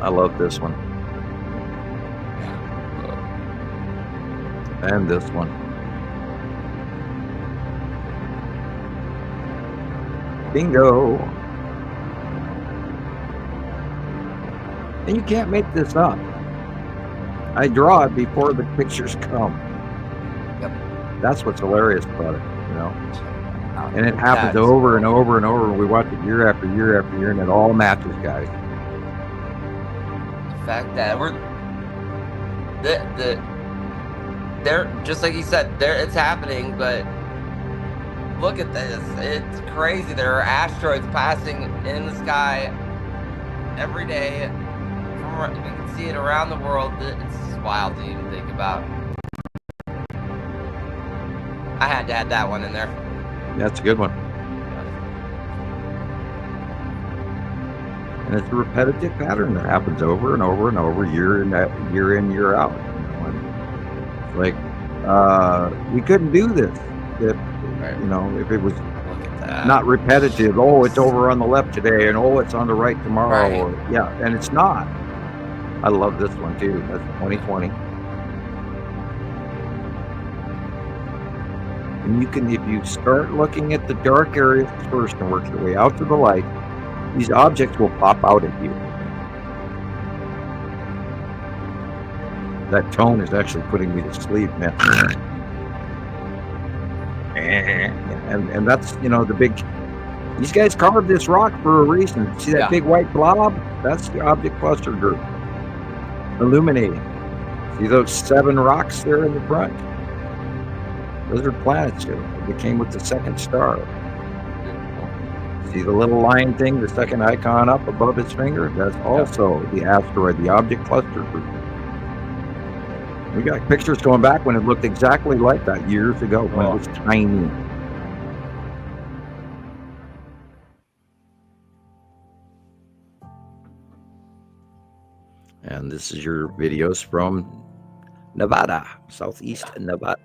I love this one. And this one. Bingo. And you can't make this up. I draw it before the pictures come. Yep. That's what's hilarious about it, you know. And it happens over and over and over. We watch it year after year after year, and it all matches, guys. The fact that we're they're just like you said, it's happening, but look at this. It's crazy. There are asteroids passing in the sky every day. We can see it around the world. It's just wild to even think about. I had to add that one in there. That's a good one. And it's a repetitive pattern that happens over and over and over, year in, year out. It's like we couldn't do this if you know, if it was not repetitive. Oh, it's over on the left today, and oh, it's on the right tomorrow. Right. Or, yeah, and it's not. I love this one too. That's 2020. And you can, if you start looking at the dark areas first and work your way out to the light, these objects will pop out at you. That tone is actually putting me to sleep, man. And that's, you know, the big, these guys carved this rock for a reason. See that big white blob? That's the object cluster group. Illuminating. See those 7 rocks there in the front? Those are planets. They came with the second star. See the little line thing, the second icon up above his finger? That's also the asteroid, the object cluster group. We got pictures going back when it looked exactly like that years ago, when it was tiny. And this is your videos from Nevada, southeast Nevada.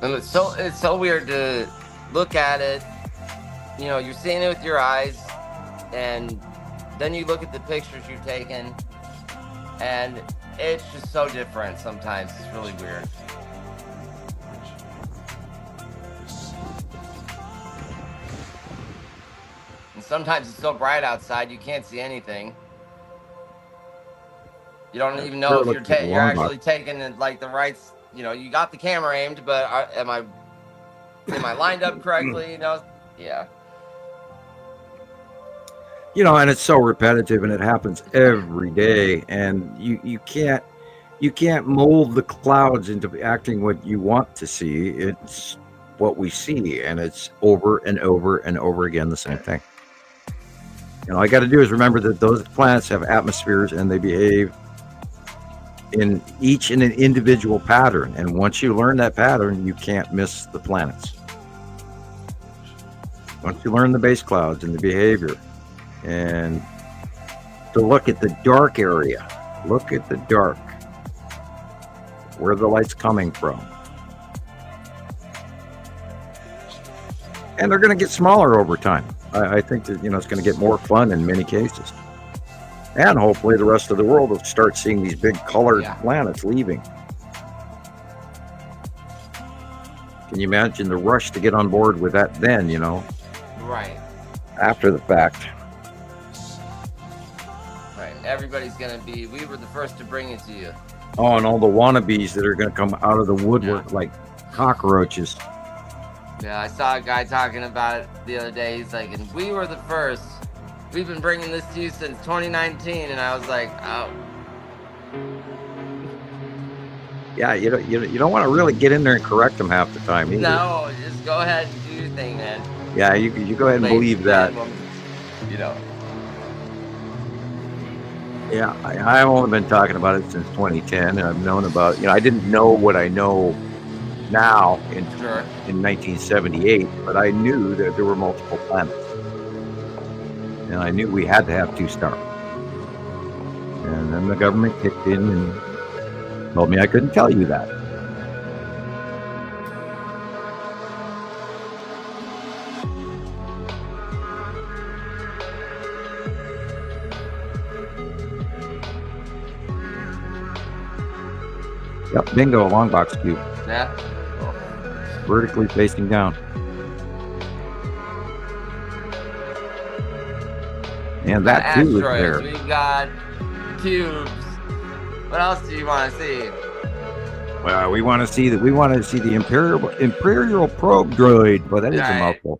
And it's so weird to look at it. You know, you're seeing it with your eyes, and then you look at the pictures you've taken, and it's just so different sometimes. It's really weird. And sometimes it's so bright outside you can't see anything. You don't even know if you're actually taking it like the right. You know, you got the camera aimed, but am I lined up correctly? You know, yeah. You know, and it's so repetitive, and it happens every day, and you can't mold the clouds into acting what you want to see. It's what we see, and it's over and over and over again the same thing. And all I got to do is remember that those planets have atmospheres, and they behave in each in an individual pattern. And once you learn that pattern, you can't miss the planets. Once you learn the base clouds and the behavior, and to look at the dark area, look at the dark, where the light's coming from. And they're going to get smaller over time. I think that, it's going to get more fun in many cases. And hopefully the rest of the world will start seeing these big colored planets leaving. Can you imagine the rush to get on board with that then, Right. after the fact? Right. Everybody's going to be, we were the first to bring it to you. Oh, and all the wannabes that are going to come out of the woodwork like cockroaches. Yeah, I saw a guy talking about it the other day. He's like, and we were the first. We've been bringing this to you since 2019. And I was like, oh. Yeah, you don't want to really get in there and correct them half the time either. No, just go ahead and do your thing, man. Yeah, you go ahead and believe that. Yeah, I've only been talking about it since 2010, and I've known about, I didn't know what I know now in 1978, but I knew that there were multiple planets. And I knew we had to have 2 stars. And then the government kicked in and told me I couldn't tell you that. Yep, bingo, long box cube. Yeah. Vertically facing down. And that too is there. We've got cubes. What else do you want to see? Well, we want to see the Imperial probe droid. Well, that is a mouthful.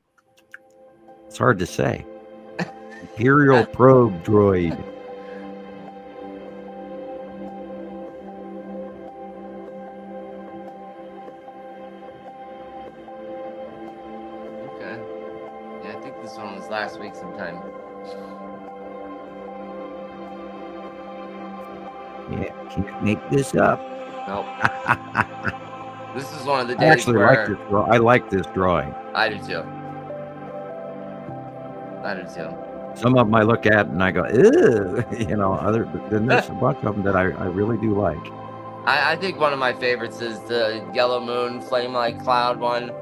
It's hard to say. Imperial probe droid. Okay. Yeah, I think this one was last week sometime. Yeah, can't make this up. Nope. This is one of the I days actually where I like this drawing. I do too. I do too. Some of them I look at and I go, ew, other than there's a bunch of them that I really do like. I think one of my favorites is the yellow moon flame-like cloud one.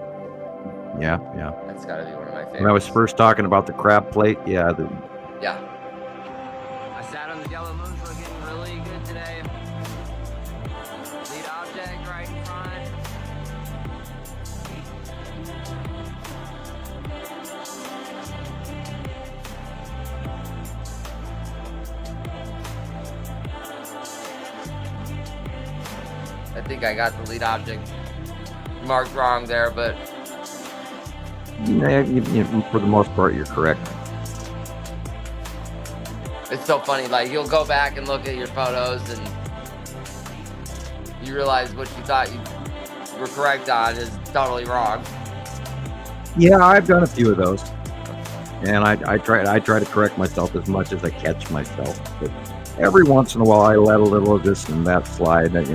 Yeah. That's got to be one of my favorites. When I was first talking about the crab plate, Yeah. I sat on the yellow moon looking really good today. Lead object right in front. I think I got the lead object marked wrong there, but for the most part, you're correct. it's so funny. Like, you'll go back and look at your photos and you realize what you thought you were correct on is totally wrong. Yeah, I've done a few of those, and I try to correct myself as much as I catch myself. But every once in a while, I let a little of this and that slide. It's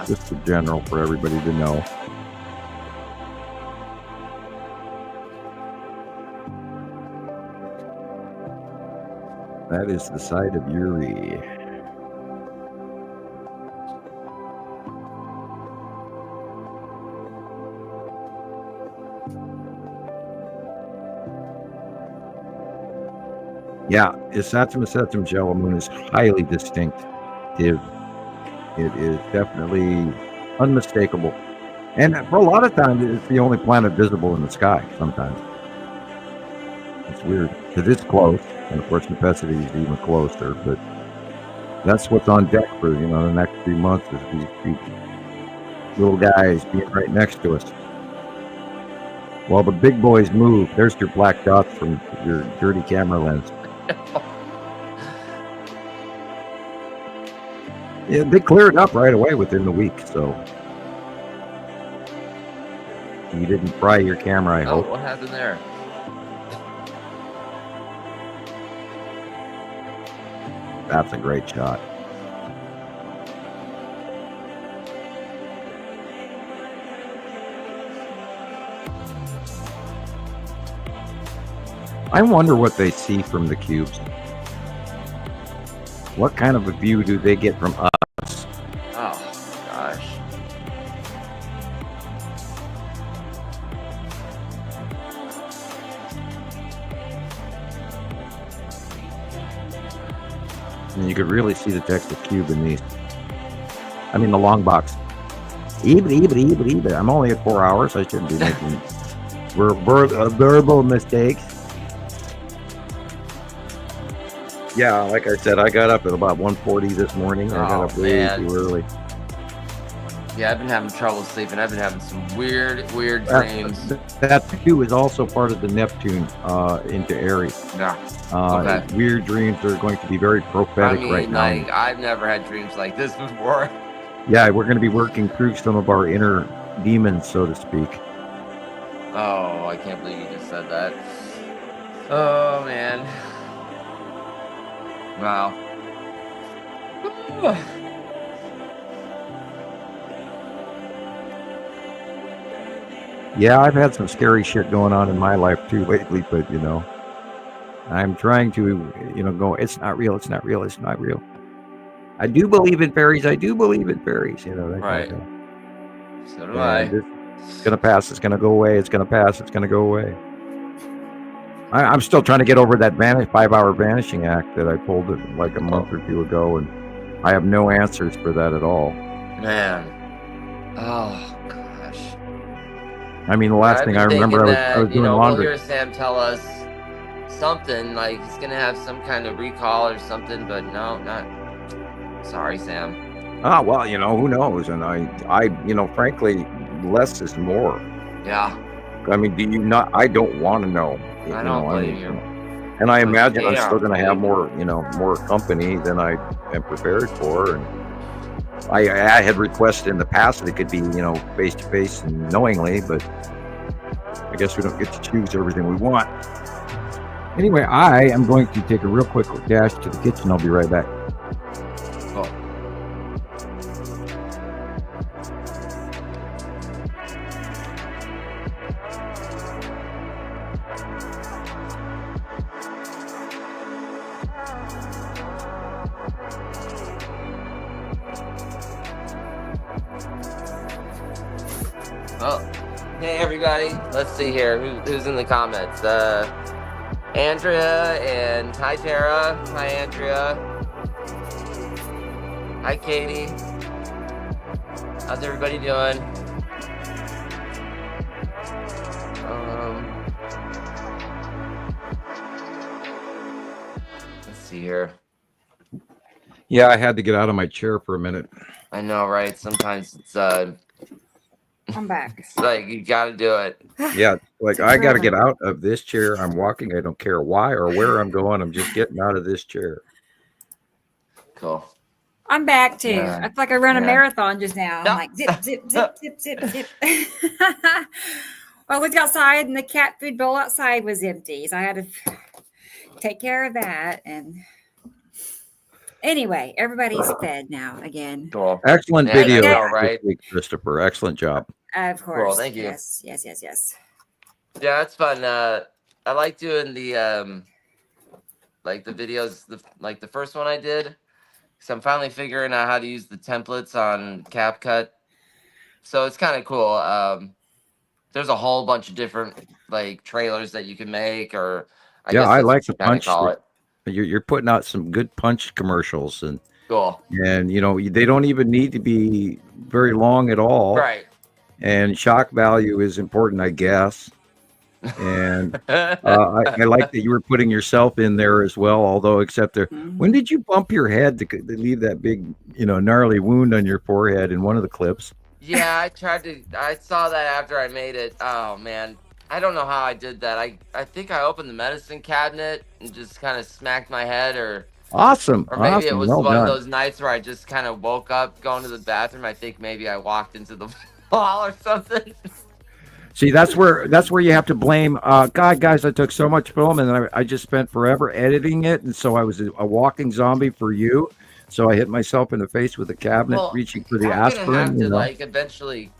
just the general for everybody to know. That is the side of Uri. Yeah, Isatum yellow moon is highly distinctive. It is definitely unmistakable. And for a lot of times, it's the only planet visible in the sky sometimes. It's weird, because it's close. And of course, Nepenthe is even closer, but that's what's on deck for, the next few months is these little guys being right next to us. While the big boys move, there's your black dots from your dirty camera lens. Yeah, they cleared up right away within the week, so you didn't fry your camera, I hope. What happened there? That's a great shot. I wonder what they see from the cubes. What kind of a view do they get from us? Oh, gosh. And you could really see the Texas cube in these. I mean, the long box. I'm only at 4 hours. I shouldn't be making verbal mistakes. Yeah, like I said, I got up at about 1:40 this morning. I got up way too early. Yeah, I've been having trouble sleeping. I've been having some weird dreams. That too is also part of the Neptune into Aries. Yeah. Weird dreams are going to be very prophetic right now. I've never had dreams like this before. Yeah, we're going to be working through some of our inner demons, so to speak. Oh, I can't believe you just said that. Oh, man. Wow. Yeah, I've had some scary shit going on in my life too lately, but you know, I'm trying to, go, it's not real, it's not real, it's not real. I do believe in fairies, that right. kind of So do I. It's gonna pass, it's gonna go away, it's gonna pass, it's gonna go away. I'm still trying to get over that 5-hour vanishing act that I pulled like a month or two ago, and I have no answers for that at all. Man. Oh, gosh. I mean, the last thing I remember, I was doing laundry. We'll hear Sam tell us something, like he's going to have some kind of recall or something, but no, not. Sorry, Sam. Well, who knows? And I frankly, less is more. Yeah. I mean, do you not? I don't want to know. I don't blame you. And I imagine I'm still going to have more company than I am prepared for. And I had requested in the past that it could be, face to face and knowingly, but I guess we don't get to choose everything we want. Anyway, I am going to take a real quick dash to the kitchen. I'll be right back. Hey everybody, let's see here who's in the comments. Andrea and hi Tara. Hi Andrea. Hi Katie. How's everybody doing? Let's see here. Yeah, I had to get out of my chair for a minute. I know, right? Sometimes it's I'm back. It's like you got to do it. Yeah, like I got to get out of this chair. I'm walking. I don't care why or where I'm going. I'm just getting out of this chair. Cool. I'm back too. I feel like I ran a marathon just now. I'm like zip, zip, zip, zip, zip, zip. Well, I looked outside and the cat food bowl outside was empty. So I had to take care of that. And anyway, everybody's fed now again. Cool. Excellent video, right? this week, Christoper. Excellent job. Of course. Cool, thank you. Yes. Yeah, it's fun. I like doing the like the videos, like the first one I did, because I'm finally figuring out how to use the templates on CapCut. So it's kind of cool. There's a whole bunch of different like trailers that you can make, or I guess I like the punch. You're putting out some good punch commercials, and cool. And they don't even need to be very long at all. Right. And shock value is important, I guess. And I like that you were putting yourself in there as well. Although, except there, when did you bump your head to leave that big, gnarly wound on your forehead in one of the clips? Yeah, I saw that after I made it. Oh man, I don't know how I did that. I think I opened the medicine cabinet and just kind of smacked my head, or awesome. Or maybe it was well one done. of those nights where I just kind of woke up going to the bathroom. I think maybe I walked into the wall or something. See, that's where you have to blame. God, guys, I took so much film and I just spent forever editing it, and so I was a walking zombie for you. So I hit myself in the face with a cabinet, reaching for the aspirin. Have to, like, eventually,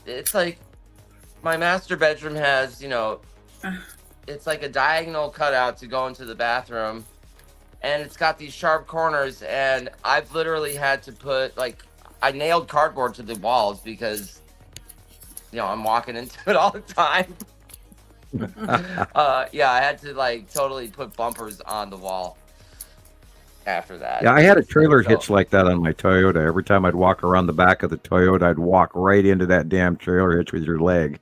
it's like my master bedroom has, it's like a diagonal cutout to go into the bathroom, and it's got these sharp corners, and I've literally had to put, I nailed cardboard to the walls because, I'm walking into it all the time. I had to, totally put bumpers on the wall. after that. Yeah, I had a trailer hitch like that on my Toyota. Every time I'd walk around the back of the Toyota, I'd walk right into that damn trailer hitch with your leg.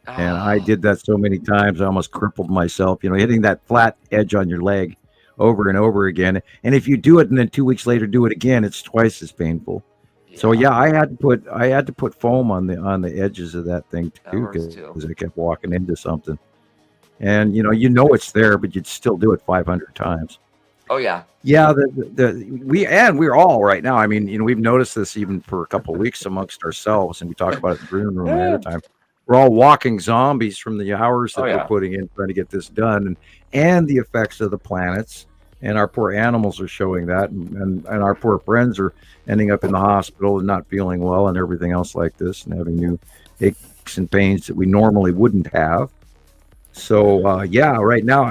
And I did that so many times, I almost crippled myself, hitting that flat edge on your leg over and over again. And if you do it and then 2 weeks later do it again, it's twice as painful. Yeah. So yeah, I had to put foam on the edges of that thing too, because I kept walking into something. And it's there, but you'd still do it 500 times. Oh yeah. Yeah, we're all right now. I mean, we've noticed this even for a couple of weeks amongst ourselves, and we talk about it in the green room ahead of time. We're all walking zombies from the hours that we're putting in trying to get this done, and the effects of the planets. And our poor animals are showing that, and our poor friends are ending up in the hospital and not feeling well and everything else like this, and having new aches and pains that we normally wouldn't have. So right now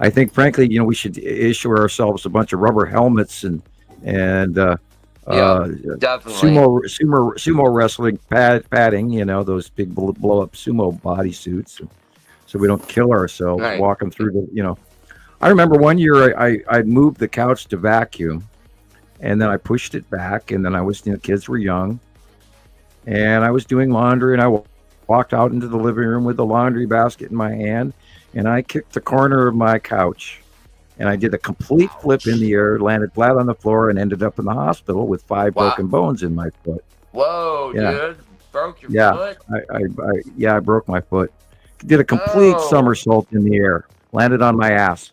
I think frankly, we should issue ourselves a bunch of rubber helmets and definitely sumo wrestling padding, those big blow up sumo bodysuits, so we don't kill ourselves walking through the. I remember one year I moved the couch to vacuum, and then I pushed it back, and then I was kids were young, and I was doing laundry, and I walked out into the living room with the laundry basket in my hand, and I kicked the corner of my couch, and I did a complete flip in the air, landed flat on the floor, and ended up in the hospital with 5 broken bones in my foot. Whoa, dude! Broke your foot? I broke my foot. Did a complete somersault in the air, landed on my ass.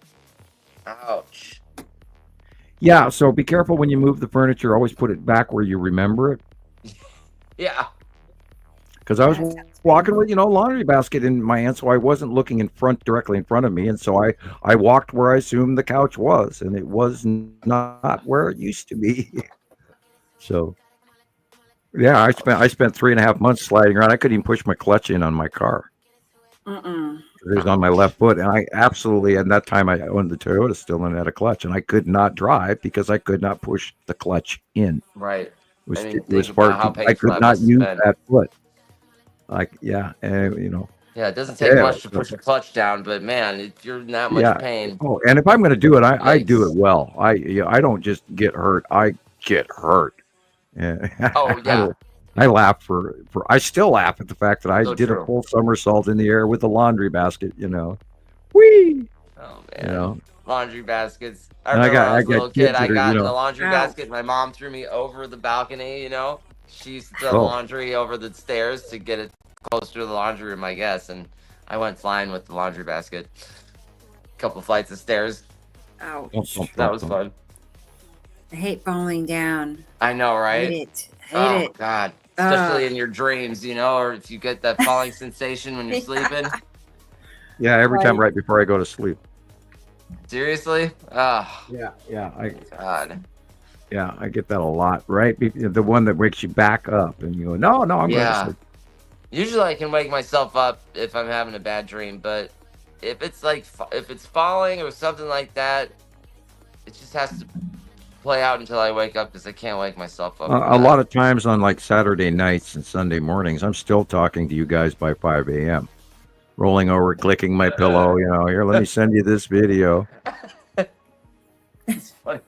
Ouch. Yeah, so be careful when you move the furniture. Always put it back where you remember it. Yeah. Because I was walking with, laundry basket in my hand, so I wasn't looking directly in front of me. And so I walked where I assumed the couch was, and it was not where it used to be. So, yeah, I spent 3.5 months sliding around. I couldn't even push my clutch in on my car. It was on my left foot, and I absolutely, at that time, I owned the Toyota still and had a clutch, and I could not drive because I could not push the clutch in. Right. It was I could not use that foot. Yeah, it doesn't take much to push a clutch down, but man, if you're in that much pain. Oh, and if I'm going to do it, I do it well. I don't just get hurt. I get hurt. Oh yeah. I laugh I still laugh at the fact that I did a full somersault in the air with a laundry basket. Whee! Oh man. Laundry baskets. I remember when I was a little kid, I got in the laundry basket. My mom threw me over the balcony, She used to throw laundry over the stairs to get it closer to the laundry room, I guess. And I went flying with the laundry basket. A couple flights of stairs. Ouch. That was fun. I hate falling down. I know, right? Hate it. Hate it. God. Especially in your dreams, or if you get that falling sensation when you're sleeping. Yeah, every time right before I go to sleep. Seriously? Yeah. God. Yeah, I get that a lot, right? The one that wakes you back up and you go, no, I'm going to sleep. Usually I can wake myself up if I'm having a bad dream, but if it's if it's falling or something like that, it just has to play out until I wake up because I can't wake myself up. A lot of times on Saturday nights and Sunday mornings, I'm still talking to you guys by 5 a.m. Rolling over, clicking my pillow, here, let me send you this video. It's funny.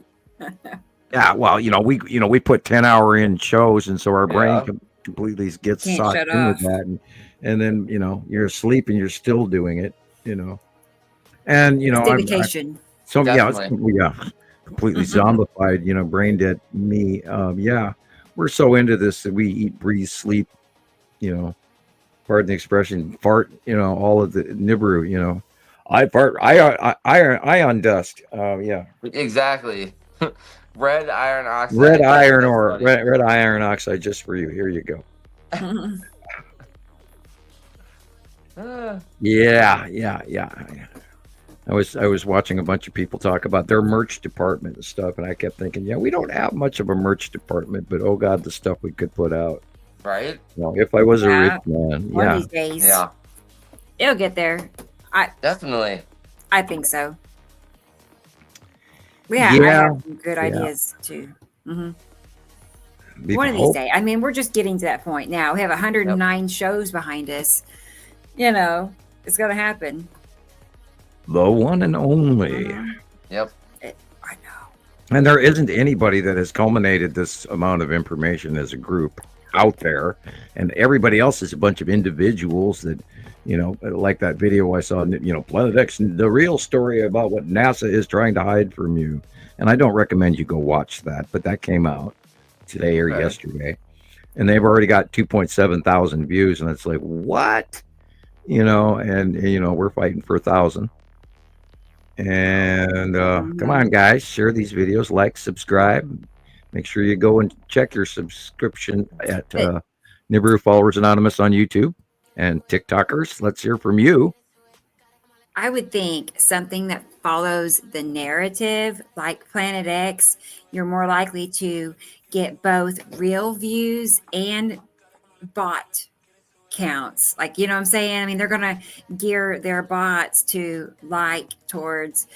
Yeah, well, we put 10-hour in shows, and so our brain completely gets sucked in with that, and then you're asleep and you're still doing it, and dedication. Completely zombified, brain dead me. We're so into this that we eat, breathe, sleep, pardon the expression, fart, all of the Nibiru, I fart, ion dust. Exactly. Red iron oxide. Red iron oxide just for you. Here you go. Yeah. I was watching a bunch of people talk about their merch department and stuff, and I kept thinking, we don't have much of a merch department, but oh God, the stuff we could put out. Right? If I was a rich man. One of these days. Yeah. It'll get there. Definitely. I think so. I have some good ideas too. Mm-hmm. One of these days. I mean, we're just getting to that point now. We have 109 shows behind us. It's going to happen. The one and only. Yep. I know. And there isn't anybody that has culminated this amount of information as a group out there, and everybody else is a bunch of individuals that, like that video I saw, Planet X, the real story about what NASA is trying to hide from you. And I don't recommend you go watch that, but that came out today or yesterday, and they've already got 2.7 thousand views, and it's like, what? We're fighting for 1,000. And come on, guys, share these videos, like, subscribe. Make sure you go and check your subscription at Nibiru Followers Anonymous on YouTube and TikTokers. Let's hear from you. I would think something that follows the narrative, like Planet X, you're more likely to get both real views and bot counts. Like, you know what I'm saying? I mean, they're going to gear their bots to like towards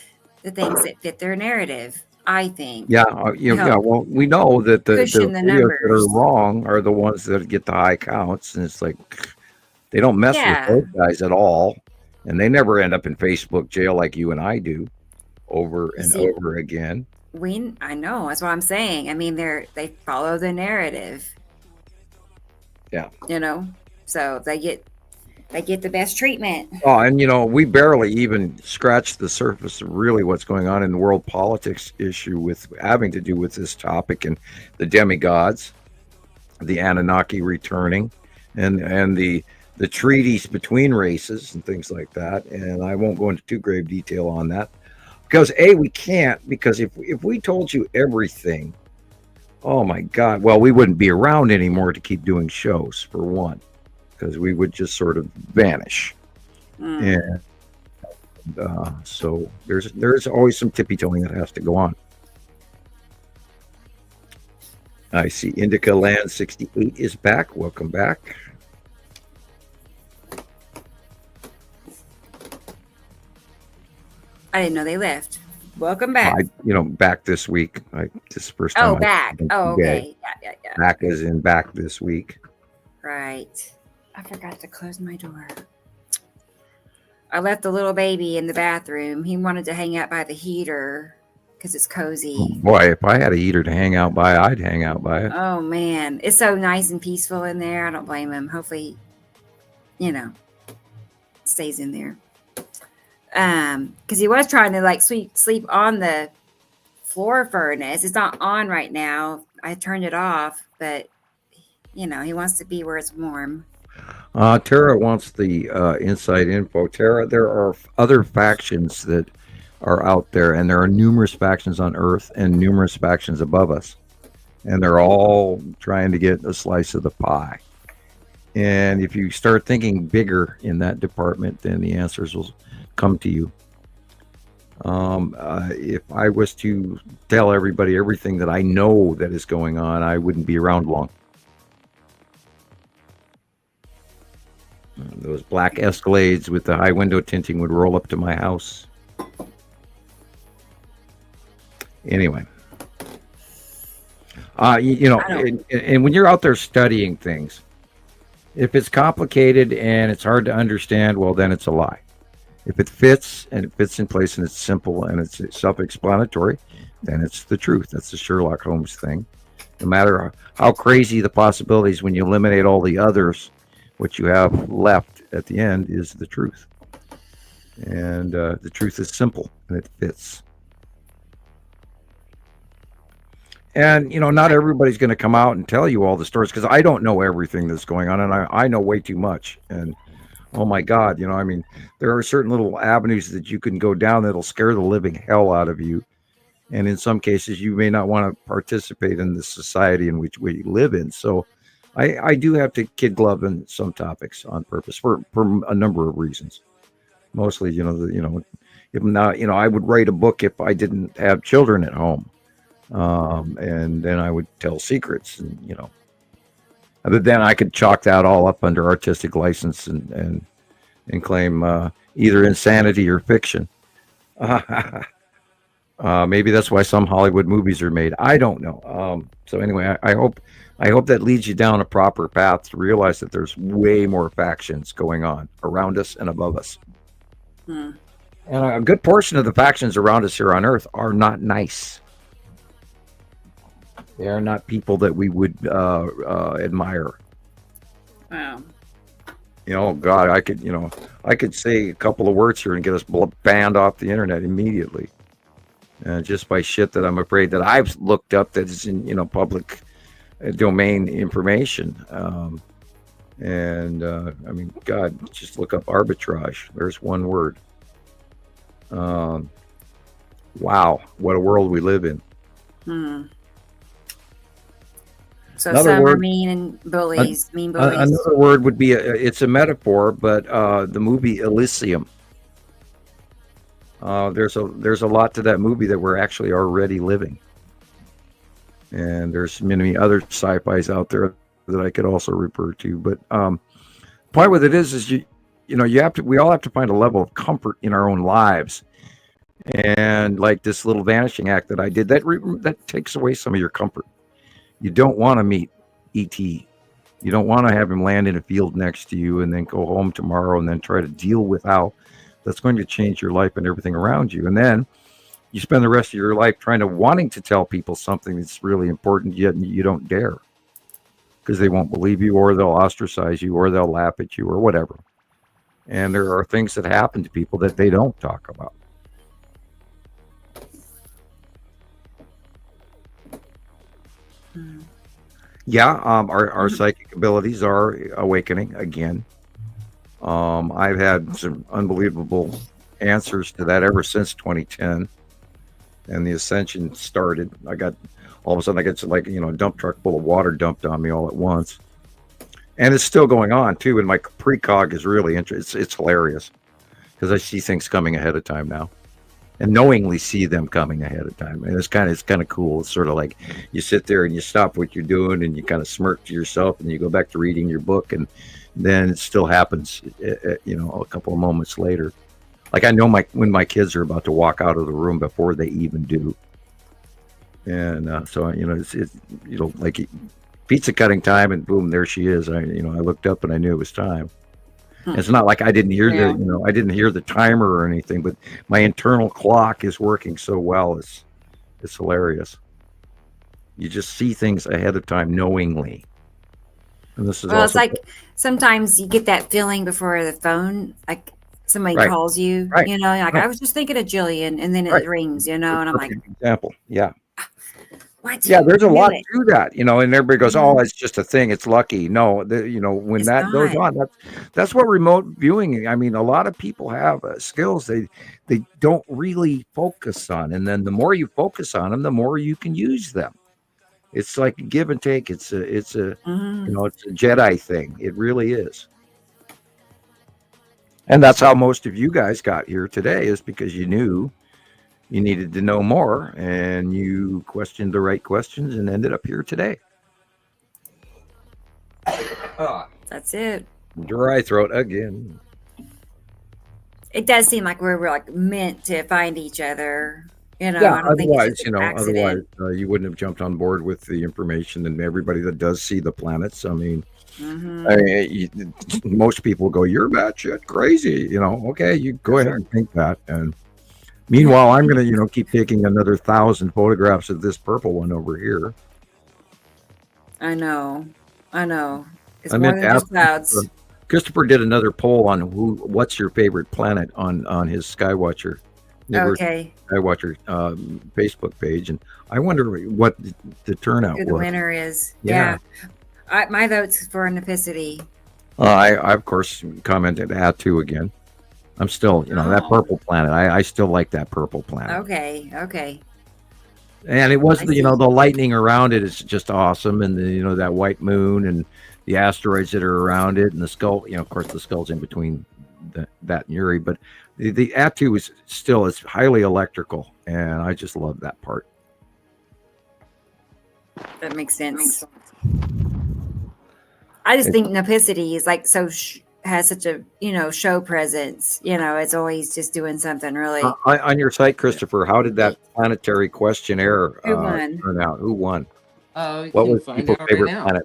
the things that fit their narrative, I think. Yeah, well, we know that the videos that are wrong are the ones that get the high counts, and it's like they don't mess with those guys at all, and they never end up in Facebook jail like you and I do over and over again. I know, that's what I'm saying. I mean, they follow the narrative. Yeah. So they get the best treatment. Oh, and we barely even scratched the surface of really what's going on in the world politics issue with having to do with this topic and the demigods, the Anunnaki returning, and the treaties between races and things like that. And I won't go into too grave detail on that because we can't, because if we told you everything, oh my God, well, we wouldn't be around anymore to keep doing shows, for one, because we would just sort of vanish. And so there's always some tippy-toeing that has to go on. I see Indica Land 68 is back. Welcome back. I didn't know they left. Welcome back. Back this week. This is the first time. Oh, back. Oh, okay. Yeah. Back as in back this week. Right. I forgot to close my door. I left the little baby in the bathroom. He wanted to hang out by the heater because it's cozy. Oh, boy, if I had a heater to hang out by, I'd hang out by it. Oh, man. It's so nice and peaceful in there. I don't blame him. Hopefully, stays in there. Because he was trying to sleep on the floor furnace. It's not on right now. I turned it off, but he wants to be where it's warm. Tara wants the inside info. Tara, there are other factions that are out there, and there are numerous factions on Earth and numerous factions above us, and they're all trying to get a slice of the pie. And if you start thinking bigger in that department, then the answers will come to you. If I was to tell everybody everything that I know that is going on, I wouldn't be around long. Those black Escalades with the high window tinting would roll up to my house. Anyway, and when you're out there studying things, if it's complicated and it's hard to understand, well, then it's a lie. If it fits and it fits in place and it's simple and it's self-explanatory, then it's the truth. That's the Sherlock Holmes thing. No matter how crazy the possibilities, when you eliminate all the others, what you have left at the end is the truth. And the truth is simple and it fits. And, not everybody's going to come out and tell you all the stories, because I don't know everything that's going on, and I know way too much. And, oh my God, there are certain little avenues that you can go down that'll scare the living hell out of you. And in some cases, you may not want to participate in the society in which we live in. So I do have to kid glove in some topics on purpose for a number of reasons. Mostly, if not, I would write a book if I didn't have children at home. And then I would tell secrets, and but then I could chalk that all up under artistic license and claim either insanity or fiction. Maybe that's why some Hollywood movies are made. I don't know. So anyway, I hope that leads you down a proper path to realize that there's way more factions going on around us and above us. And a good portion of the factions around us here on Earth are not nice. They are not people that we would admire. Wow. God, I could say a couple of words here and get us banned off the internet immediately. Just by shit that I'm afraid that I've looked up that is in, public domain information. I mean, God, just look up arbitrage. There's one word. Wow, what a world we live in. So Another some word, are mean and bullies, mean bullies. Another word would be, it's a metaphor, but the movie Elysium. There's a lot to that movie that we're actually already living. And there's many other sci-fis out there that I could also refer to. But part with it is we all have to find a level of comfort in our own lives. And like this little vanishing act that I did, that takes away some of your comfort. You don't want to meet E.T. You don't want to have him land in a field next to you and then go home tomorrow and then try to deal with how that's going to change your life and everything around you. And then you spend the rest of your life wanting to tell people something that's really important, yet you don't dare because they won't believe you, or they'll ostracize you, or they'll laugh at you, or whatever. And there are things that happen to people that they don't talk about. Yeah, our psychic abilities are awakening again. I've had some unbelievable answers to that ever since 2010, and the ascension started. All of a sudden I got a dump truck full of water dumped on me all at once, and it's still going on too. And my precog is really interesting. It's hilarious because I see things coming ahead of time now, and knowingly see them coming ahead of time. And it's kind of cool. It's sort of like you sit there and you stop what you're doing and you kind of smirk to yourself and you go back to reading your book, and then it still happens, a couple of moments later. Like I know when my kids are about to walk out of the room before they even do. And so, it's like pizza cutting time, and boom, there she is. I looked up and I knew it was time. It's not like I didn't hear I didn't hear the timer or anything, but my internal clock is working so well. It's hilarious. You just see things ahead of time knowingly. And this is it's like sometimes you get that feeling before the phone, like somebody calls you, I was just thinking of Gillian, and then it rings, and I'm like, example. Yeah. What? Yeah, there's a lot to that, and everybody goes, "Oh, it's just a thing. It's lucky." No, when it's that goes on, that's what remote viewing. I mean, a lot of people have skills they don't really focus on, and then the more you focus on them, the more you can use them. It's like a give and take. It's a it's a Jedi thing. It really is. And that's how most of you guys got here today, is because you knew you needed to know more, and you questioned the right questions and ended up here today. That's it. Dry throat again. It does seem like we're like meant to find each other. Yeah, I don't think it's just an otherwise accident. you wouldn't have jumped on board with the information, and everybody that does see the planets. I mean, most people go, "You're batshit crazy," Okay, you go ahead and think that. And meanwhile, I'm going to, keep taking another 1,000 photographs of this purple one over here. I know. It's I more meant than to just ask clouds. Christoper did another poll on what's your favorite planet on his Skywatcher. Okay. Skywatcher Facebook page, and I wonder what the turnout Who the was. winner is. Yeah. My vote's for Nipicity. I of course commented Atu again. I'm still, that purple planet. I still like that purple planet. Okay. And it was the lightning around it is just awesome, and the that white moon and the asteroids that are around it, and the skull. Of course, the skull's in between that and Uri, but the Atu is still highly electrical, and I just love that part. That makes sense. I just think Nipicity is like has such a show presence. It's always just doing something really. On your site, Christoper, how did that planetary questionnaire Who won? turn out? Who won? What was people's favorite planet?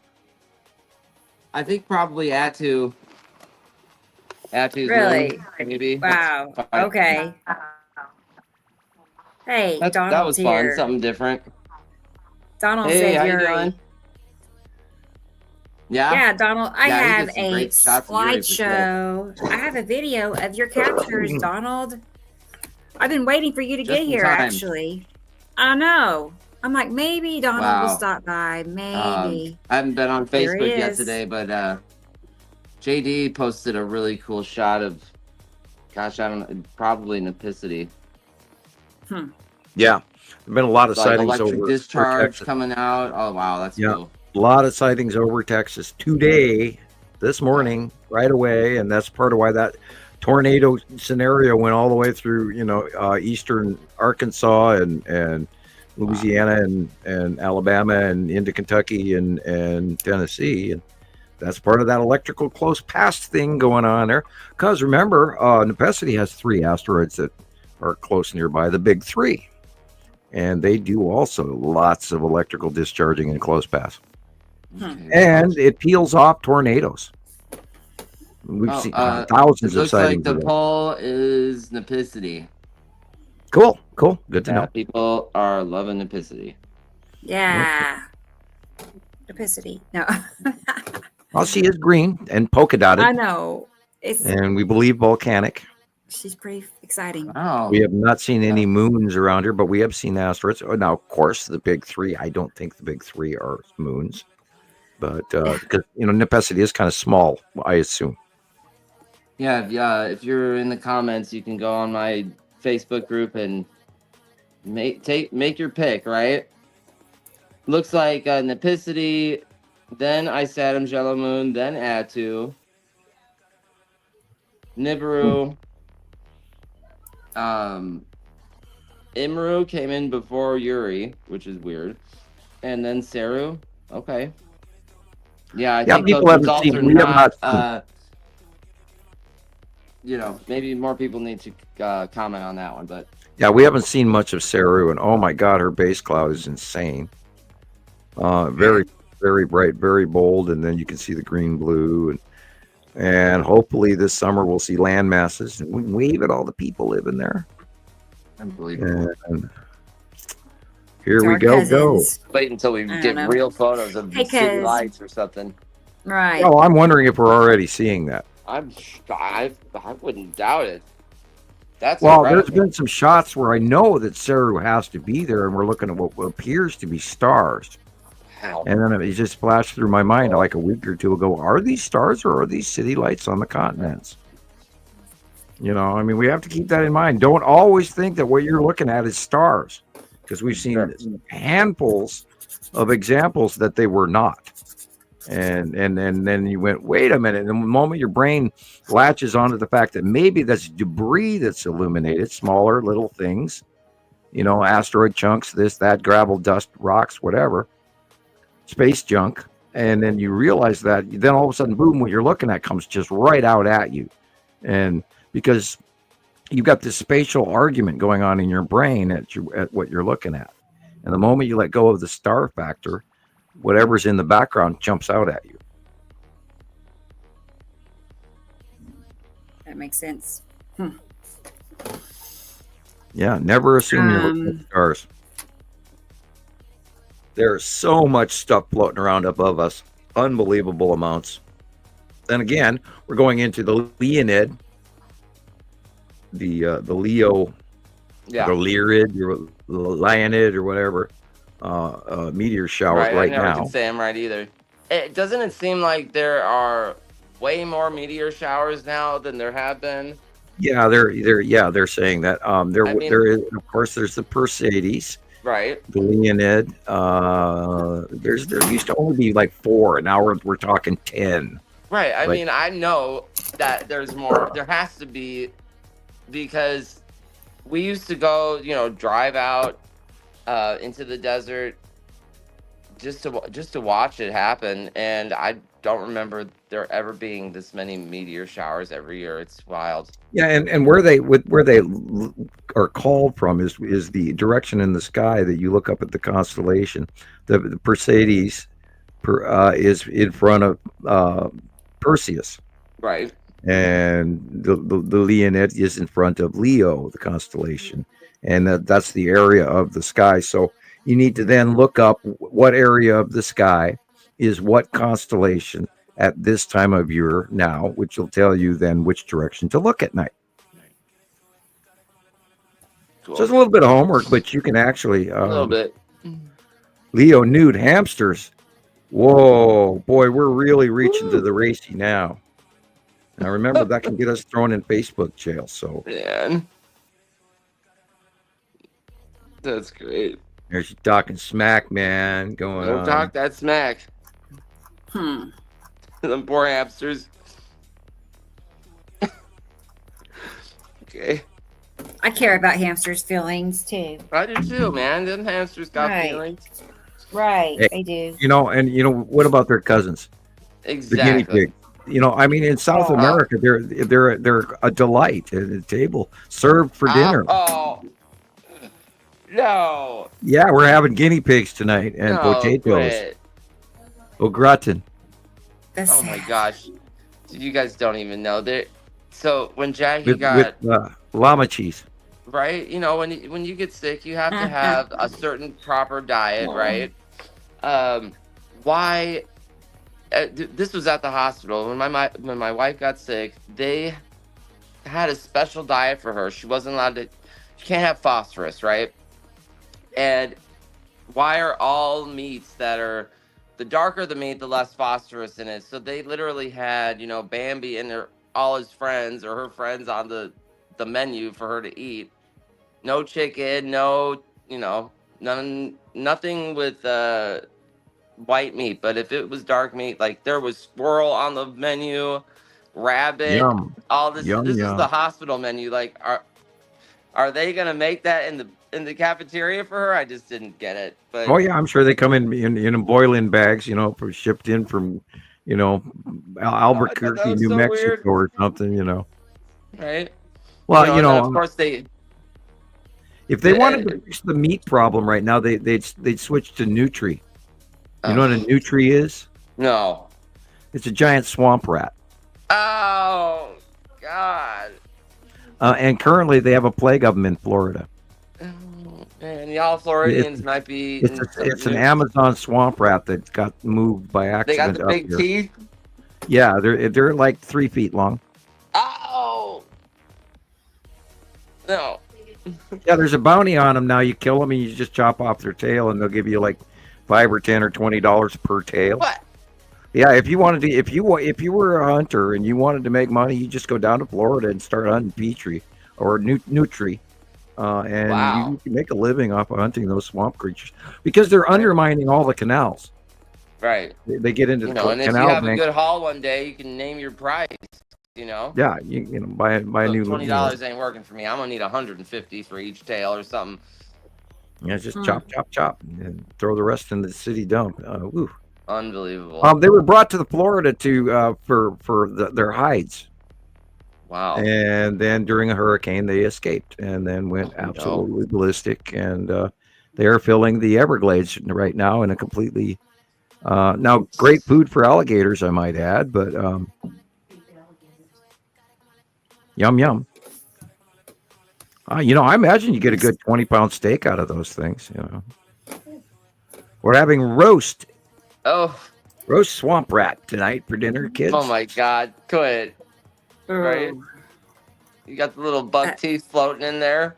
I think probably Atu. Atu's Really? one, maybe. Wow. Okay. Hey, That Donald's was fun. here. Something different. Donald Hey, said how you Yuri. doing? Yeah. Yeah, Donald, I Yeah, he have gets some a great shots of Yuri for sure. slideshow. I have a video of your captures, Donald. I've been waiting for you to Just get in here, time. actually. I know. I'm like, maybe Donald will Wow. stop by. Maybe. I haven't been on There he Facebook yet is. today, but JD posted a really cool shot of, gosh, I don't know, probably Nipicity. Yeah, there've been a lot of Like sightings electric over discharge Texas. coming out. Oh wow, that's Yeah, cool. a lot of sightings over Texas today, this morning, right away, and that's part of why that tornado scenario went all the way through, eastern Arkansas and Louisiana and Alabama and into Kentucky and Tennessee, and that's part of that electrical close pass thing going on there. Because remember, Nipicity has 3 asteroids that are close nearby, the big 3. And they do also lots of electrical discharging in close pass. And it peels off tornadoes. We've seen thousands it of looks like sightings. the of that. poll is Nipicity. Cool. Good to know. People are loving Nipicity. Yeah. Nipicity. No. All she is green and polka dotted. I know. And we believe volcanic. She's pretty exciting. Oh. We have not seen any moons around here, but we have seen asteroids. Oh, now, of course, the big 3. I don't think the big 3 are moons, but because Nipicity is kind of small, I assume. Yeah. If you're in the comments, you can go on my Facebook group and make your pick. Right? Looks like Nipicity, then Ice Atom, Jello Moon, then Atu, Nibiru. Imru came in before Yuri, which is weird, and then Saru. Okay. Yeah, I think people those haven't results seen. are We have not. Maybe more people need to comment on that one, but Yeah, we haven't seen much of Saru, and oh my God, her base cloud is insane. Very, very bright, very bold, and then you can see the green, blue, and hopefully this summer we'll see land masses, and we can wave at all the people living there. Unbelievable. And here we go. Wait until we get real photos of the city lights or something. Right. Oh, I'm wondering if we're already seeing that. I wouldn't doubt it. That's Well, incredible. there's been some shots where I know that Saru has to be there, and we're looking at what appears to be stars. Wow. And then it just flashed through my mind like a week or two ago, are these stars or are these city lights on the continents? We have to keep that in mind. Don't always think that what you're looking at is stars, because we've seen handfuls of examples that they were not. And then you went, wait a minute. And the moment your brain latches onto the fact that maybe that's debris that's illuminated, smaller little things, asteroid chunks, this, that, gravel, dust, rocks, whatever, space junk. And then you realize that, then all of a sudden, boom, what you're looking at comes just right out at you. And because you've got this spatial argument going on in your brain at what you're looking at. And the moment you let go of the star factor, whatever's in the background jumps out at you. That makes sense. Yeah, never assume you're looking at stars. There's so much stuff floating around above us, unbelievable amounts. Then again, we're going into the Leonid, the Leo, the Lyrid, or Leonid, or whatever, meteor shower right I never now. can say I'm right either. Doesn't it seem like there are way more meteor showers now than there have been? Yeah, they're saying that. There is, of course, there's the Perseids, right? The Leonid. There used to only be like 4, and now we're talking 10. Right. I mean, I know that there's more. There has to be, because we used to go, drive out into the desert just to watch it happen, and I don't remember there ever being this many meteor showers every year. It's wild. Yeah, and where they are called from is the direction in the sky that you look up at the constellation. The Perseids is in front of Perseus, right? And the Leonid is in front of Leo, the constellation, and that's the area of the sky. So you need to then look up what area of the sky is what constellation at this time of year now, which will tell you then which direction to look at night. Cool. So it's a little bit of homework, but you can actually A little bit. Leo nude hamsters. Whoa, boy, we're really reaching to the racy now. Now remember, that can get us thrown in Facebook jail. So Man, that's great. there's you talking smack, man. Going Don't on. talk that smack. Them poor hamsters. Okay. I care about hamsters' feelings too. I do too, man. Them hamsters got Right. feelings. Right, Hey, I do. What about their cousins? Exactly. The guinea pig. I mean, in South America, they're a delight at the table, served for dinner. Oh. No. Yeah, we're having guinea pigs tonight and No, potatoes. quit. Au gratin. Oh my gosh. You guys don't even know that. So when Jackie With got llama cheese. right, when you get sick, you have to have a certain proper diet, right? Why? This was at the hospital when my wife got sick. They had a special diet for her. She wasn't allowed to. She can't have phosphorus, right? And why are all meats that are the darker the meat, the less phosphorus in it? So they literally had, Bambi and all his friends or her friends on the menu for her to eat. No chicken, no, nothing with white meat. But if it was dark meat, like there was squirrel on the menu, rabbit, Yum. all this. Yum, this is yum. the hospital menu. Like, are they gonna make that in the cafeteria for her? I just didn't get it. But Oh yeah, I'm sure they come in boiling bags, shipped in from, Albuquerque, was New so Mexico weird. or something, right. Well, and then, of course they. if they wanted to fix the meat problem right now, they'd switch to Nutri. You know what a Nutri is? No. It's a giant swamp rat. Oh God. And currently they have a plague of them in Florida. And y'all Floridians might be. It's an Amazon swamp rat that got moved by They got accident. the up big here. teeth. Yeah, they're like 3 feet long. Oh. No. Yeah, there's a bounty on them now. You kill them and you just chop off their tail, and they'll give you like $5 or $10 or $20 per tail. What? Yeah, if you wanted to, if you were a hunter and you wanted to make money, you just go down to Florida and start hunting Petrie or Nutri, and Wow. you can make a living off of hunting those swamp creatures because they're undermining all the canals. Right. They get into the And if you canal have a bank. good haul one day, you can name your price. Yeah, you buy a new $20 ain't working for me. I'm gonna need $150 for each tail or something. Yeah, just chop, and throw the rest in the city dump. Woo. Unbelievable. They were brought to the Florida for their hides. Wow. And then during a hurricane, they escaped and then went absolutely ballistic. And they are filling the Everglades right now in a completely now great food for alligators, I might add. But yum. I imagine you get a good 20-pound steak out of those things. We're having roast swamp rat tonight for dinner, kids. Oh my God! Quit. Right. You got the little buck teeth floating in there.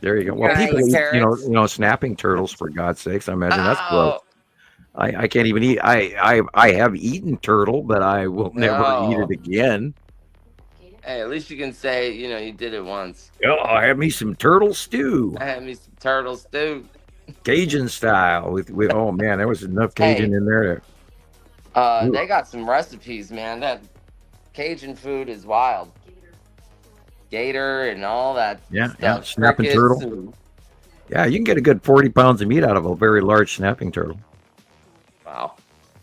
There you go. Well, Right. people eat, Carrots. snapping turtles for God's sakes. I imagine that's gross. I can't even eat. I have eaten turtle, but I will never eat it again. Hey, at least you can say you did it once. Oh, I had me some turtle stew, I had me some turtle stew. Cajun style. With oh man, there was enough Cajun in there. They got some recipes, man. That Cajun food is wild. Gator and all that. Yeah, stuff. snapping Crickets turtle. and- Yeah, you can get a good 40 pounds of meat out of a very large snapping turtle. Wow.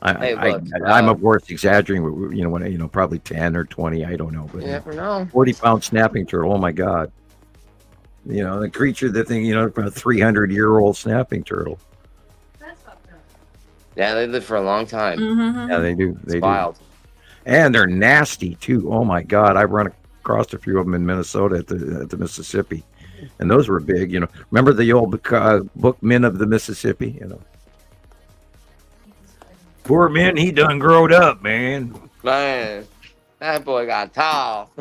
I'm of course exaggerating. Probably 10 or 20. I don't know, but You never know. 40-pound snapping turtle. Oh my God! The creature, the thing, a 300-year-old snapping turtle. Yeah, they live for a long time. Yeah, they do. They do. Wild. And they're nasty too. Oh my God! I've run across a few of them in Minnesota at the Mississippi. and those were big. Remember the old book Men of the Mississippi? Poor man, he done growed up, man. Man, that boy got tall.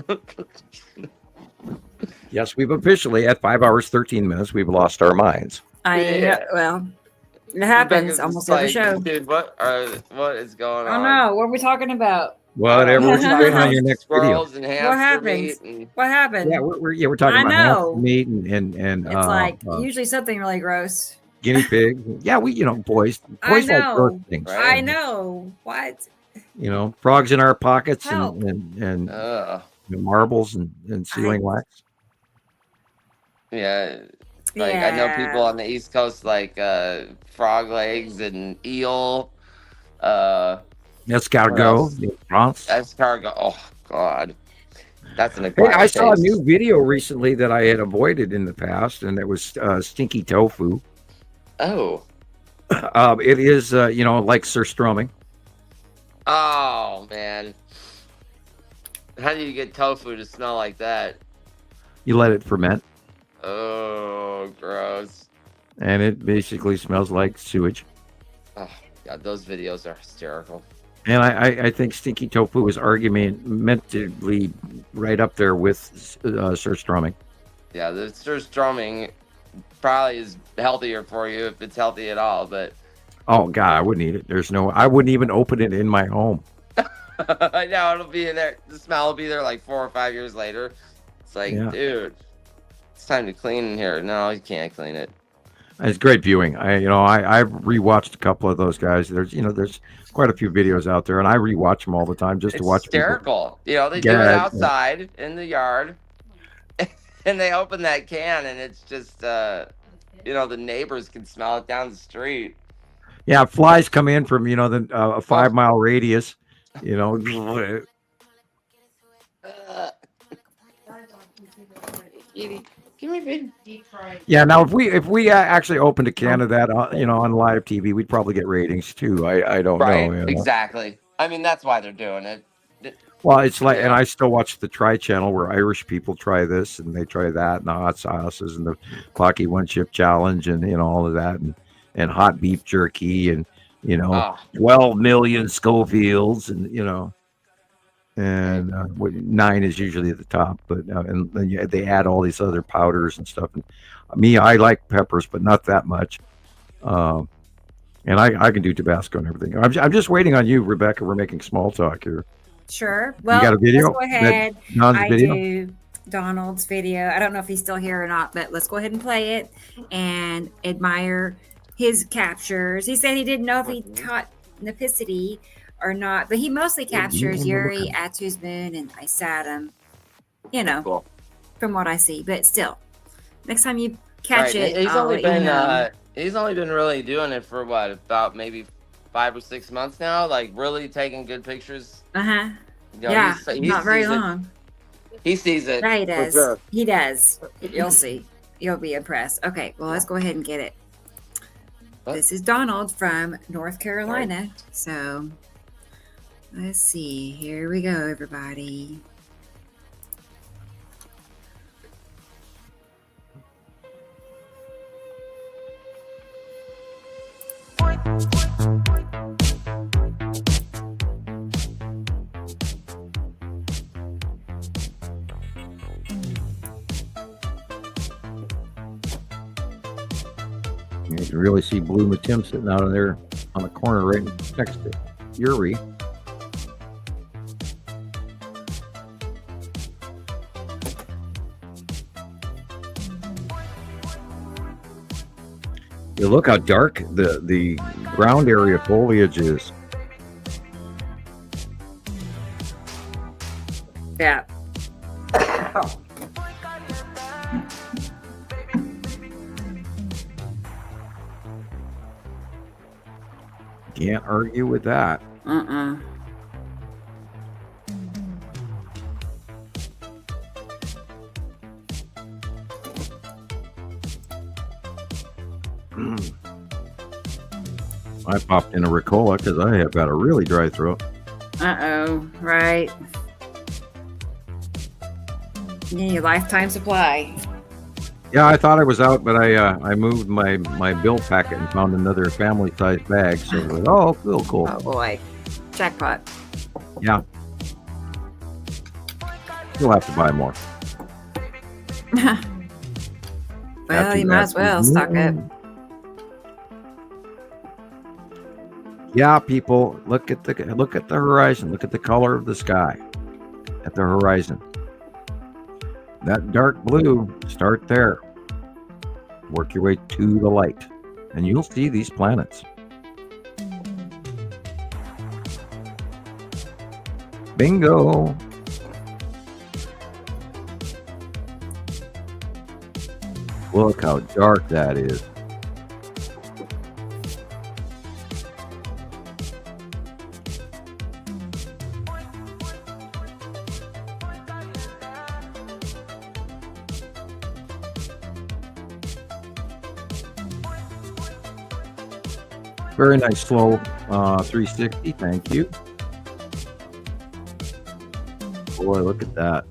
Yes, we've officially at 5 hours 13 minutes. We've lost our minds. Well, it happens almost every show. Dude, what is going on? Oh no, what are we talking about? Whatever we're talking on your next video. And What happens? What happened? Yeah, we're talking about hamster meat and it's like usually something really gross. guinea pig. Yeah, boys I like know. gross things. I know. What? Frogs in our pockets and marbles and sealing wax. Yeah. I know people on the East Coast like frog legs and eel. Escargot. Escargot. Oh God, that's an. Hey, I saw a new video recently that I had avoided in the past, and it was stinky tofu. Oh. It is like surströmming. Oh man, how do you get tofu to smell like that? You let it ferment. Oh, gross. And it basically smells like sewage. Oh God, those videos are hysterical. And I think stinky tofu is argumentatively right up there with surströmming. Yeah, the surströmming probably is healthier for you if it's healthy at all, but oh God, I wouldn't eat it. I wouldn't even open it in my home. I know it'll be in there. The smell will be there like 4 or 5 years later. It's like, dude, it's time to clean in here. No, you can't clean it. It's great viewing. I've rewatched a couple of those guys. There's quite a few videos out there, and I rewatch them all the time just to watch. Hysterical. They do it outside in the yard, and they open that can, and it's just the neighbors can smell it down the street. Yeah, flies come in from a 5 mile radius. Give me a big deep fry. Yeah, now if we actually opened a can of that on live TV, we'd probably get ratings too. I don't know. Exactly. I mean, that's why they're doing it. Well, it's like, and I still watch the Try channel where Irish people try this and they try that, and the hot sauces and the Pocky One Chip Challenge and all of that, and hot beef jerky and 12 million Scofields and 9 is usually at the top, but and then they add all these other powders and stuff. And I like peppers, but not that much. And I can do Tabasco and everything. I'm just waiting on you, Rebecca. We're making small talk here. Sure. Well, you got a video? Let's go ahead. I do Donald's video. I don't know if he's still here or not, but let's go ahead and play it and admire his captures. He said he didn't know if he caught Nepicity or not, but he mostly captures Yuri, Atu's moon, and Isatum, from what I see. But still, next time you catch it, he's only been really doing it for about maybe 5 or 6 months now, like really taking good pictures. Yeah, not very long. He sees it. Yeah, he does. Sure. He does. You'll see. You'll be impressed. Okay, well, let's go ahead and get it. This is Donald from North Carolina. So let's see. Here we go, everybody. You can really see Blue Matim sitting out there on the corner right next to Yuri. You look how dark the ground area foliage is. Yeah. Can't argue with that. I popped in a Ricola because I have got a really dry throat. Right. You need a lifetime supply. Yeah, I thought I was out, but I moved my bill packet and found another family-sized bag. So, oh, cool. Oh boy, jackpot. Yeah. You'll have to buy more. Well, you might as well stock up. Yeah, people, look at the horizon. Look at the color of the sky at the horizon. That dark blue, start there. Work your way to the light, and you'll see these planets. Bingo. Look how dark that is. Very nice slow 360. Thank you. Boy, look at that.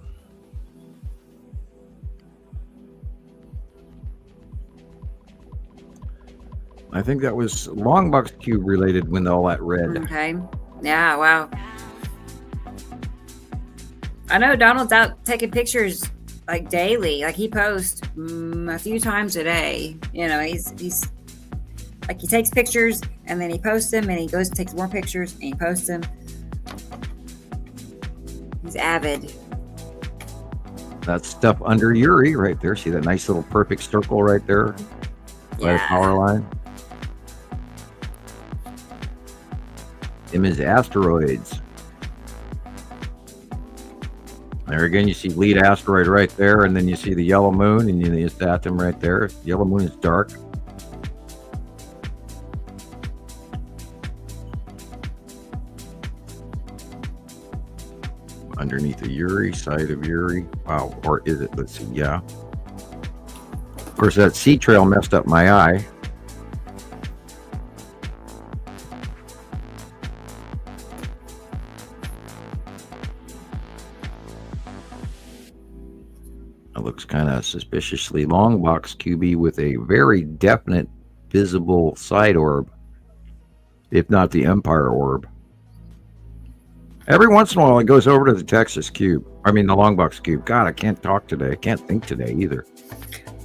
I think that was Longbox Cube related when all that red. Okay. Yeah, wow. I know Donald's out taking pictures like daily. Like he posts a few times a day. You know, he's like he takes pictures and then he posts them and he goes and takes more pictures and he posts them. He's avid. That stuff under Uri right there. See that nice little perfect circle right there? By the power line. Them is asteroids. There again, you see lead asteroid right there, and then you see the yellow moon, and you see atom right there. Yellow moon is dark. Underneath the Uri, side of Uri. Wow, or is it? Let's see. Yeah. Of course, that sea trail messed up my eye. It looks kind of suspiciously long box QB with a very definite visible side orb, if not the Empire orb. Every once in a while, it goes over to the Texas cube. I mean, the long box cube. God, I can't talk today. I can't think today either.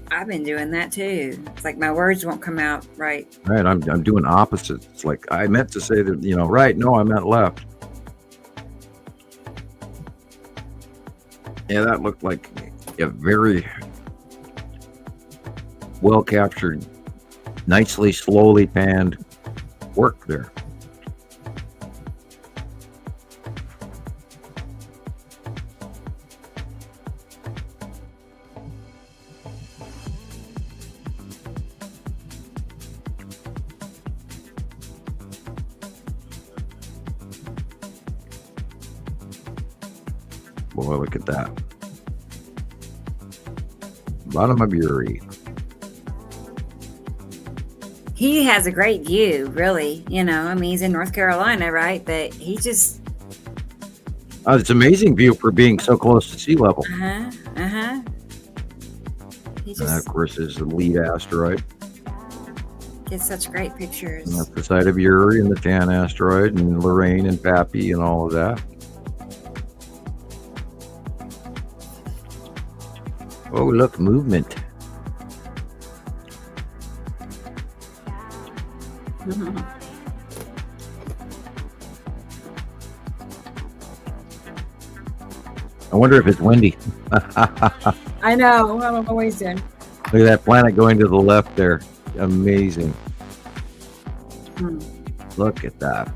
I've been doing that too. It's like my words won't come out right. Right, I'm doing opposite. It's like I meant to say that, right. No, I meant left. Yeah, that looked like a very well captured, nicely, slowly panned work there. Boy, look at that. Bottom of Uri. He has a great view, really. I mean, he's in North Carolina, right? But he just... It's amazing view for being so close to sea level. He And that, of course, is the lead asteroid. gets such great pictures. And that's the side of Uri and the Tan asteroid and Lorraine and Pappy and all of that. Oh, look, movement. I wonder if it's windy. I know. I don't know what he's doing. Look at that planet going to the left there. Amazing. Look at that.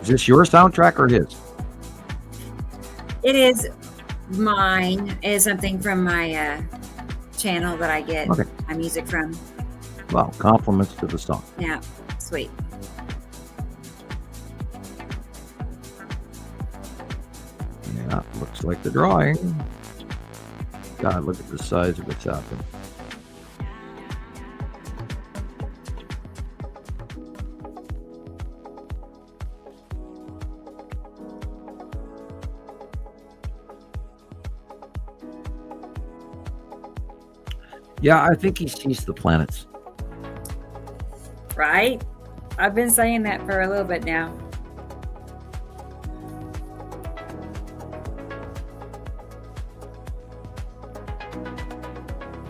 Is this your soundtrack or his? It is mine. It is something from my channel that I get my music from. Well, compliments to the song. Yeah, sweet. Yeah, looks like the drawing. God, look at the size of its atom. Yeah, I think he sees the planets. Right? I've been saying that for a little bit now.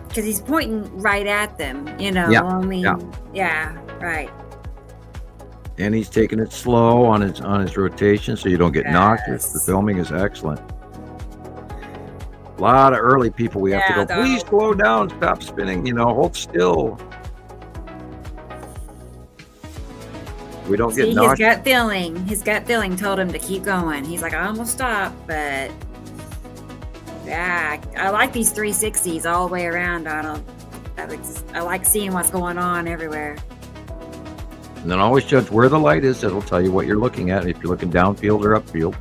Because he's pointing right at them, you know. Yeah, I mean, yeah, right. And he's taking it slow on his rotation, so you don't get knocked. The filming is excellent. A lot of early people we have to go, please slow down, stop spinning, hold still. We don't get knocked. His gut feeling told him to keep going. He's like, I almost stopped, but yeah, I like these 360s all the way around, Donald. I like seeing what's going on everywhere. And then always judge where the light is. It'll tell you what you're looking at, if you're looking downfield or upfield.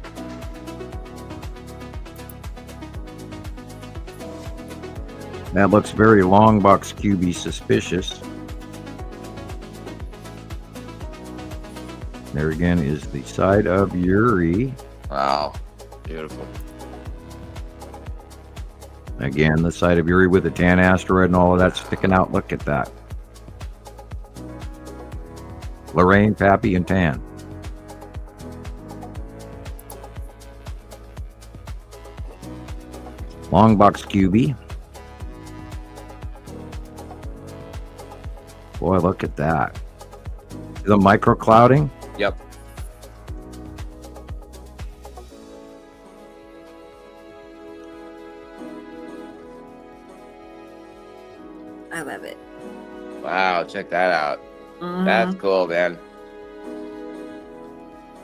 That looks very long box QB suspicious. There again is the side of Uri. Wow, beautiful. Again, the side of Uri with the tan asteroid and all of that sticking out. Look at that. Lorraine, Pappy, and Tan. Long box QB. Boy, look at that. The micro clouding. Yep. I love it. Wow, check that out. That's cool, man.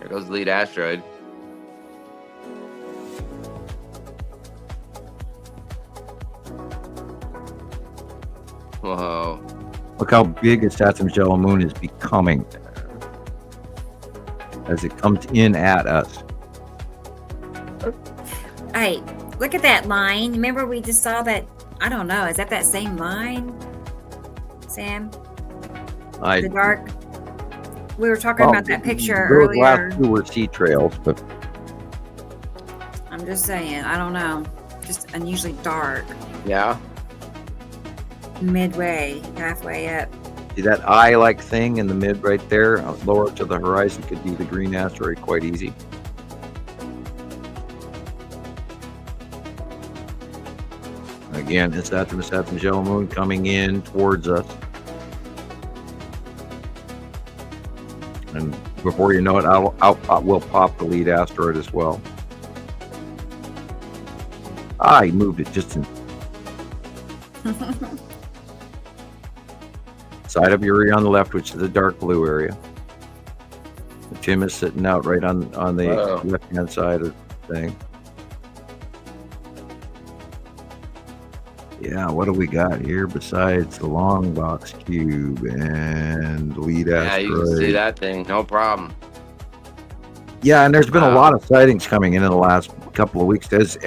There goes the lead asteroid. Whoa. Look how big a Saturn's yellow moon is becoming as it comes in at us. Hey, look at that line. Remember we just saw that? I don't know. Is that same line, Sam? The dark. We were talking about that picture earlier. Last two were sea trails, but I'm just saying. I don't know. Just unusually dark. Yeah. Midway, halfway up. see that eye-like thing in the mid right there, lower to the horizon, could be the green asteroid quite easy. Again, it's Saturn's yellow moon coming in towards us. And before you know it, out will pop the lead asteroid as well. He moved it just in. Side of Uri on the left, which is the dark blue area. Tim is sitting out right on the left-hand side of the thing. Yeah, what do we got here besides the long box cube and the lead asteroid? Yeah, you can see that thing, no problem. Yeah, and there's been a lot of sightings coming in the last couple of weeks as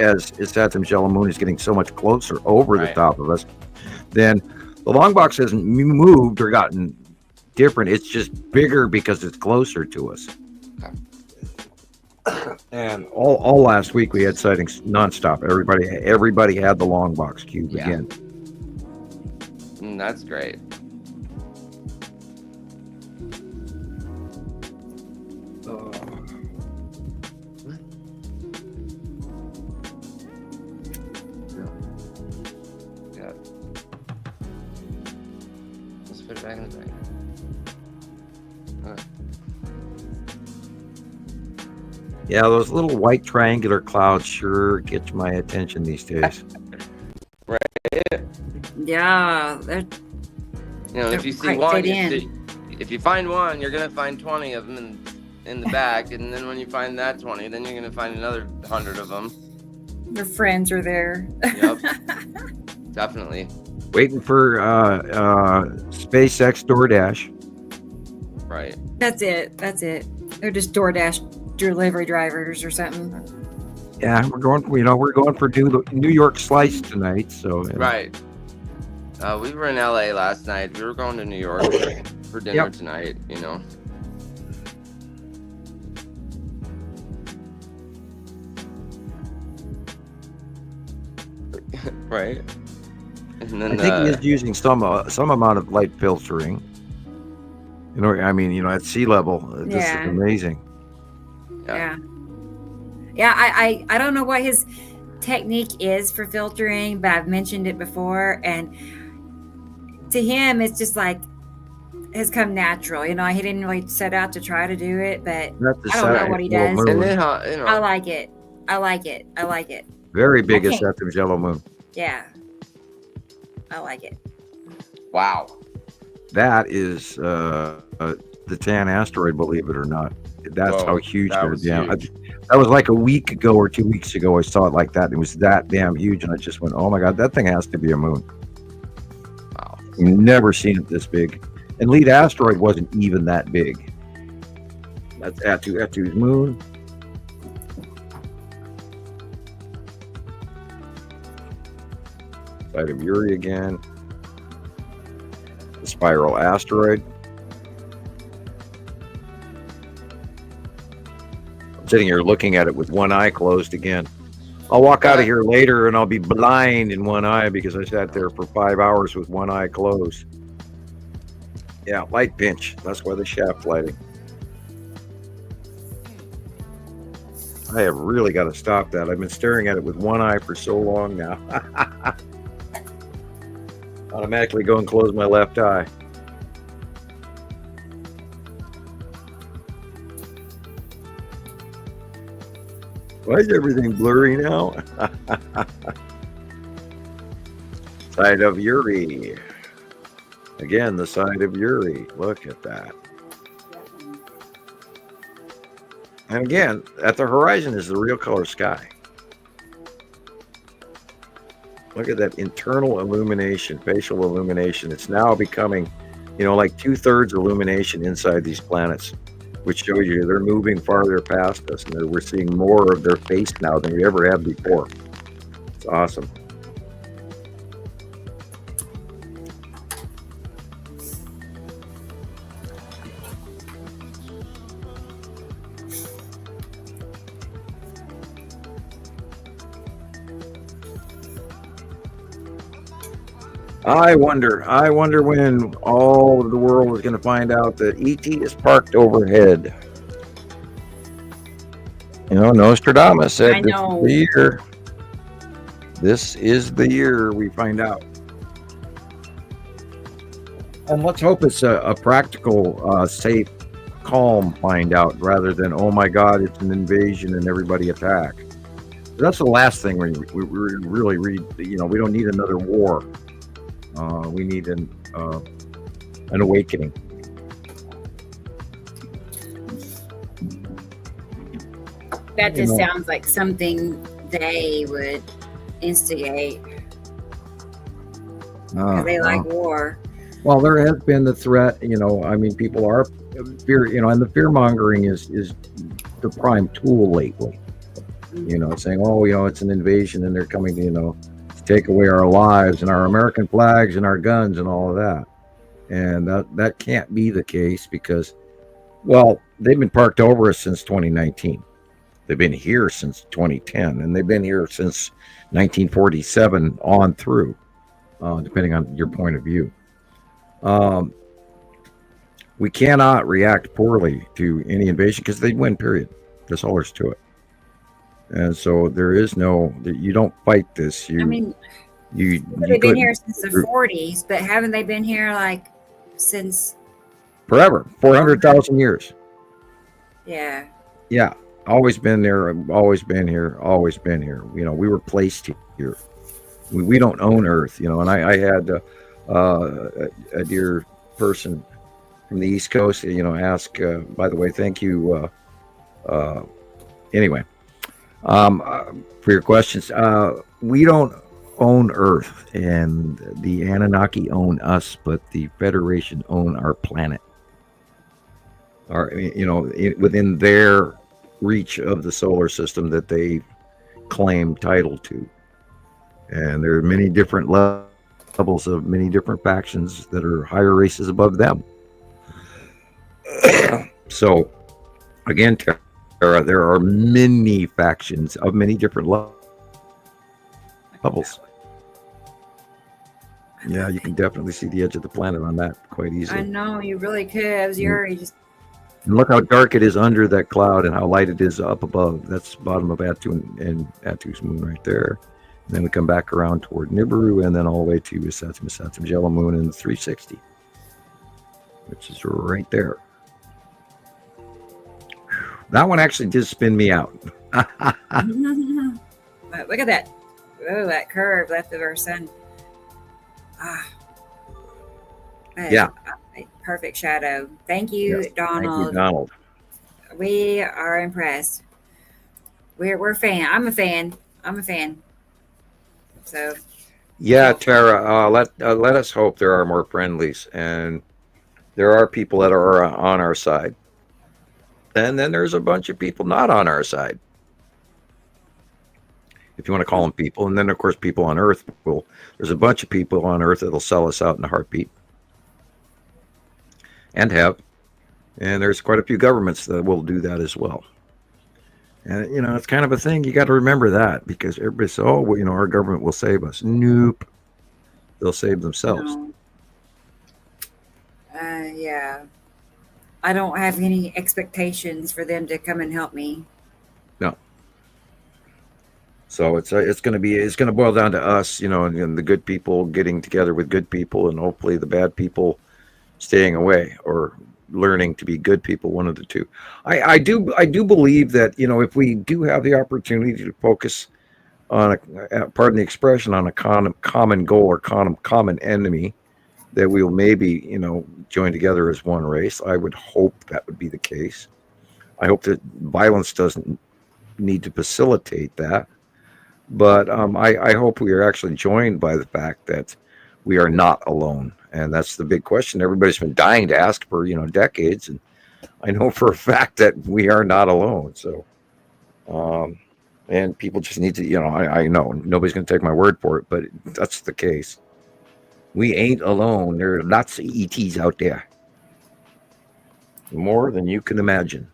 Saturn's yellow moon is getting so much closer over the top of us. Then the long box hasn't moved or gotten different. It's just bigger because it's closer to us. And all last week we had sightings nonstop. Everybody had the long box cube again. That's great. Yeah. Let's put it back in the bag. Yeah, those little white triangular clouds sure get my attention these days. Right. Yeah, if you see one, if you find one, you're gonna find 20 of them in the back, and then when you find that 20, then you're gonna find another 100 of them. Your friends are there. Yep. Definitely. Waiting for SpaceX DoorDash. Right. That's it. They're just DoorDash delivery drivers or something. Yeah, we're going for New York slice tonight. So right. We were in LA last night. We were going to New York for dinner tonight. Right. And then, I think he is using some amount of light filtering. You know, I mean, at sea level, this is amazing. Yeah. I don't know what his technique is for filtering, but I've mentioned it before, and to him, it's just like has come natural. You know, he didn't really set out to try to do it, but I don't know what he does. And then, I like it. I like it. Very big acceptance yellow moon. Yeah. I like it. Wow. That is the Tan asteroid, believe it or not. That's how huge they're down. That was like a week ago or 2 weeks ago. I saw it like that. It was that damn huge, and I just went, "Oh my god, that thing has to be a moon." Wow. I've never seen it this big. And lead asteroid wasn't even that big. That's Atu's moon. Side of Uri again. The spiral asteroid. I'm sitting here looking at it with one eye closed again. I'll walk out of here later and I'll be blind in one eye because I sat there for 5 hours with one eye closed. Yeah, light pinch. That's why the shaft lighting. I have really got to stop that. I've been staring at it with one eye for so long now. Automatically go and close my left eye. Why is everything blurry now? Side of Uri. Again, the side of Uri. Look at that. And again, at the horizon is the real color sky. Look at that internal illumination, facial illumination. It's now becoming, like 2/3 illumination inside these planets, which shows you they're moving farther past us, and we're seeing more of their face now than we ever have before. It's awesome. I wonder when all of the world is going to find out that ET is parked overhead. Nostradamus said this is the year. This is the year we find out. And let's hope it's a practical, safe, calm find out rather than, oh my God, it's an invasion and everybody attack. That's the last thing we really read. We don't need another war. We need an awakening. That just sounds like something they would instigate. They like war. Well, there has been the threat. People are fear. And the fear mongering is the prime tool lately. Saying, oh, it's an invasion and they're coming to, take away our lives and our American flags and our guns and all of that. And that can't be the case because, well, they've been parked over us since 2019. They've been here since 2010, and they've been here since 1947 on through, depending on your point of view. We cannot react poorly to any invasion because they'd win, period. That's all there's to it. And so there is you don't fight this. They've been here since the 40s, but haven't they been here since forever? 400,000 years. Yeah. Yeah. Always been there. Always been here. Always been here. We were placed here. We don't own Earth, and I had a dear person from the East Coast, ask, by the way, thank you. Anyway. For your questions, we don't own Earth, and the Anunnaki own us, but the Federation own our planet. Within their reach of the solar system that they claim title to, and there are many different levels of many different factions that are higher races above them. So, again, there are many factions of many different levels. Yeah, you can definitely see the edge of the planet on that quite easily. I know, you really could. I was already just. And look how dark it is under that cloud and how light it is up above. That's the bottom of Atu and Atu's moon right there. And then we come back around toward Nibiru and then all the way to Satum's yellow moon in 360, which is right there. That one actually did spin me out. Look at that. Oh, that curve left of our sun. Yeah. Perfect shadow. Thank you, Yes. Donald. Thank you, Donald. We are impressed. We're a fan. I'm a fan. So. Yeah, Tara. Let us hope there are more friendlies, and there are people that are on our side, and then there's a bunch of people not on our side, if you want to call them people. And then of course people on Earth will. There's a bunch of people on Earth that'll sell us out in a heartbeat. And have. And there's quite a few governments that will do that as well. And, you know, it's kind of a thing. You got to remember that, because everybody says, oh, well, you know, our government will save us. Nope. They'll save themselves. Yeah. I don't have any expectations for them to come and help me. No. So it's going to boil down to us, you know, and the good people getting together with good people, and hopefully the bad people staying away or learning to be good people, one of the two. I do believe that, you know, if we do have the opportunity to focus on pardon the expression, on a common goal or common enemy, that we will maybe, you know, join together as one race. I would hope that would be the case. I hope that violence doesn't need to facilitate that, but I hope we are actually joined by the fact that we are not alone. And that's the big question everybody's been dying to ask for, you know, decades. And I know for a fact that we are not alone. So, and people just need to, you know, I know nobody's going to take my word for it, but that's the case. We ain't alone. There are lots of ETs out there. More than you can imagine.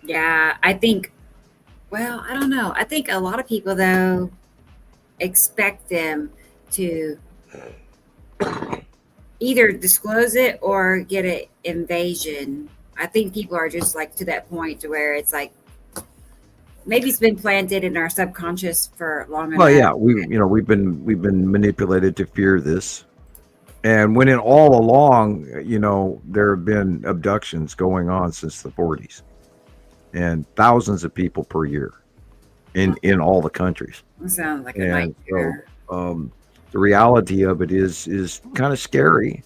Yeah, I think, well, I don't know. I think a lot of people, though, expect them to either disclose it or get an invasion. I think people are just like to that point to where it's like maybe it's been planted in our subconscious for long enough. Well, yeah, we've been manipulated to fear this, and when all along, you know, there have been abductions going on since the 40s, and thousands of people per year in all the countries. It sounds like a nightmare. So, the reality of it is kind of scary.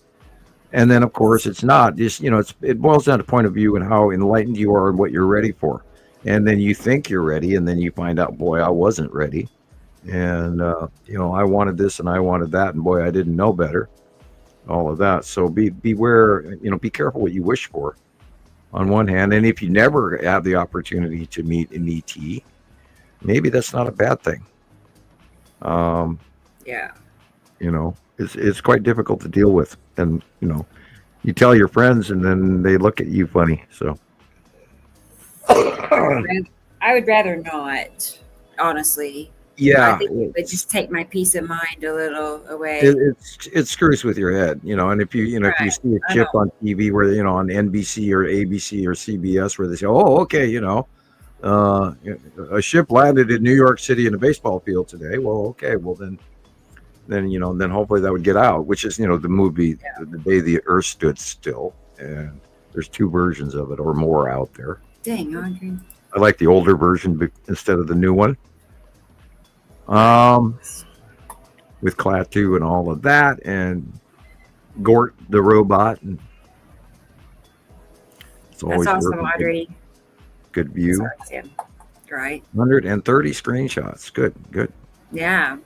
And then, of course, it's not just, you know, it boils down to point of view and how enlightened you are and what you're ready for. And then you think you're ready, and then you find out, boy, I wasn't ready. And, you know, I wanted this and I wanted that, and boy, I didn't know better. All of that. So beware, you know, be careful what you wish for on one hand. And if you never have the opportunity to meet an ET, maybe that's not a bad thing. Yeah. You know, it's quite difficult to deal with. And, you know, you tell your friends and then they look at you funny. So I would rather not, honestly. Yeah. I think it would just take my peace of mind a little away. It screws with your head, you know. And if you know, if you see a chip on TV where, you know, on NBC or ABC or CBS where they say, oh, okay, you know, a ship landed in New York City in a baseball field today. Well, okay, well then you know, then hopefully that would get out, which is, you know, the movie The Day the Earth Stood Still, and there's 2 versions of it or more out there. Dang, Audrey. I like the older version instead of the new one. With Klaatu and all of that, and Gort the robot, and it's always that's awesome, Audrey. Good view. Sorry, Sam. Right. 130 screenshots. Good. Yeah.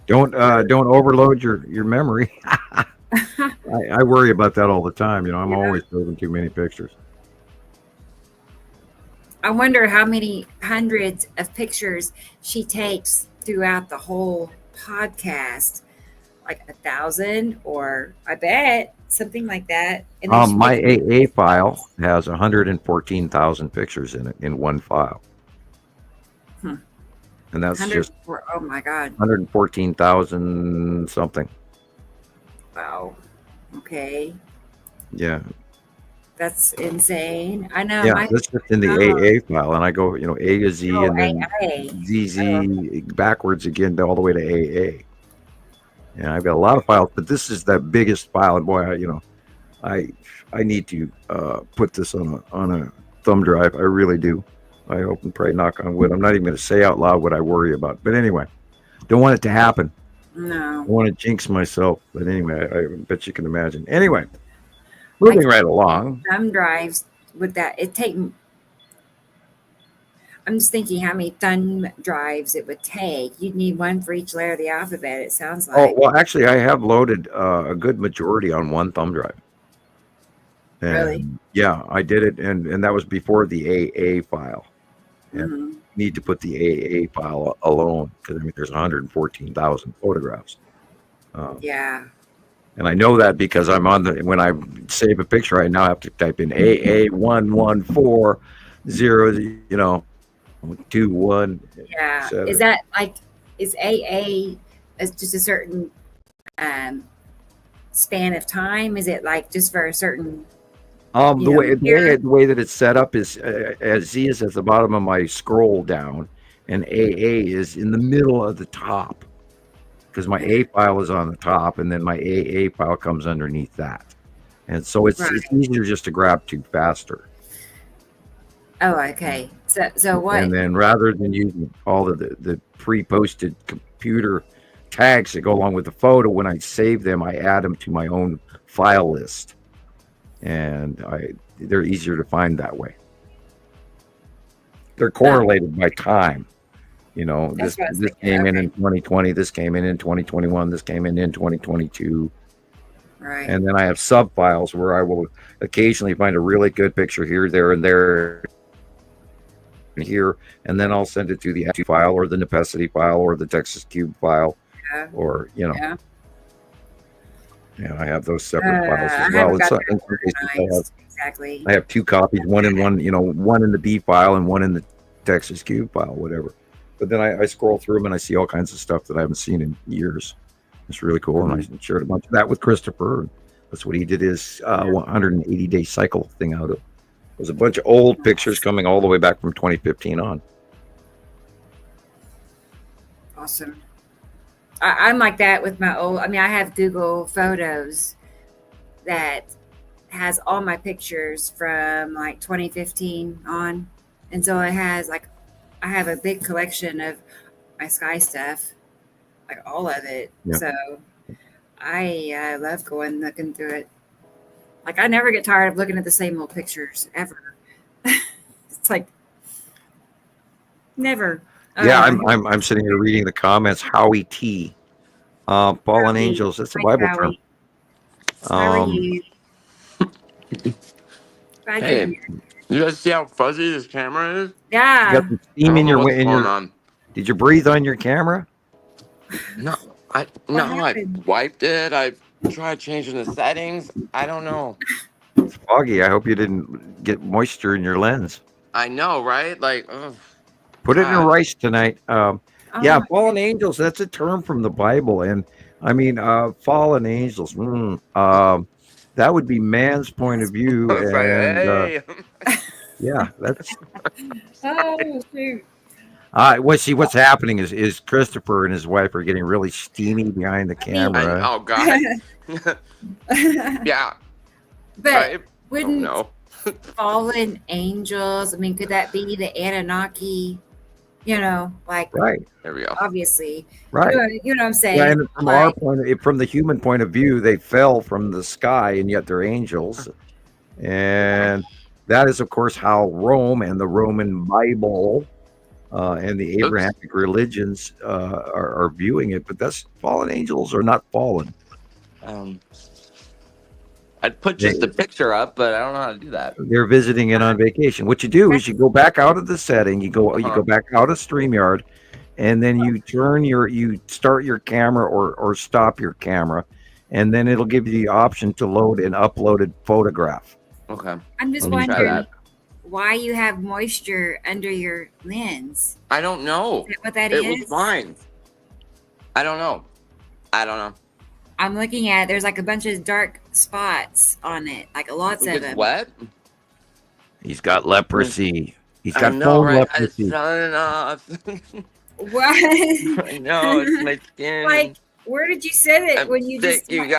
Don't overload your memory. I worry about that all the time. You know, I'm always taking too many pictures. I wonder how many hundreds of pictures she takes throughout the whole podcast. Like 1,000, or I bet something like that. And My AA file has 114,000 pictures in it in one file. and that's just oh my God, 114,000 something. Wow. Okay. Yeah. That's insane. I know. Yeah, that's just in the AA file, and I go, A to Z, and then ZZ backwards again all the way to AA. And I've got a lot of files, but this is the biggest file, and boy, I need to put this on a thumb drive. I really do. I hope and pray, knock on wood. I'm not even going to say out loud what I worry about, but anyway, don't want it to happen. No. I want to jinx myself, but anyway, I bet you can imagine. Anyway. Moving right along. Thumb drives would that it take? I'm just thinking how many thumb drives it would take. You'd need one for each layer of the alphabet. It sounds like. Oh well, actually, I have loaded a good majority on one thumb drive. And, really? Yeah, I did it, and that was before the AA file. And need to put the AA file alone because there's 114,000 photographs. Yeah. And I know that because I'm on when I save a picture, I now have to type in AA1140, 21. Yeah. Is that is AA as just a certain span of time? Is it like just for a certain? The way that it's set up is Z is at the bottom of my scroll down, and AA is in the middle of the top. Because my A file is on the top, and then my AA file comes underneath that, and so it's easier just to grab to faster. Oh, okay. So what? And then rather than using all of the pre-posted computer tags that go along with the photo, when I save them, I add them to my own file list, and they're easier to find that way. They're correlated by time. This came in 2020, this came in 2021, this came in 2022. Right. And then I have sub files where I will occasionally find a really good picture here, there, and there, and here, and then I'll send it to the F2 file or the Necessity file or the Texas Cube file, or Yeah, I have those separate files as well. Exactly. I have two copies, one in one in the B file and one in the Texas Cube file, whatever. But then I scroll through them and I see all kinds of stuff that I haven't seen in years. It's really cool. And I shared a bunch of that with Christoper. That's what he did his 180-day cycle thing out of. There's a bunch of old pictures coming all the way back from 2015 on. Awesome. I'm like that with my old, I have Google Photos that has all my pictures from like 2015 on. And so it has I have a big collection of my sky stuff, like all of it. Yeah. So I love looking through it. Like I never get tired of looking at the same old pictures ever. It's like never. Yeah, I'm sitting here reading the comments. Howie T, Fallen Angels. That's a Bible term. How are you? Hey, you guys see how fuzzy this camera is? Yeah. You got the steam in your Did you breathe on your camera? No, I wiped it. I tried changing the settings. I don't know. It's foggy. I hope you didn't get moisture in your lens. I know, right? Like, ugh. Put it in rice tonight. Yeah, fallen angels. That's a term from the Bible, and fallen angels. That would be man's point of view, and yeah, that's. Oh shoot! What's happening is Christoper and his wife are getting really steamy behind the camera. Oh God! Yeah, but wouldn't fallen angels? Could that be the Anunnaki? Right. There we go. Obviously, right. You know what I'm saying? Yeah, and from our from the human point of view, they fell from the sky, and yet they're angels, and that is, of course, how Rome and the Roman Bible and the Abrahamic religions are viewing it. But that's fallen angels are not fallen. I'd put just a picture up, but I don't know how to do that. They're visiting it on vacation. What you do is you go back out of the setting, you go back out of StreamYard, and then you start your camera or stop your camera, and then it'll give you the option to load an uploaded photograph. Okay. I'm just wondering, why you have moisture under your lens. I don't know. Is that what that is? It was fine. I don't know. I'm looking at it. There's like a bunch of dark spots on it, like lots of them. Wet? He's got leprosy. He's got It's leprosy. running off. What? I know, it's my skin. Like, where did you set it when you Sick, just? you guys.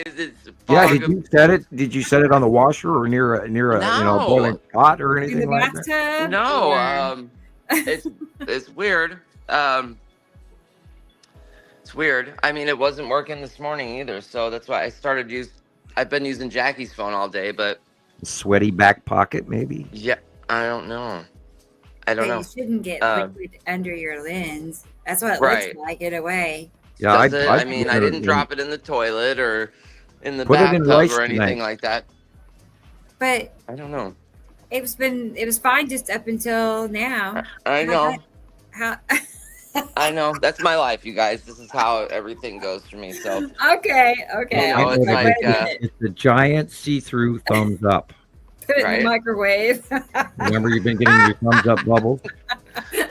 It's Yeah, did you set it? Did you set it on the washer or near a No. boiling pot or In anything the like that? bathtub? No, it's weird. It's weird. I mean, it wasn't working this morning either, so that's why I've been using Jackie's phone all day, but Sweaty back pocket, maybe. yeah, I don't know. You shouldn't get liquid under your lens. That's what it Right. looks like in a way. Yeah, I didn't drop it in the toilet or in the Put it in bathtub rice or anything tonight. like that. But I don't know. it was fine just up until now. I know. How? I know. That's my life, you guys. This is how everything goes for me. So Okay. You know, it's like It's a giant see-through thumbs up. Put it in Right. the microwave. Remember, you've been getting your thumbs up bubbles.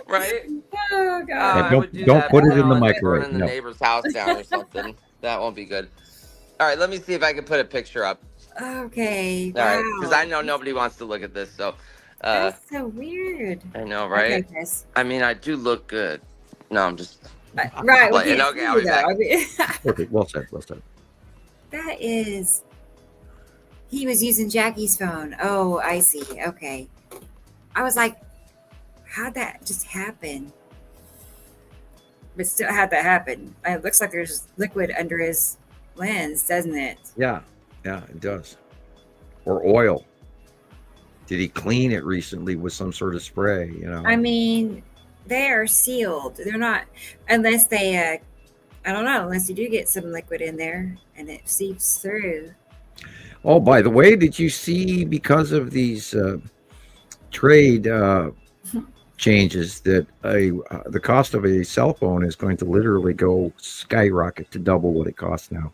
right. Oh God. Yeah, I would do don't that, put but it in the I'll end up microwave, burning the no. neighbor's house down or something. That won't be good. All right, let me see if I can put a picture up. Okay. All right, Wow. because I know nobody wants to look at this. So That's so weird. I know, right? Okay, Chris. I mean, I do look good. No, I'm just Right. we playing. can't Okay, see I'll be you, back. though. I mean, Okay, well said, well said. that is. He was using Jackie's phone. Oh, I see. Okay. I was like, how'd that just happen? But still, how'd that happen? It looks like there's liquid under his lens, doesn't it? Yeah, it does. Or oil. Did he clean it recently with some sort of spray? I mean, they are sealed. They're not, unless they, I don't know, unless you do get some liquid in there and it seeps through. Oh, by the way, did you see, because of these trade changes, that the cost of a cell phone is going to literally go skyrocket to double what it costs now?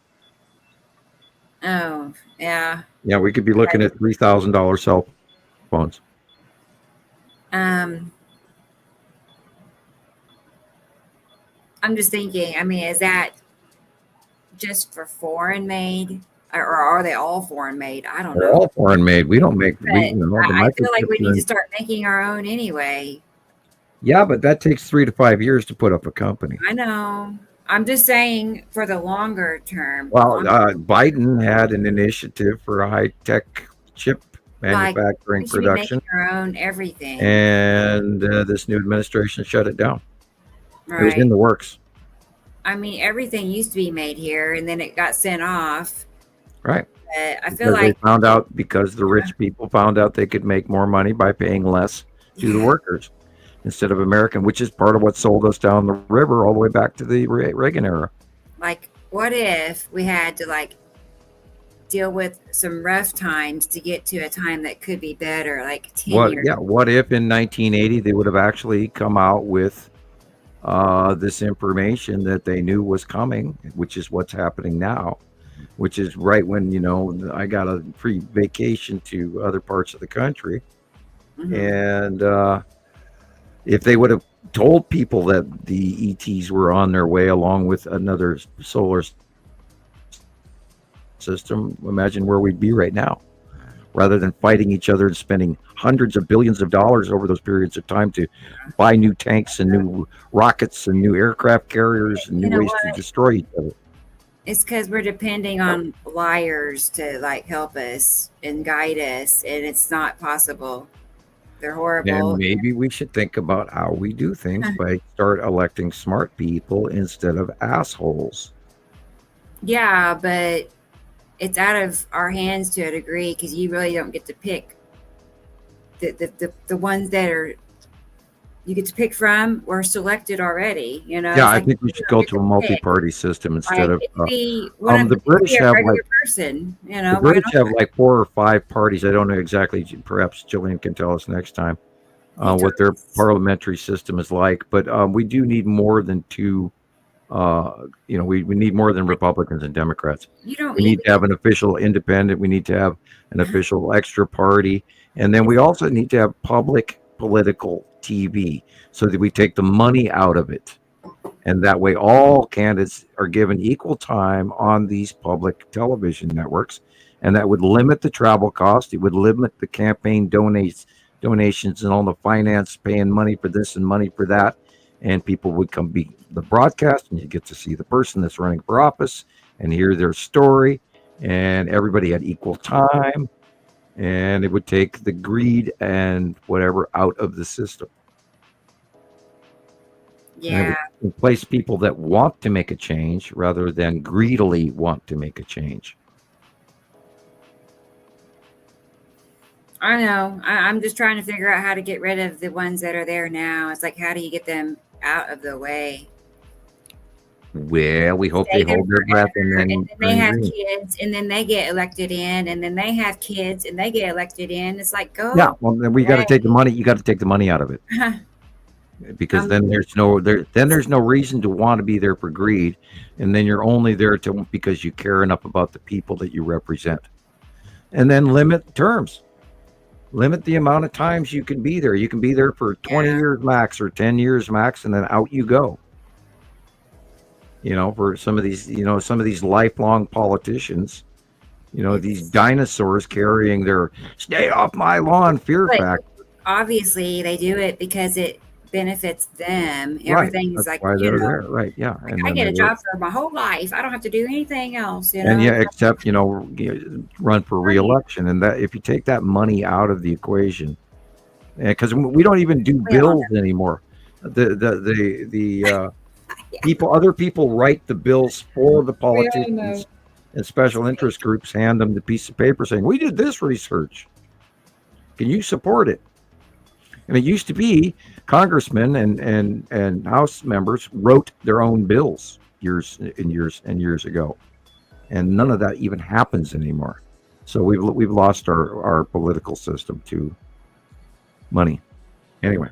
Oh, yeah. Yeah, we could be looking at $3,000 cell phones. I'm just thinking, I mean, is that just for foreign made? Or are they all foreign made? I don't They're know. all foreign made. We don't make. But I I feel like we need to start making our own anyway. Yeah, but that takes 3 to 5 years to put up a company. I know. I'm just saying for the longer term. Well, Biden had an initiative for a high-tech chip manufacturing we should production, be making our own everything. and this new administration shut it down. It was Right. in the works. I mean, everything used to be made here, and then it got sent off. Right. But I feel Because like they found out, because the rich people found out they could make more money by paying less to the workers instead of American, which is part of what sold us down the river all the way back to the Reagan era. like, what if we had to like deal with some rough times to get to a time that could be better, like 10 years? What if in 1980 they would have actually come out with this information that they knew was coming, which is what's happening now, which is right when, I got a free vacation to other parts of the country. Mhm. And if they would have told people that the ETs were on their way along with another solar system, imagine where we'd be right now, rather than fighting each other and spending hundreds of billions of dollars over those periods of time to buy new tanks and new rockets and new aircraft carriers and new ways to destroy each other. It's because we're depending on liars to like help us and guide us, and it's not possible. They're horrible. And maybe we should think about how we do things by start electing smart people instead of assholes. Yeah, but it's out of our hands to a degree because you really don't get to pick the ones that are you get to pick from were selected already. Yeah, It's I like think we should go to a multi-party system instead of. The British have like person. the British have like 4 or 5 parties. I don't know exactly. Perhaps Gillian can tell us next time what their parliamentary system is like. But we do need more than 2 We need more than Republicans and Democrats. You don't We need to have an official independent. We need to have an official extra party. And then we also need to have public political TV so that we take the money out of it. And that way all candidates are given equal time on these public television networks. And that would limit the travel cost. It would limit the campaign donations and all the finance, paying money for this and money for that. And people would come be the broadcast, and you get to see the person that's running for office and hear their story. And everybody had equal time. And it would take the greed and whatever out of the system. Yeah. Replace people that want to make a change rather than greedily want to make a change. I know. I'm just trying to figure out how to get rid of the ones that are there now. It's like, how do you get them out of the way? Well, we hope they hold their breath and then they have kids, and then they get elected in, and then they have kids and they get elected in. It's like, go. Yeah, well, then we got to take the money. You got to take the money out of it. Because then there's no reason to want to be there for greed, and then you're only there because you care enough about the people that you represent. And then limit terms, limit the amount of times you can be there. You can be there for 20 years max or 10 years max, and then out you go. For some of these lifelong politicians, these dinosaurs carrying their "stay off my lawn" fear factor. Obviously, they do it because it benefits them. Everything is like, why they're there, right? Yeah, like, I get a job for my whole life. I don't have to do anything else. And except run for re-election. And that if you take that money out of the equation, because we don't even do bills anymore. The other people write the bills for the politicians, and special interest groups hand them the piece of paper saying, "We did this research. Can you support it?" And it used to be congressmen and House members wrote their own bills years ago, and none of that even happens anymore. So we've lost our political system to money. Anyway,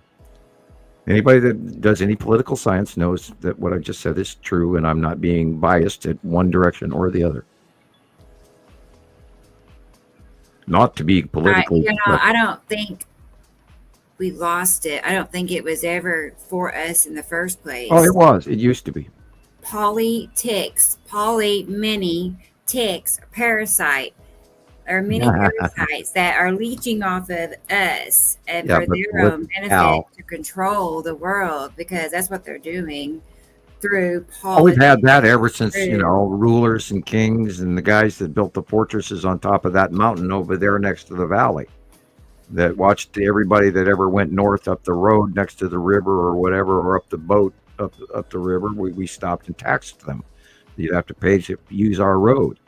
anybody that does any political science knows that what I just said is true, and I'm not being biased at one direction or the other. Not to be politically. I don't think we lost it. I don't think it was ever for us in the first place. Oh, it was. It used to be. Many ticks, parasite, or many parasites that are leeching off of us and for their own benefit to control the world, because that's what they're doing through politics. We've had that ever since, rulers and kings and the guys that built the fortresses on top of that mountain over there next to the valley. That watched everybody that ever went north up the road next to the river or whatever, or up the boat up the river. We stopped and taxed them. You'd have to pay to use our road,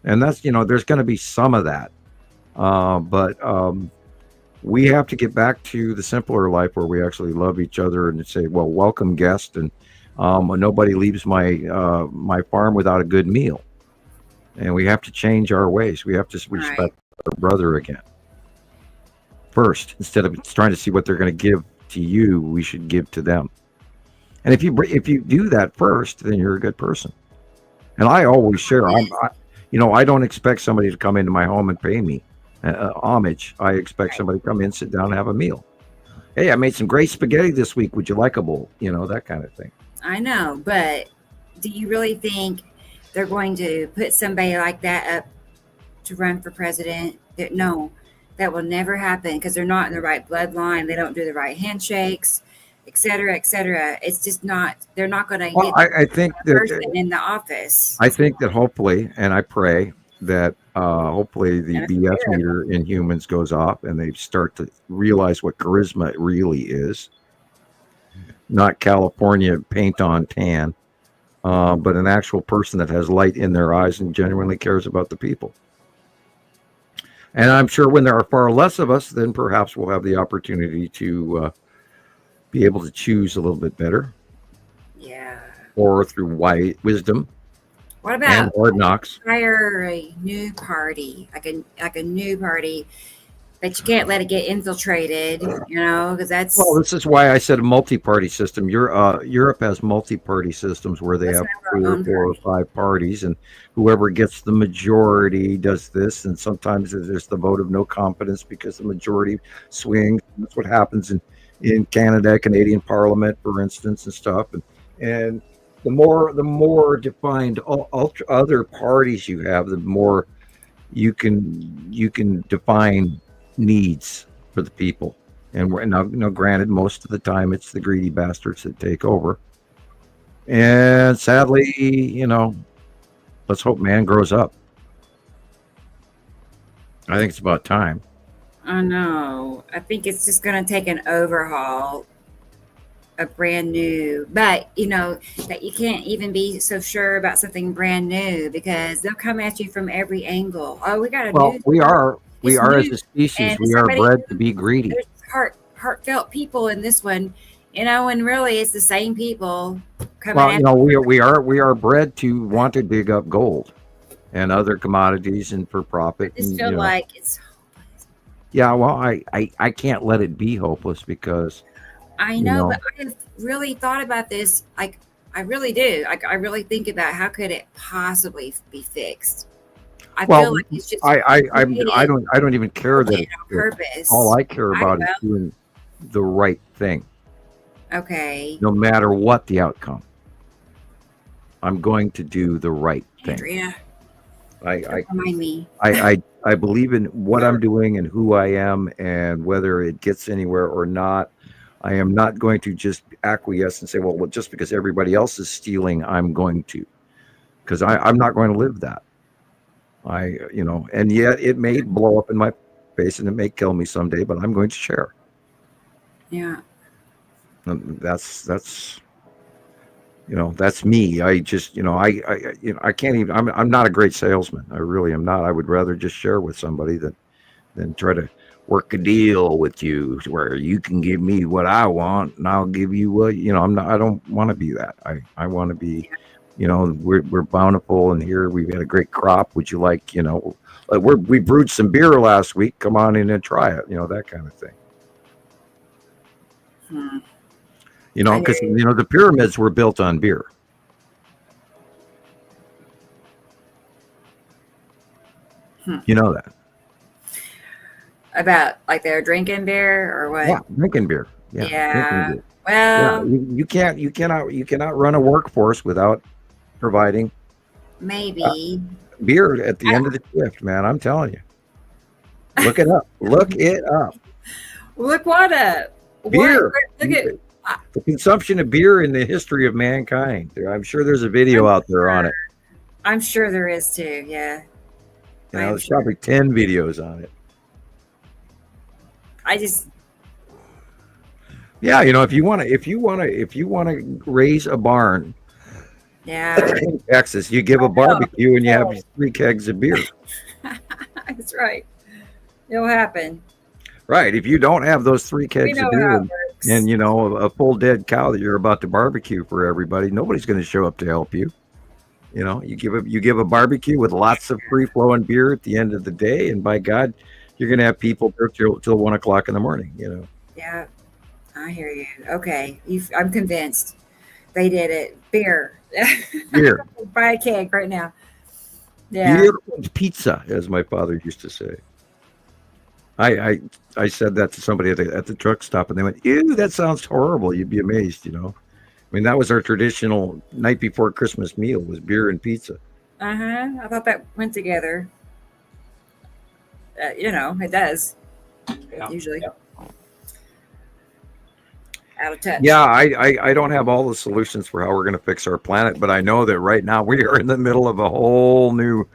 and that's there's going to be some of that, but we have to get back to the simpler life where we actually love each other and say, "Well, welcome guest," and nobody leaves my farm without a good meal, and we have to change our ways. We have to respect our brother again. First, instead of trying to see what they're going to give to you, we should give to them. And if you do that first, then you're a good person. And I always share. I don't expect somebody to come into my home and pay me homage. I expect somebody to come in, sit down, and have a meal. Hey, I made some great spaghetti this week. Would you like a bowl? That kind of thing. I know, but do you really think they're going to put somebody like that up to run for president? No. That will never happen because they're not in the right bloodline. They don't do the right handshakes, et cetera, et cetera. It's just not. They're not going to get. I think the person in the office. I think that hopefully, and I pray that hopefully the BS meter in humans goes off and they start to realize what charisma really is. Not California paint on tan, but an actual person that has light in their eyes and genuinely cares about the people. And I'm sure when there are far less of us, then perhaps we'll have the opportunity to be able to choose a little bit better. Yeah. Or through wisdom. What about hard knocks? Hire a new party, like a new party But you can't let it get infiltrated, because that's. Well, this is why I said a multi-party system. Europe has multi-party systems where they have 3 or 4 or 5 parties, and whoever gets the majority does this. And sometimes there's the vote of no confidence because the majority swings. That's what happens in Canada, Canadian Parliament, for instance, and stuff. And the more defined other parties you have, the more you can define needs for the people. And now, granted, most of the time it's the greedy bastards that take over. And sadly, let's hope man grows up. I think it's about time. I know. I think it's just going to take an overhaul, a brand new. But, that you can't even be so sure about something brand new because they'll come at you from every angle. Oh, we got a Well, new. we are as a species, we are bred to be greedy. There's heartfelt people in this one, and really it's the same people coming Well, at you. we are bred to want to dig up gold and other commodities and for profit. I just and, feel like it's. Yeah, well, I can't let it be hopeless because I know, but I have really thought about this. Like, I really do. Like, I really think about how could it possibly be fixed. I feel like it's just. I don't even care that it's purpose. All I care about is doing the right thing. Okay. No matter what the outcome, I'm going to do the right thing. Andrea, I remind me. I believe in what I'm doing and who I am, and whether it gets anywhere or not. I am not going to just acquiesce and say, well, just because everybody else is stealing, I'm going to, because I'm not going to live that. And yet it may blow up in my face and it may kill me someday, but I'm going to share. Yeah. And that's me. I just, I can't even, I'm not a great salesman. I really am not. I would rather just share with somebody than try to work a deal with you where you can give me what I want and I'll give you what, I don't want to be that. I want to be, we're bountiful, and here we've had a great crop. Would you like, we brewed some beer last week. Come on in and try it. That kind of thing. Because the pyramids were built on beer. You know that. About like they're drinking beer or what? Yeah, drinking beer. Yeah. Drinking beer. Well, you cannot run a workforce without providing maybe beer at the end of the shift, man. I'm telling you. Look it up. Look it up. Look what up. Beer. Look at the consumption of beer in the history of mankind. I'm sure there's a video out there on it. I'm sure there is too. Yeah. There's probably 10 videos on it. If you want to raise a barn, in Texas, you give a barbecue and you have 3 kegs of beer. That's right. It'll happen. Right. If you don't have those 3 kegs of beer and a full dead cow that you're about to barbecue for everybody, nobody's going to show up to help you. You give a barbecue with lots of free flowing beer at the end of the day, and by God, you're going to have people there till 1 o'clock in the morning. Yeah, I hear you. Okay, I'm convinced. They did it. Beer. Beer. Buy a keg right now. Yeah. Beer and pizza, as my father used to say. I said that to somebody at the truck stop, and they went, "Ew, that sounds horrible." You'd be amazed, I mean, that was our traditional night before Christmas meal, was beer and pizza. I thought that went together. It does. Usually. Yeah. Out of touch. Yeah, I don't have all the solutions for how we're going to fix our planet, but I know that right now we are in the middle of a whole new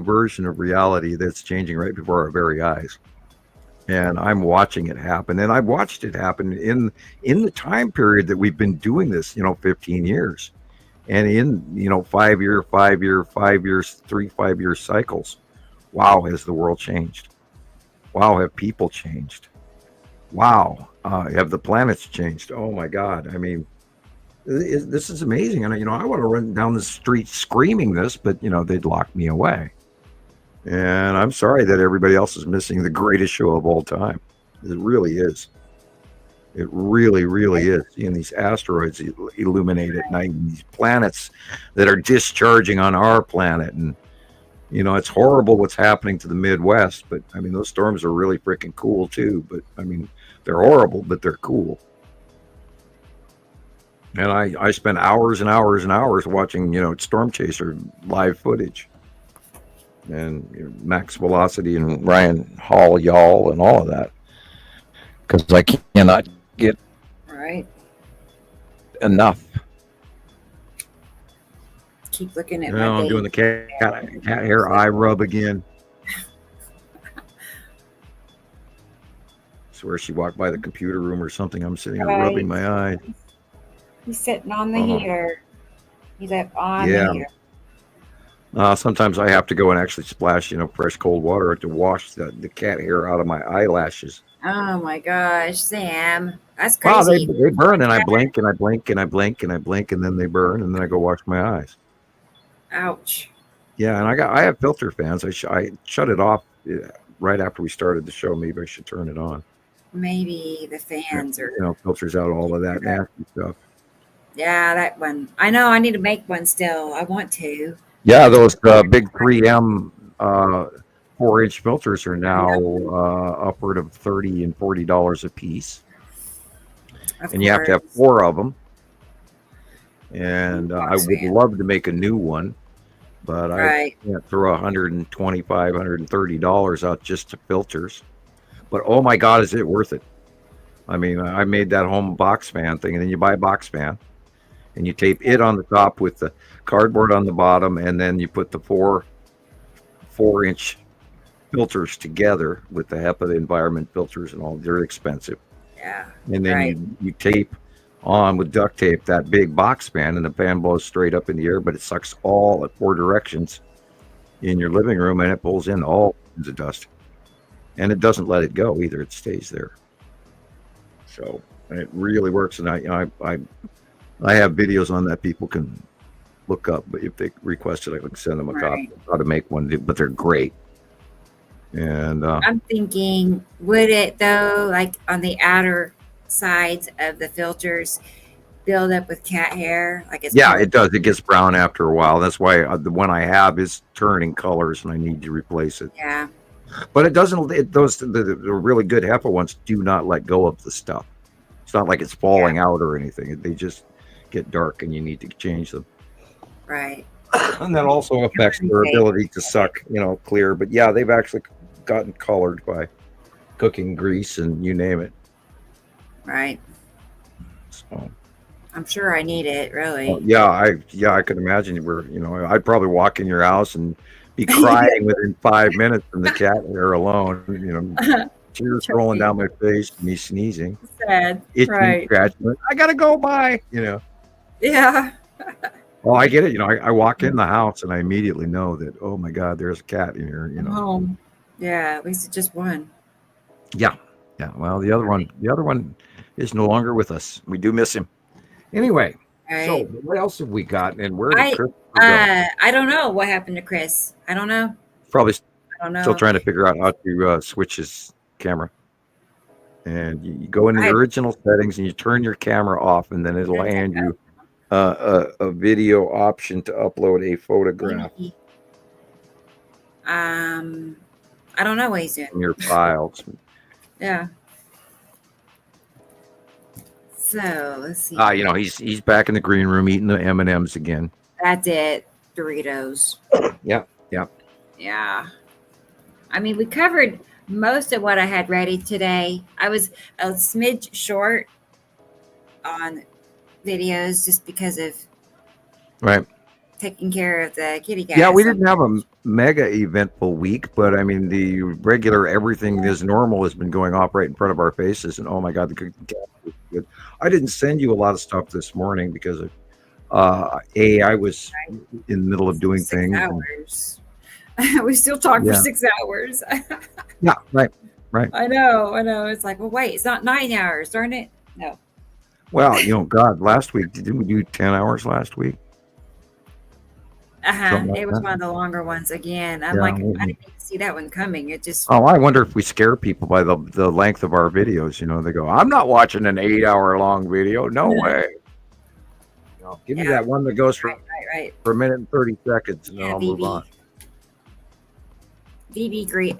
version of reality that's changing right before our very eyes. And I'm watching it happen, and I've watched it happen in the time period that we've been doing this, 15 years, and in 5 year, 5 year, 5 years, 3 5-year cycles. Wow, has the world changed? Wow, have people changed? Wow, have the planets changed? Oh my God! I mean, this is amazing, and I want to run down the street screaming this, but they'd lock me away. And I'm sorry that everybody else is missing the greatest show of all time. It really is. It really, really is. Seeing these asteroids illuminate at night, and these planets that are discharging on our planet. And, you know, it's horrible what's happening to the Midwest. But, I mean, those storms are really freaking cool, too. But, I mean, they're horrible, but they're cool. And I spent hours and hours and hours watching, you know, Storm Chaser live footage. And you know, Max Velocity and Ryan Hall, y'all, and all of that. Because I cannot get enough. Keep looking at No, I'm doing the cat hair eye rub again. Swear she walked by the computer room or something. I'm sitting here rubbing my eyes. He's sitting on the heater. He's up on the heater. Sometimes I have to go and actually splash, you know, fresh cold water to wash the cat hair out of my eyelashes. Oh my gosh, Sam, that's Wow, crazy. they burn, and I blink and I blink and I blink and I blink, and then they burn, and then I go wash my eyes. Ouch. Yeah, and I have filter fans. I shut it off right after we started the show. Maybe I should turn it on. Maybe the fans are. You know, filters out all of that nasty stuff. Yeah, that one. I know. I need to make one still. I want to. Yeah, those big 3M 4-inch filters are now upward of $30 and $40 a piece, and you have to have 4 of them. And I would love to make a new one, but I can't throw $125, $130 out just to filters. But oh my God, is it worth it? I mean, I made that home box fan thing, and then you buy a box fan, and you tape it on the top with the cardboard on the bottom, and then you put the 4-inch filters together with the HEPA environment filters and all. They're expensive. Yeah. And then you tape on with duct tape that big box fan, and the fan blows straight up in the air, but it sucks all at 4 directions in your living room, and it pulls in all kinds of dust. And it doesn't let it go either. It stays there. So it really works. And I have videos on that people can look up, but if they request it, I can send them a copy of how to make one, but they're great. And I'm thinking, would it though, like on the outer sides of the filters, build up with cat hair? Like it's it does. It gets brown after a while. That's why the one I have is turning colors, and I need to replace it. Yeah. But it doesn't. The really good HEPA ones do not let go of the stuff. It's not like it's falling out or anything. They just get dark, and you need to change them. Right. And that also affects their ability to suck, you know, clear. But yeah, they've actually gotten colored by cooking grease and you name it. Right. So I'm sure I need it, really. I could imagine you know, I'd probably walk in your house and be crying within 5 minutes from the cat hair alone, you know, tears rolling down my face, me sneezing. Sad. Itching, scratching. I gotta go by, you know. Yeah. Well, I get it. You know, I walk in the house and I immediately know that, oh my God, there's a cat in here, you know. Home. Yeah, at least it's just one. Yeah. Yeah. Well, the other one is no longer with us. We do miss him. Anyway, so what else have we got? And where did Chris go? I don't know what happened to Chris. I don't know. Probably I don't know. Still trying to figure out how to switch his camera. And you go into the original settings and you turn your camera off, and then it'll hand you a video option to upload a photograph. I don't know what he's doing. In your files. Yeah. So let's see. You know, he's back in the green room eating the M&Ms again. That's it. Doritos. Yeah. Yeah. I mean, we covered most of what I had ready today. I was a smidge short on videos just because of taking care of the kitty cats. Yeah, we didn't have a mega eventful week, but I mean, the regular everything is normal has been going off right in front of our faces, and oh my God, the cookie cat was good. I didn't send you a lot of stuff this morning because of I was in the middle of doing 6 things. hours. We still talk for 6 hours. Yeah, right. I know. It's like, well, wait, it's not 9 hours, darn it. No. Well, you know, God, last week, didn't we do 10 hours last week? It was one of the longer ones again. I'm Yeah, like, I didn't even see that one coming. It just. Oh, I wonder if we scare people by the length of our videos. You know, they go, "I'm not watching an 8-hour long video. No way." You know, give me that one that goes for for a minute and 30 seconds, and then I'll move on. VB agree.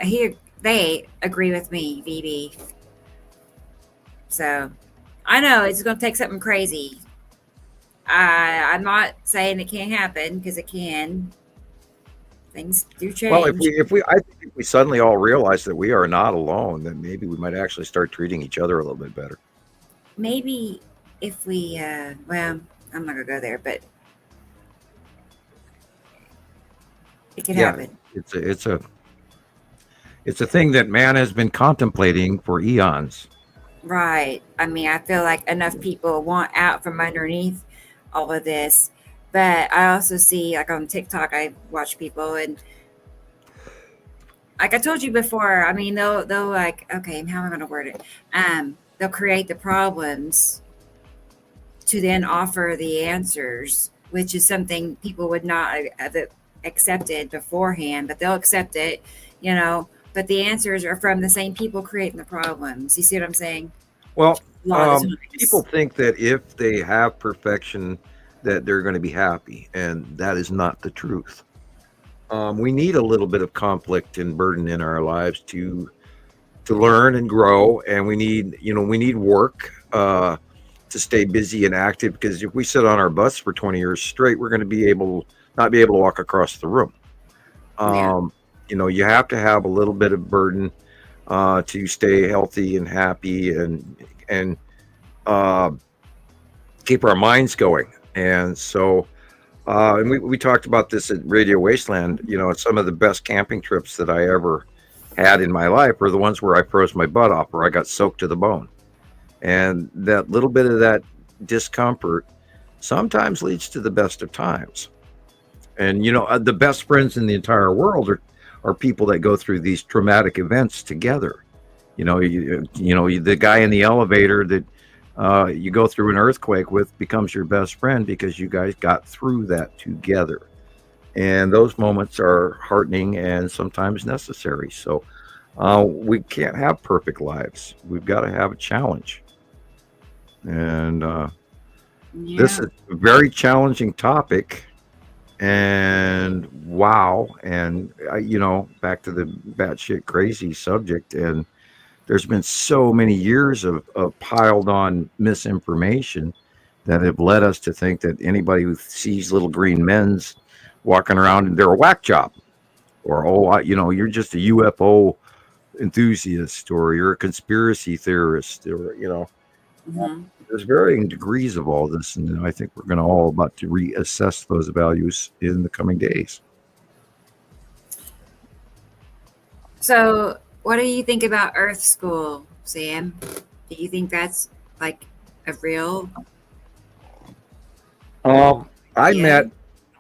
They agree with me, VB. So, I know it's going to take something crazy. I'm not saying it can't happen because it can. Things do change. Well, I think if we suddenly all realize that we are not alone, then maybe we might actually start treating each other a little bit better. Maybe if we, well, I'm not gonna go there, but it could happen. It's a thing that man has been contemplating for eons. Right. I mean, I feel like enough people want out from underneath all of this. But I also see, like on TikTok, I watch people, and like I told you before, I mean, they'll like, okay, how am I going to word it? They'll create the problems to then offer the answers, which is something people would not have accepted beforehand, but they'll accept it, you know. But the answers are from the same people creating the problems. You see what I'm saying? Well, people think that if they have perfection, that they're going to be happy, and that is not the truth. We need a little bit of conflict and burden in our lives to learn and grow, and we need work to stay busy and active, because if we sit on our butts for 20 years straight, we're going to not be able to walk across the room. You have to have a little bit of burden to stay healthy and happy and keep our minds going. And so, and we talked about this at Radio Wasteland. You know, some of the best camping trips that I ever had in my life were the ones where I froze my butt off, where I got soaked to the bone. And that little bit of that discomfort sometimes leads to the best of times. And, you know, the best friends in the entire world are people that go through these traumatic events together. You know, the guy in the elevator that you go through an earthquake with becomes your best friend because you guys got through that together. And those moments are heartening and sometimes necessary. So we can't have perfect lives. We've got to have a challenge. And this is a very challenging topic. And wow. And, back to the batshit crazy subject. And there's been so many years of piled on misinformation that have led us to think that anybody who sees little green men's walking around and they're a whack job, or you're just a UFO enthusiast, or you're a conspiracy theorist, or there's varying degrees of all this, and I think we're going to all about to reassess those values in the coming days. So, what do you think about Earth School, Sam? Do you think that's like a real? Met,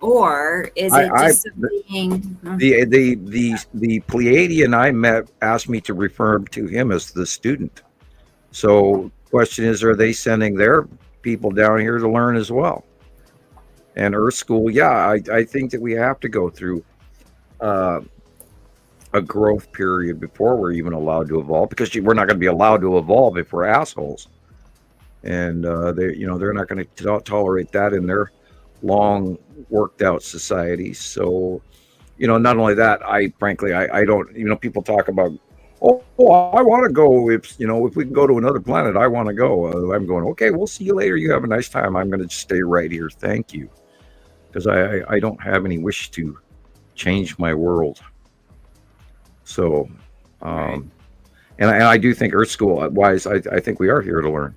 or is it just something? The Pleiadian I met asked me to refer to him as the student. So, question is, are they sending their people down here to learn as well? And Earth School, I think that we have to go through a growth period before we're even allowed to evolve, because we're not going to be allowed to evolve if we're assholes. And they're not going to tolerate that in their long worked out societies. So, not only that, I don't, people talk about, oh, I want to go. If we can go to another planet, I want to go. I'm going, okay, we'll see you later. You have a nice time. I'm going to stay right here. Thank you. Because I don't have any wish to change my world. So, and I do think Earth School wise, I think we are here to learn.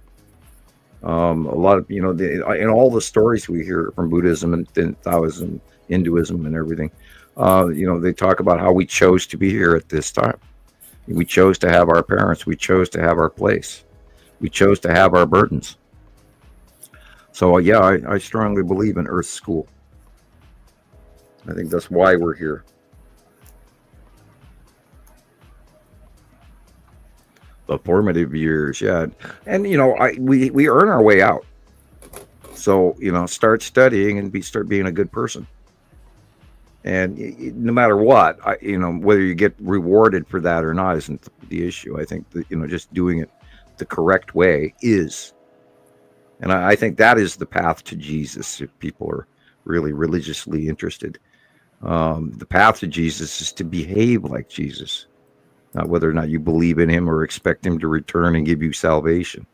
A lot of, in all the stories we hear from Buddhism and Taoism, Hinduism and everything, they talk about how we chose to be here at this time. We chose to have our parents. We chose to have our place. We chose to have our burdens. So, I strongly believe in Earth School. I think that's why we're here. The formative years, and we earn our way out. So start studying and start being a good person. And no matter what, whether you get rewarded for that or not isn't the issue. I think that, just doing it the correct way is. And I think that is the path to Jesus if people are really religiously interested. The path to Jesus is to behave like Jesus, not whether or not you believe in him or expect him to return and give you salvation.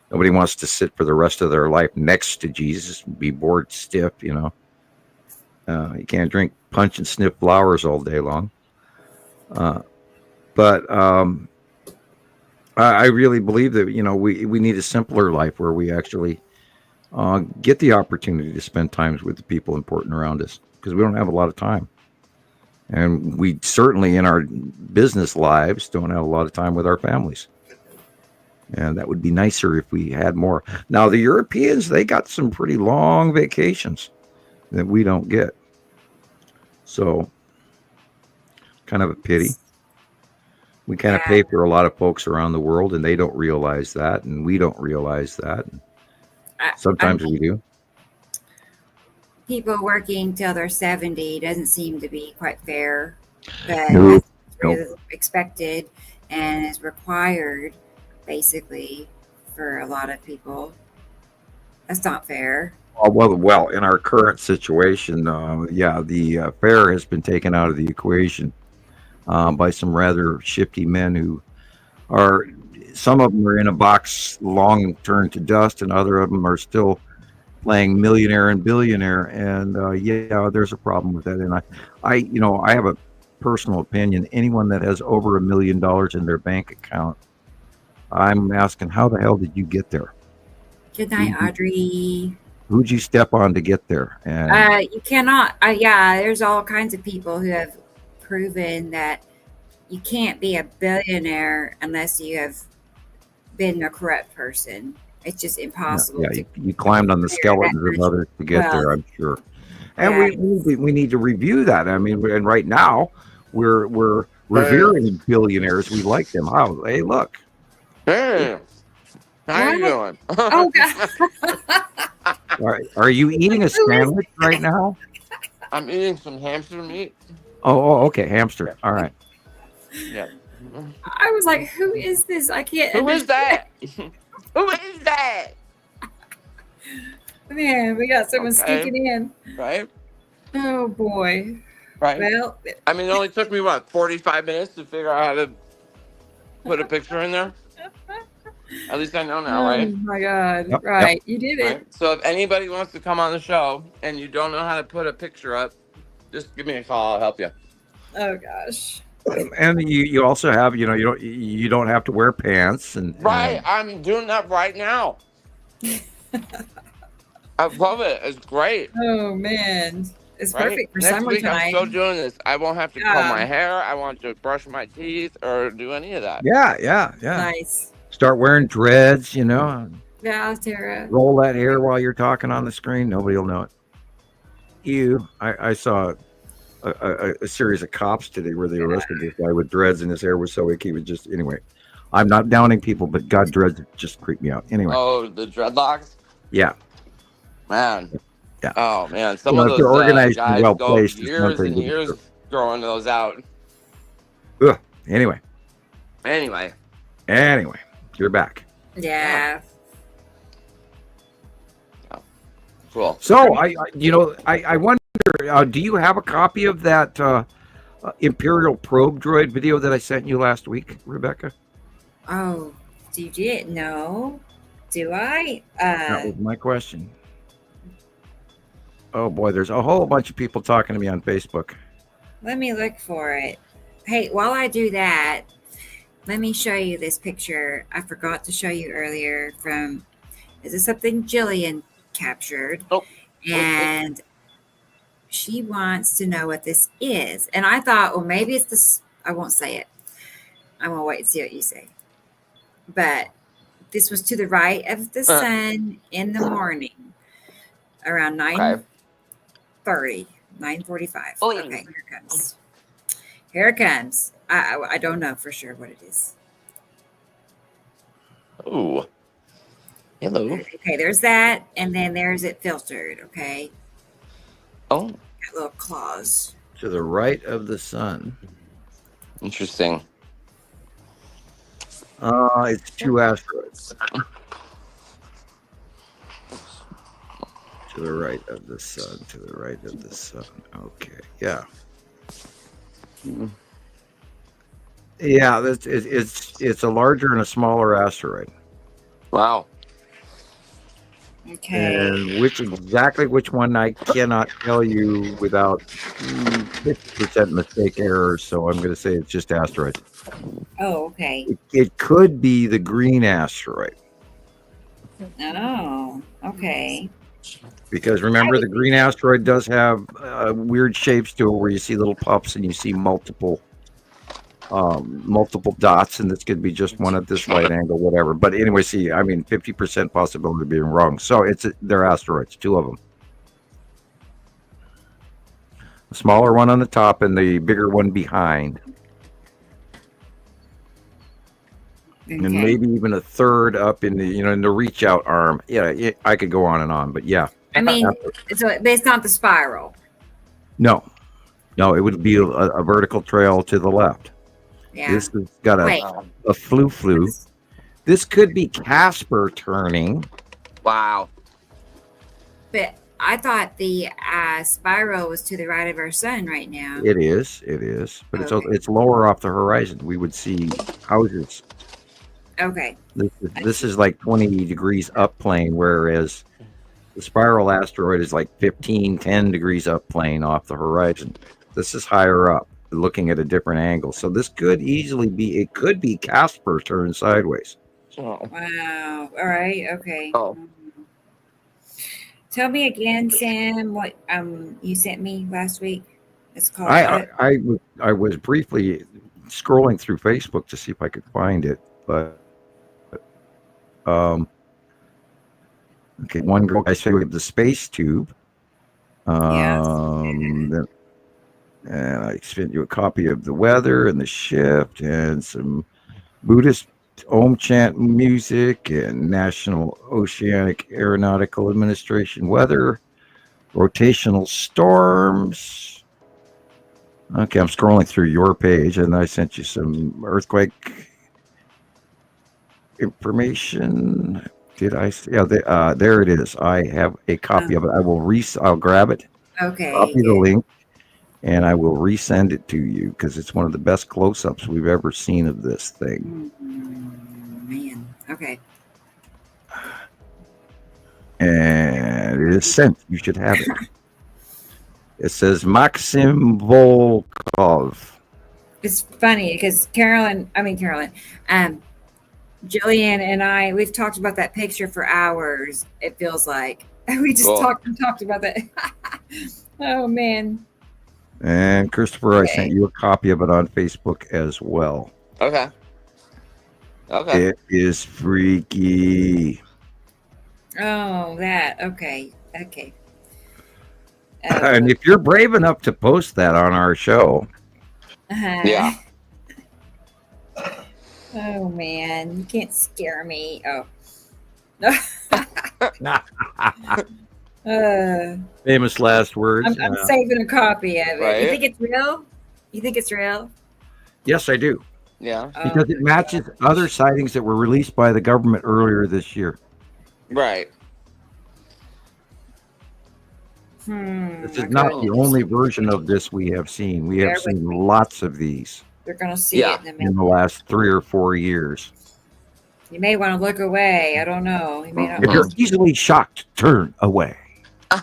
Nobody wants to sit for the rest of their life next to Jesus and be bored stiff, You can't drink punch and sniff flowers all day long. But I really believe that, we need a simpler life where we actually get the opportunity to spend time with the people important around us, because we don't have a lot of time. And we certainly in our business lives don't have a lot of time with our families. And that would be nicer if we had more. Now, the Europeans, they got some pretty long vacations that we don't get. So, kind of a pity. We kind of pay for a lot of folks around the world, and they don't realize that, and we don't realize that. Sometimes we do. People working till they're 70 doesn't seem to be quite fair, but Nope. that's really expected and is required, basically, for a lot of people. That's not fair. Well, in our current situation, the fair has been taken out of the equation by some rather shifty men who are, some of them are in a box long turned to dust, and other of them are still playing millionaire and billionaire. And there's a problem with that. And I have a personal opinion. Anyone that has over $1 million in their bank account, I'm asking, how the hell did you get there? Good night, Audrey. Who'd you step on to get there? And You cannot. There's all kinds of people who have proven that you can't be a billionaire unless you have been a corrupt person. It's just impossible. You climbed on the skeletons of others to get there, I'm sure. And we need to review that. I mean, and right now we're revering billionaires. We like them. Oh, hey, look. Hey, how you doing? Oh God. Are you eating a sandwich right now? I'm eating some hamster meat. Oh, okay, hamster. All right. Yeah. I was like, who is this? I can't. Who is that? Who is that? Man, we got someone sneaking in. Right? Oh boy. Right. Well, I mean, it only took me 45 minutes to figure out how to put a picture in there. At least I know now, right? Oh my God. Yep, Right. You did it. Right? So if anybody wants to come on the show and you don't know how to put a picture up, just give me a call. I'll help you. Oh gosh. And you also have, you don't have to wear pants and Right. I'm doing that right now. I love it. It's great. Oh man. It's perfect for Next summertime. week, I'm still doing this. I won't have to comb my hair. I won't have to brush my teeth or do any of that. Yeah. Nice. Start wearing dreads, Yeah, Tara. roll that hair while you're talking on the screen. Nobody will know it. I saw a series of cops today where they arrested this guy with dreads, and his hair was so wick. He was just, anyway. I'm not downing people, but God, dreads just creep me out. Anyway. Oh, the dreadlocks? Yeah. Man. Yeah. Oh man, some of if they're those organized guys and well go placed, years and years growing those out. Ugh. Anyway, you're back. Yeah. Oh, cool. So I wonder, do you have a copy of that Imperial probe droid video that I sent you last week, Rebecca? Oh, you did? No. Do I? That was my question. Oh boy, there's a whole bunch of people talking to me on Facebook. Let me look for it. Hey, while I do that, let me show you this picture I forgot to show you earlier from, this is something Gillian captured. Oh. And she wants to know what this is. And I thought, well, maybe it's this, I won't say it. I'm going to wait and see what you say. But this was to the right of the sun in the morning, around 9:30, 9:45. Okay, here it comes. Here it comes. I don't know for sure what it is. Oh, hello. Okay, there's that, and then there's it filtered. Okay. Oh. Got little claws. To the right of the sun. Interesting. It's 2 asteroids. To the right of the sun. To the right of the sun. Okay. Yeah. Yeah. It's a larger and a smaller asteroid. Wow. Okay. And which one I cannot tell you without 50% mistake error. So I'm going to say it's just asteroids. Oh, okay. It could be the green asteroid. Oh, okay. Because remember, the green asteroid does have weird shapes to it, where you see little puffs and you see multiple dots, and this could be just one at this right angle, whatever. But anyway, 50% possibility of being wrong. So they're asteroids, 2 of them. The smaller one on the top and the bigger one behind. Okay. And maybe even a third up in the reach out arm. Yeah, I could go on and on, but yeah. I mean, so it's not the spiral. No, it would be a vertical trail to the left. Yeah. This has got a flu. This could be Casper turning. Wow. But I thought the spiral was to the right of our sun right now. It is, but it's lower off the horizon. We would see houses. Okay. This is like 20 degrees up plane, whereas the spiral asteroid is like 10 degrees up plane off the horizon. This is higher up, looking at a different angle. So this could easily be, Casper turned sideways. Oh. Wow. All right. Okay. Oh. Tell me again, Sam, what you sent me last week. It's called. I was briefly scrolling through Facebook to see if I could find it, but okay, one girl I say with the space tube. And I sent you a copy of the weather and the shift and some Buddhist Om chant music and National Oceanic Aeronautical Administration weather, rotational storms. Okay, I'm scrolling through your page, and I sent you some earthquake information. Did I? Yeah, there it is. I have a copy of it. I'll grab it. Okay. Copy the link, and I will resend it to you because it's one of the best close-ups we've ever seen of this thing. Man. Okay. And it is sent. You should have it. It says Maxim Volkov. It's funny because Gillian and I, we've talked about that picture for hours. It feels like we just talked about that. Oh man. And Christopher, I sent you a copy of it on Facebook as well. Okay. It is freaky. Oh, that. Okay. And if you're brave enough to post that on our show. Yeah. Oh man, you can't scare me. Oh. Famous last words. I'm saving a copy of it. Right? You think it's real? Yes, I do. Yeah. Because it matches other sightings that were released by the government earlier this year. Right. This is not the only version of this we have seen. We have seen lots of these. You're going to see it in the last 3 or 4 years. You may want to look away. I don't know. You may not. If you're easily shocked, turn away. I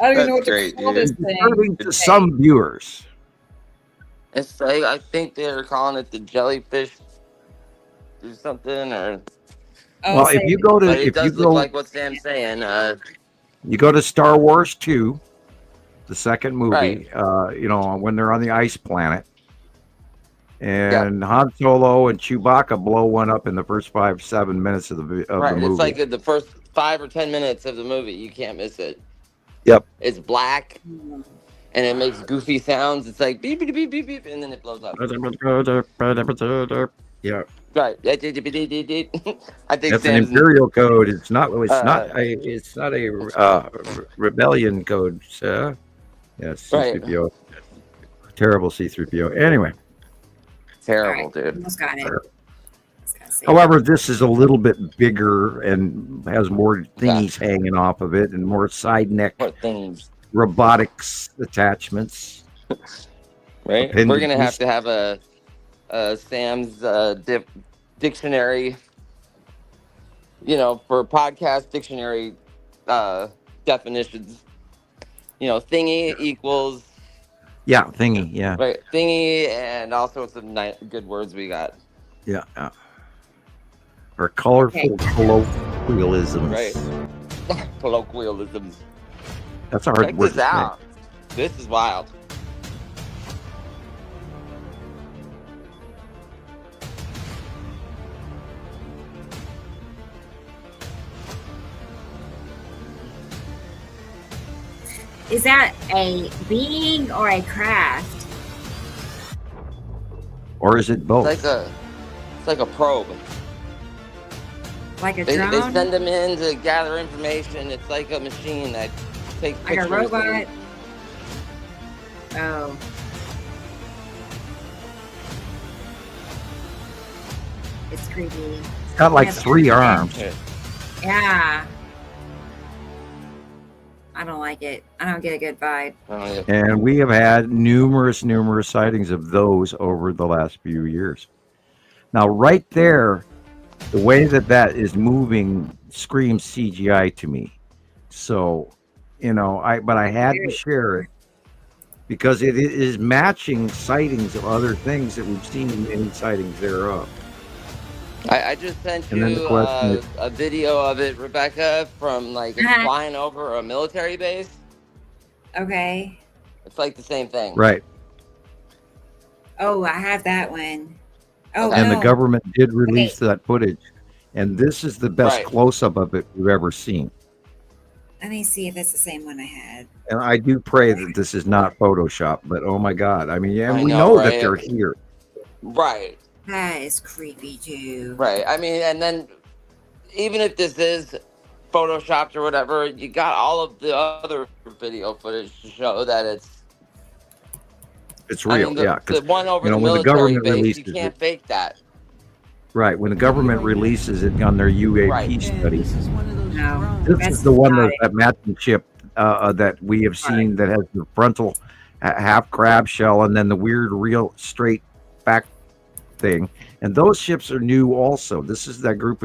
don't even know what to call this thing. According to some viewers. It's like, I think they're calling it the jellyfish or something, or. Well, if you go to, but it does look like what Sam's saying. You go to Star Wars 2, the second movie. Right. When they're on the ice planet, and Han Solo and Chewbacca blow one up in the first 5-7 minutes of the movie. It's like the first 5 or 10 minutes of the movie. You can't miss it. Yep. It's black, and it makes goofy sounds. It's like beep beep beep beep beep, and then it blows up. Yeah. Right. I think That's an Sam's imperial code. It's not. It's not a rebellion code. Yes. Right. C-3PO. Terrible C-3PO. Anyway. Terrible, dude. Almost got it. However, this is a little bit bigger and has more thingies hanging off of it and more side neck robotics attachments. Right. We're gonna have to have a Sam's dictionary. For podcast dictionary definitions. Thingy equals. Yeah, thingy. Yeah. Right, thingy, and also some good words we got. Yeah. Or colorful colloquialisms. Right. Colloquialisms. That's a hard Check word this to say. out. This is wild. Is that a being or a craft? Or is it both? It's like a probe. Like a They drone? send them in to gather information. It's like a machine that takes Like a pictures. robot? Oh. It's creepy. It's got like 3 arms. Yeah. I don't like it. I don't get a good vibe. And we have had numerous sightings of those over the last few years. Now, right there, the way that is moving screams CGI to me. So, but I had to share it because it is matching sightings of other things that we've seen in many sightings thereof. I just sent And then you the question is- a video of it, Rebecca, from it's flying over a military base. Okay. It's like the same thing. Right. Oh, I have that one. Oh, And no. the government did release that footage. And this is the best close-up of it we've ever seen. Let me see if it's the same one I had. And I do pray that this is not Photoshop, but oh my God. I mean, yeah, I we know, know that right? they're here. Right. That is creepy too. Right. I mean, and then even if this is photoshopped or whatever, you got all of the other video footage to show that It's real, the yeah. one over the when the military government base, you releases can't it, fake that. right? When the government releases it on their UAP Right. study, No, this is the one that matching chip that we have seen that has the frontal half crab shell and then the weird, real straight back thing. And those ships are new also. This is that group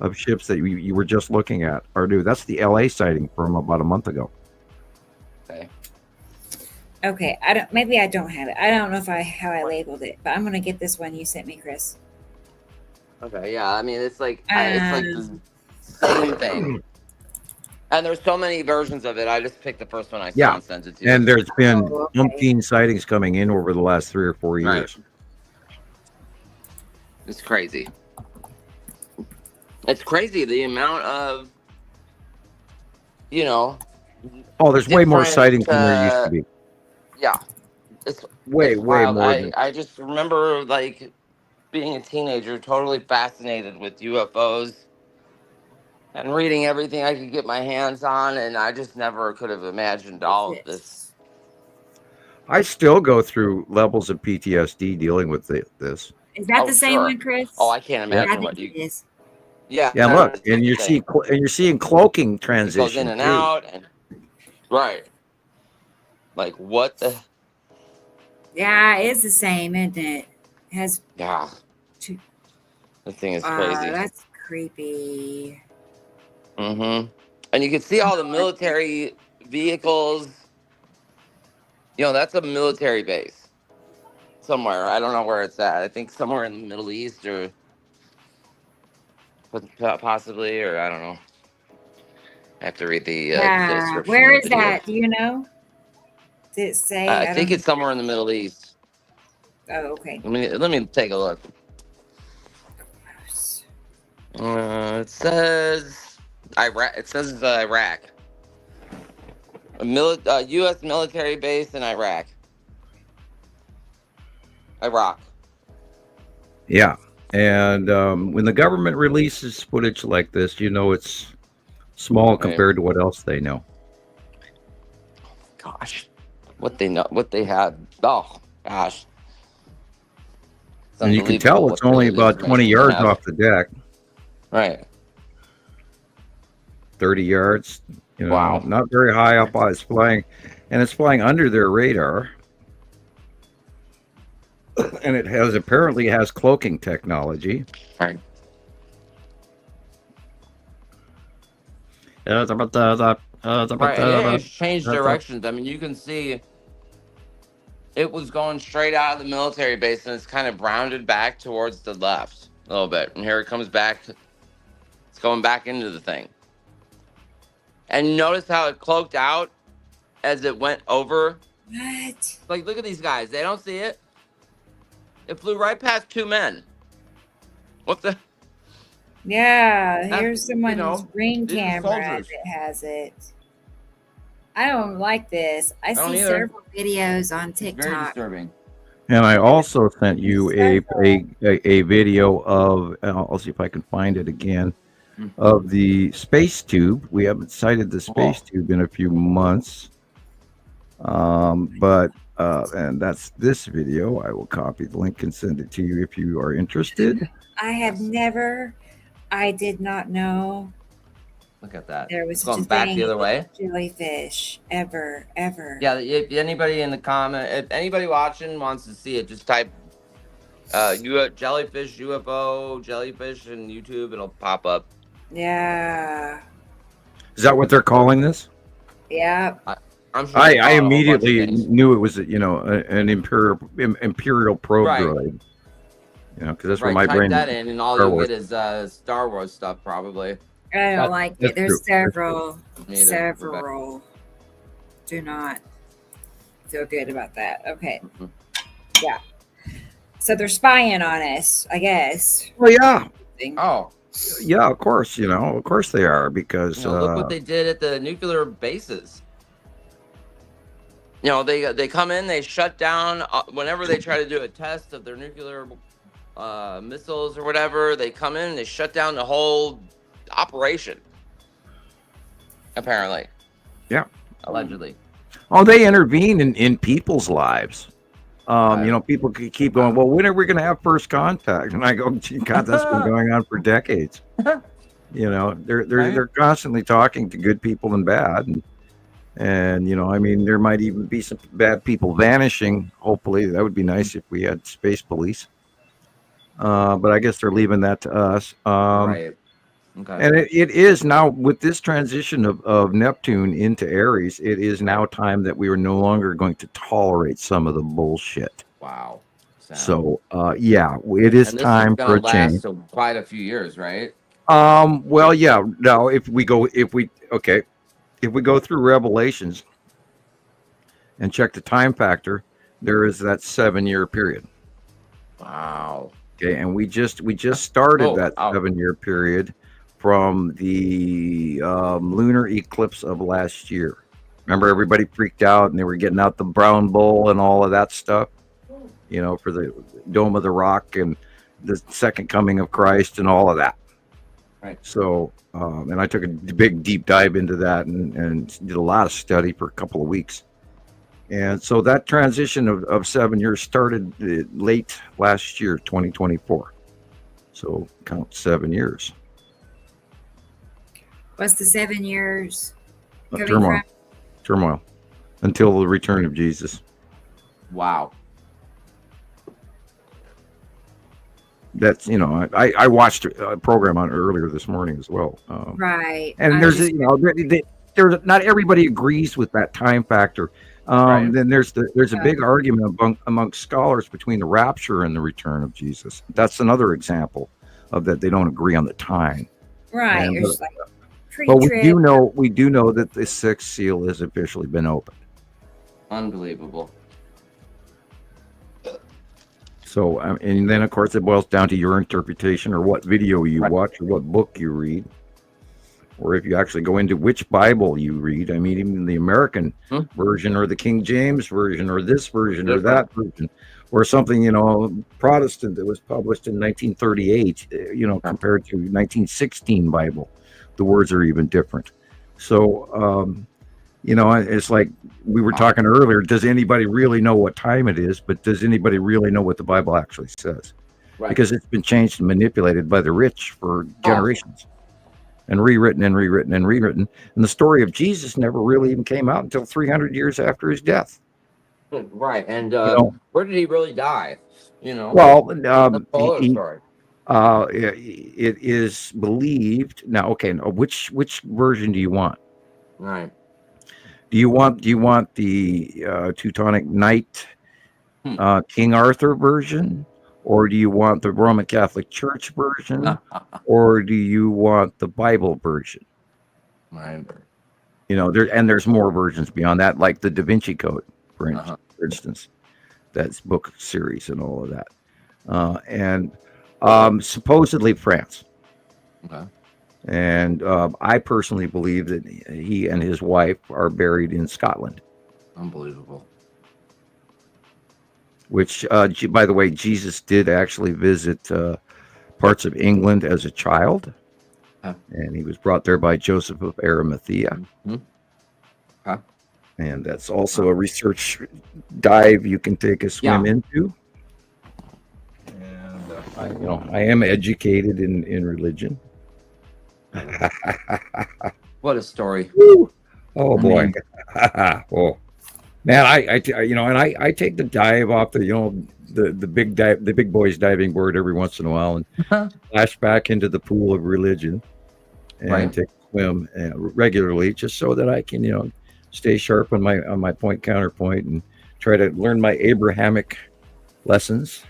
of ships that you were just looking at are new. That's the LA sighting from about a month ago. Okay, maybe I don't have it. I don't know how I labeled it, but I'm gonna get this one you sent me, Chris. Okay, yeah. I mean, it's like the same thing. And there's so many versions of it. I just picked the first one I saw and sent it to you. And there's been umpteen sightings coming in over the last 3 or 4 years. Right. It's crazy. It's crazy the amount of, Oh, there's way more different, sightings than there used to be. Yeah. It's Way wild. more than- I just remember being a teenager, totally fascinated with UFOs and reading everything I could get my hands on, and I just never could have imagined all of this. I still go through levels of PTSD dealing with this. Is that the same one, Chris? Oh, I can't imagine I think what you. it is. Yeah. Yeah, no, look, it's and the you're same. seeing cloaking It transition goes in and too. out, and right. Like what the? Yeah, it is the same, isn't it? It has. Yeah. Two. The thing is crazy. That's creepy. Mm-hmm. And you can see all the military vehicles. That's a military base somewhere. I don't know where it's at. I think somewhere in the Middle East or possibly, or I don't know. I have to read the description. Where of is the video. that? Do you know? Did it say? I think it's somewhere in the Middle East. Oh, okay. Let me take a look. It says Iraq. It says Iraq. A U.S. military base in Iraq. Yeah. And when the government releases footage like this, you know it's small compared to what else they know. Gosh, what they know, what they had. Oh, gosh. And you can tell it's only about 20 yards off the deck. Right. 30 yards. You know, not very high up. It's flying, and it's flying under their radar. And it apparently has cloaking technology. Right. Right. It's changed directions. I mean, you can see it was going straight out of the military base, and it's kind of rounded back towards the left a little bit. And here it comes back. It's going back into the thing. And notice how it cloaked out as it went over. What? Like, look at these guys. They don't see it. It flew right past two men. What the? Yeah, here's someone's ring camera that has it. I don't like this. I see several videos on TikTok. Very disturbing. And I also sent you a video of, I'll see if I can find it again, of the space tube. We haven't sighted the space tube in a few months. And that's this video. I will copy the link and send it to you if you are interested. I did not know. Look at that. There was it's going back the other way. Jellyfish ever. Yeah, if anybody in the comment, if anybody watching wants to see it, just type jellyfish, UFO, jellyfish in YouTube. It'll pop up. Yeah. Is that what they're calling this? Yeah. I'm sure I immediately knew it was, an imperial probe droid. Because that's where my brain. Type that in, and all you get is Star Wars stuff, probably. I don't like it. There's true. several. Do not feel good about that. Okay. Yeah. So they're spying on us, I guess. Well, yeah. Oh. Yeah, of course. Of course they are, because look what they did at the nuclear bases. They come in, they shut down whenever they try to do a test of their nuclear missiles or whatever. They come in, they shut down the whole operation. Apparently. Yeah. Allegedly. Oh, they intervene in people's lives. People keep going, well, when are we going to have first contact? And I go, gee, God, that's been going on for decades. They're constantly talking to good people and bad. And there might even be some bad people vanishing. Hopefully, that would be nice if we had space police. But I guess they're leaving that to us. Right. Okay. And it is now, with this transition of Neptune into Aries, it is now time that we are no longer going to tolerate some of the bullshit. Wow. So, it is time for a change. So quite a few years, right? Well, yeah. Now, if we go through Revelations and check the time factor, there is that 7-year period. Wow. Okay, and we just started that 7-year period from the lunar eclipse of last year. Remember, everybody freaked out and they were getting out the brown bull and all of that stuff, for the Dome of the Rock and the second coming of Christ and all of that. Right. So, and I took a big deep dive into that and did a lot of study for a couple of weeks. And so that transition of 7 years started late last year, 2024. So count 7 years. What's the 7 years? Turmoil until the return of Jesus. Wow. That's, I watched a program on it earlier this morning as well. Right. And there's not everybody agrees with that time factor. Then there's a big argument amongst scholars between the rapture and the return of Jesus. That's another example of that. They don't agree on the time. Right. But we do know that the sixth seal has officially been opened. Unbelievable. So, and then of course it boils down to your interpretation or what video you watch or what book you read. or if you actually go into which Bible you read, I mean, even the American version or the King James version or this version or that version, or something, Protestant that was published in 1938, compared to 1916 Bible, the words are even different. So, it's like we were talking earlier, does anybody really know what time it is? But does anybody really know what the Bible actually says? Right. Because it's been changed and manipulated by the rich for generations and rewritten and rewritten and rewritten. And the story of Jesus never really even came out until 300 years after his death. Right. And where did he really die? Well, it is believed now. Okay, which version do you want? Right. Do you want the Teutonic Knight King Arthur version, or do you want the Roman Catholic Church version, or do you want the Bible version? Right. There's more versions beyond that, like the Da Vinci Code, for instance. That's book series and all of that. And supposedly France. Okay. And I personally believe that he and his wife are buried in Scotland. Unbelievable. Which, by the way, Jesus did actually visit parts of England as a child. And he was brought there by Joseph of Arimathea. And that's also a research dive you can take a swim into. And I am educated in religion. What a story! Oh boy! Oh man, I take the dive off the big boys diving board every once in a while and splash back into the pool of religion and take a swim regularly, just so that I can stay sharp on my point counterpoint and try to learn my Abrahamic lessons,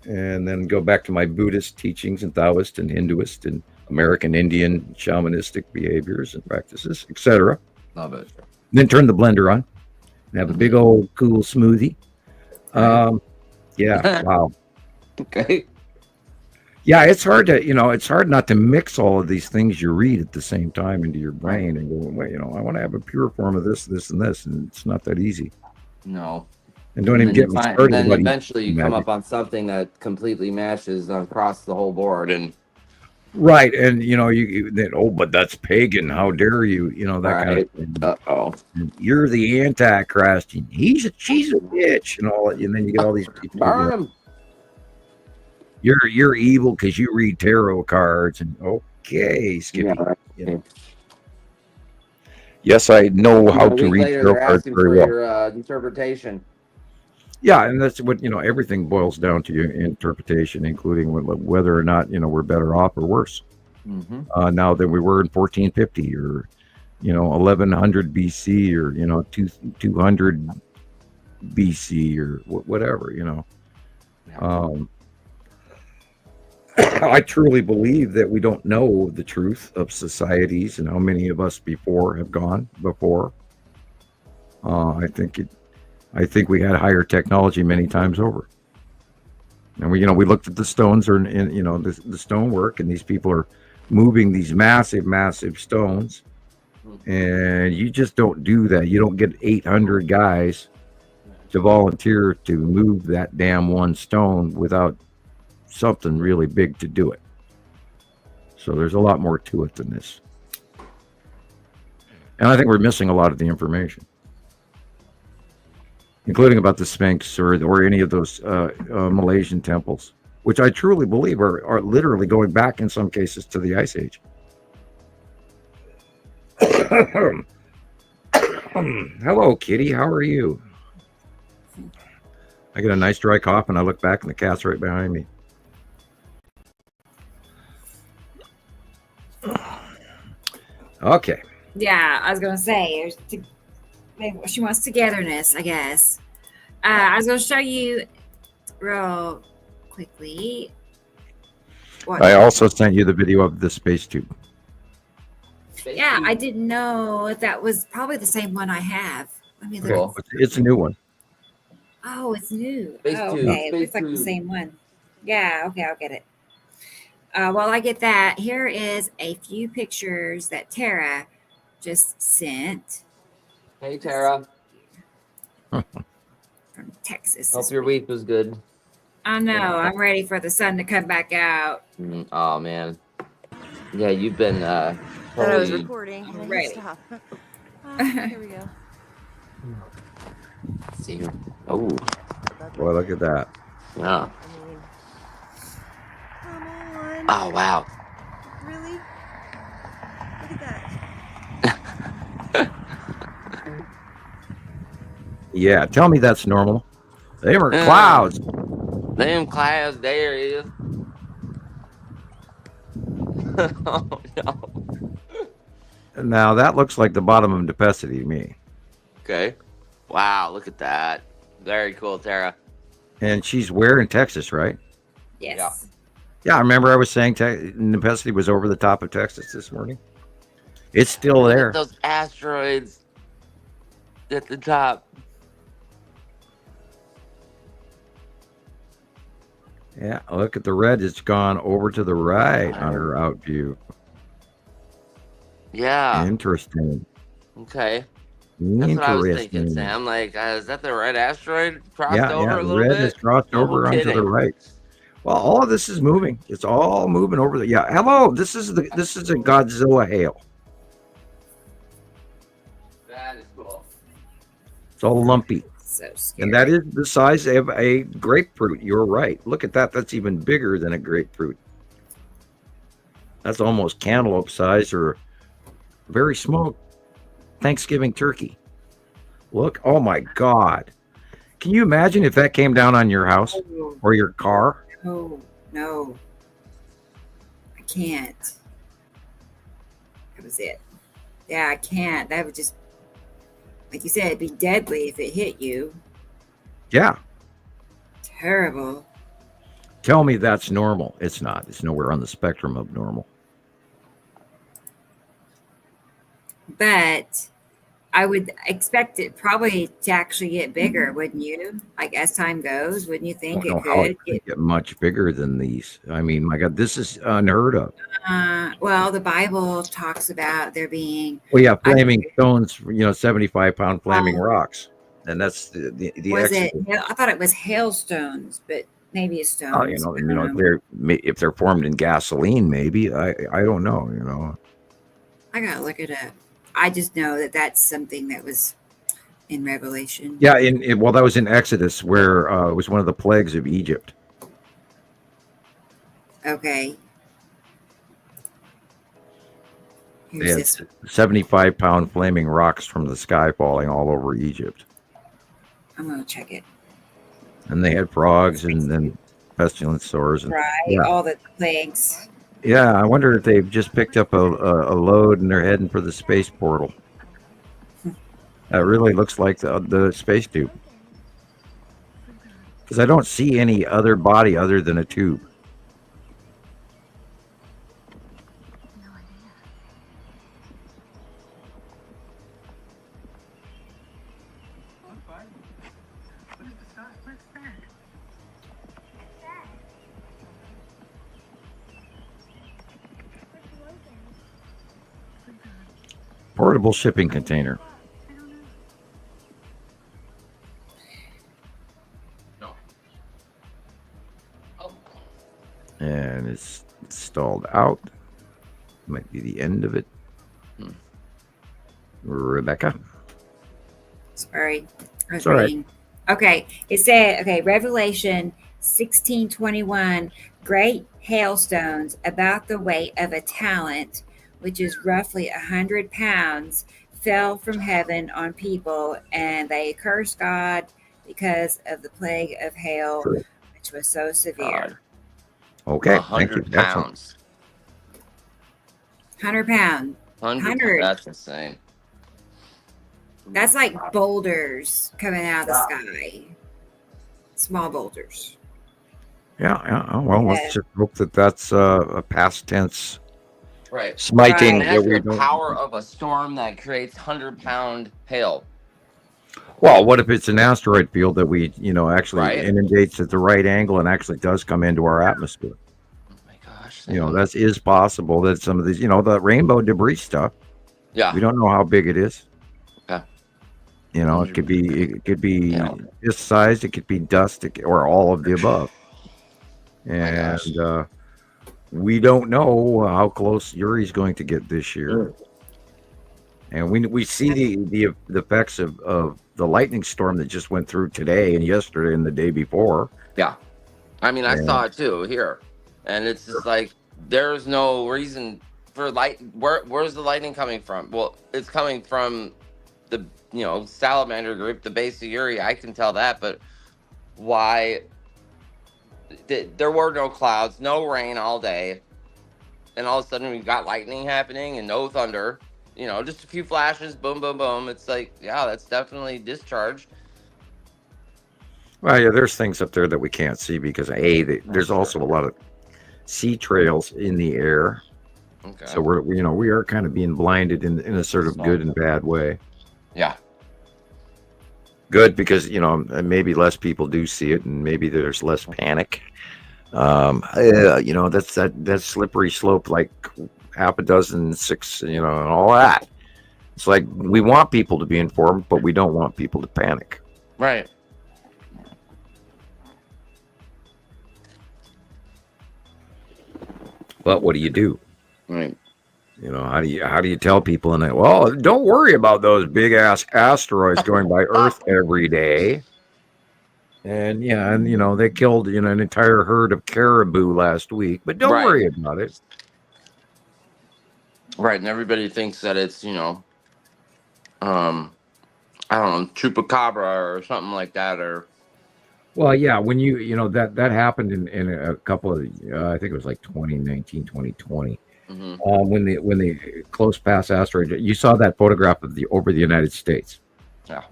and then go back to my Buddhist teachings and Taoist and Hinduist and American Indian shamanistic behaviors and practices, etc. Love it. Then turn the blender on and have a big old cool smoothie. Yeah. Wow. Okay. Yeah, it's hard to, it's hard not to mix all of these things you read at the same time into your brain and go, wait, I want to have a pure form of this, this, and this, and it's not that easy. No. And don't even get me started. And then eventually you come up on something that completely matches across the whole board, and right, and but that's pagan. How dare you? That kind of thing. And you're the Antichrist. And she's a bitch, and all. And then you get all these people. Burn him. You're evil because you read tarot cards. And okay, Skippy. Yeah. Yes, I know how to read tarot cards very well. Your interpretation. Yeah, and that's what everything boils down to your interpretation, including whether or not we're better off or worse now than we were in 1450 or 1100 BC or 200 BC or whatever. I truly believe that we don't know the truth of societies and how many of us before have gone before. I think we had higher technology many times over. And we looked at the stones or the stonework, and these people are moving these massive, massive stones. And you just don't do that. You don't get 800 guys to volunteer to move that damn one stone without something really big to do it. So there's a lot more to it than this. And I think we're missing a lot of the information, including about the Sphinx or any of those Malaysian temples, which I truly believe are literally going back in some cases to the Ice Age. Hello, kitty. How are you? I get a nice dry cough and I look back and the cat's right behind me. Okay. Yeah, I was going to say, she wants togetherness, I guess. I was going to show you real quickly. I also sent you the video of the space tube. Yeah, I didn't know if that was probably the same one I have. Let me look. Cool. It's a new one. Oh, it's new. Space tube. Okay, Space it's like the tube. same one. Yeah, okay, I'll get it. while I get that, here is a few pictures that Tara just sent. Hey, Tara. From Texas. Hope your week was good. I know. I'm ready for the sun to come back out. Oh, man. Yeah, you've been Thought I was totally... recording. And then Ready. you stop. Here we go. Let's see here. Oh. Boy, look at that. Yeah. Come on. Oh, wow. Really? Look at that. Yeah, tell me that's normal. They were clouds. Them clouds there is. Oh, no. Now, that looks like the bottom of Nepesity to me. Okay. Wow, look at that. Very cool, Tara. And she's where in Texas, right? Yes. Yeah. Yeah, I remember I was saying Nepesity was over the top of Texas this morning. It's still Look there. at those asteroids at the top. Yeah, look at the red. It's gone over to the right on her out view. Yeah. Interesting. Okay. That's what I was thinking, Interesting. Sam. Like, is that the red asteroid crossed Yeah, over a little red bit? has crossed No over onto the kidding. right. Well, all of this is moving. It's all moving over the. Yeah, hello. This is a Godzilla hail. That is cool. It's all lumpy. So scary. And that is the size of a grapefruit. You're right. Look at that. That's even bigger than a grapefruit. That's almost cantaloupe size or very small Thanksgiving turkey. Look. Oh, my God. Can you imagine if that came down on your house or your car? Oh, no. I can't. That was it. Yeah, I can't. That would just, like you said, it'd be deadly if it hit you. Yeah. Terrible. Tell me that's normal. It's not. It's nowhere on the spectrum of normal. But I would expect it probably to actually get bigger, wouldn't you? Like as time goes, wouldn't you I think don't it know how could it could get much bigger than these. I mean, my God, this is unheard of. Well, the Bible talks about there being. Well, yeah, flaming stones, 75-pound flaming rocks. And that's the Was Exodus. it? I thought it was hailstones, but maybe it's stones. If they're formed in gasoline, maybe. I don't know, I gotta look it up. I just know that that's something that was in Revelation. Yeah, well, that was in Exodus, where it was one of the plagues of Egypt. Okay. They had 75-pound flaming rocks from the sky falling all over Egypt. I'm gonna check it. And they had frogs and then pestilence sores. And, Right, yeah. all the plagues. Yeah, I wonder if they've just picked up a load and they're heading for the space portal. That really looks like the space tube. Because I don't see any other body other than a tube. Portable shipping container. And it's stalled out. Might be the end of it. Rebecca. Sorry. I was It's all right. reading. Okay. It said, Revelation 16:21, great hailstones about the weight of a talent, which is roughly 100 pounds, fell from heaven on people, and they cursed God because of the plague of hail, which was so severe. Okay, thank you. 100 pounds. 100 pounds. 100. That's insane. That's like boulders coming out of the sky. Small boulders. Yeah. Well, let's just hope that that's a past tense Right. smiting. And that that's we the don't- power of a storm that creates 100-pound hail. Well, what if it's an asteroid field that we, actually Right. inundates at the right angle and actually does come into our atmosphere? Oh my You know, that is possible that some of these, you know, the rainbow debris stuff. Yeah. We don't know how big it is. Yeah. You know, it could be this size, it could be dust, or all of the above. And we don't know how close Uri's going to get this year. And we see the effects of the lightning storm that just went through today and yesterday and the day before. Yeah. I mean, I saw it too here. And it's just like, there's no reason for where's the lightning coming from? Well, it's coming from the, you know, salamander group, the base of Uri. I can tell that, but why? There were no clouds, no rain all day. And all of a sudden we got lightning happening and no thunder. You know, just a few flashes, boom, boom, boom. It's like, yeah, that's definitely discharge. Well, yeah, there's things up there that we can't see because there's also a lot of sea trails in the air. Okay. So we are kind of being blinded in a sort of good and bad way. Yeah. Good because, you know, maybe less people do see it and maybe there's less panic. You know, that's that slippery slope, like half a dozen, 6, you know, and all that. It's like we want people to be informed, but we don't want people to panic. Right. But what do you do? Right. You know, how do you tell people in it? Well, don't worry about those big ass asteroids going by Earth every day. And yeah, and you know, they killed, you know, an entire herd of caribou last week, but don't worry about it. Right, and everybody thinks that it's, you know, I don't know, chupacabra or something like that, or. Well, yeah, when you know that happened in a couple of, I think it was like 2019, 2020. Mm-hmm. When the close pass asteroid, you saw that photograph of over the United States. Yeah.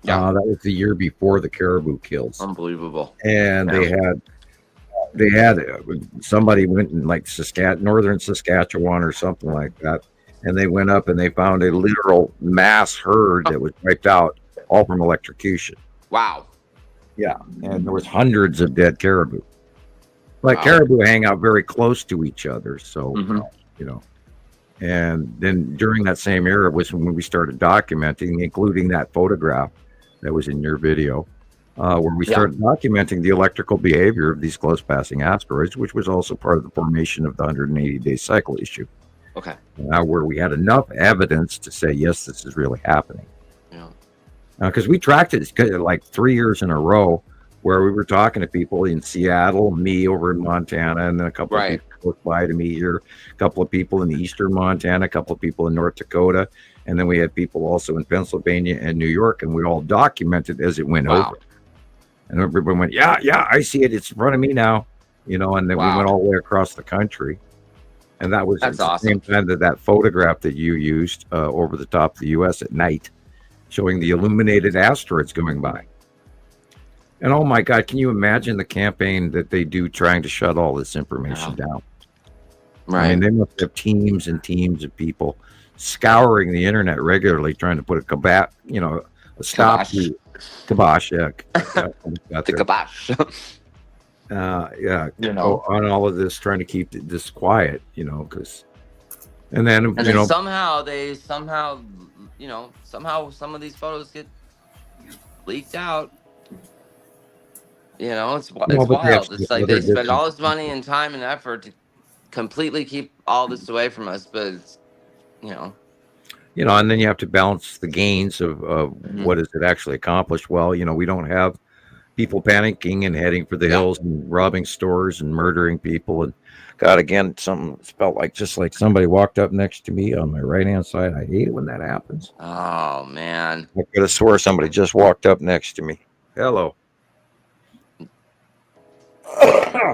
That was the year before the caribou kills. Unbelievable. And they had somebody went in like northern Saskatchewan or something like that, and they went up and they found a literal mass herd that was wiped out, all from electrocution. Wow. Yeah, and there was hundreds of dead caribou. But caribou hang out very close to each other, so you know. And then during that same era was when we started documenting, including that photograph that was in your video, where we started documenting the electrical behavior of these close passing asteroids, which was also part of the formation of the 180-day cycle issue. Okay. Now, where we had enough evidence to say, yes, this is really happening. Yeah. Because we tracked it like 3 years in a row, where we were talking to people in Seattle, me over in Montana, and then a couple of people close by to me here, a couple of people in eastern Montana, a couple of people in North Dakota, and then we had people also in Pennsylvania and New York, and we all documented as it went over. And everybody went, yeah, I see it. It's in front of me now, you know, and then we went all the way across the country. And that was at the same time that photograph that you used over the top of the U.S. at night, showing the illuminated asteroids going by. And oh my God, can you imagine the campaign that they do trying to shut all this information down? Right. I mean, they must have teams and teams of people scouring the internet regularly, trying to put a stop to kibosh. Yeah, the kibosh. Yeah, you know, on all of this, trying to keep this quiet, you know, because, and then somehow some of these photos get leaked out. You know, it's wild. It's like they spend all this money and time and effort to completely keep all this away from us, but it's, you know, and then you have to balance the gains of what has it actually accomplished. Well, you know, we don't have people panicking and heading for the hills and robbing stores and murdering people. And God, again, something felt like just like somebody walked up next to me on my right hand side. I hate it when that happens. Oh man, I could have swore somebody just walked up next to me. Hello.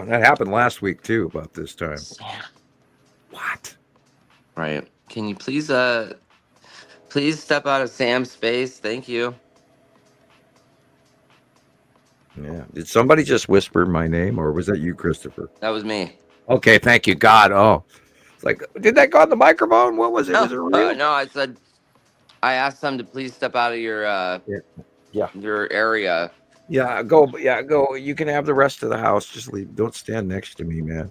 That happened last week too, about this time. What? Right. Can you please step out of Sam's space? Thank you. Yeah. Did somebody just whisper my name, or was that you, Christopher? That was me. Okay, thank you, God. Oh, it's like, did that go on the microphone? What was it? No, was it real? No, I asked them to please step out of your your area. Yeah, go. Yeah, go. You can have the rest of the house. Just leave. Don't stand next to me, man.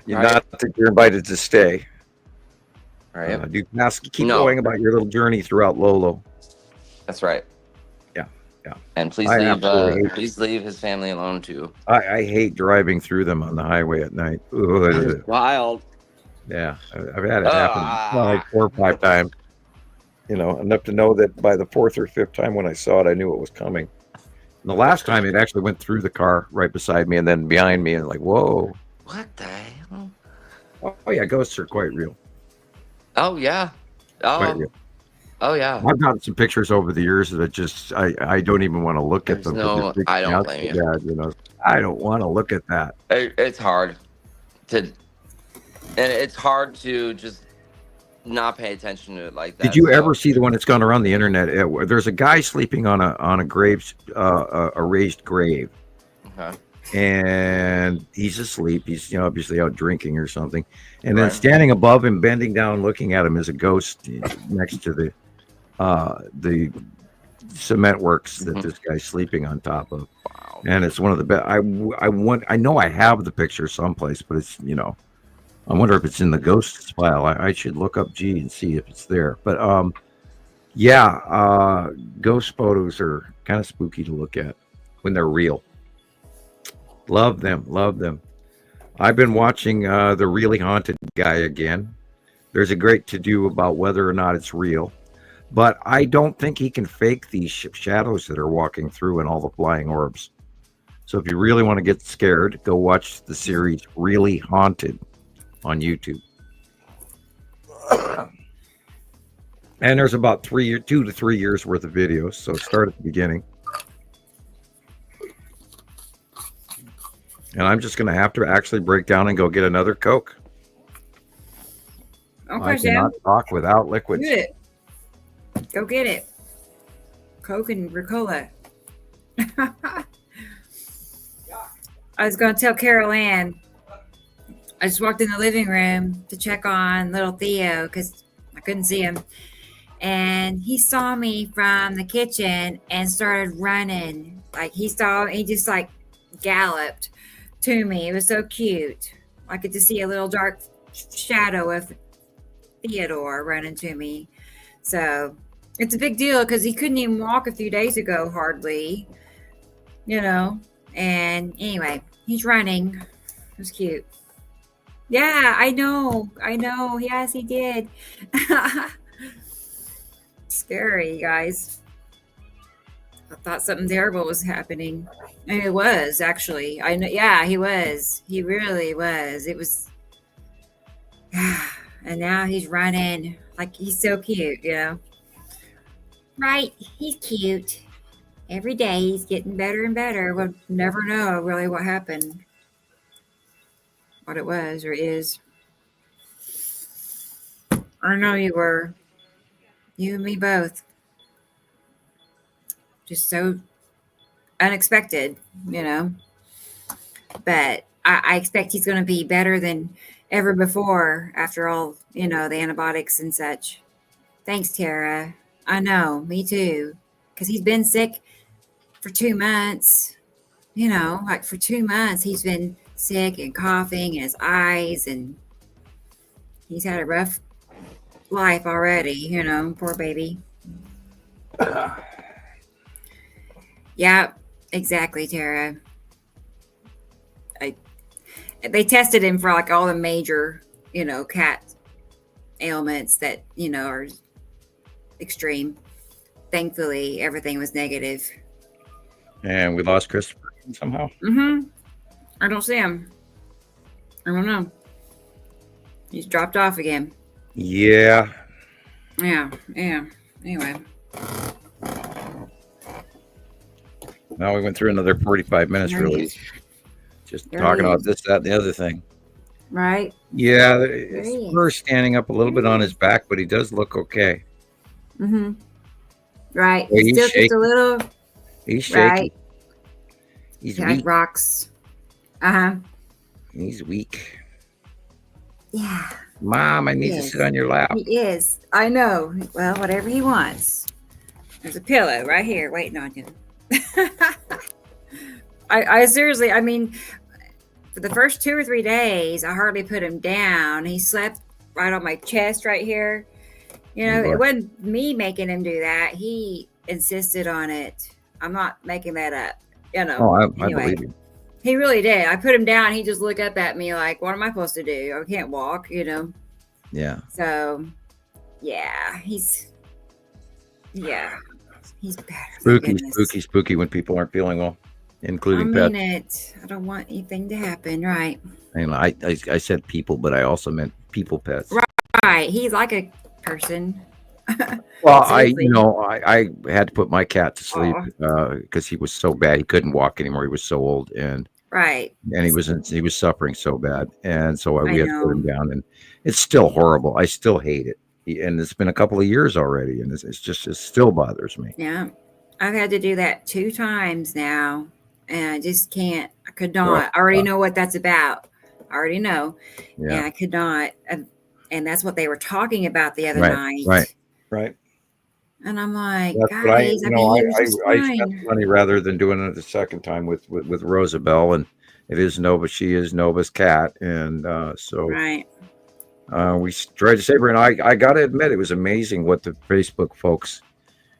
You're not that you're invited to stay. All right. Keep going about your little journey throughout Lolo. That's right. Yeah. And please leave his family alone too. I hate driving through them on the highway at night. Wild. Yeah, I've had it happen like 4 or 5 times. Enough to know that by the 4th or 5th time when I saw it, I knew it was coming. And the last time it actually went through the car right beside me and then behind me, and like, whoa. What the hell? Oh yeah, ghosts are quite real. Oh yeah. Quite real. Oh yeah. I've gotten some pictures over the years that just I don't even want to look at them. I don't blame you. I don't want to look at that. It's hard to just not pay attention to it like that. Did you ever see the one that's gone around the internet? There's a guy sleeping on a raised grave. Okay. And he's asleep. He's obviously out drinking or something. And then standing above him, bending down, looking at him, is a ghost next to the cement works that this guy's sleeping on top of. Wow. And it's one of the best. I know I have the picture someplace, but it's I wonder if it's in the ghosts file. I should look up G and see if it's there. But ghost photos are kind of spooky to look at when they're real. Love them. I've been watching The Really Haunted Guy again. There's a great to-do about whether or not it's real. But I don't think he can fake these shadows that are walking through and all the flying orbs. So if you really want to get scared, go watch the series Really Haunted on YouTube. And there's about 2 to 3 years worth of videos. So start at the beginning. And I'm just going to have to actually break down and go get another Coke. Okay, I cannot talk without liquids. Get it. Go get it. Coke and Ricola. I was going to tell Carol Ann. I just walked in the living room to check on little Theo because I couldn't see him. And he saw me from the kitchen and started running. Like he just like galloped to me. It was so cute. I could just see a little dark shadow of Theodore running to me. So it's a big deal because he couldn't even walk a few days ago, hardly. And anyway, he's running. It was cute. Yeah, I know. Yes, he did. Scary, guys. I thought something terrible was happening. And it was, actually. I know. Yeah, he was. He really was. It was. And now he's running. Like, he's so cute, Right. He's cute. Every day he's getting better and better. We'll never know really what happened. What it was or is. I know you were. You and me both. Just so unexpected, But I expect he's going to be better than ever before after all, the antibiotics and such. Thanks, Tara. I know, me too. Because he's been sick for 2 months. For 2 months, he's been sick and coughing in his eyes, and he's had a rough life already, poor baby. Yeah, exactly, Tara. They tested him for like all the major, cat ailments that, are extreme. Thankfully, everything was negative. And we lost Christoper somehow. I don't see him. I don't know. He's dropped off again. Yeah. Anyway. Now we went through another 45 minutes, really. Just talking about this, that, and the other thing. Right. Yeah, we're standing up a little bit on his back, but he does look okay. Right. Well, he's still shaky. Just a little. He's shaky. Right. He's like weak. Rocks. He's weak. Yeah. Mom, I need to sit on your lap. He is. I know. Well, whatever he wants. There's a pillow right here waiting on him. I seriously, for the first 2 or 3 days, I hardly put him down. He slept right on my chest right here. You know, it wasn't me making him do that. He insisted on it. I'm not making that up. You know. Oh, I anyway, believe you. he really did. I put him down. He just looked up at me like, what am I supposed to do? I can't walk, you know. Yeah. So, yeah, he's better. Spooky when people aren't feeling well, including pets. I don't want anything to happen, right? And I said people, but I also meant people pets. Right. He's like a person. Well, I had to put my cat to sleep because he was so bad. He couldn't walk anymore. He was so old, and he was suffering so bad, and so we had to put him down. And it's still horrible. I still hate it, and it's been a couple of years already, and it still bothers me. Yeah, I've had to do that 2 times now, and I just can't. I could not. I already know what that's about. I already know, and I could not. And that's what they were talking about the other night. Right. And I'm like, guys, I spent money rather than doing it the second time with Rosabelle, and it is Nova. She is Nova's cat, and we tried to save her. And I got to admit, it was amazing what the Facebook folks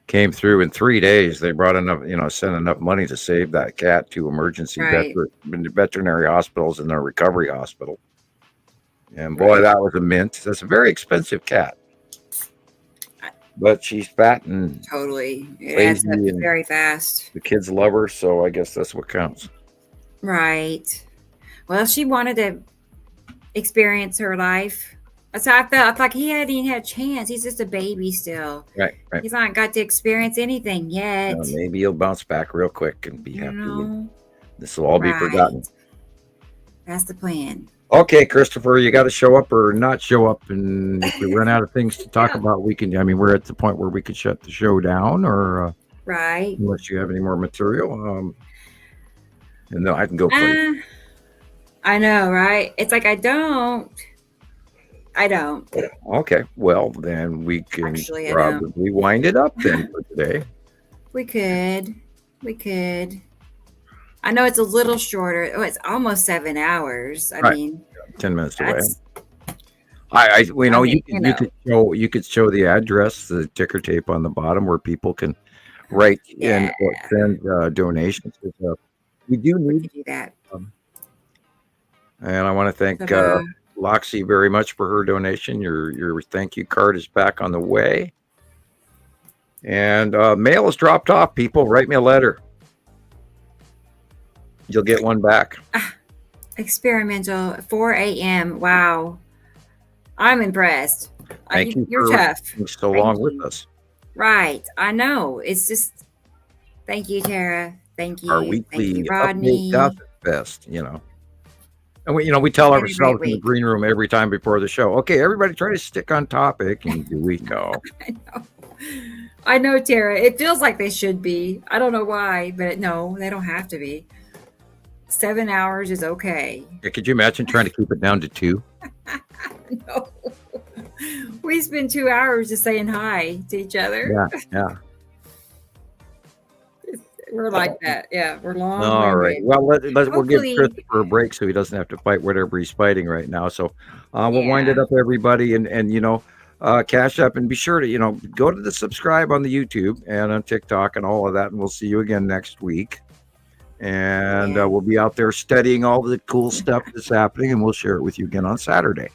came through in 3 days. They brought enough, sent enough money to save that cat to emergency veterinary hospitals and their recovery hospital. And boy, that was a mint. That's a very expensive cat. But she's fat and totally. It adds up very fast. The kids love her, so I guess that's what counts. Right. Well, she wanted to experience her life. That's how I felt. I felt like he hadn't even had a chance. He's just a baby still. Right. He's not got to experience anything yet. Maybe he'll bounce back real quick and be happy. This will all be forgotten. That's the plan. Okay, Christopher, you got to show up or not show up, and if we run out of things to talk about, we can. I mean, we're at the point where we could shut the show down, or unless you have any more material. And then I can go. I know, right? It's like I don't. Okay, well then we can probably wind it up then for today. We could. I know it's a little shorter. Oh, it's almost 7 hours. I mean, 10 minutes away. You could show the address, the ticker tape on the bottom where people can write in or send donations. We do need do that. And I want to thank Loxie very much for her donation. Your thank you card is back on the way. And mail is dropped off. People, write me a letter. You'll get one back. Experimental 4 a.m. Wow. I'm impressed. Thank you. You're tough. So long with us. Right. I know. It's just, thank you, Tara. Thank you. Our weekly thank you, Rodney. Update best, And we tell ourselves in the green room every time before the show, okay, everybody try to stick on topic, and here we go. I know, Tara. It feels like they should be. I don't know why, but no, they don't have to be. 7 hours is okay. Yeah, could you imagine trying to keep it down to 2? No. We spend 2 hours just saying hi to each other. Yeah. We're like that. Yeah, we're long. All right. Well, we'll give Christopher a break so he doesn't have to fight whatever he's fighting right now. So we'll wind it up, everybody, and cash up, and be sure to go to the subscribe on the YouTube and on TikTok and all of that, and we'll see you again next week. And we'll be out there studying all the cool stuff that's happening, and we'll share it with you again on Saturday.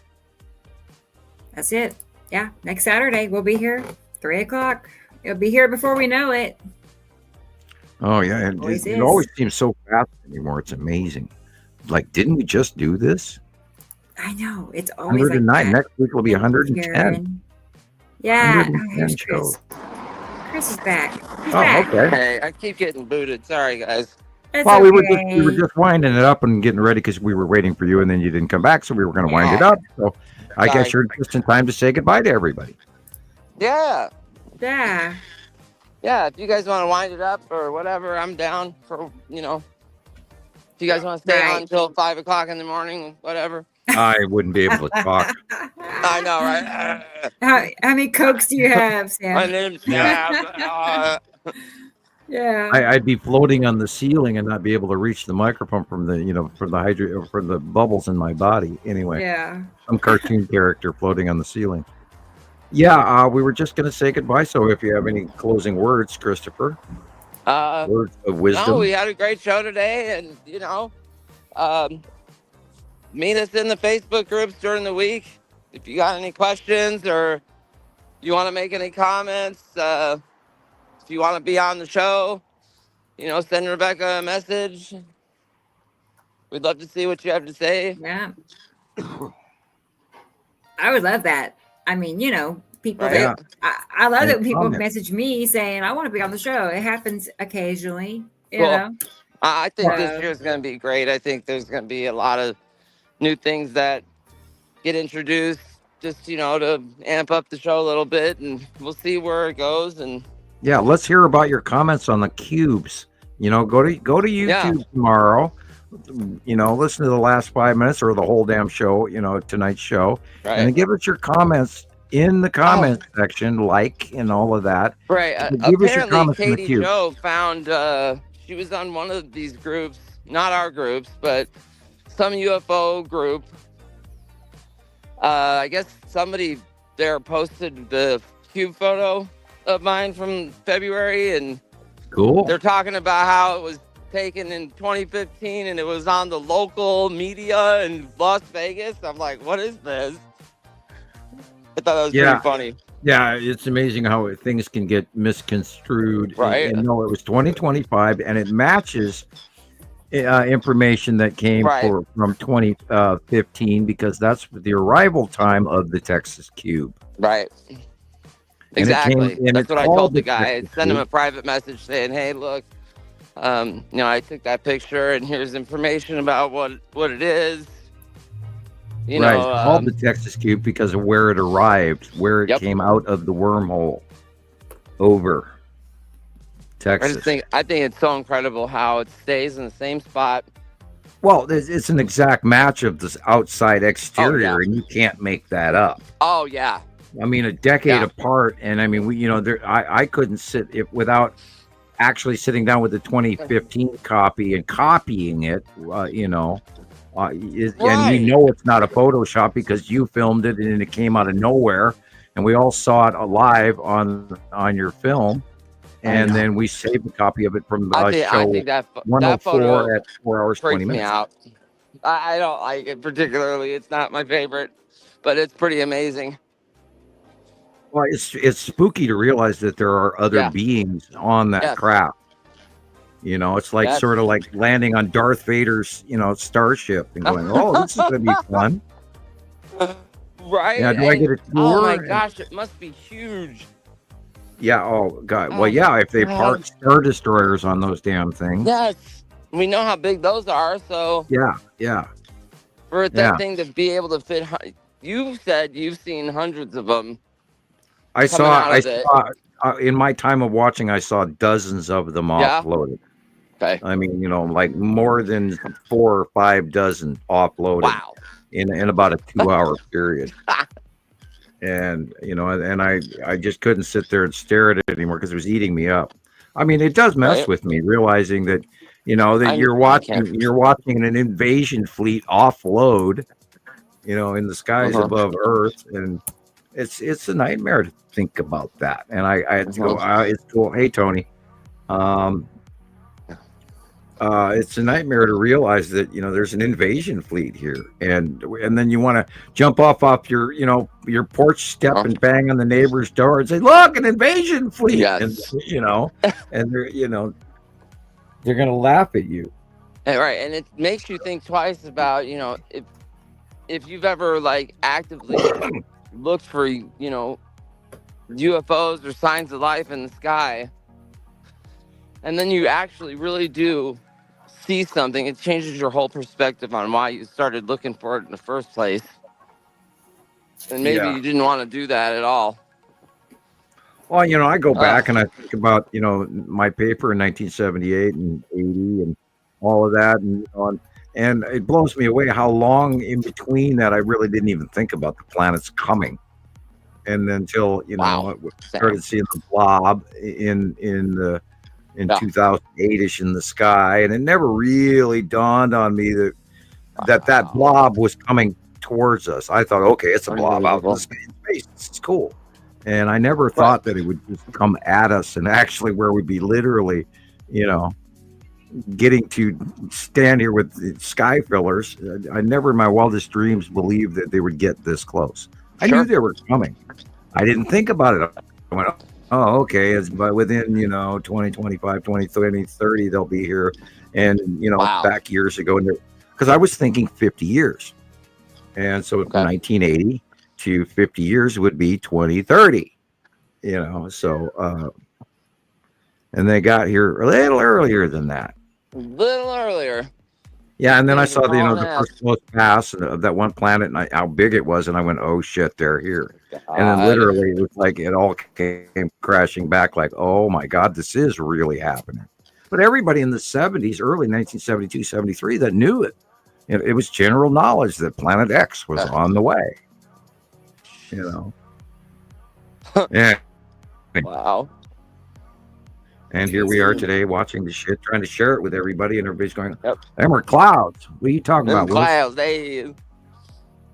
That's it. Yeah, next Saturday we'll be here 3:00. It'll be here before we know it. Oh yeah, it always seems so fast anymore. It's amazing. Like, didn't we just do this? I know, it's always 109. like that. Next week will be 110. Yeah, 110 shows. Chris is back. He's back. Okay. Hey, I keep getting booted. Sorry, guys. Well, we were just winding it up and getting ready because we were waiting for you, and then you didn't come back, so we were going to wind it up. So I guess you're just in time to say goodbye to everybody. Yeah. Yeah, if you guys want to wind it up or whatever, I'm down for, if you guys want to stay on until 5 o'clock in the morning, whatever. I wouldn't be able to talk. I know, right? How many Cokes do you have, Sam? My name's Sam. Yeah. I'd be floating on the ceiling and not be able to reach the microphone from the from the bubbles in my body. Anyway, Yeah. some cartoon character floating on the ceiling. Yeah, we were just going to say goodbye. So if you have any closing words, Christoper, words of wisdom. No, we had a great show today, and meet us in the Facebook groups during the week. If you got any questions or you want to make any comments, if you want to be on the show, send Rebecca a message. We'd love to see what you have to say. Yeah. I would love that. I mean, people Right. that I love And that people comment. message me saying I want to be on the show. It happens occasionally, you Cool. know. I think So- this year's going to be great. I think there's going to be a lot of new things that get introduced just, to amp up the show a little bit, and we'll see where it goes. And Yeah, let's hear about your comments on the cubes. Go to YouTube tomorrow. Listen to the last 5 minutes or the whole damn show. Tonight's show, Right. and then give us your comments in the comment section, and all of that. Right. Give us your Apparently, comments in the Katie cube. Joe found she was on one of these groups, not our groups, but some UFO group. I guess somebody there posted the cube photo of mine from February, and Cool. they're talking about how it was taken in 2015 and it was on the local media in Las Vegas. I'm like, what is this? I thought that was pretty funny. Yeah, it's amazing how things can get misconstrued. Right. And no, it was 2025, and it matches information that came Right. from 2015 because that's the arrival time of the Texas Cube. Right. And it Exactly. came- and That's it's what I called told the the guy. I Texas sent him a Cube. private message saying, hey, look, I took that picture and here's information about what it is. It's called the Texas Cube because of where it arrived, where it Yep. came out of the wormhole over Texas. I think it's so incredible how it stays in the same spot. Well, it's an exact match of this outside exterior, and you can't make that up. Oh, yeah. I mean, a decade apart, and I mean, I couldn't sit without actually sitting down with the 2015 copy and copying it. And we know it's not a Photoshop because you filmed it and it came out of nowhere, and we all saw it live on your film, and then we saved a copy of it from I show think that 104 photo at 4 hours 20 freaks me minutes. out. I don't like it particularly. It's not my favorite, but it's pretty amazing. Well, it's spooky to realize that there are other beings on that craft. It's like sort of like landing on Darth Vader's, starship and going, "Oh, this is going to be fun." Right? Yeah, do I get a tour? Oh my gosh, it must be huge. Yeah. Oh God. Well, yeah. If they park Star Destroyers on those damn things. Yes, we know how big those are. So Yeah. Yeah. for that thing to be able to fit, you said you've seen hundreds of them. I saw in my time of watching, I saw dozens of them offloaded. Okay. I mean, like more than 4 or 5 dozen offloaded. Wow. In about a 2-hour period. And and I just couldn't sit there and stare at it anymore because it was eating me up. I mean, it does mess with me realizing that that you're watching an invasion fleet offload, in the skies above Earth, and it's a nightmare to think about that. And I had to go, it's cool. Hey Tony, it's a nightmare to realize that there's an invasion fleet here, and then you want to jump off your your porch step and bang on the neighbor's door and say, "Look, an invasion fleet!" Yes. And and they're gonna laugh at you. Right, and it makes you think twice about if you've ever like actively looked for UFOs or signs of life in the sky, and then you actually really do see something. It changes your whole perspective on why you started looking for it in the first place. And maybe you didn't want to do that at all. Well, I go back and I think about my paper in 1978 and 80 and all of that, and it blows me away how long in between that I really didn't even think about the planets coming. And then until I started seeing the blob in the in 2008ish in the sky, and it never really dawned on me that blob was coming towards us. I thought, okay, it's a blob out in the space. This is cool. And I never thought that it would just come at us, and actually where we'd be literally, getting to stand here with sky fillers. I never in my wildest dreams believed that they would get this close. I knew they were coming. I didn't think about it. I went, oh, okay, but within, 2025, 2030, 30, they'll be here. And, back years ago, because I was thinking 50 years. And so 1980 to 50 years would be 2030, so, and they got here a little earlier than that. A little earlier. Yeah, and then I saw the first close pass of that one planet and how big it was, and I went, "Oh shit, they're here!" And then literally, it was like it all came crashing back. Like, "Oh my god, this is really happening." But everybody in the 70s, early 1972, 73, that knew it. It was general knowledge that Planet X was on the way. Yeah. Wow. And here we are today watching the shit, trying to share it with everybody, and everybody's going, them are clouds. What are you talking about? Clouds,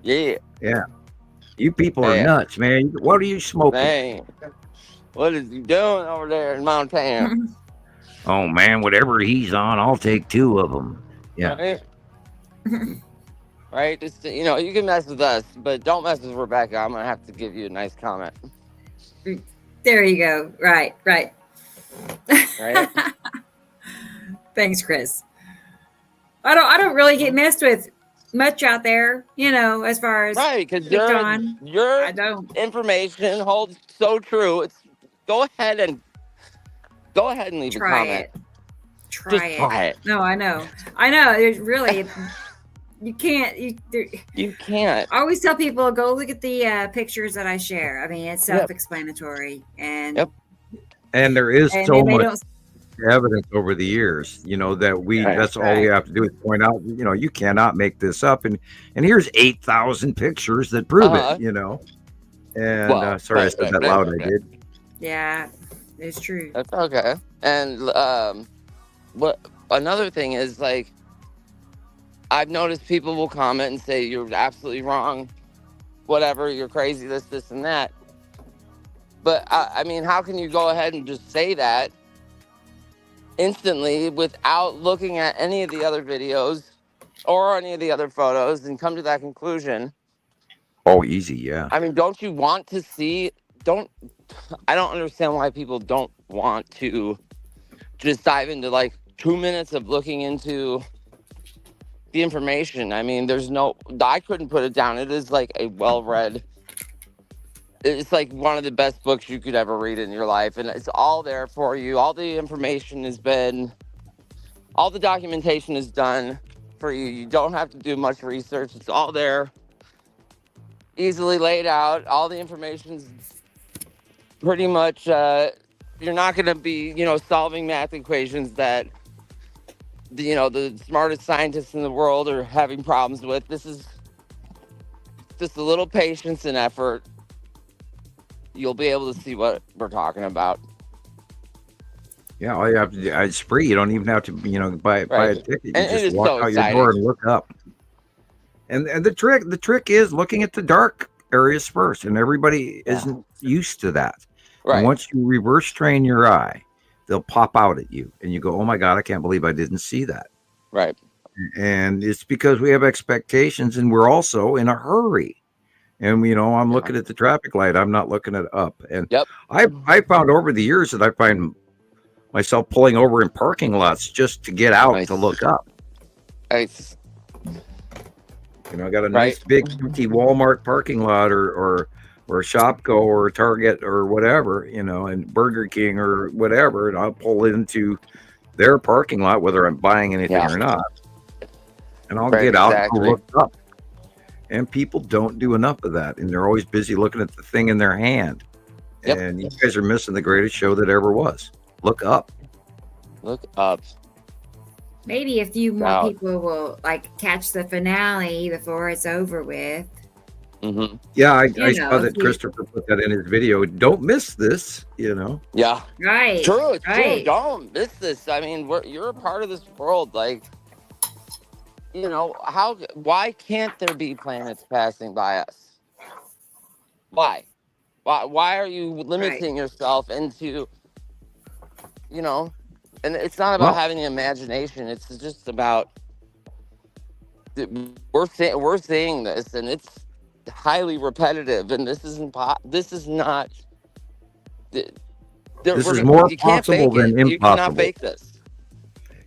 Yeah. You people are nuts, man. What are you smoking? Dang. What is he doing over there in Montana? Oh, man, whatever he's on, I'll take 2 of them. Yeah. Right? Just, you can mess with us, but don't mess with Rebecca. I'm going to have to give you a nice comment. There you go. Right. Right? Thanks, Chris. I don't really get messed with much out there, as far as right, because your information holds so true. Go ahead and leave a comment. Try it. No, I know. There's really you can't. You can't. I always tell people, go look at the pictures that I share. I mean, it's self-explanatory, and there is so much evidence over the years, that that's all we have to do is point out, you cannot make this up. And here's 8,000 pictures that prove it, And sorry, I said that loud. I did. Yeah, it's true. That's okay. And what another thing is, like, I've noticed people will comment and say you're absolutely wrong, whatever, you're crazy, this and that. But I mean, how can you go ahead and just say that instantly without looking at any of the other videos or any of the other photos and come to that conclusion? Oh, easy, yeah. I mean, don't you want to see? I don't understand why people don't want to just dive into like 2 minutes of looking into the information. I mean, I couldn't put it down. It is like a well-read. It's like one of the best books you could ever read in your life. And it's all there for you. All the information all the documentation is done for you. You don't have to do much research. It's all there, easily laid out. All the information's pretty much, you're not going to be, solving math equations that, the smartest scientists in the world are having problems with. This is just a little patience and effort. You'll be able to see what we're talking about. Yeah, all you have to do, it's free. You don't even have to, buy a ticket. You just walk out your door and look up. And the trick is looking at the dark areas first, and everybody isn't used to that. Right. And once you reverse train your eye, they'll pop out at you, and you go, "Oh my God, I can't believe I didn't see that." Right. And it's because we have expectations, and we're also in a hurry. And I'm looking at the traffic light. I'm not looking at up. And I found over the years that I find myself pulling over in parking lots just to get out to look up. Nice. I got a nice big empty Walmart parking lot or Shopko or Target or whatever, and Burger King or whatever, and I'll pull into their parking lot whether I'm buying anything or not, and I'll get out and look up. And people don't do enough of that, and they're always busy looking at the thing in their hand. And you guys are missing the greatest show that ever was. Look up. Look up. Maybe a few more people will catch the finale before it's over with. Yeah, I saw that Christopher put that in his video. Don't miss this, Yeah. Right. True. It's right. true. Don't miss this. I mean, you're a part of this world. Like, why can't there be planets passing by us? Why? Why are you limiting yourself into, and it's not about having an imagination. It's just about, we're seeing this, and it's highly repetitive, and this is not. This is more possible than impossible. You cannot fake this.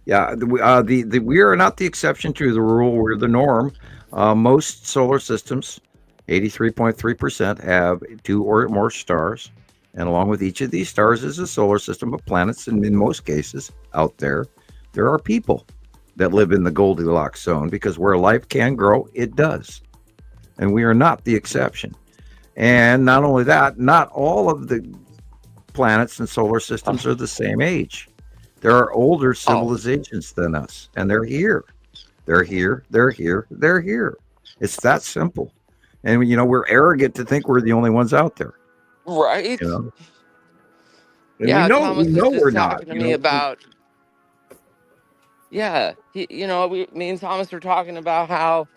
Yeah, we are not the exception to the rule. We're the norm. Most solar systems, 83.3%, have 2 or more stars, and along with each of these stars is a solar system of planets. And in most cases, out there are people that live in the Goldilocks zone, because where life can grow, it does, and we are not the exception. And not only that, not all of the planets and solar systems are the same age. There are older civilizations than us, and they're here. They're here. It's that simple. And we're arrogant to think we're the only ones out there. Right. And yeah, we know we're not. To me about. Yeah, me and Thomas were talking about how,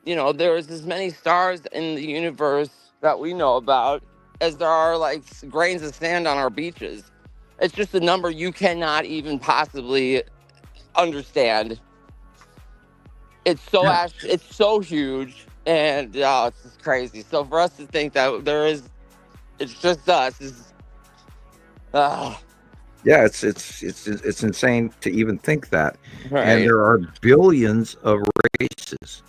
there's as many stars in the universe that we know about as there are like grains of sand on our beaches. It's just a number you cannot even possibly understand. It's so it's so huge, and it's just crazy. So for us to think that it's just us is. Yeah, it's insane to even think that. Right. And there are billions of races.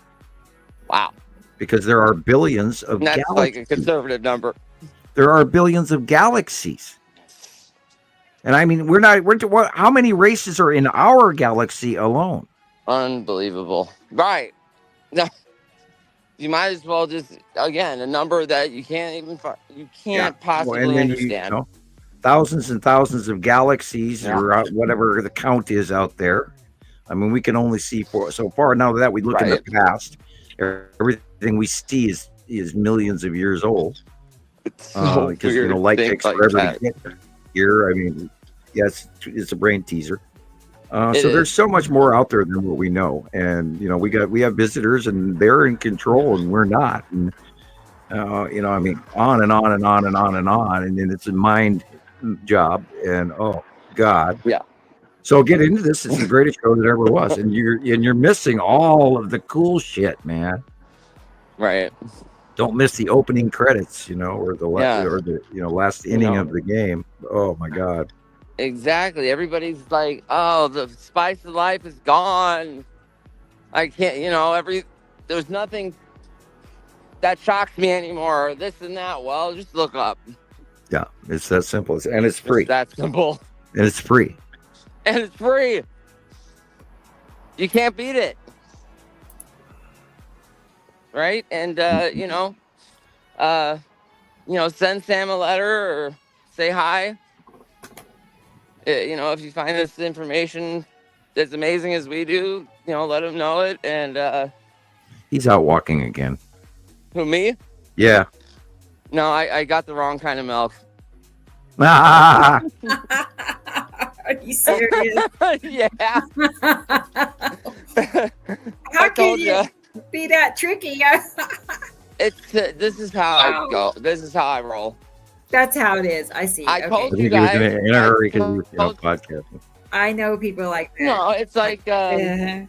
Wow. Because there are billions of That's galaxies. like a conservative number. There are billions of galaxies. And I mean, how many races are in our galaxy alone? Unbelievable. Right. No, you might as well just, again, a number that you can't possibly understand. Thousands and thousands of galaxies, or whatever the count is out there. I mean, we can only see so far. Now that we look in the past, everything we see is millions of years old. Because light takes forever to get here. I mean, yes, it's a brain teaser. So there's so much more out there than what we know, and we have visitors, and they're in control, and we're not. And I mean, on and on and on and on and on, and then it's a mind job, and oh God, yeah. So get into this. It's the greatest show that ever was, and you're missing all of the cool shit, man. Right. Don't miss the opening credits, or the last inning of the game. Oh my God. Exactly. Everybody's like, oh, the spice of life is gone. I can't, there's nothing that shocks me anymore. This and that. Well, just look up. Yeah, it's that simple. And it's free. It's that simple. And it's free. And it's free. You can't beat it. Right? And, send Sam a letter or say hi. If you find this information as amazing as we do, let him know it. And he's out walking again. Who, me? Yeah. No, I got the wrong kind of milk. Are you serious? Yeah. How can you be that tricky? This is how I go. This is how I roll. That's how it is. I see. I told you guys. He was in a hurry because he was podcasting. I know people like that. No, it's like, I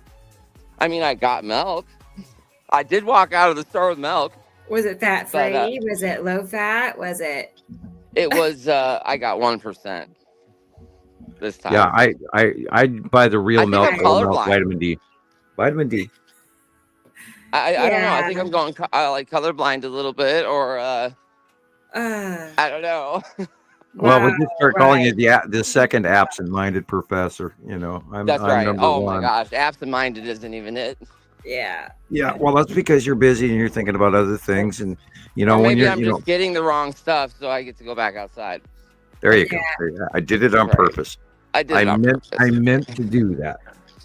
mean, I got milk. I did walk out of the store with milk. Was it fat free? Was it low fat? Was it? It was, I got 1% this time. Yeah, I buy the real milk, vitamin D. Vitamin D. I don't know. I think I'm going like colorblind a little bit, or I don't know. Well, we'll just start calling it the second absent-minded professor. That's right. Number Oh one. my gosh, absent-minded isn't even it. Yeah. Yeah. Well, that's because you're busy and you're thinking about other things, and or when you're, I'm just getting the wrong stuff, so I get to go back outside. There you go. I did it on purpose. I did it on purpose. I meant to do that.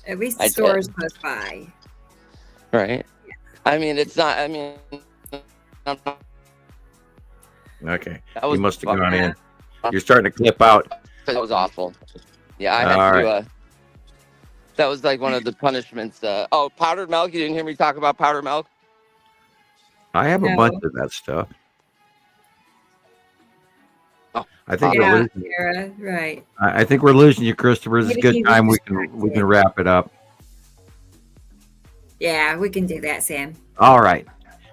At least the store is close by. Right. I mean, it's not. I mean, Okay. That was You must have fun. gone in. You're starting to clip out. That was awful. Yeah, I had All to. right. That was like one of the punishments. Oh, powdered milk. You didn't hear me talk about powdered milk? I have a No. bunch of that stuff. Oh, I think we're Yeah, losing. Tara, right. I think we're losing you, Christopher. It's a Maybe good he was time. We can wrap it up. Yeah, we can do that, Sam. All right.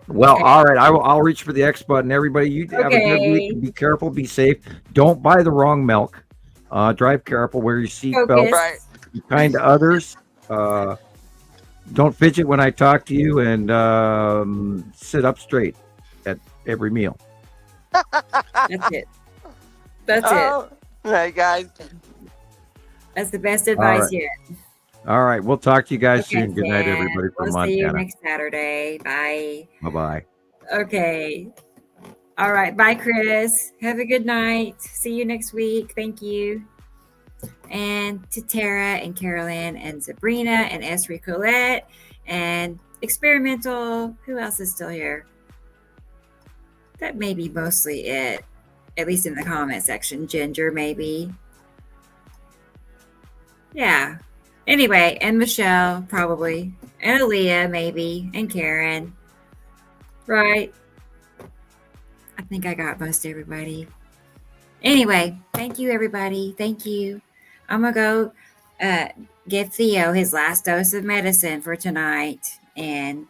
Well, Okay. all right. I'll reach for the X button. Everybody, you have a good week. Okay. Be careful. Be safe. Don't buy the wrong milk. Drive careful. Wear your seatbelt. Focus. Right. Be kind to others. Don't fidget when I talk to you, and sit up straight at every meal. That's it. That's it. Hey, guys. That's the best advice right. yet. All right. We'll talk to you guys Okay, soon. Good night, Sam. everybody from We'll see you Montana. next Saturday. Bye. Bye-bye. Okay. All right. Bye, Chris. Have a good night. See you next week. Thank you. And to Tara and Carolyn and Sabrina and Esri Colette and Experimental. Who else is still here? That may be mostly it. At least in the comment section. Ginger, maybe. Yeah. Anyway, and Michelle, probably. And Aaliyah, maybe. And Karen. Right. I think I got most everybody. Anyway, thank you, everybody. Thank you. I'm going to go give Theo his last dose of medicine for tonight and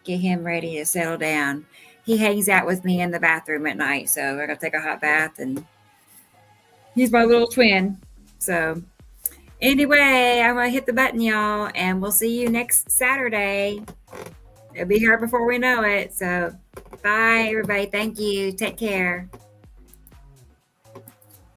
get him ready to settle down. He hangs out with me in the bathroom at night, so we're going to take a hot bath, and he's my little twin. So anyway, I'm going to hit the button, y'all, and we'll see you next Saturday. It'll be here before we know it. So bye, everybody. Thank you. Take care.